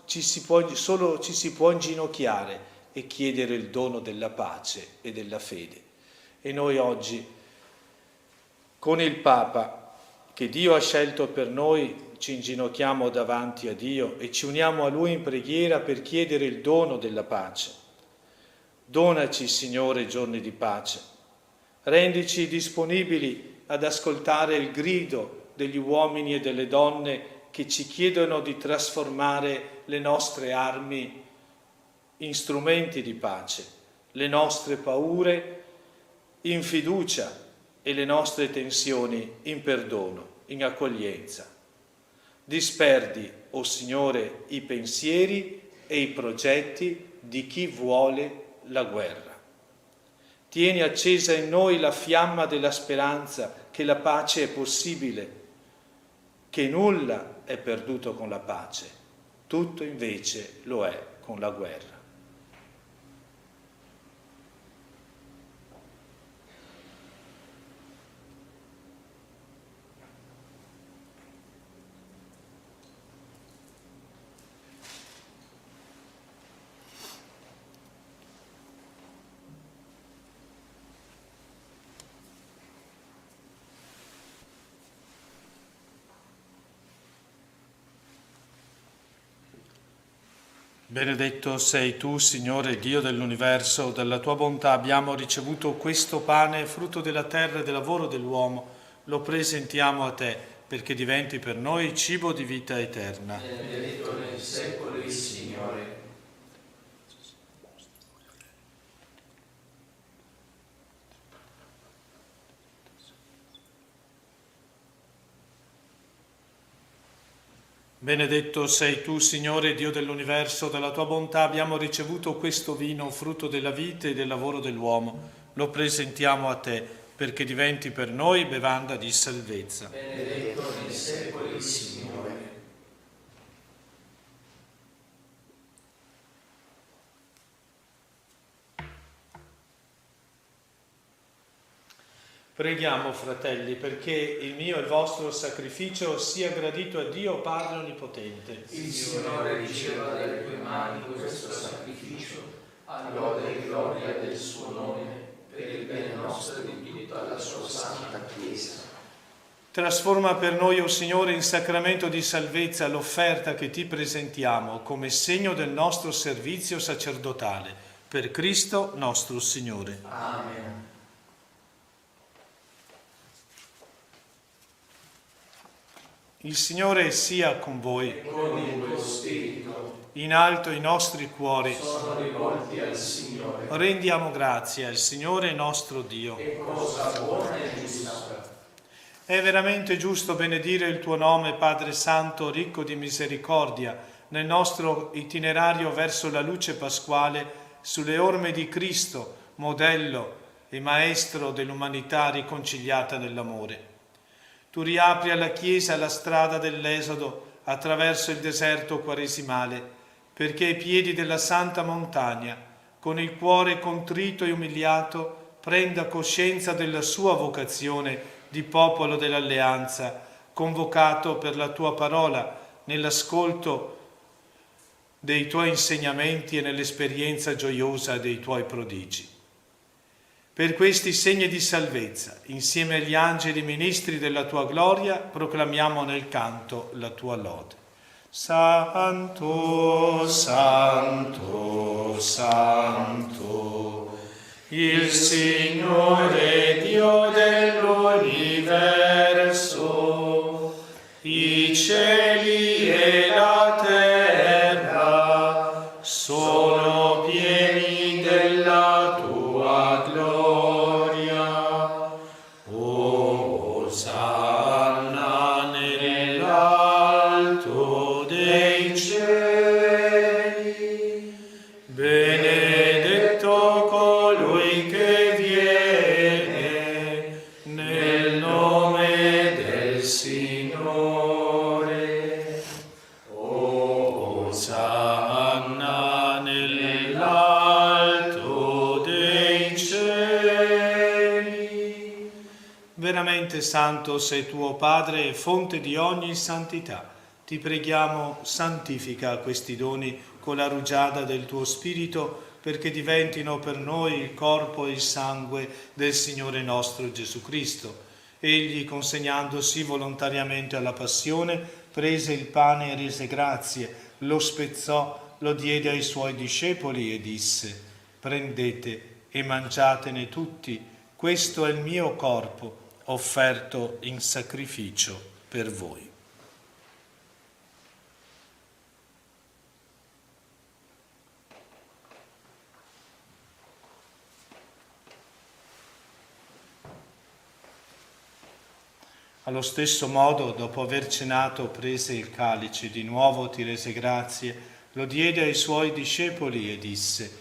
ci si può inginocchiare e chiedere il dono della pace e della fede. E noi oggi, con il Papa, che Dio ha scelto per noi, ci inginocchiamo davanti a Dio e ci uniamo a Lui in preghiera per chiedere il dono della pace. Donaci, Signore, giorni di pace. Rendici disponibili ad ascoltare il grido degli uomini e delle donne che ci chiedono di trasformare le nostre armi in strumenti di pace, le nostre paure in fiducia e le nostre tensioni in perdono, in accoglienza. Disperdi, o Signore, i pensieri e i progetti di chi vuole la guerra. Tieni accesa in noi la fiamma della speranza che la pace è possibile, che nulla è perduto con la pace, tutto invece lo è con la guerra. Benedetto sei tu, Signore Dio dell'universo, dalla tua bontà abbiamo ricevuto questo pane, frutto della terra e del lavoro dell'uomo. Lo presentiamo a te, perché diventi per noi cibo di vita eterna.
Benedetto nei secoli, Signore.
Benedetto sei tu, Signore Dio dell'universo, dalla tua bontà abbiamo ricevuto questo vino, frutto della vita e del lavoro dell'uomo. Lo presentiamo a te, perché diventi per noi bevanda di salvezza.
Benedetto nei secoli, Signore.
Preghiamo, fratelli, perché il mio e il vostro sacrificio sia gradito a Dio Padre Onnipotente.
Il Signore riceva dalle tue mani questo sacrificio, a lode e gloria del suo nome, per il bene nostro e di tutta la sua santa Chiesa.
Trasforma per noi, o Signore, in sacramento di salvezza l'offerta che ti presentiamo come segno del nostro servizio sacerdotale. Per Cristo nostro Signore.
Amen.
Il Signore sia con voi.
E con il tuo spirito.
In alto i nostri cuori
sono rivolti al Signore.
Rendiamo grazie al Signore nostro Dio.
È cosa buona e giusta.
È veramente giusto benedire il tuo nome, Padre Santo, ricco di misericordia. Nel nostro itinerario verso la luce pasquale sulle orme di Cristo, modello e maestro dell'umanità riconciliata nell'amore. Tu riapri alla Chiesa la strada dell'Esodo attraverso il deserto quaresimale, perché ai piedi della santa montagna, con il cuore contrito e umiliato, prenda coscienza della sua vocazione di popolo dell'alleanza, convocato per la tua parola nell'ascolto dei tuoi insegnamenti e nell'esperienza gioiosa dei tuoi prodigi. Per questi segni di salvezza, insieme agli angeli ministri della tua gloria, proclamiamo nel canto la tua lode. Santo, Santo, Santo, il Signore Dio dell'universo, i cieli e la terra sono pieni della tua gloria. Osanna nell'alto dei cieli, benedetto colui che viene nel nome del Signore. Osanna nell'alto dei cieli. Veramente santo sei tuo Padre e fonte di ogni santità. Ti preghiamo, santifica questi doni con la rugiada del tuo Spirito, perché diventino per noi il corpo e il sangue del Signore nostro Gesù Cristo. Egli, consegnandosi volontariamente alla passione, prese il pane e rese grazie, lo spezzò, lo diede ai suoi discepoli e disse: prendete e mangiatene tutti, questo è il mio corpo, offerto in sacrificio per voi. Allo stesso modo, dopo aver cenato, prese il calice, di nuovo ti rese grazie, lo diede ai suoi discepoli e disse: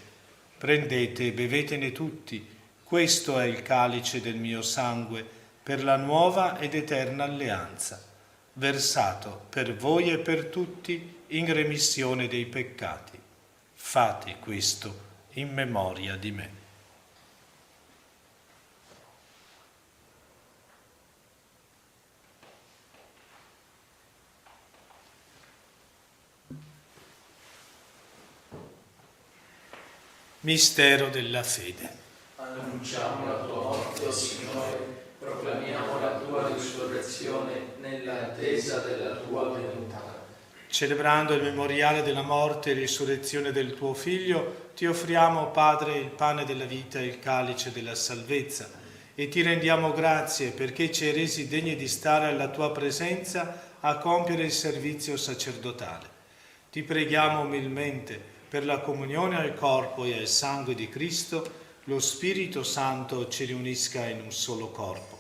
prendete e bevetene tutti, questo è il calice del mio sangue, per la nuova ed eterna alleanza, versato per voi e per tutti in remissione dei peccati. Fate questo in memoria di me. Mistero della fede.
Annunciamo la tua morte, o Signore, proclamiamo la tua risurrezione nell'attesa della tua venuta.
Celebrando il memoriale della morte e risurrezione del tuo Figlio, ti offriamo, Padre, il pane della vita e il calice della salvezza, e ti rendiamo grazie perché ci hai resi degni di stare alla tua presenza a compiere il servizio sacerdotale. Ti preghiamo umilmente per la comunione al corpo e al sangue di Cristo, lo Spirito Santo ci riunisca in un solo corpo.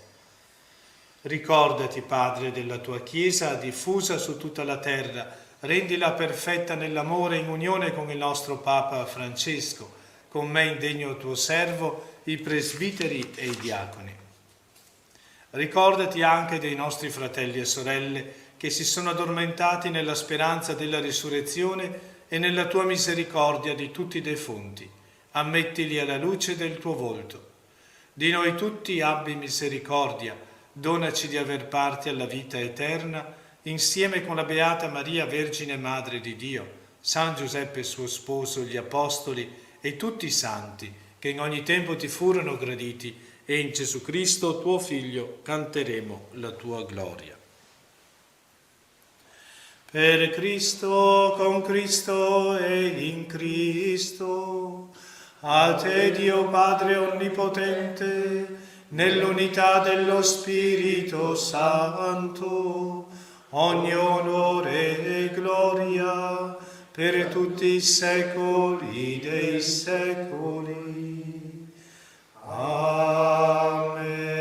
Ricordati, Padre, della tua Chiesa diffusa su tutta la terra, rendila perfetta nell'amore in unione con il nostro Papa Francesco, con me indegno tuo servo, i presbiteri e i diaconi. Ricordati anche dei nostri fratelli e sorelle che si sono addormentati nella speranza della risurrezione e nella tua misericordia di tutti i defunti. Ammettili alla luce del tuo volto. Di noi tutti abbi misericordia, donaci di aver parte alla vita eterna, insieme con la Beata Maria, Vergine Madre di Dio, San Giuseppe suo sposo, gli Apostoli e tutti i santi, che in ogni tempo ti furono graditi, e in Gesù Cristo, tuo Figlio, canteremo la tua gloria. Per Cristo, con Cristo e in Cristo, a te Dio Padre Onnipotente, nell'unità dello Spirito Santo, ogni onore e gloria per tutti i secoli dei secoli. Amen.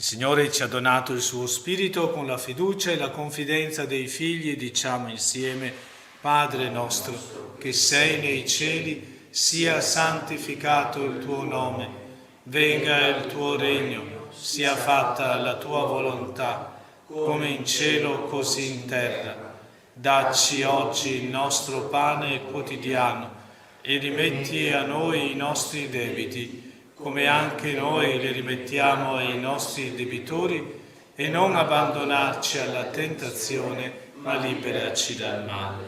Il Signore ci ha donato il suo Spirito con la fiducia e la confidenza dei figli e diciamo insieme: Padre nostro, che sei nei cieli, sia santificato il tuo nome, venga il tuo regno, sia fatta la tua volontà, come in cielo così in terra. Dacci oggi il nostro pane quotidiano e rimetti a noi i nostri debiti, come anche noi li rimettiamo ai nostri debitori, e non abbandonarci alla tentazione, ma liberaci dal male.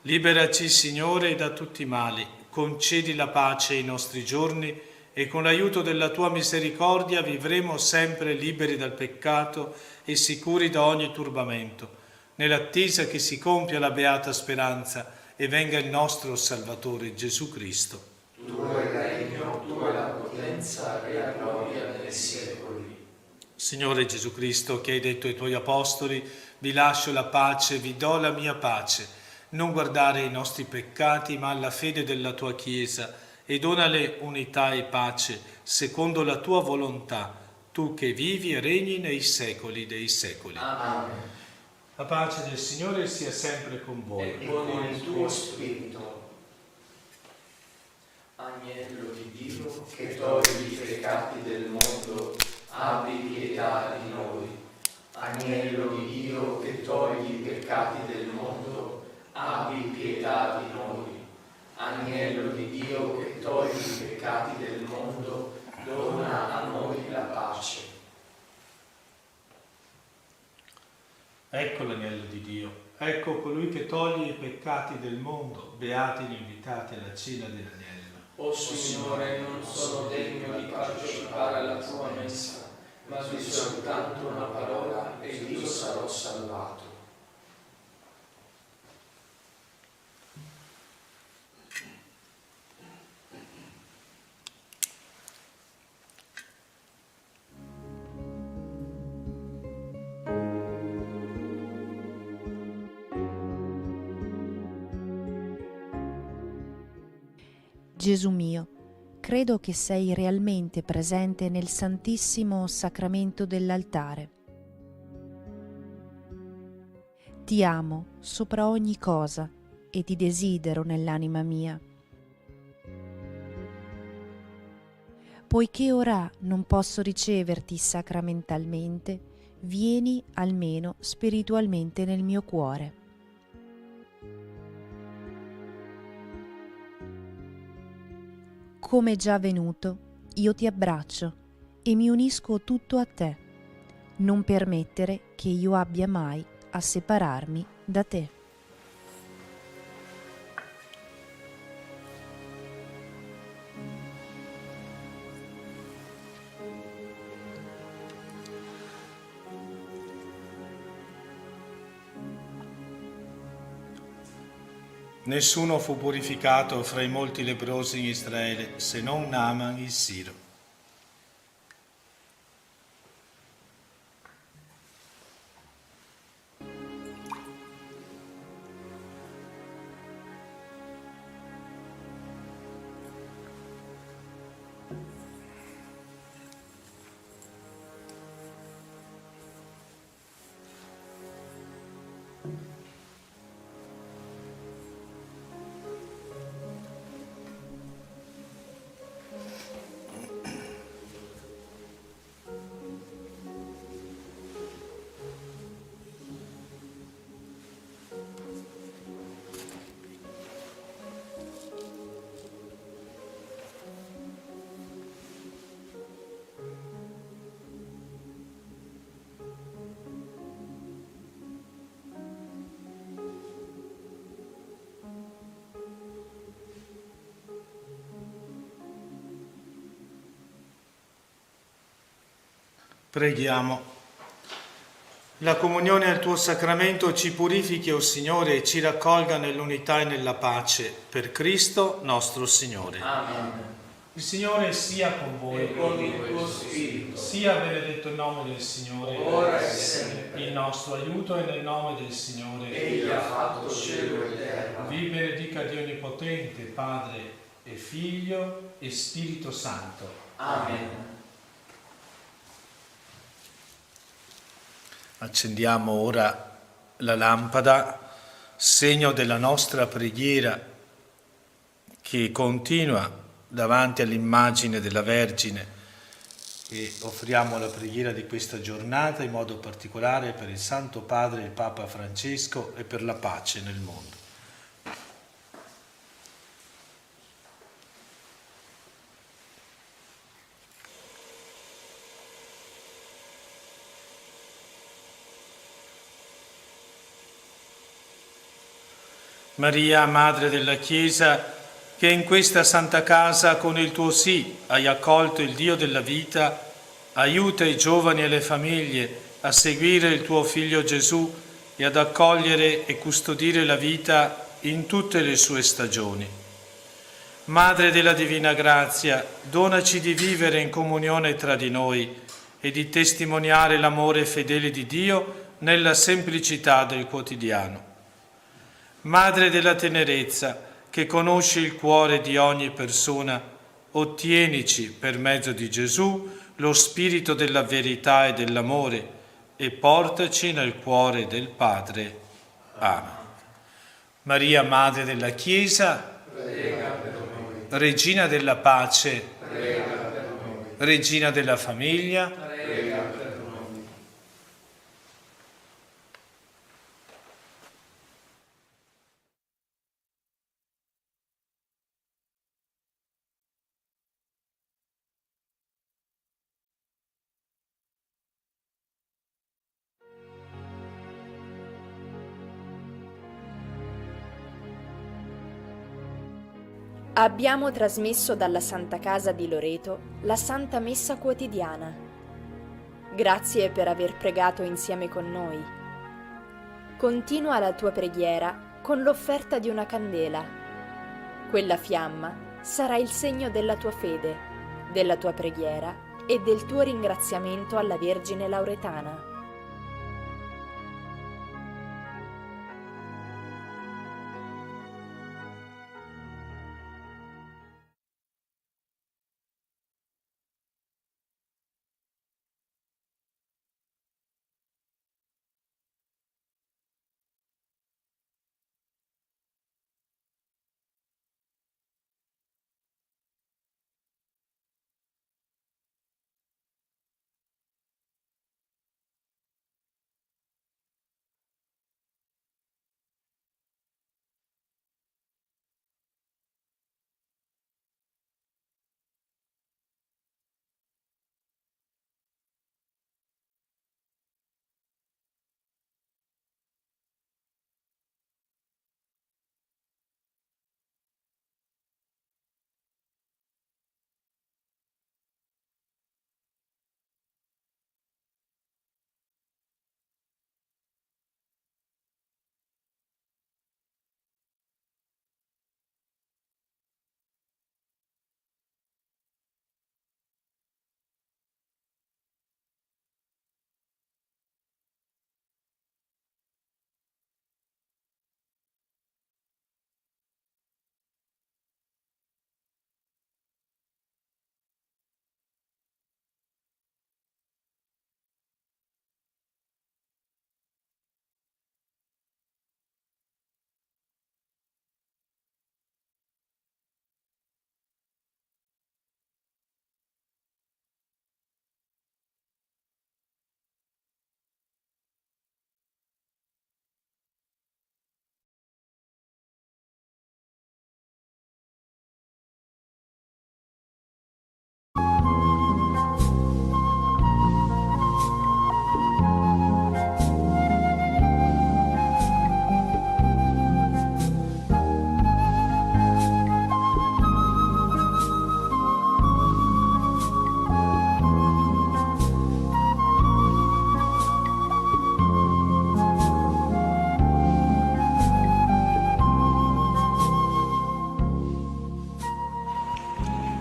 Liberaci, Signore, da tutti i mali, concedi la pace ai nostri giorni e con l'aiuto della tua misericordia vivremo sempre liberi dal peccato e sicuri da ogni turbamento, nell'attesa che si compia la beata speranza e venga il nostro Salvatore Gesù Cristo.
Tuo è il regno, tua è la potenza e la gloria nei secoli.
Signore Gesù Cristo, che hai detto ai tuoi apostoli: vi lascio la pace, vi do la mia pace, non guardare ai nostri peccati, ma alla fede della tua Chiesa, e donale unità e pace, secondo la tua volontà, tu che vivi e regni nei secoli dei secoli.
Amen.
La pace del Signore sia sempre con voi.
E con il tuo spirito. Agnello di Dio, che togli i peccati del mondo, abbi pietà di noi. Agnello di Dio, che togli i peccati del mondo, abbi pietà di noi. Agnello di Dio, che togli i peccati del mondo, dona a noi la pace.
Ecco l'agnello di Dio, ecco colui che toglie i peccati del mondo, beati gli invitati alla cena dell'agnello.
O Signore, non sono degno di partecipare alla tua messa, ma di soltanto una parola ed io sarò salvato.
Gesù mio, credo che sei realmente presente nel Santissimo Sacramento dell'altare. Ti amo sopra ogni cosa e ti desidero nell'anima mia. Poiché ora non posso riceverti sacramentalmente, vieni almeno spiritualmente nel mio cuore. Come già venuto, io ti abbraccio e mi unisco tutto a te. Non permettere che io abbia mai a separarmi da te.
Nessuno fu purificato fra i molti leprosi in Israele, se non Naaman il Siro. Preghiamo. La comunione al tuo sacramento ci purifichi, o Signore, e ci raccolga nell'unità e nella pace. Per Cristo nostro Signore.
Amen.
Il Signore sia con voi.
E con il tuo spirito.
Sia benedetto il nome del Signore.
Ora e sempre.
Il nostro aiuto è nel nome del Signore.
Egli ha fatto cielo e terra.
Vi benedica Dio Onnipotente, Padre e Figlio e Spirito Santo.
Amen.
Accendiamo ora la lampada, segno della nostra preghiera che continua davanti all'immagine della Vergine, e offriamo la preghiera di questa giornata in modo particolare per il Santo Padre, il Papa Francesco, e per la pace nel mondo. Maria, Madre della Chiesa, che in questa Santa Casa con il tuo sì hai accolto il Dio della vita, aiuta i giovani e le famiglie a seguire il tuo Figlio Gesù e ad accogliere e custodire la vita in tutte le sue stagioni. Madre della Divina Grazia, donaci di vivere in comunione tra di noi e di testimoniare l'amore fedele di Dio nella semplicità del quotidiano. Madre della tenerezza, che conosci il cuore di ogni persona, ottienici per mezzo di Gesù lo spirito della verità e dell'amore e portaci nel cuore del Padre. Amen. Maria, Madre della Chiesa,
prega per noi.
Regina della pace,
Prega per noi.
Regina della famiglia,
Prega per noi.
Abbiamo trasmesso dalla Santa Casa di Loreto la Santa Messa quotidiana. Grazie per aver pregato insieme con noi. Continua la tua preghiera con l'offerta di una candela. Quella fiamma sarà il segno della tua fede, della tua preghiera e del tuo ringraziamento alla Vergine Lauretana.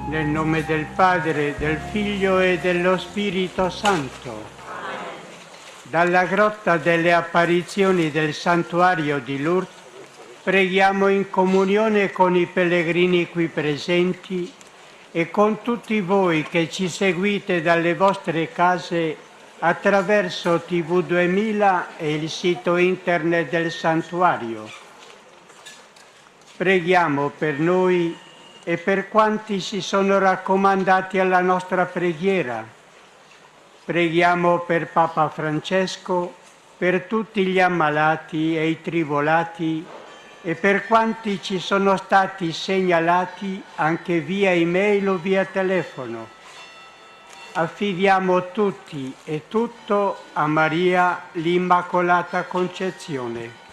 Nel nome del Padre, del Figlio e dello Spirito Santo. Dalla grotta delle apparizioni del santuario di Lourdes, preghiamo in comunione con i pellegrini qui presenti e con tutti voi che ci seguite dalle vostre case attraverso TV 2000 e il sito internet del Santuario. Preghiamo per noi e per quanti si sono raccomandati alla nostra preghiera. Preghiamo per Papa Francesco, per tutti gli ammalati e i tribolati e per quanti ci sono stati segnalati anche via email o via telefono. Affidiamo tutti e tutto a Maria l'Immacolata Concezione.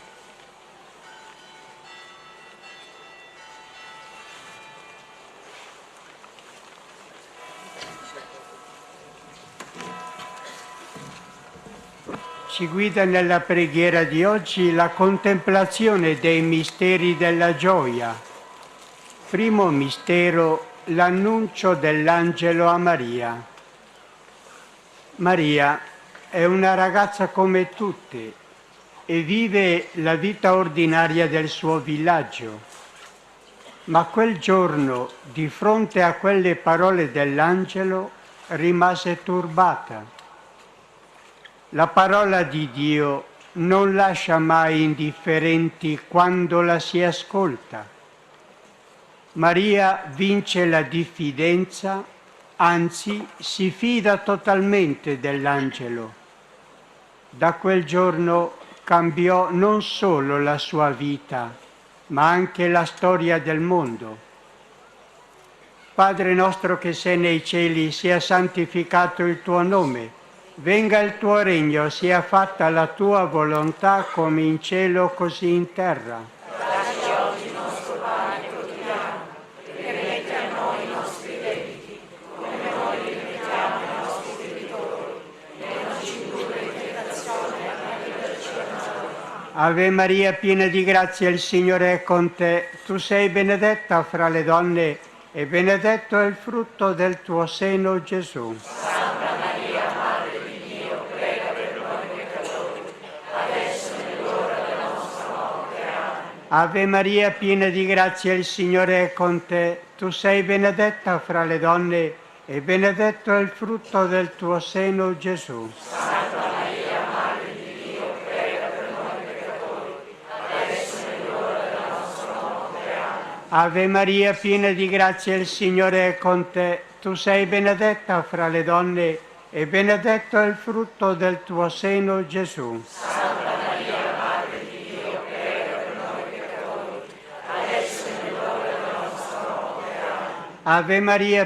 Ci guida nella preghiera di oggi la contemplazione dei misteri della gioia. Primo mistero, l'annuncio dell'angelo a Maria. Maria è una ragazza come tutte e vive la vita ordinaria del suo villaggio. Ma quel giorno, di fronte a quelle parole dell'angelo, rimase turbata. La parola di Dio non lascia mai indifferenti quando la si ascolta. Maria vince la diffidenza, anzi si fida totalmente dell'angelo. Da quel giorno cambiò non solo la sua vita, ma anche la storia del mondo. Padre nostro che sei nei cieli, sia santificato il tuo nome. Venga il tuo regno, sia fatta la tua volontà come in cielo così in terra.
Dacci oggi il nostro pane quotidiano e rimetti a noi i nostri debiti, come noi rimettiamo ai nostri debitori, e non ci indurre in tentazione, ma liberaci dal male.
Ave Maria, piena di grazia, il Signore è con te. Tu sei benedetta fra le donne e benedetto è il frutto del tuo seno, Gesù.
Santa Maria, Madre di Dio, prega per noi peccatori, adesso è l'ora della nostra morte. Amen.
Ave Maria, piena di grazia, il Signore è con te. Tu sei benedetta fra le donne e benedetto è il frutto del tuo seno, Gesù.
Santa Maria, Madre di Dio, prega per noi peccatori, adesso è l'ora della nostra morte. Amen.
Ave Maria, piena di grazia, il Signore è con te. Tu sei benedetta fra le donne e benedetto è il frutto del tuo seno, Gesù.
Santa Maria, Madre di Dio, prega per noi peccatori, adesso è l'ora della nostra morte. Amen.
Ave Maria,